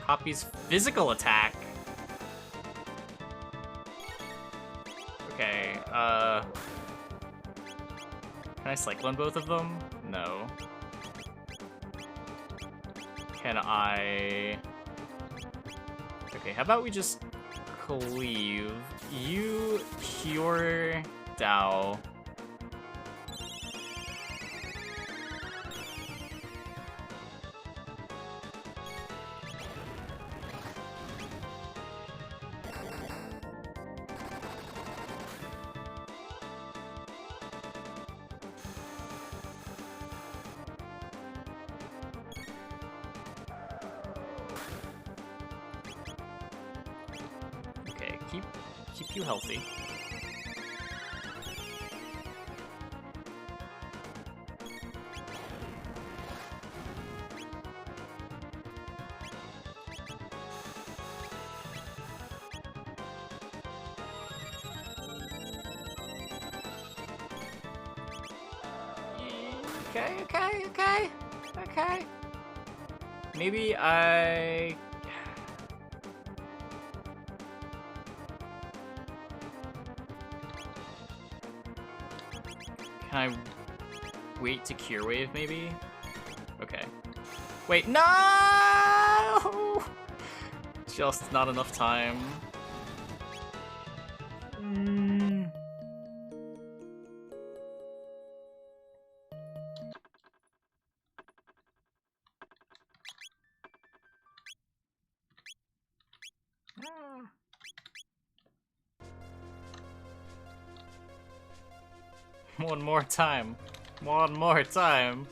Copies physical attack. Okay, can I cyclone both of them? No. Can I... Okay, how about we just cleave? You cure Dao. Okay, keep you healthy. Okay. Maybe I... Can I wait to Cure Wave, maybe? Okay. Wait, no! Just not enough time. One more time. One more time.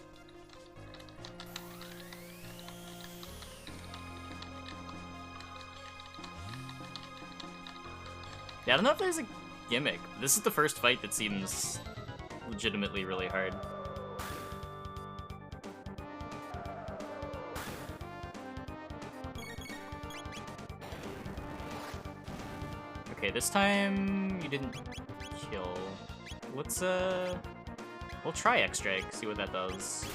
Yeah, I don't know if there's a gimmick. This is the first fight that seems legitimately really hard. Okay, this time you didn't kill. Let's, we'll try X-Drake, see what that does.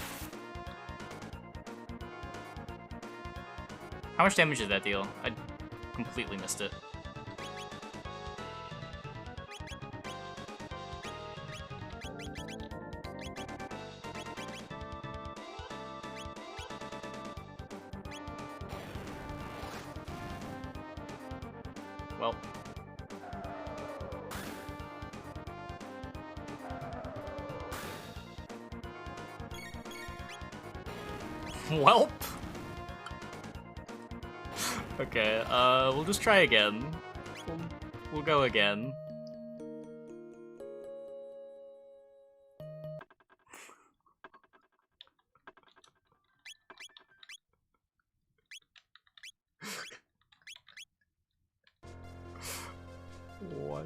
How much damage did that deal? I completely missed it. Well. Welp. Okay, we'll just try again. We'll go again. What?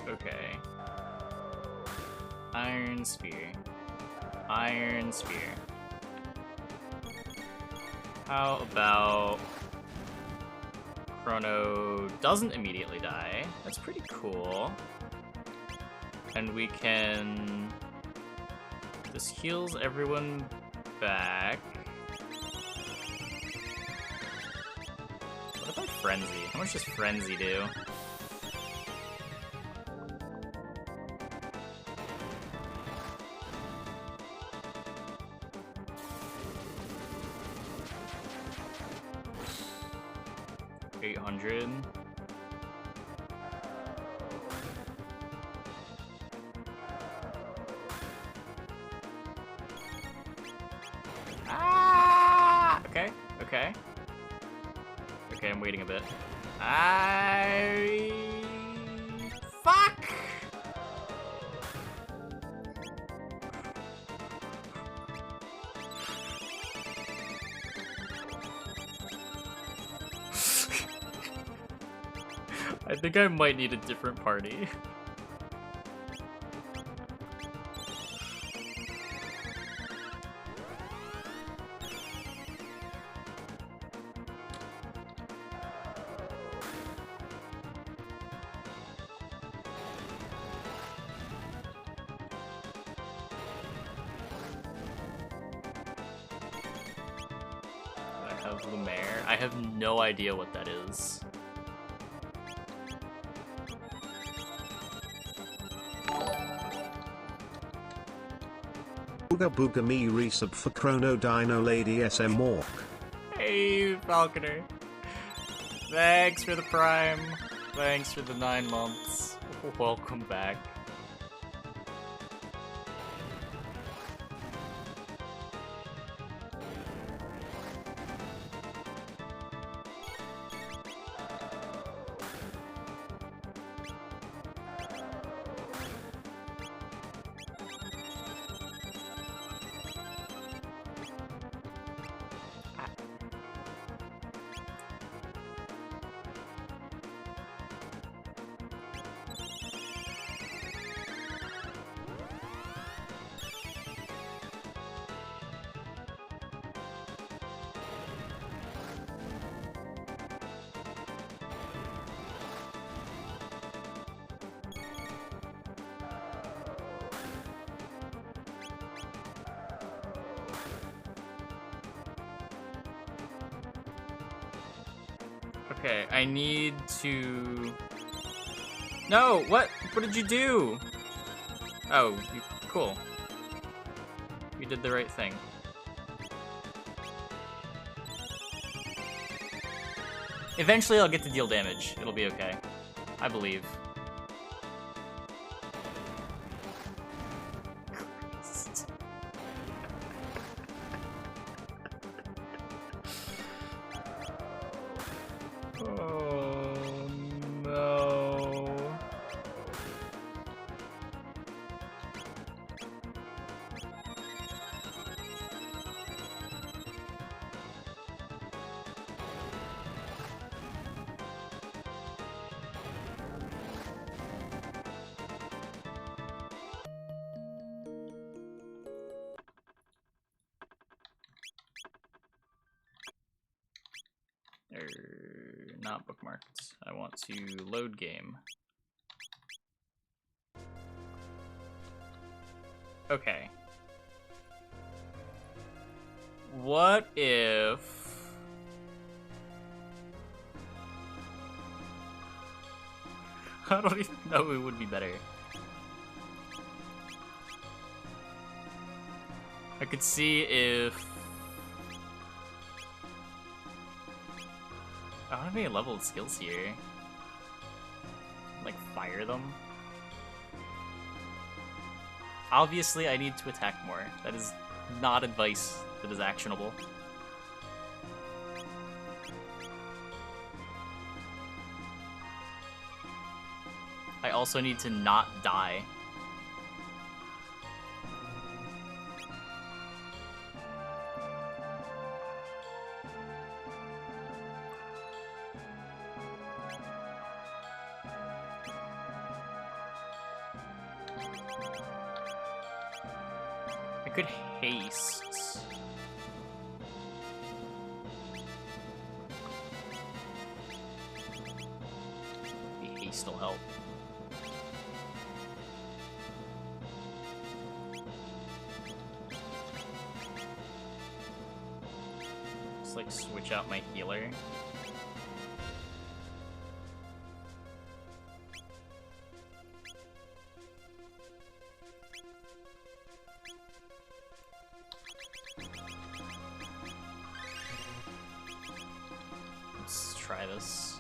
Okay. Iron Spear. Iron Spear. How about... Chrono doesn't immediately die. That's pretty cool. And we can... This heals everyone back. What if I Frenzy? How much does Frenzy do? 800. Ah! Okay, okay. Okay, I'm waiting a bit. Fuck! I think I might need a different party. I have Lumiere. I have no idea what that is. Booga booga me resub for Chrono Dino Lady SM Mork. Hey, Falconer. Thanks for the Prime. Thanks for the 9 months. Welcome back. Okay, I need to... No! What? What did you do? Oh, cool. You did the right thing. Eventually I'll get to deal damage. It'll be okay. I believe. Oh no. Not bookmarked. I want to load game. Okay. What if... I don't even know it would be better. I could see if... I don't have any leveled skills here. Like, fire them. Obviously, I need to attack more. That is not advice that is actionable. I also need to not die. I could haste. Maybe haste will help. Just like switch out my healer. try this.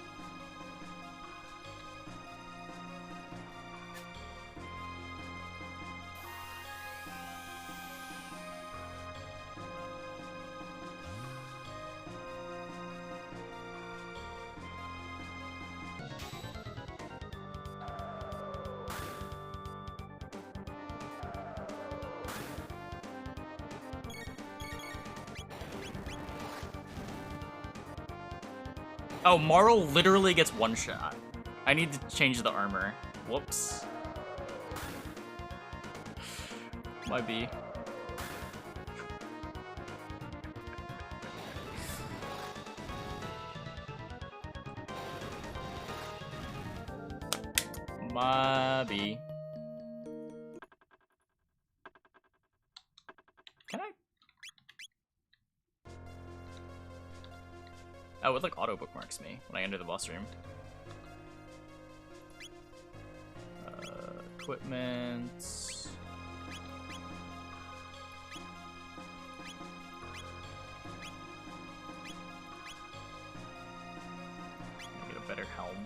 Oh, Marl literally gets one shot. I need to change the armor. Whoops. Might be. Maybe. Can I? Oh, it like auto bookmarks me when I enter the boss room. Equipment. Get a better helm.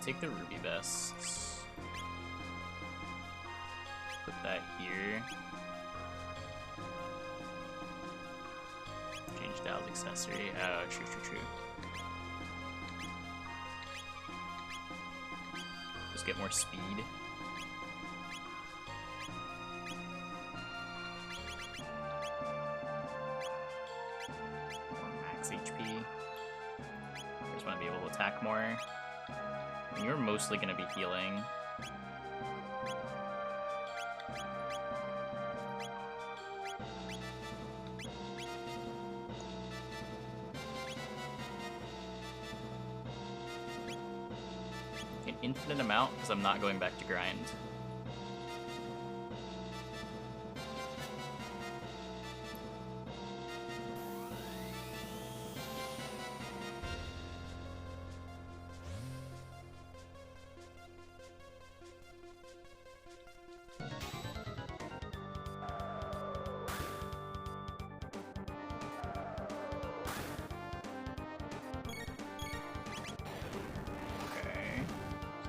Take the ruby vests. Put that here. Change Dow's accessory. Oh, true. Just get more speed. More max HP. I just want to be able to attack more. And you're mostly going to be healing. An infinite amount, because I'm not going back to grind.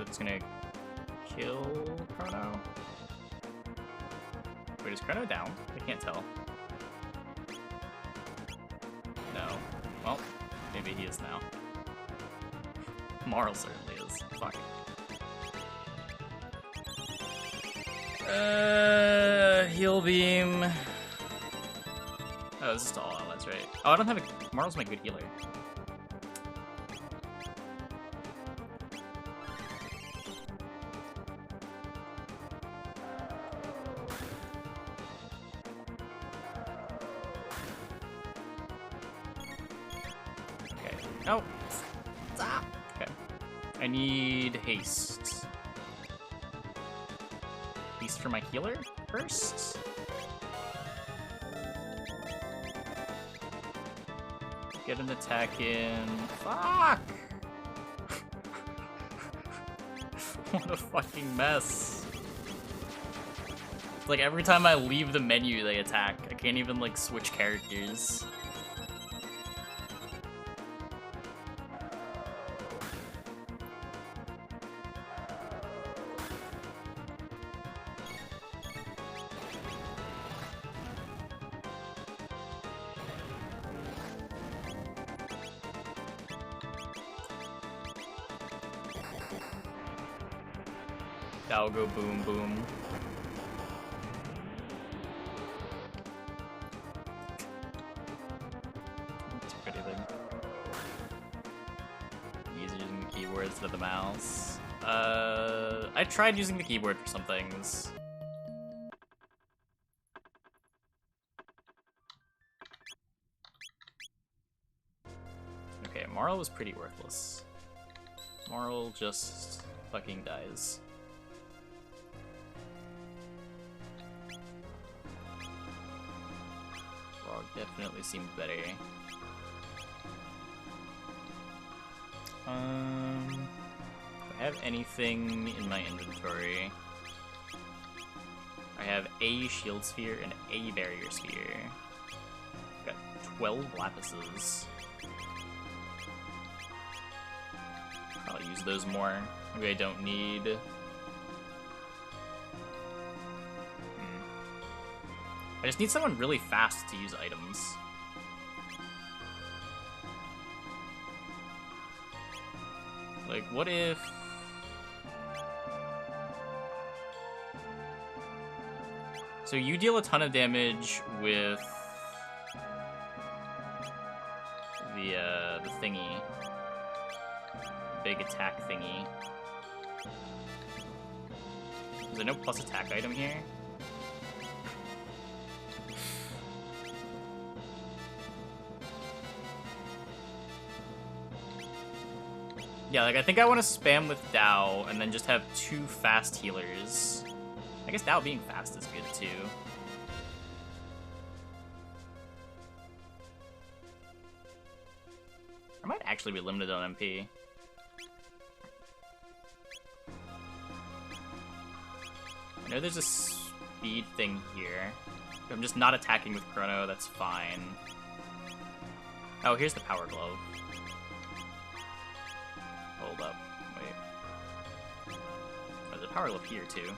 It's gonna kill Chrono. Wait, is Chrono down? I can't tell. No. Well, maybe he is now. Marl certainly is. Fuck. Heal beam. Oh, this is to all outlets, right? Oh, I don't have a. Marl's my good healer. No. Stop. Okay. I need haste. Haste for my healer first. Get an attack in. Fuck! What a fucking mess. It's like every time I leave the menu, they attack. I can't even like switch characters. That'll go boom boom. It's a pretty thing. Easy using the keyboard instead of the mouse. I tried using the keyboard for some things. Okay, Marl was pretty worthless. Marl just fucking dies. Definitely seemed better. If I have anything in my inventory, I have a shield sphere and a barrier sphere. Got 12 lapises. I'll use those more. Maybe I don't need... I just need someone really fast to use items. Like, what if... So you deal a ton of damage with the thingy. Big attack thingy. Is there no plus attack item here? Yeah, like I think I want to spam with Dao and then just have 2 fast healers. I guess Dao being fast is good too. I might actually be limited on MP. I know there's a speed thing here. I'm just not attacking with Chrono, that's fine. Oh, here's the Power Glove. Hold up, wait. Oh, there's a Power Glove here too.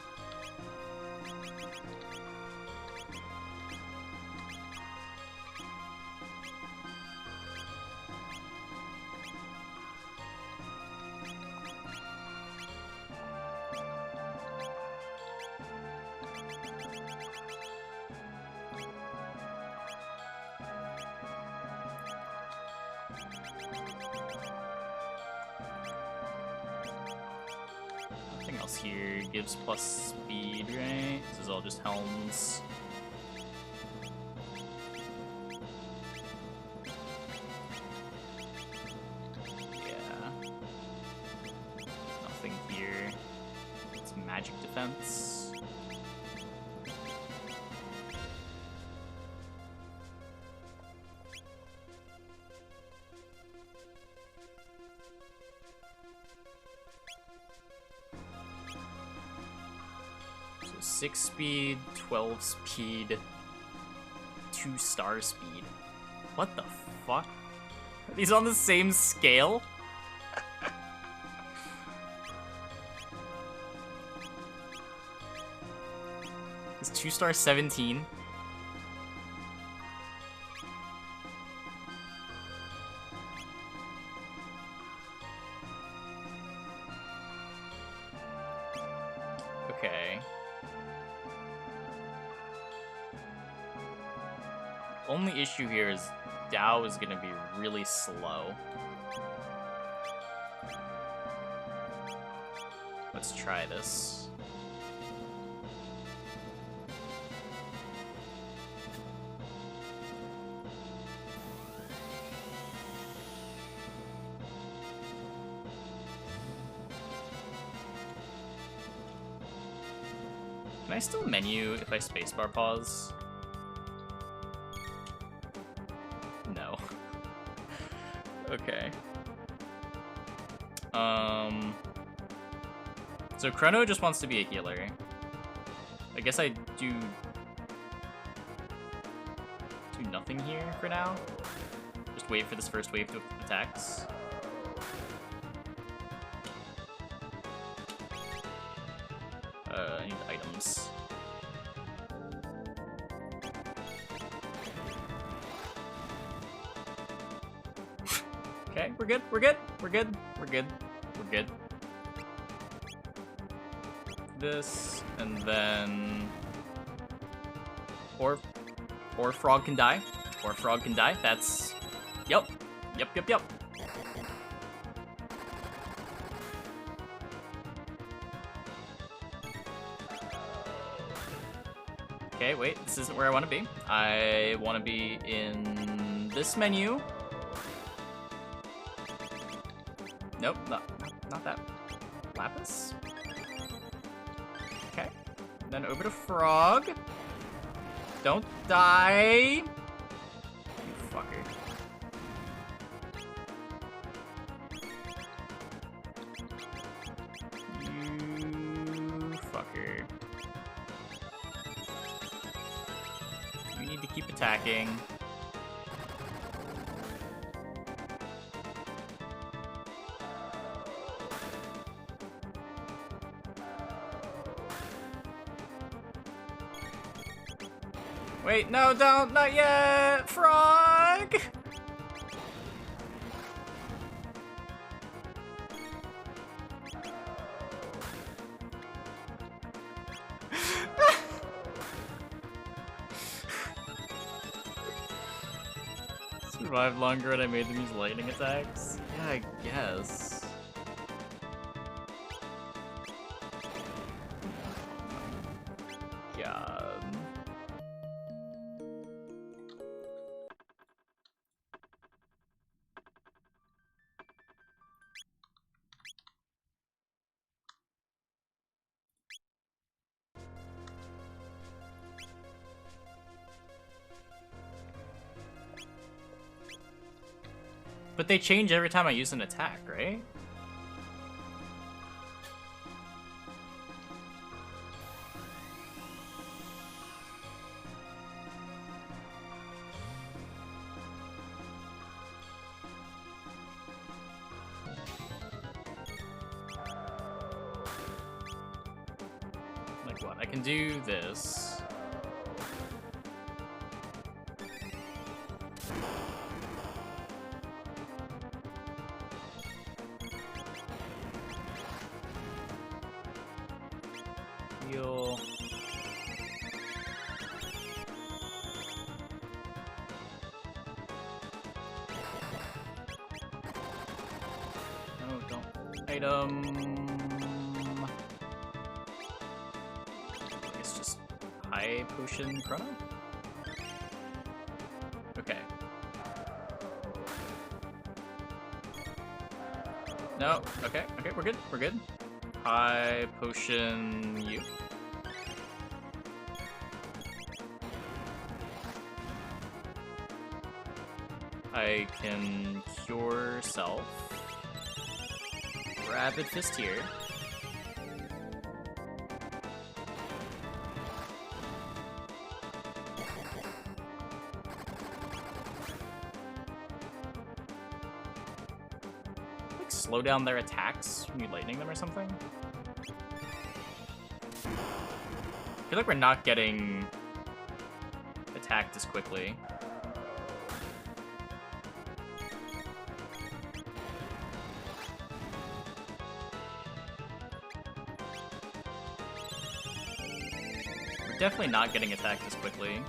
Nothing else here gives plus speed, right? This is all just helms. Yeah. Nothing here. It's magic defense. So 6 speed, 12 speed, 2 star speed. What the fuck? Are these on the same scale? Is 2 star 17? Okay. Only issue here is Dao is gonna be really slow. Let's try this. Can I still menu if I spacebar pause? No. Okay. So Chrono just wants to be a healer. I guess I do nothing here for now. Just wait for this first wave of attacks. I need items. Okay, we're good, we're good, we're good, we're good, we're good. This, and then... Or Frog can die. Or Frog can die, that's... Yep, yep, yep, yep. Okay, wait, this isn't where I want to be. I want to be in this menu. Nope, not that. Lapis? Okay. Then over to Frog. Don't die! You fucker. You fucker. to keep attacking. Wait, no, don't, not yet! Frog! Survived longer and I made them use lightning attacks? Yeah, I guess. God. But they change every time I use an attack, right? Like what? I can do this. Heal. No, don't. Item. I guess just high potion chrono? Okay. No, okay, we're good, we're good. High potion you. I can cure self. Rapid fist here. Like slow down their attacks when you lightning them or something. I feel like we're not getting attacked as quickly. We're definitely not getting attacked as quickly.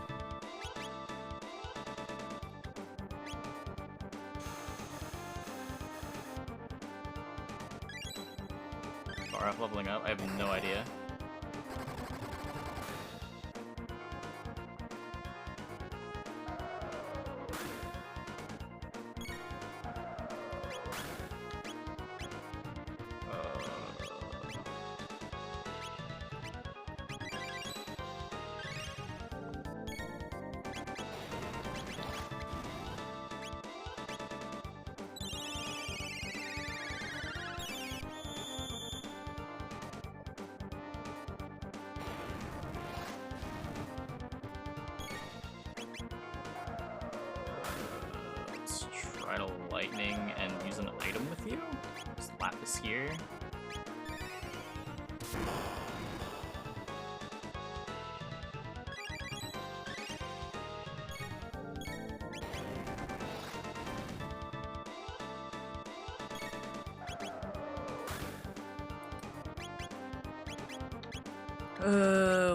Far off leveling up? I have no idea. Let's try to lightning and use an item with you. Just Lapis here.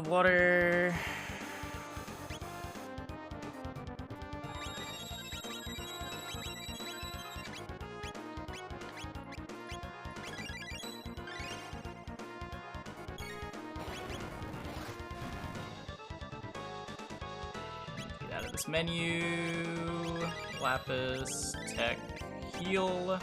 Water. Get out of this menu. Lapis, tech, heal.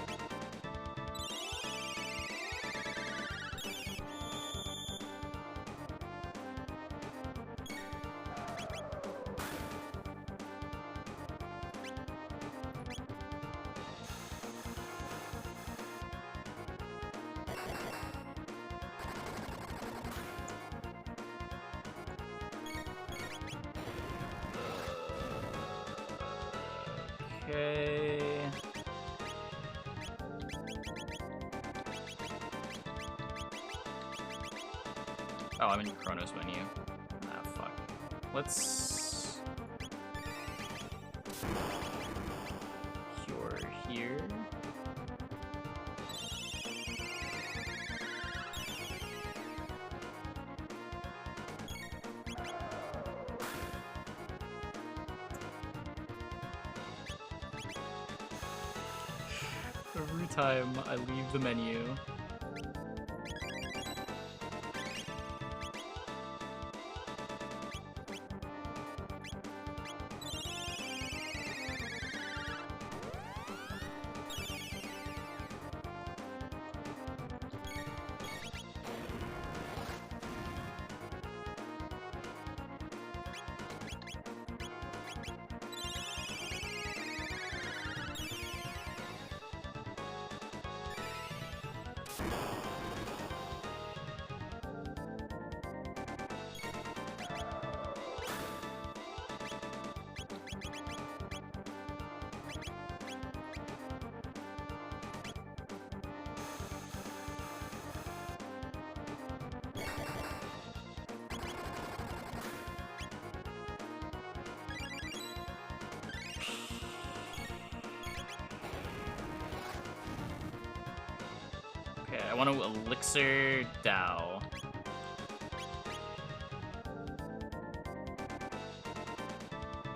Okay. Oh, I'm in Chrono's menu. Ah, fuck. Let's... Cure here. Every time I leave the menu. Okay, I want to elixir Dao.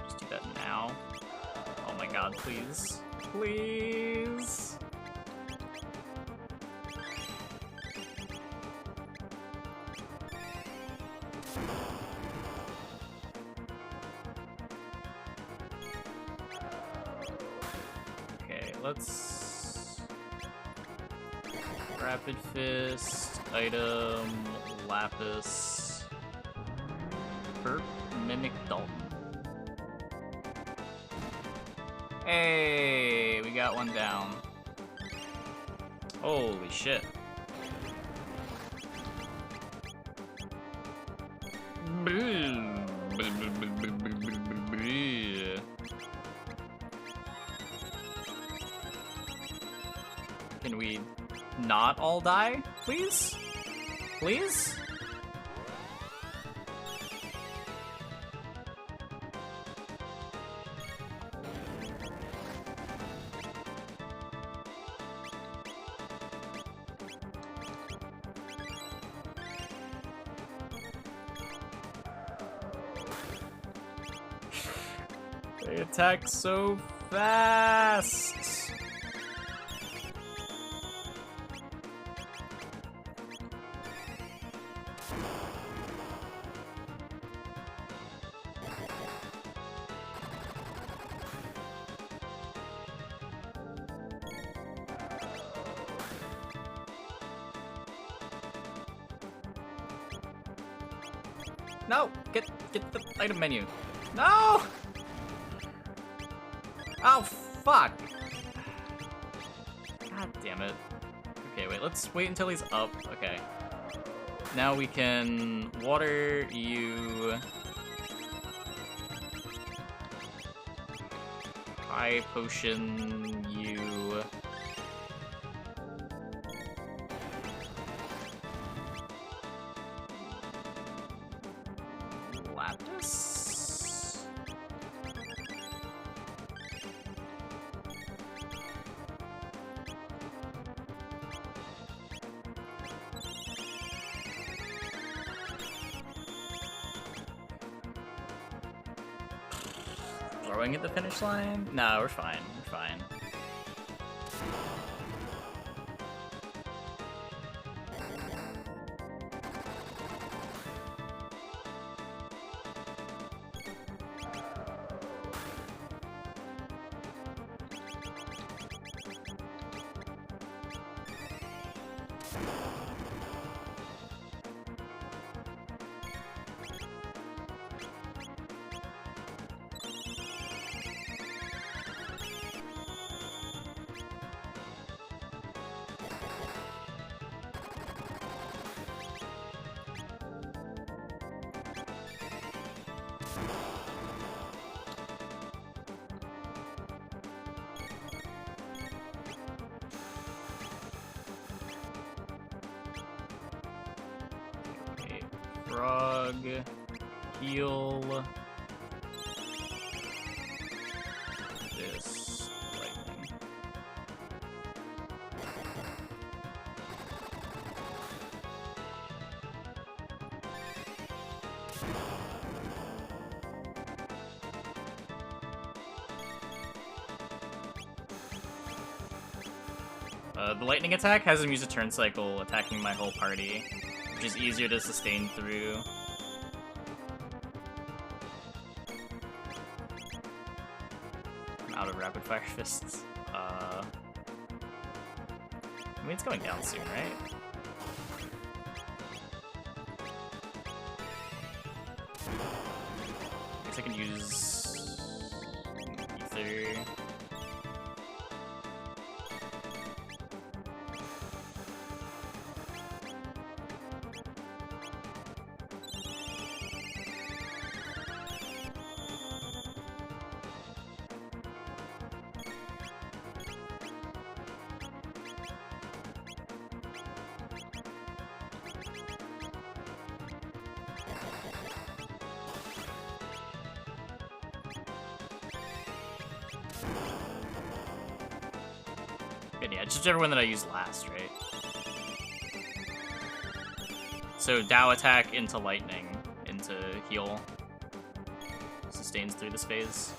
Just do that now. Oh my god, please. Please! Okay, let's... Rapid Fist, item, Lapis, Burp, Mimic Dalton. Hey, we got one down. Holy shit. Can we not all die, please? Please? They attack so fast! No! Get the item menu. No! Oh, fuck! God damn it. Okay, wait, let's wait until he's up. Okay. Now we can water you. High potion you. Lapis? Throwing at the finish line? No, we're fine. We're fine. Frog. Heal. This. Lightning. The lightning attack has him use a turn cycle attacking my whole party, which is easier to sustain through. I'm out of rapid fire fists. I mean, it's going down soon, right? I guess I can use Ether. Good, yeah, just everyone that I used last, right? So Dow attack into lightning, into heal. Sustains through this phase.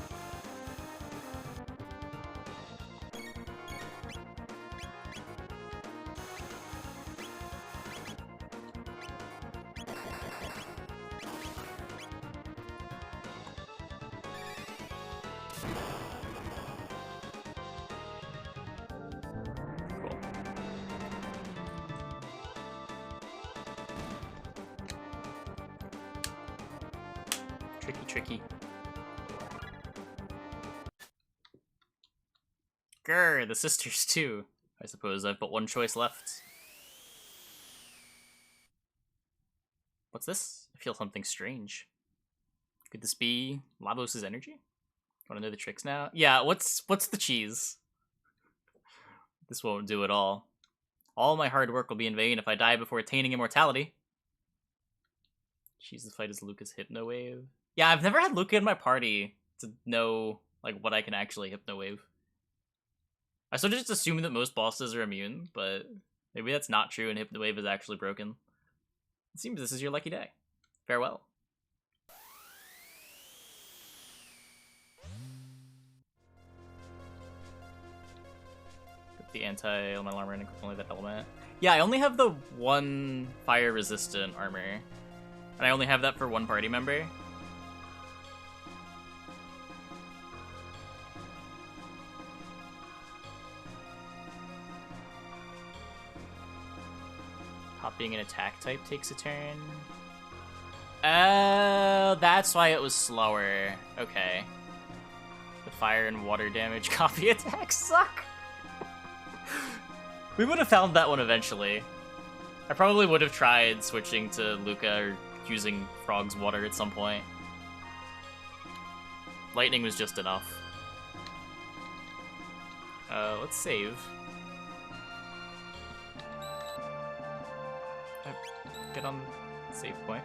Tricky. Grr, the sisters too. I suppose I've but one choice left. What's this? I feel something strange. Could this be Lavos' energy? Want to know the tricks now? Yeah, what's the cheese? This won't do at all. All my hard work will be in vain if I die before attaining immortality. Choose the fight as Luca's Hypno Wave. Yeah, I've never had Luca in my party to know like what I can actually Hypno Wave. I sort of just assume that most bosses are immune, but maybe that's not true and Hypno Wave is actually broken. It seems this is your lucky day. Farewell. Put the anti-elemental armor and equip only that element. Yeah, I only have the one fire-resistant armor. And I only have that for one party member. Pop being an attack type takes a turn. Oh, that's why it was slower. Okay. The fire and water damage copy attacks suck. We would have found that one eventually. I probably would have tried switching to Luca or using Frog's water at some point. Lightning was just enough. Let's save. Get on the save point.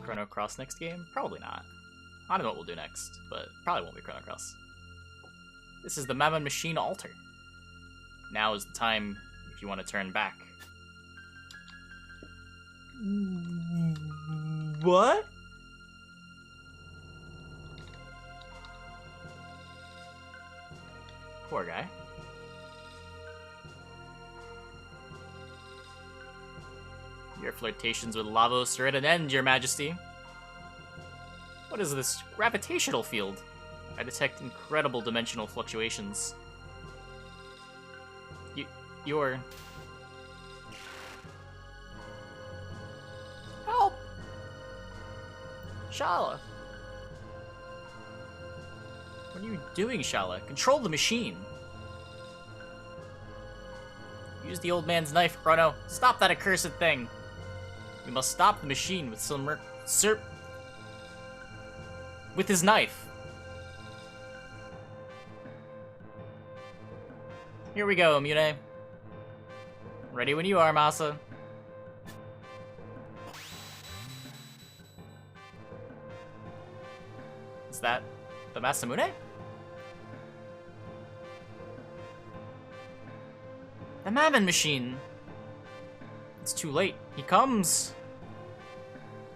Chrono Cross next game? Probably not. I don't know what we'll do next, but probably won't be Chrono Cross. This is the Mammon Machine Altar. Now is the time if you want to turn back. What? Poor guy. Your flirtations with Lavos are at an end, Your Majesty. What is this gravitational field? I detect incredible dimensional fluctuations. You're... Help! Shala! What are you doing, Shala? Control the machine! Use the old man's knife, Chrono. Stop that accursed thing! We must stop the machine with with his knife. Here we go, Mune. Ready when you are, Masa. Is that the Masamune? The Mammon Machine! It's too late. He comes!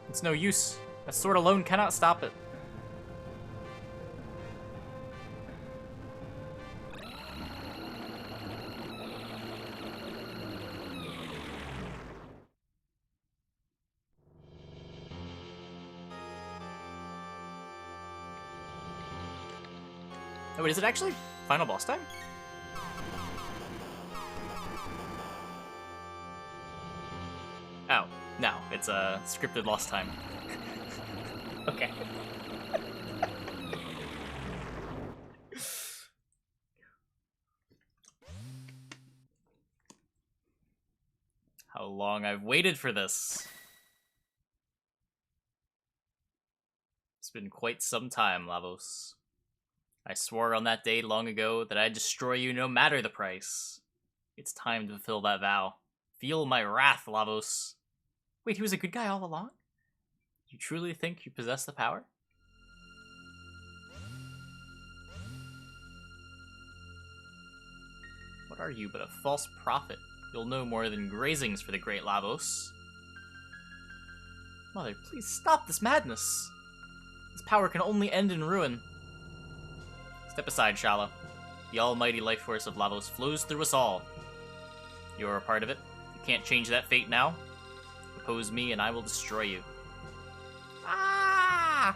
It's no use. That sword alone cannot stop it. Oh, wait, is it actually final boss time? Oh, no, it's a scripted lost time. Okay. How long I've waited for this. It's been quite some time, Lavos. I swore on that day long ago that I'd destroy you no matter the price. It's time to fulfill that vow. Feel my wrath, Lavos. Wait, he was a good guy all along? You truly think you possess the power? What are you but a false prophet? You'll know more than grazings for the great Lavos. Mother, please stop this madness. This power can only end in ruin. Step aside, Shala. The almighty life force of Lavos flows through us all. You're a part of it. You can't change that fate now. Oppose me and I will destroy you. Ah!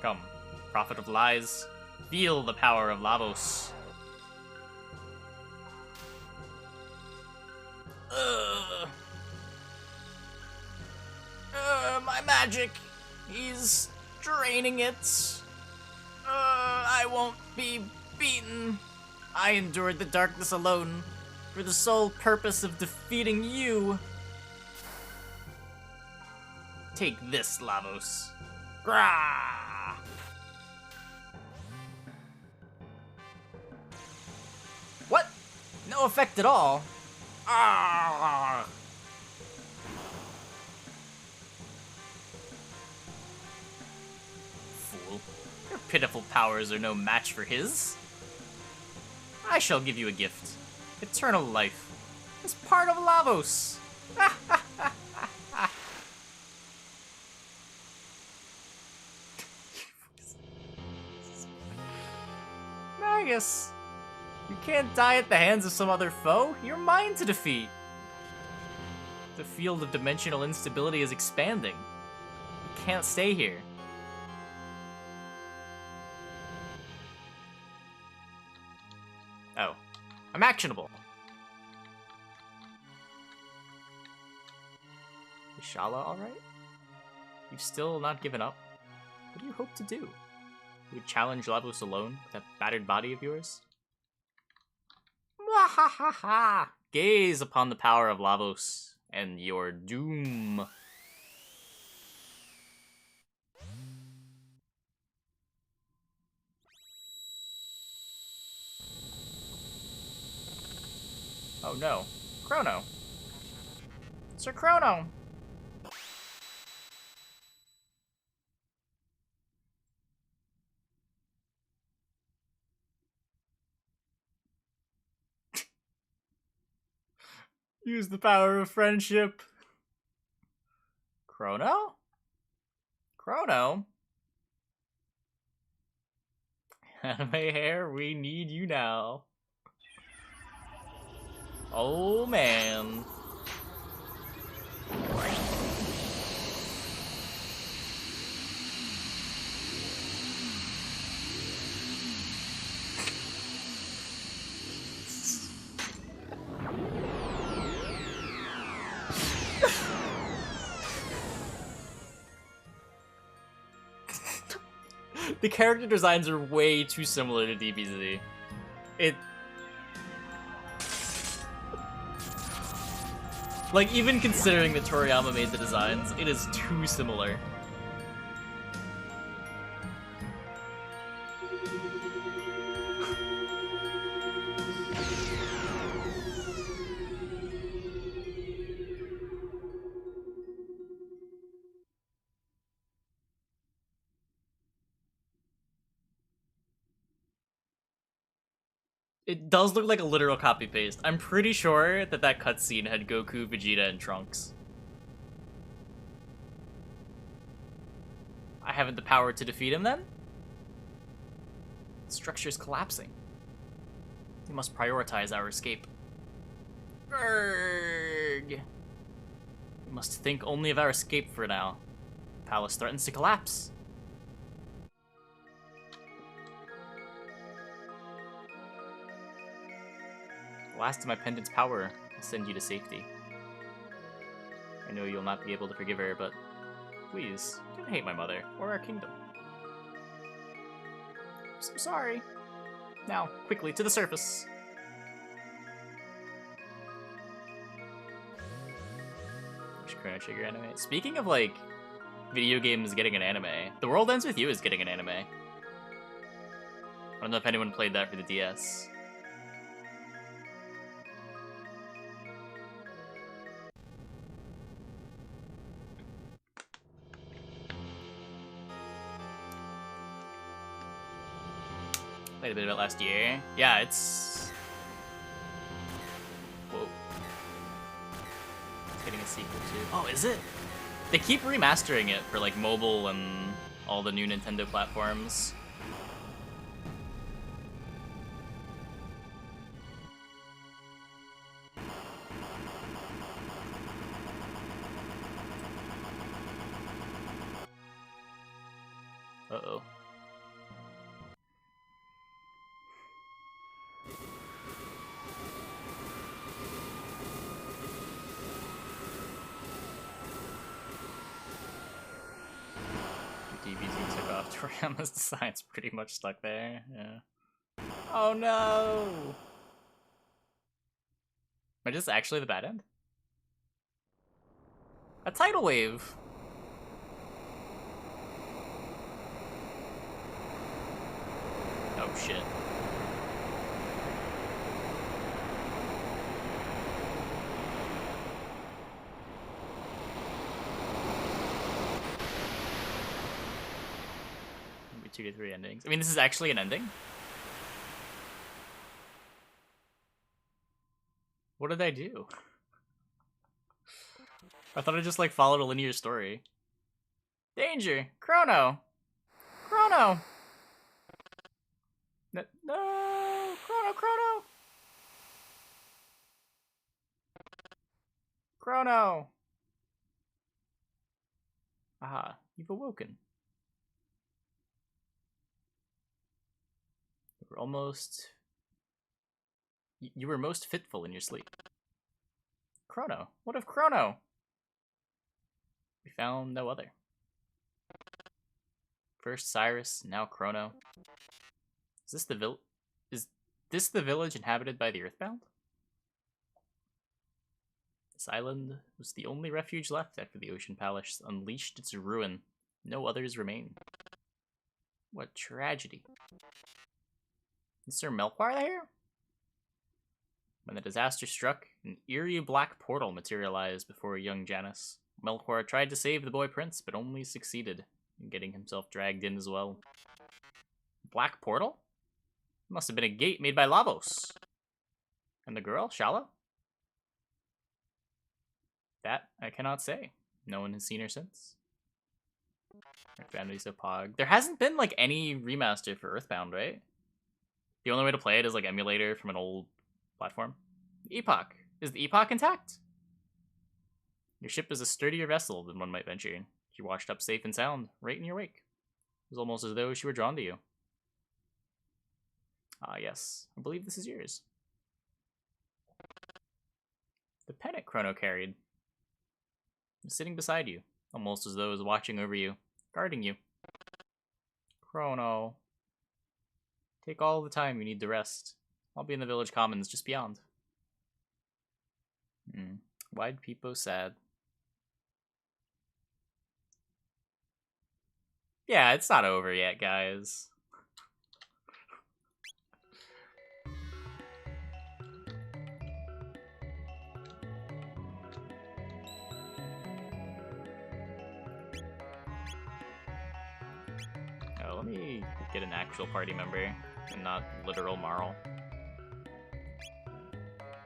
Come, prophet of lies. Feel the power of Lavos. My magic. He's draining it. I won't be beaten. I endured the darkness alone for the sole purpose of defeating you. Take this, Lavos. Grah! What? No effect at all? Ah! Fool. Your pitiful powers are no match for his. I shall give you a gift. Eternal life. As part of Lavos. Magus, you can't die at the hands of some other foe. You're mine to defeat. The field of dimensional instability is expanding. You can't stay here. Oh. I'm actionable. Is Shala alright? You've still not given up? What do you hope to do? You would challenge Lavos alone with that battered body of yours? Mwahaha! Gaze upon the power of Lavos and your doom. Oh no. Chrono. Sir Chrono! Use the power of friendship. Chrono? Chrono? Anime hair, we need you now. Oh man. The character designs are way too similar to DBZ. Like, even considering that Toriyama made the designs, it is too similar. It does look like a literal copy paste. I'm pretty sure that that cutscene had Goku, Vegeta, and Trunks. I haven't the power to defeat him then? The structure's collapsing. We must prioritize our escape. Urgh. We must think only of our escape for now. The palace threatens to collapse. The last of my pendant's power will send you to safety. I know you'll not be able to forgive her, but please, don't hate my mother or our kingdom. I'm so sorry. Now, quickly, to the surface. Which Chrono Trigger anime? Speaking of, like, video games getting an anime, The World Ends With You is getting an anime. I don't know if anyone played that for the DS. Played a bit of it last year. Yeah, it's... Whoa. It's getting a sequel too. Oh, is it? They keep remastering it for like mobile and all the new Nintendo platforms. Uh-oh. DBZ took off. Toriyama's design's pretty much stuck there. Yeah. Oh no! Is this actually the bad end? A tidal wave! Oh shit. Maybe 2 to 3 endings. I mean, this is actually an ending? What did I do? I thought I just, like, followed a linear story. Danger! Chrono! Chrono! No! Chrono! Chrono! Chrono! Aha, you've awoken. You were almost... You were most fitful in your sleep. Chrono? What of Chrono? We found no other. First Cyrus, now Chrono. Is this the village inhabited by the Earthbound? This island was the only refuge left after the Ocean Palace unleashed its ruin. No others remain. What tragedy. Is Sir Melchior there? When the disaster struck, an eerie black portal materialized before young Janus. Melchior tried to save the boy prince, but only succeeded in getting himself dragged in as well. Black portal? Must have been a gate made by Lavos. And the girl, Shallow? That I cannot say. No one has seen her since. Her family's so pog. There hasn't been like any remaster for Earthbound, right? The only way to play it is like emulator from an old platform. Epoch. Is the Epoch intact? Your ship is a sturdier vessel than one might venture. She washed up safe and sound, right in your wake. It was almost as though she were drawn to you. Ah, yes. I believe this is yours. The pennant Chrono carried was sitting beside you, almost as though it was watching over you, guarding you. Chrono. Take all the time you need to rest. I'll be in the village commons just beyond. Why'd Peepo sad? Yeah, it's not over yet, guys. let me get an actual party member and not literal Marl.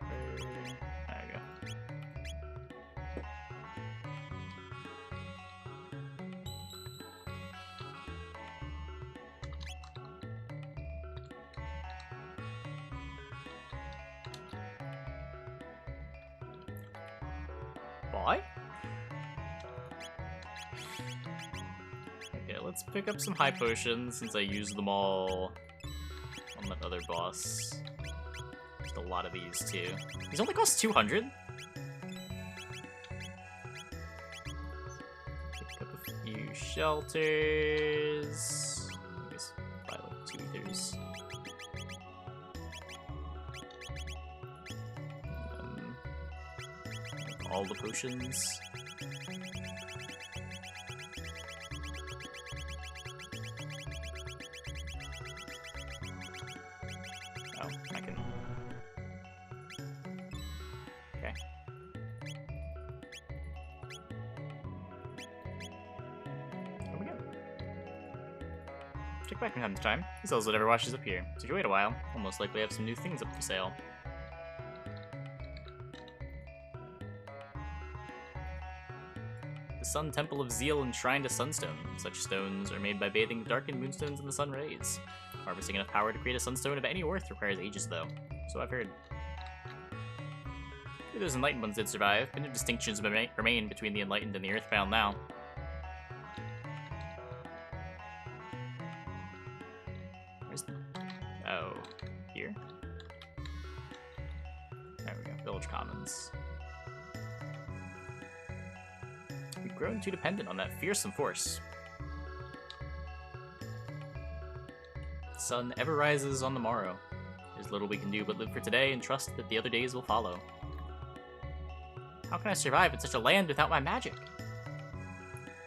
There we go. Bye? Okay, let's pick up some high potions since I used them all on that other boss. Just a lot of these too. These only cost 200? Pick up a few shelters. I guess buy like 2 ethers. All the potions. Oh, I can. Okay. There we go. Check back from time to time. He sells whatever washes up here. So if you wait a while, we'll most likely have some new things up for sale. The Sun Temple of Zeal enshrined a sunstone. Such stones are made by bathing the darkened moonstones in the sun rays. Harvesting enough power to create a sunstone of any worth requires ages, though. So I've heard. Those enlightened ones did survive, but no distinctions remain between the enlightened and the earthbound now. Where's the... Oh, here? There we go, Village Commons. We've grown too dependent on that fearsome force. The sun ever rises on the morrow. There's little we can do but live for today and trust that the other days will follow. How can I survive in such a land without my magic?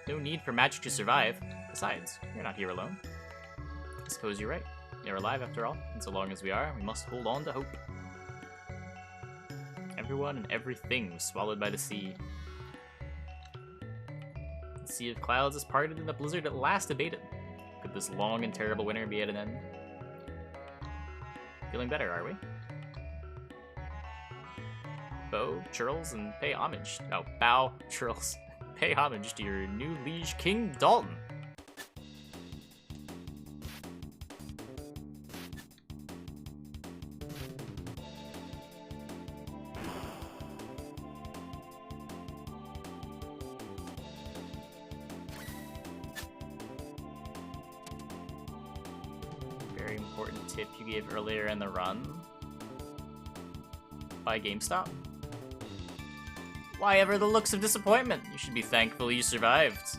No need for magic to survive. Besides, you're not here alone. I suppose you're right. They're alive after all, and so long as we are, we must hold on to hope. Everyone and everything was swallowed by the sea. The sea of clouds is parted and the blizzard at last abated. Could this long and terrible winter be at an end? Feeling better, are we? Bow, churls, and pay homage. Oh, bow, churls, pay homage to your new liege, King Dalton. Very important tip you gave earlier in the run. Buy GameStop. Why ever the looks of disappointment? You should be thankful you survived.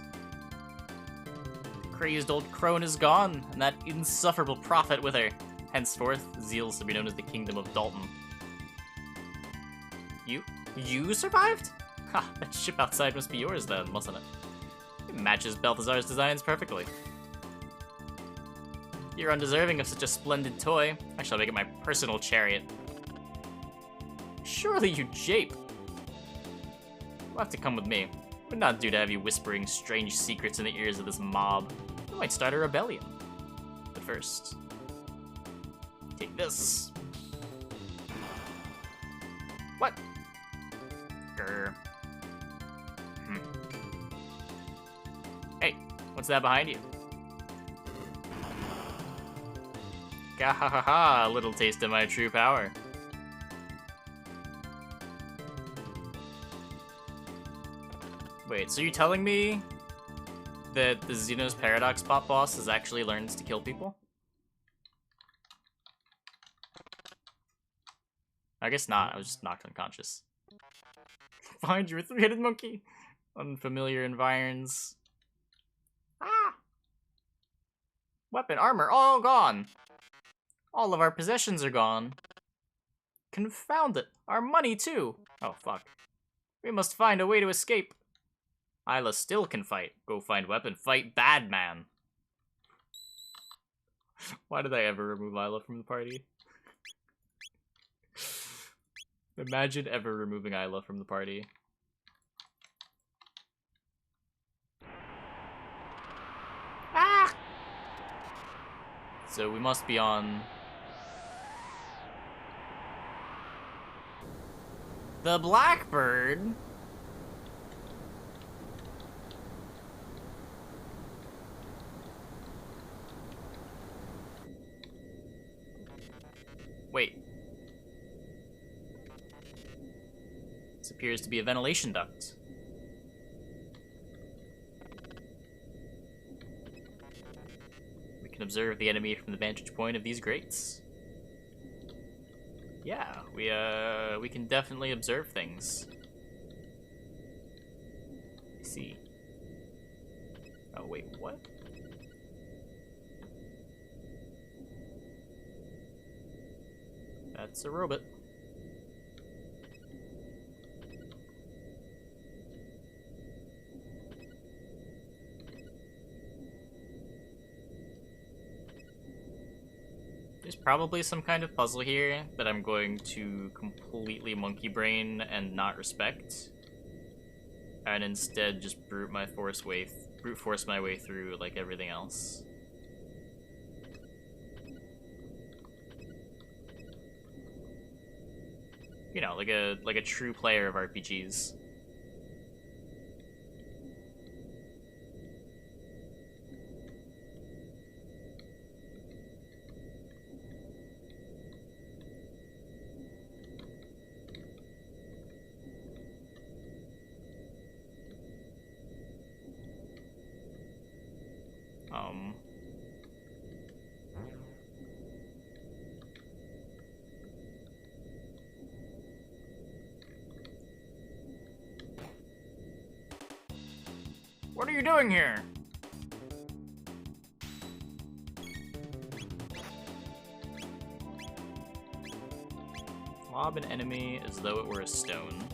The crazed old crone is gone, and that insufferable prophet with her. Henceforth, Zeal's to be known as the Kingdom of Dalton. You survived? Ha, that ship outside must be yours then, mustn't it? It matches Balthazar's designs perfectly. You're undeserving of such a splendid toy. I shall make it my personal chariot. Surely you jape. You'll have to come with me. It would not do to have you whispering strange secrets in the ears of this mob. You might start a rebellion. But first, take this. What? Grr. Hey, what's that behind you? Gahahaha, a little taste of my true power. Wait, so you're telling me that the Xenos Paradox Pop boss has actually learned to kill people? I guess not, I was just knocked unconscious. Find your three-headed monkey! Unfamiliar environs. Ah! Weapon, armor, all gone! All of our possessions are gone. Confound it, our money too! Oh, fuck. We must find a way to escape. Isla still can fight. Go find weapon, fight bad man. Why did I ever remove Isla from the party? Imagine ever removing Isla from the party. Ah! So we must be on the Blackbird. Wait. This appears to be a ventilation duct. We can observe the enemy from the vantage point of these grates. Yeah, we can definitely observe things. I see. Oh wait, what? That's a robot. There's probably some kind of puzzle here that I'm going to completely monkey brain and not respect, and instead just brute force my way through like everything else. You know, like a true player of RPGs. What are you doing here? Lob an enemy as though it were a stone.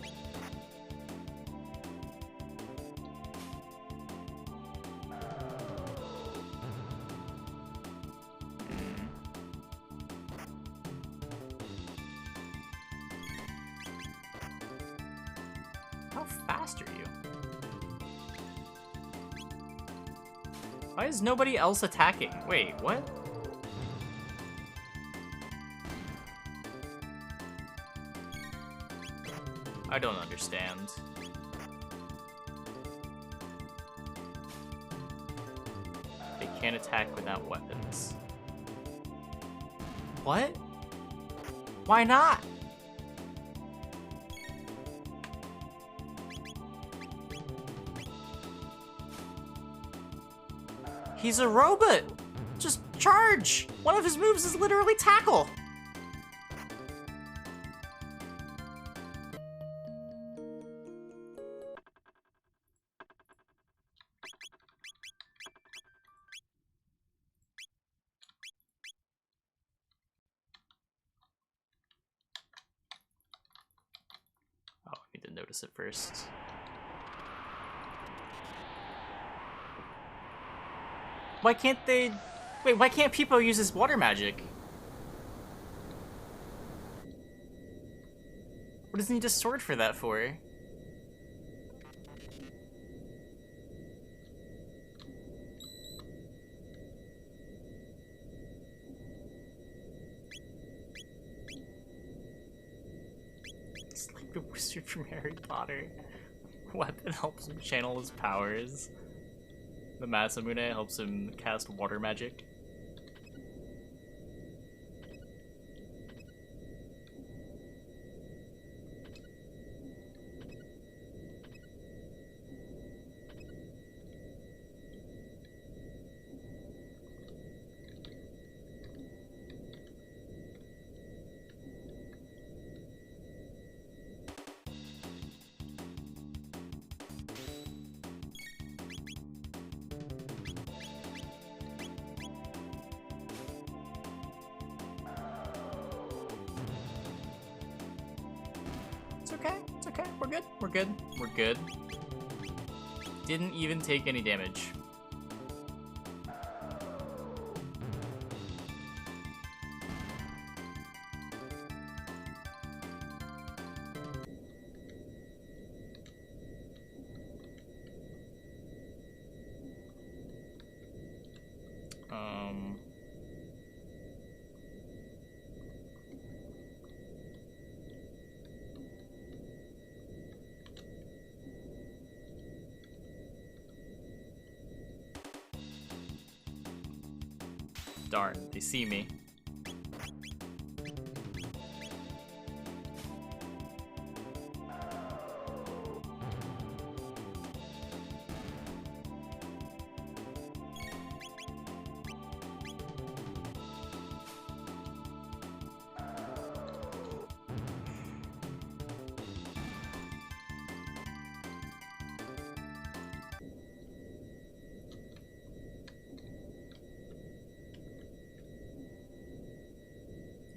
How fast are you? Why is nobody else attacking? Wait, what? I don't understand. They can't attack without weapons. What? Why not? He's a robot! Just charge! One of his moves is literally tackle! Oh, I need to notice it first. Why can't they... Wait, why can't people use his water magic? What does he need a sword for that for? It's like the wizard from Harry Potter. Weapon helps him channel his powers. The Masamune helps him cast water magic. It's okay, we're good. Didn't even take any damage. Darn, they see me.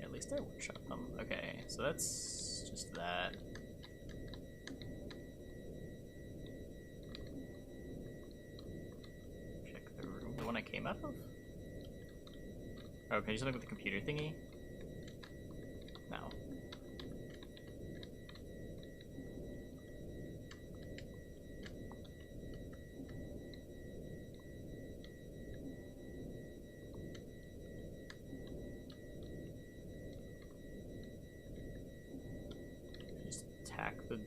At least I workshop them. Okay, so that's just that. Check the room. The one I came out of? Oh, can you just look at the computer thingy? No. Just attack the...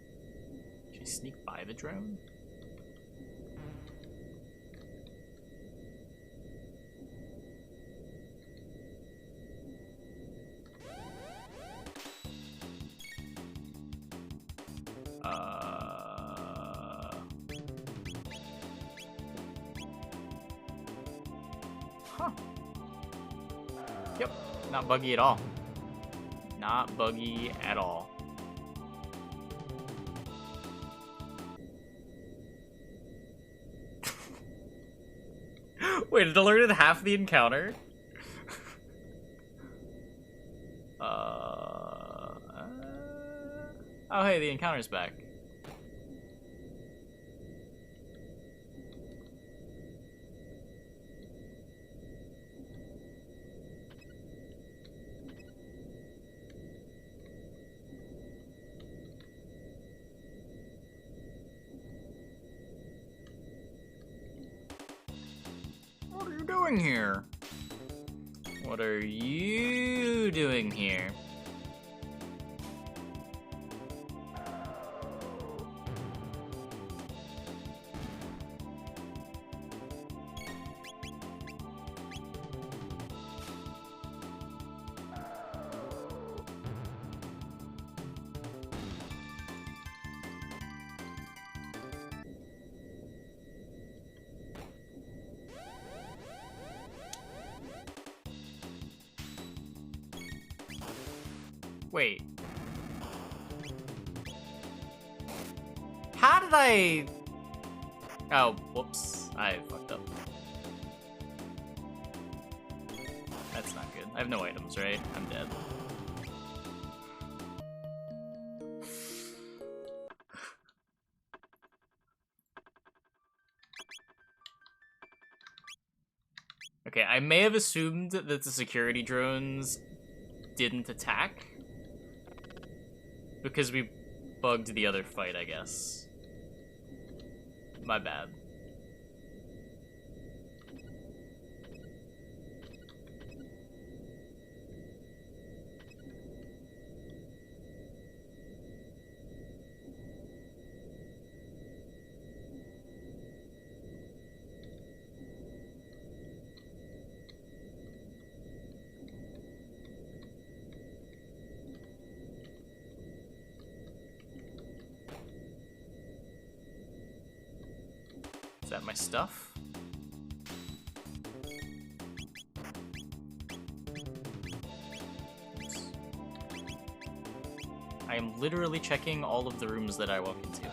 Did you sneak by the drone? Huh. Yep, not buggy at all. Not buggy at all. Wait, it alerted half the encounter? Oh hey, the encounter's back. What are you doing here? What are you doing here? Wait. How did I... Oh, whoops. I fucked up. That's not good. I have no items, right? I'm dead. Okay, I may have assumed that the security drones didn't attack. Because we bugged the other fight, I guess. My bad. Is that my stuff? Oops. I am literally checking all of the rooms that I walk into.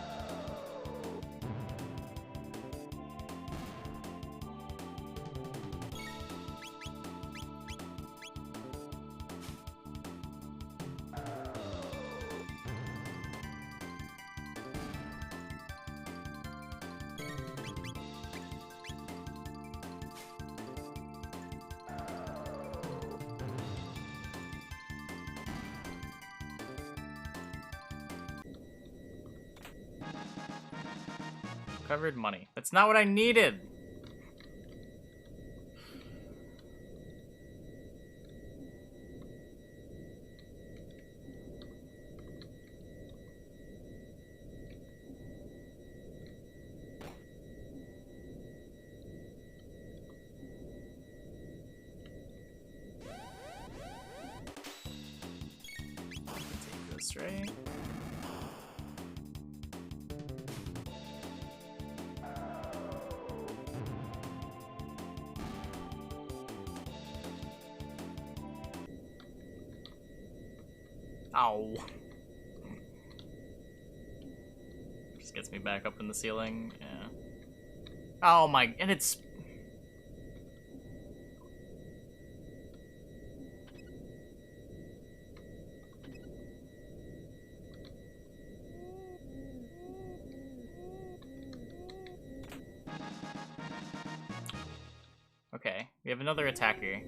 Covered money. That's not what I needed! this, right? Ow. Just gets me back up in the ceiling. Yeah. Oh my, and it's... Okay, we have another attacker.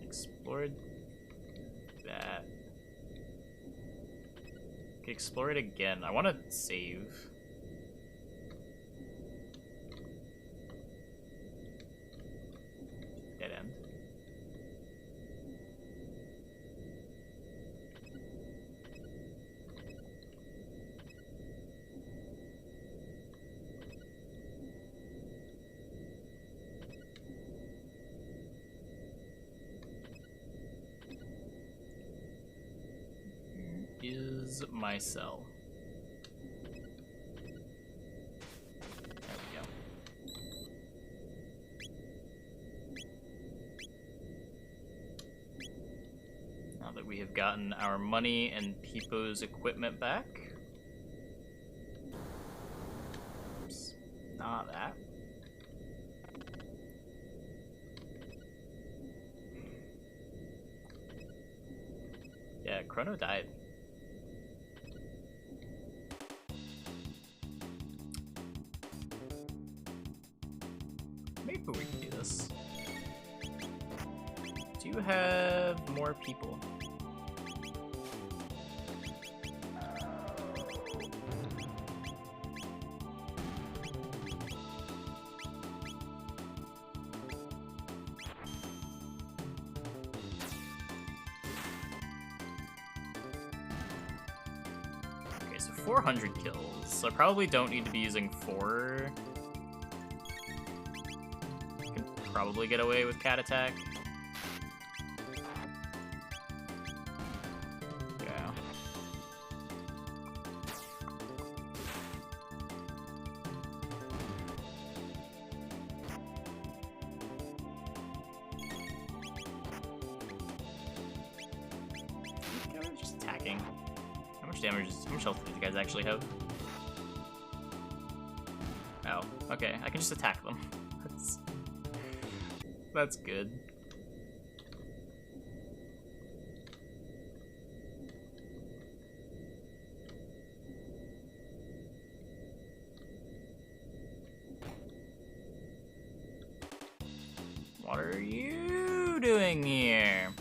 Explored that. Okay, explore it again. I want to save. Dead end. Is my cell. There we go. Now that we have gotten our money and Peepo's equipment back. Oops. Not that. Yeah, Chrono died. Maybe we can do this. Do you have more people? Okay, so 400 kills. So I probably don't need to be using 4. Probably get away with cat attack. Yeah. Okay, we're just attacking. How much damage? How much health do you guys actually have? Oh, okay. I can just attack them. That's good. What are you doing here?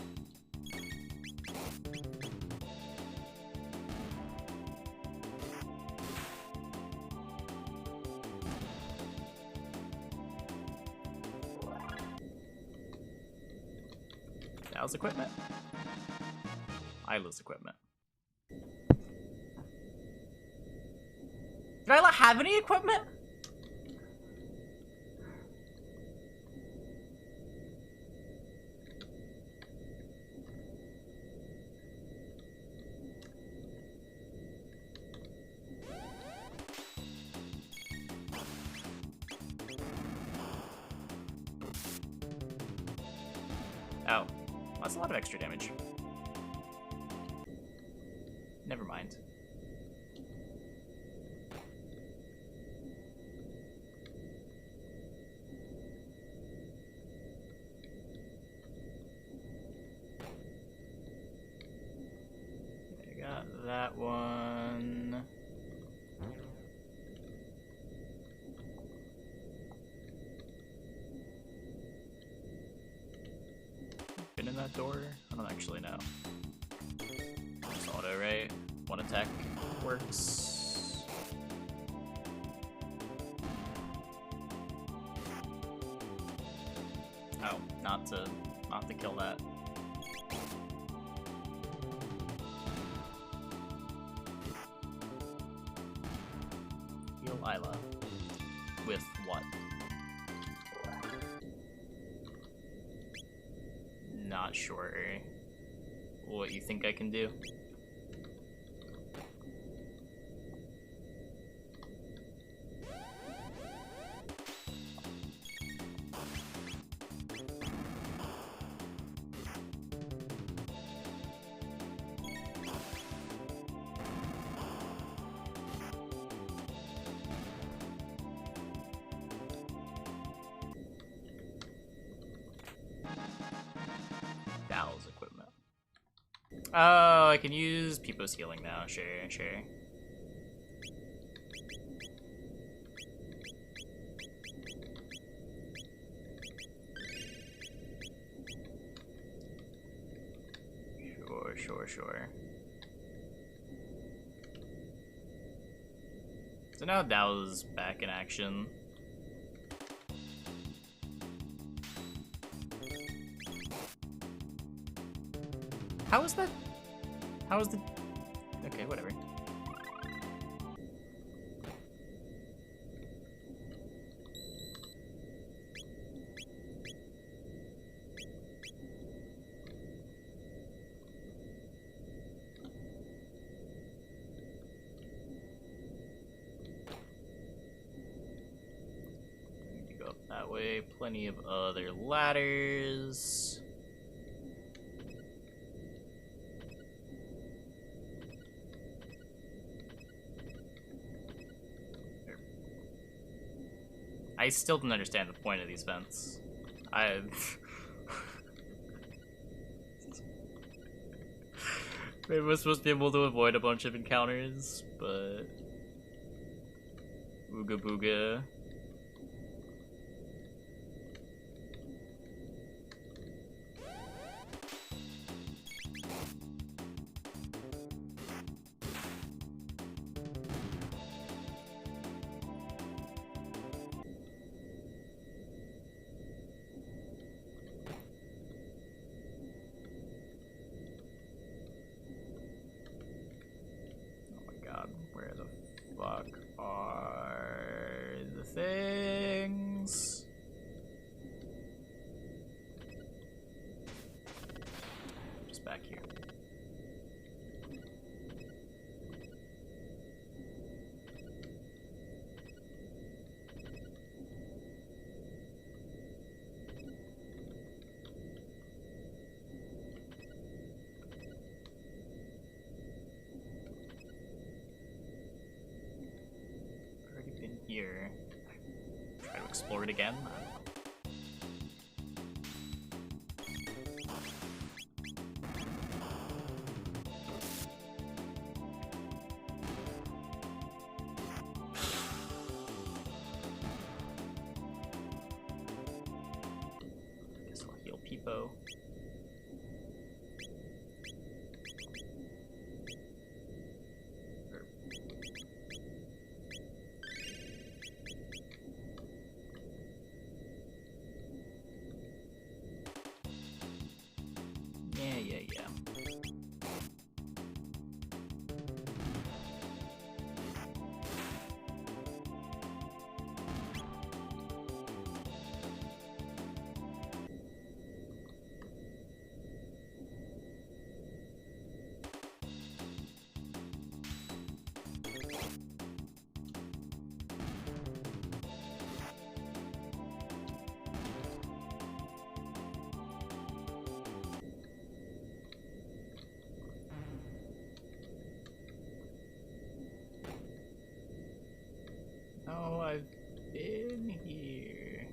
How's equipment? Isla's equipment. Did Isla have any equipment? Oh, that's a lot of extra damage. Never mind. I got that one. Been in that door? I don't actually know. Just auto, right? One attack works. Oh, not to kill that. Lila. With what? Not sure what you think I can do. Dow's equipment. Oh, I can use Peepo's healing now. Sure, sure. Sure. So now Dow's back in action. How is that? How is the... Okay, whatever. Need to go up that way. Plenty of other ladders. I still don't understand the point of these vents. Maybe we're supposed to be able to avoid a bunch of encounters, but... Ooga booga. Where the fuck are the things? Just back here. Here. Try to explore it again. I don't know. Guess I'll heal Peepo. Yeah. Oh, I've been here.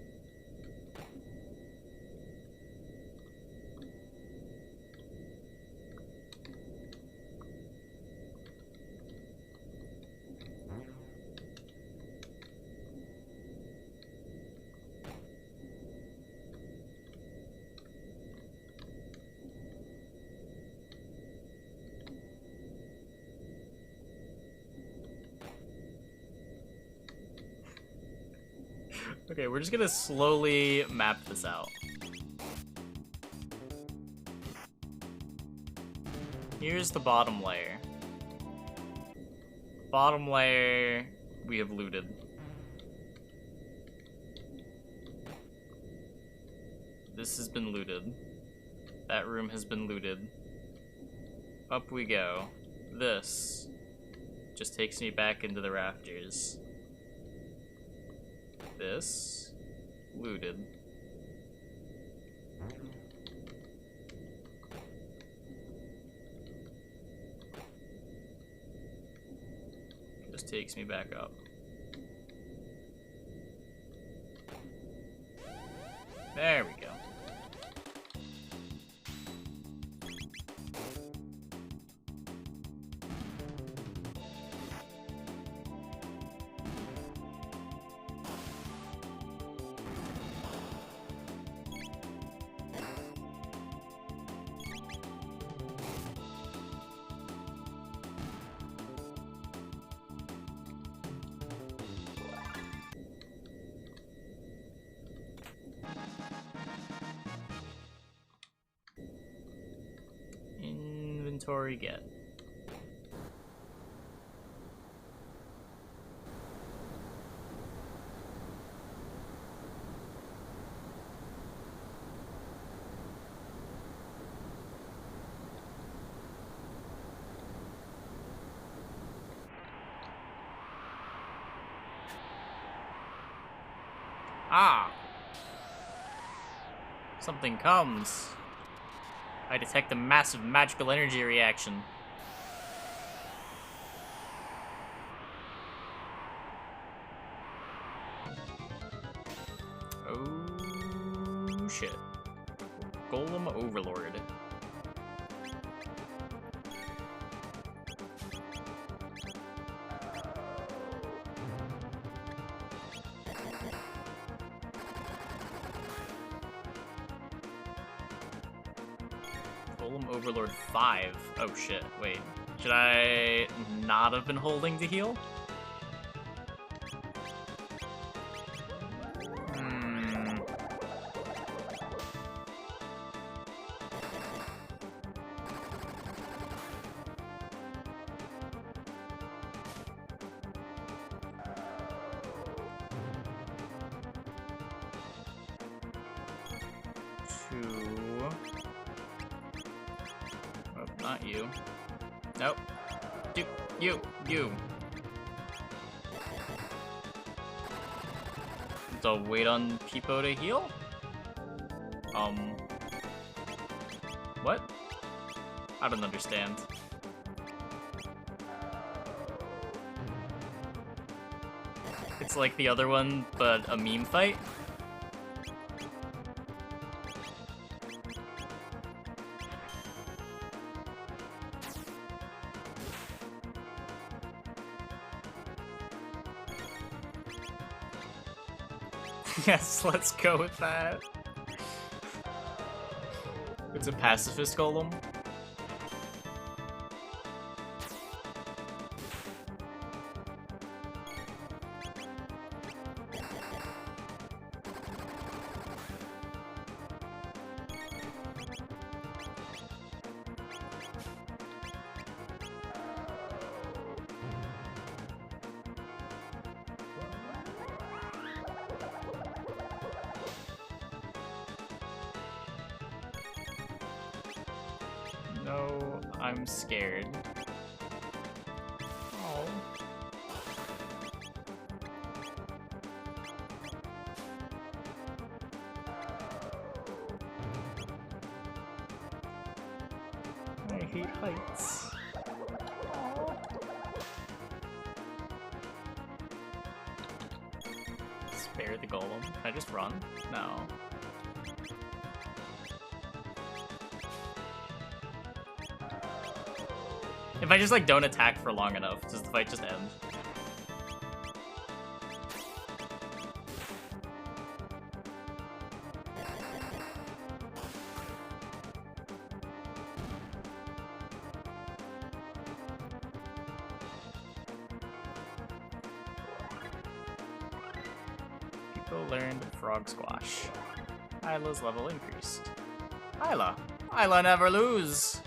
Okay, we're just gonna slowly map this out. Here's the bottom layer. Bottom layer we have looted. This has been looted. That room has been looted. Up we go. This just takes me back into the rafters. This looted. Just takes me back up. There we go. Inventory get. Ah! Something comes. I detect a massive magical energy reaction. Oh shit. Golem Overlord. Golem Overlord 5. Oh shit, wait. Should I not have been holding to heal? Two. Oh, not you. Nope. You. So wait on Peepo to heal? What? I don't understand. It's like the other one, but a meme fight? Yes, let's go with that. It's a pacifist golem. No, I'm scared. Oh. I hate heights. Oh. Spare the golem. Can I just run? No. If I just, like, don't attack for long enough, does the fight just end? People learned Frog Squash. Isla's level increased. Isla never lose!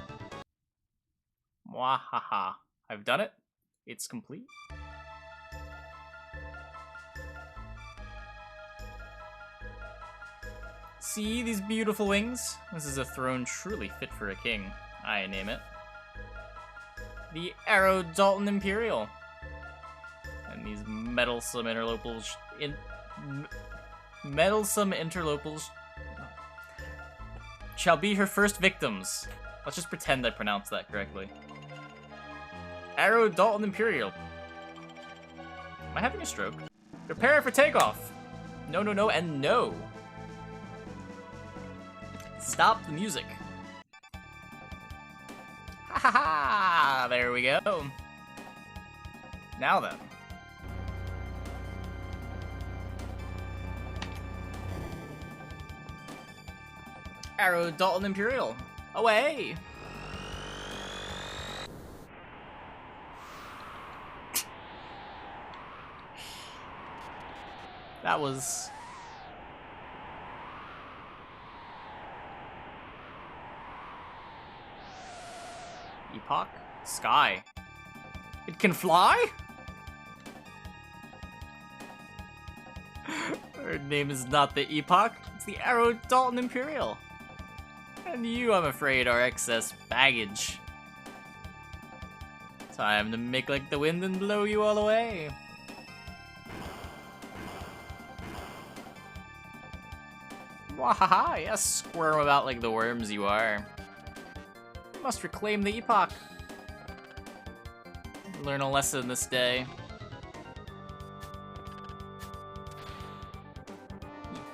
Mwahaha. I've done it. It's complete. See these beautiful wings? This is a throne truly fit for a king. I name it the Arrow Dalton Imperial. And these meddlesome interlopers shall be her first victims. Let's just pretend I pronounced that correctly. Arrow Dalton Imperial. Am I having a stroke? Prepare for takeoff. No, no, no, and no. Stop the music. Ha ha ha! There we go. Now then. Arrow Dalton Imperial. Away! That was... Epoch? Sky. It can fly? Her name is not the Epoch, it's the Arrow Dalton Imperial. And you, I'm afraid, are excess baggage. Time to make like the wind and blow you all away. Wahaha, yes, squirm about like the worms you are. You must reclaim the Epoch. Learn a lesson this day.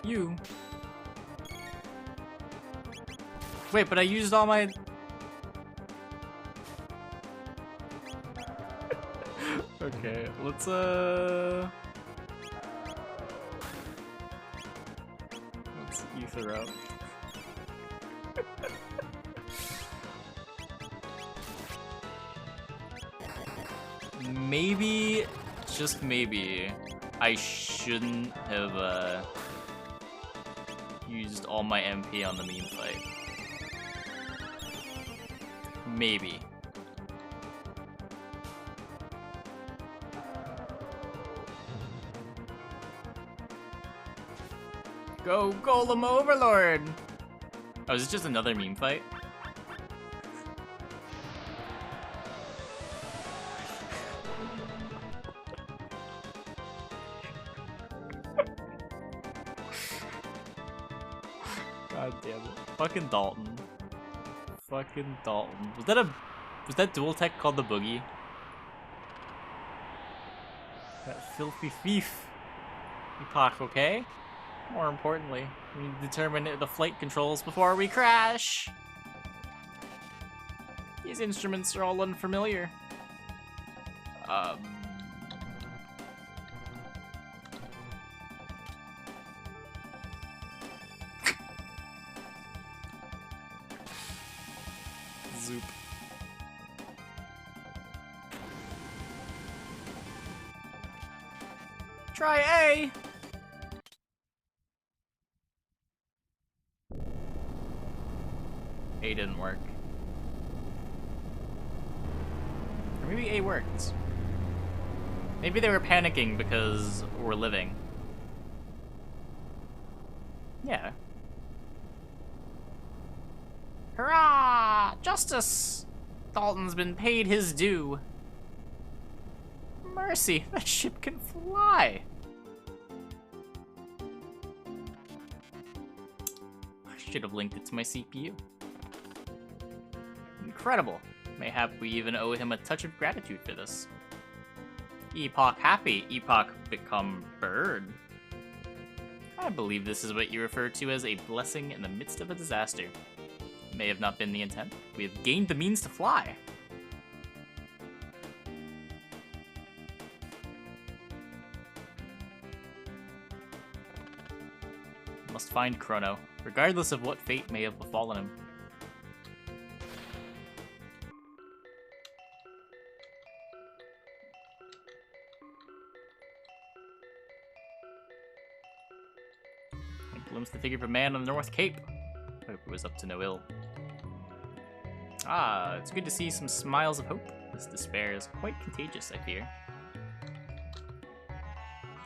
You. Wait, but I used all my... Okay, let's ether out. Maybe, just maybe, I shouldn't have used all my MP on the meme fight. Maybe. Go Golem Overlord! Oh, is this just another meme fight? God damn it. Fucking Dalton. Fucking Dalton. Was that dual tech called the Boogie? That filthy thief. Epoch, okay? More importantly, we need to determine the flight controls before we crash. These instruments are all unfamiliar. Zoop. Try A! A didn't work. Or maybe A worked. Maybe they were panicking because we're living. Yeah. Hurrah! Justice! Dalton's been paid his due. Mercy, that ship can fly! I should have linked it to my CPU. Incredible. Mayhap we even owe him a touch of gratitude for this. Epoch happy, Epoch become bird. I believe this is what you refer to as a blessing in the midst of a disaster. May have not been the intent. We have gained the means to fly. Must find Chrono, regardless of what fate may have befallen him. Glimpse the figure of a man on the North Cape. Hope it was up to no ill. Ah, it's good to see some smiles of hope. This despair is quite contagious, I fear.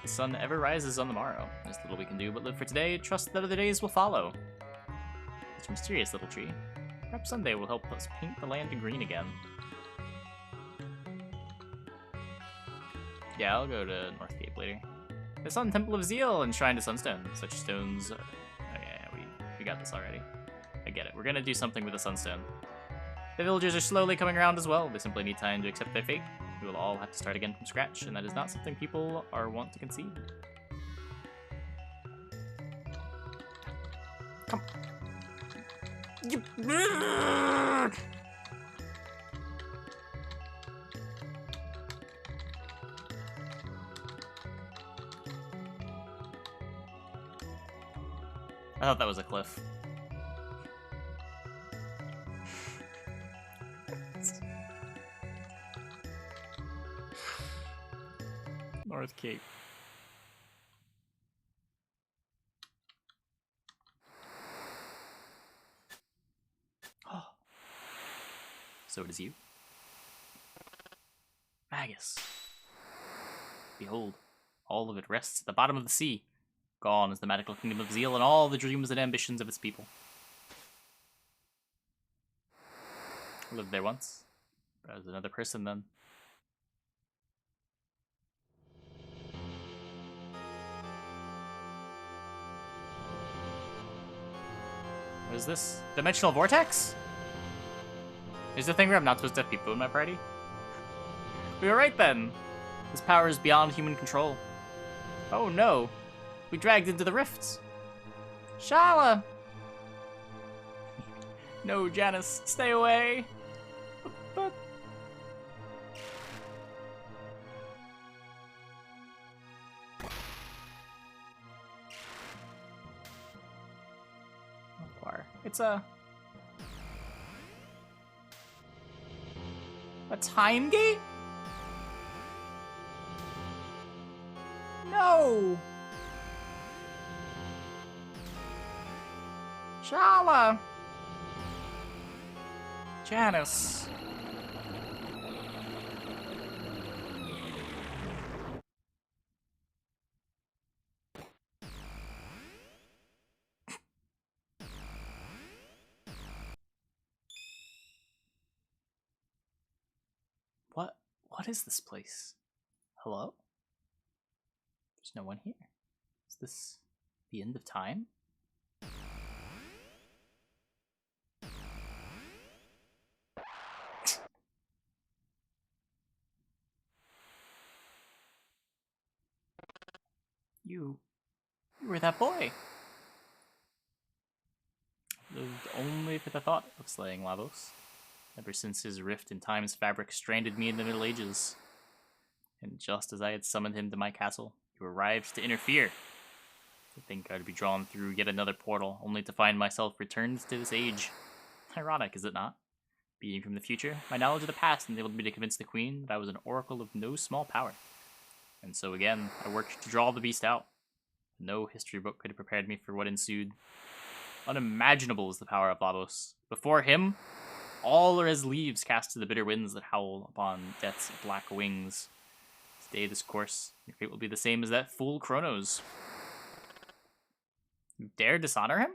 The sun ever rises on the morrow. There's little we can do but live for today, trust that other days will follow. This mysterious little tree. Perhaps someday will help us paint the land green again. Yeah, I'll go to North Cape later. The Sun Temple of Zeal and Shrine to Sunstone. Such stones. Oh yeah, we got this already. I get it. We're gonna do something with the Sunstone. The villagers are slowly coming around as well. They simply need time to accept their fate. We will all have to start again from scratch, and that is not something people are wont to concede. Come. You. I thought that was a cliff. North Cape. So it is you. Magus. Behold, all of it rests at the bottom of the sea. Gone is the magical kingdom of Zeal and all the dreams and ambitions of its people. I lived there once, but I was another person then. What is this? Dimensional vortex? Is the thing where I'm not supposed to have people in my party? We were right then. This power is beyond human control. Oh no. We dragged into the rifts. Shala! No, Janice, stay away. But... It's a time gate? No! Shala! Janice. What is this place? Hello? There's no one here. Is this the end of time? You were that boy. Lived only for the thought of slaying Lavos. Ever since his rift in time's fabric stranded me in the Middle Ages. And just as I had summoned him to my castle, you arrived to interfere. To think I'd be drawn through yet another portal, only to find myself returned to this age. Ironic, is it not? Being from the future, my knowledge of the past enabled me to convince the Queen that I was an oracle of no small power. And so again, I worked to draw the beast out. No history book could have prepared me for what ensued. Unimaginable is the power of Lavos. Before him, all are as leaves cast to the bitter winds that howl upon death's black wings. Stay this course, your fate will be the same as that fool Chrono's. You dare dishonor him?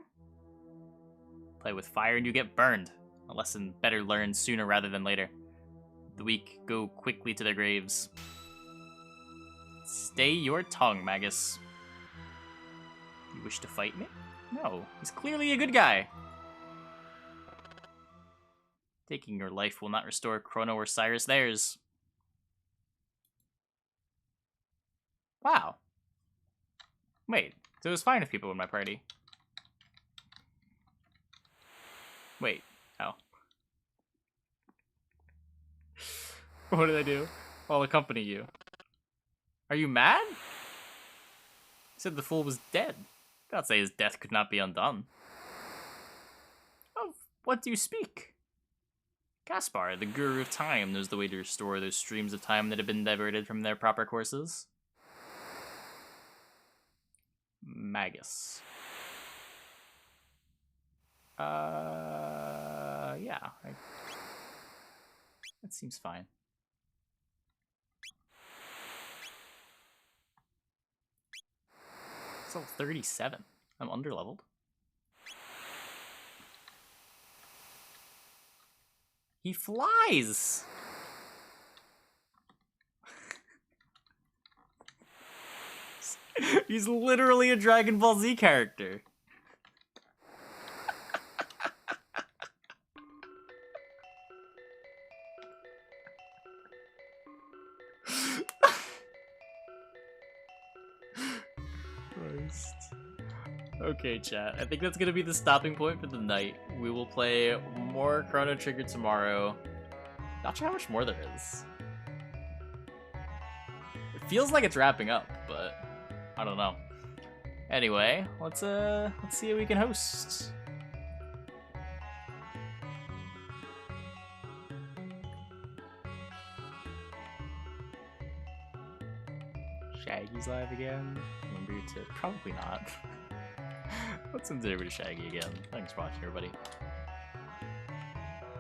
Play with fire and you get burned. A lesson better learned sooner rather than later. The weak go quickly to their graves. Stay your tongue, Magus. You wish to fight me? No, he's clearly a good guy. Taking your life will not restore Chrono or Cyrus theirs. Wow. Wait, so it was fine with people in my party. Wait, oh. What did I do? I'll accompany you. Are you mad? You said the fool was dead. Do not say his death could not be undone. Of what do you speak? Caspar, the guru of time, knows the way to restore those streams of time that have been diverted from their proper courses. Magus. Yeah. That seems fine. It's level 37. I'm underleveled. He flies! He's literally a Dragon Ball Z character. Christ. Okay, chat. I think that's gonna be the stopping point for the night. We will play more Chrono Trigger tomorrow. Not sure how much more there is. It feels like it's wrapping up, but I don't know. Anyway, let's see who we can host. Shaggy's live again. Remember to probably not. Let's send it over to Shaggy again. Thanks for watching, everybody.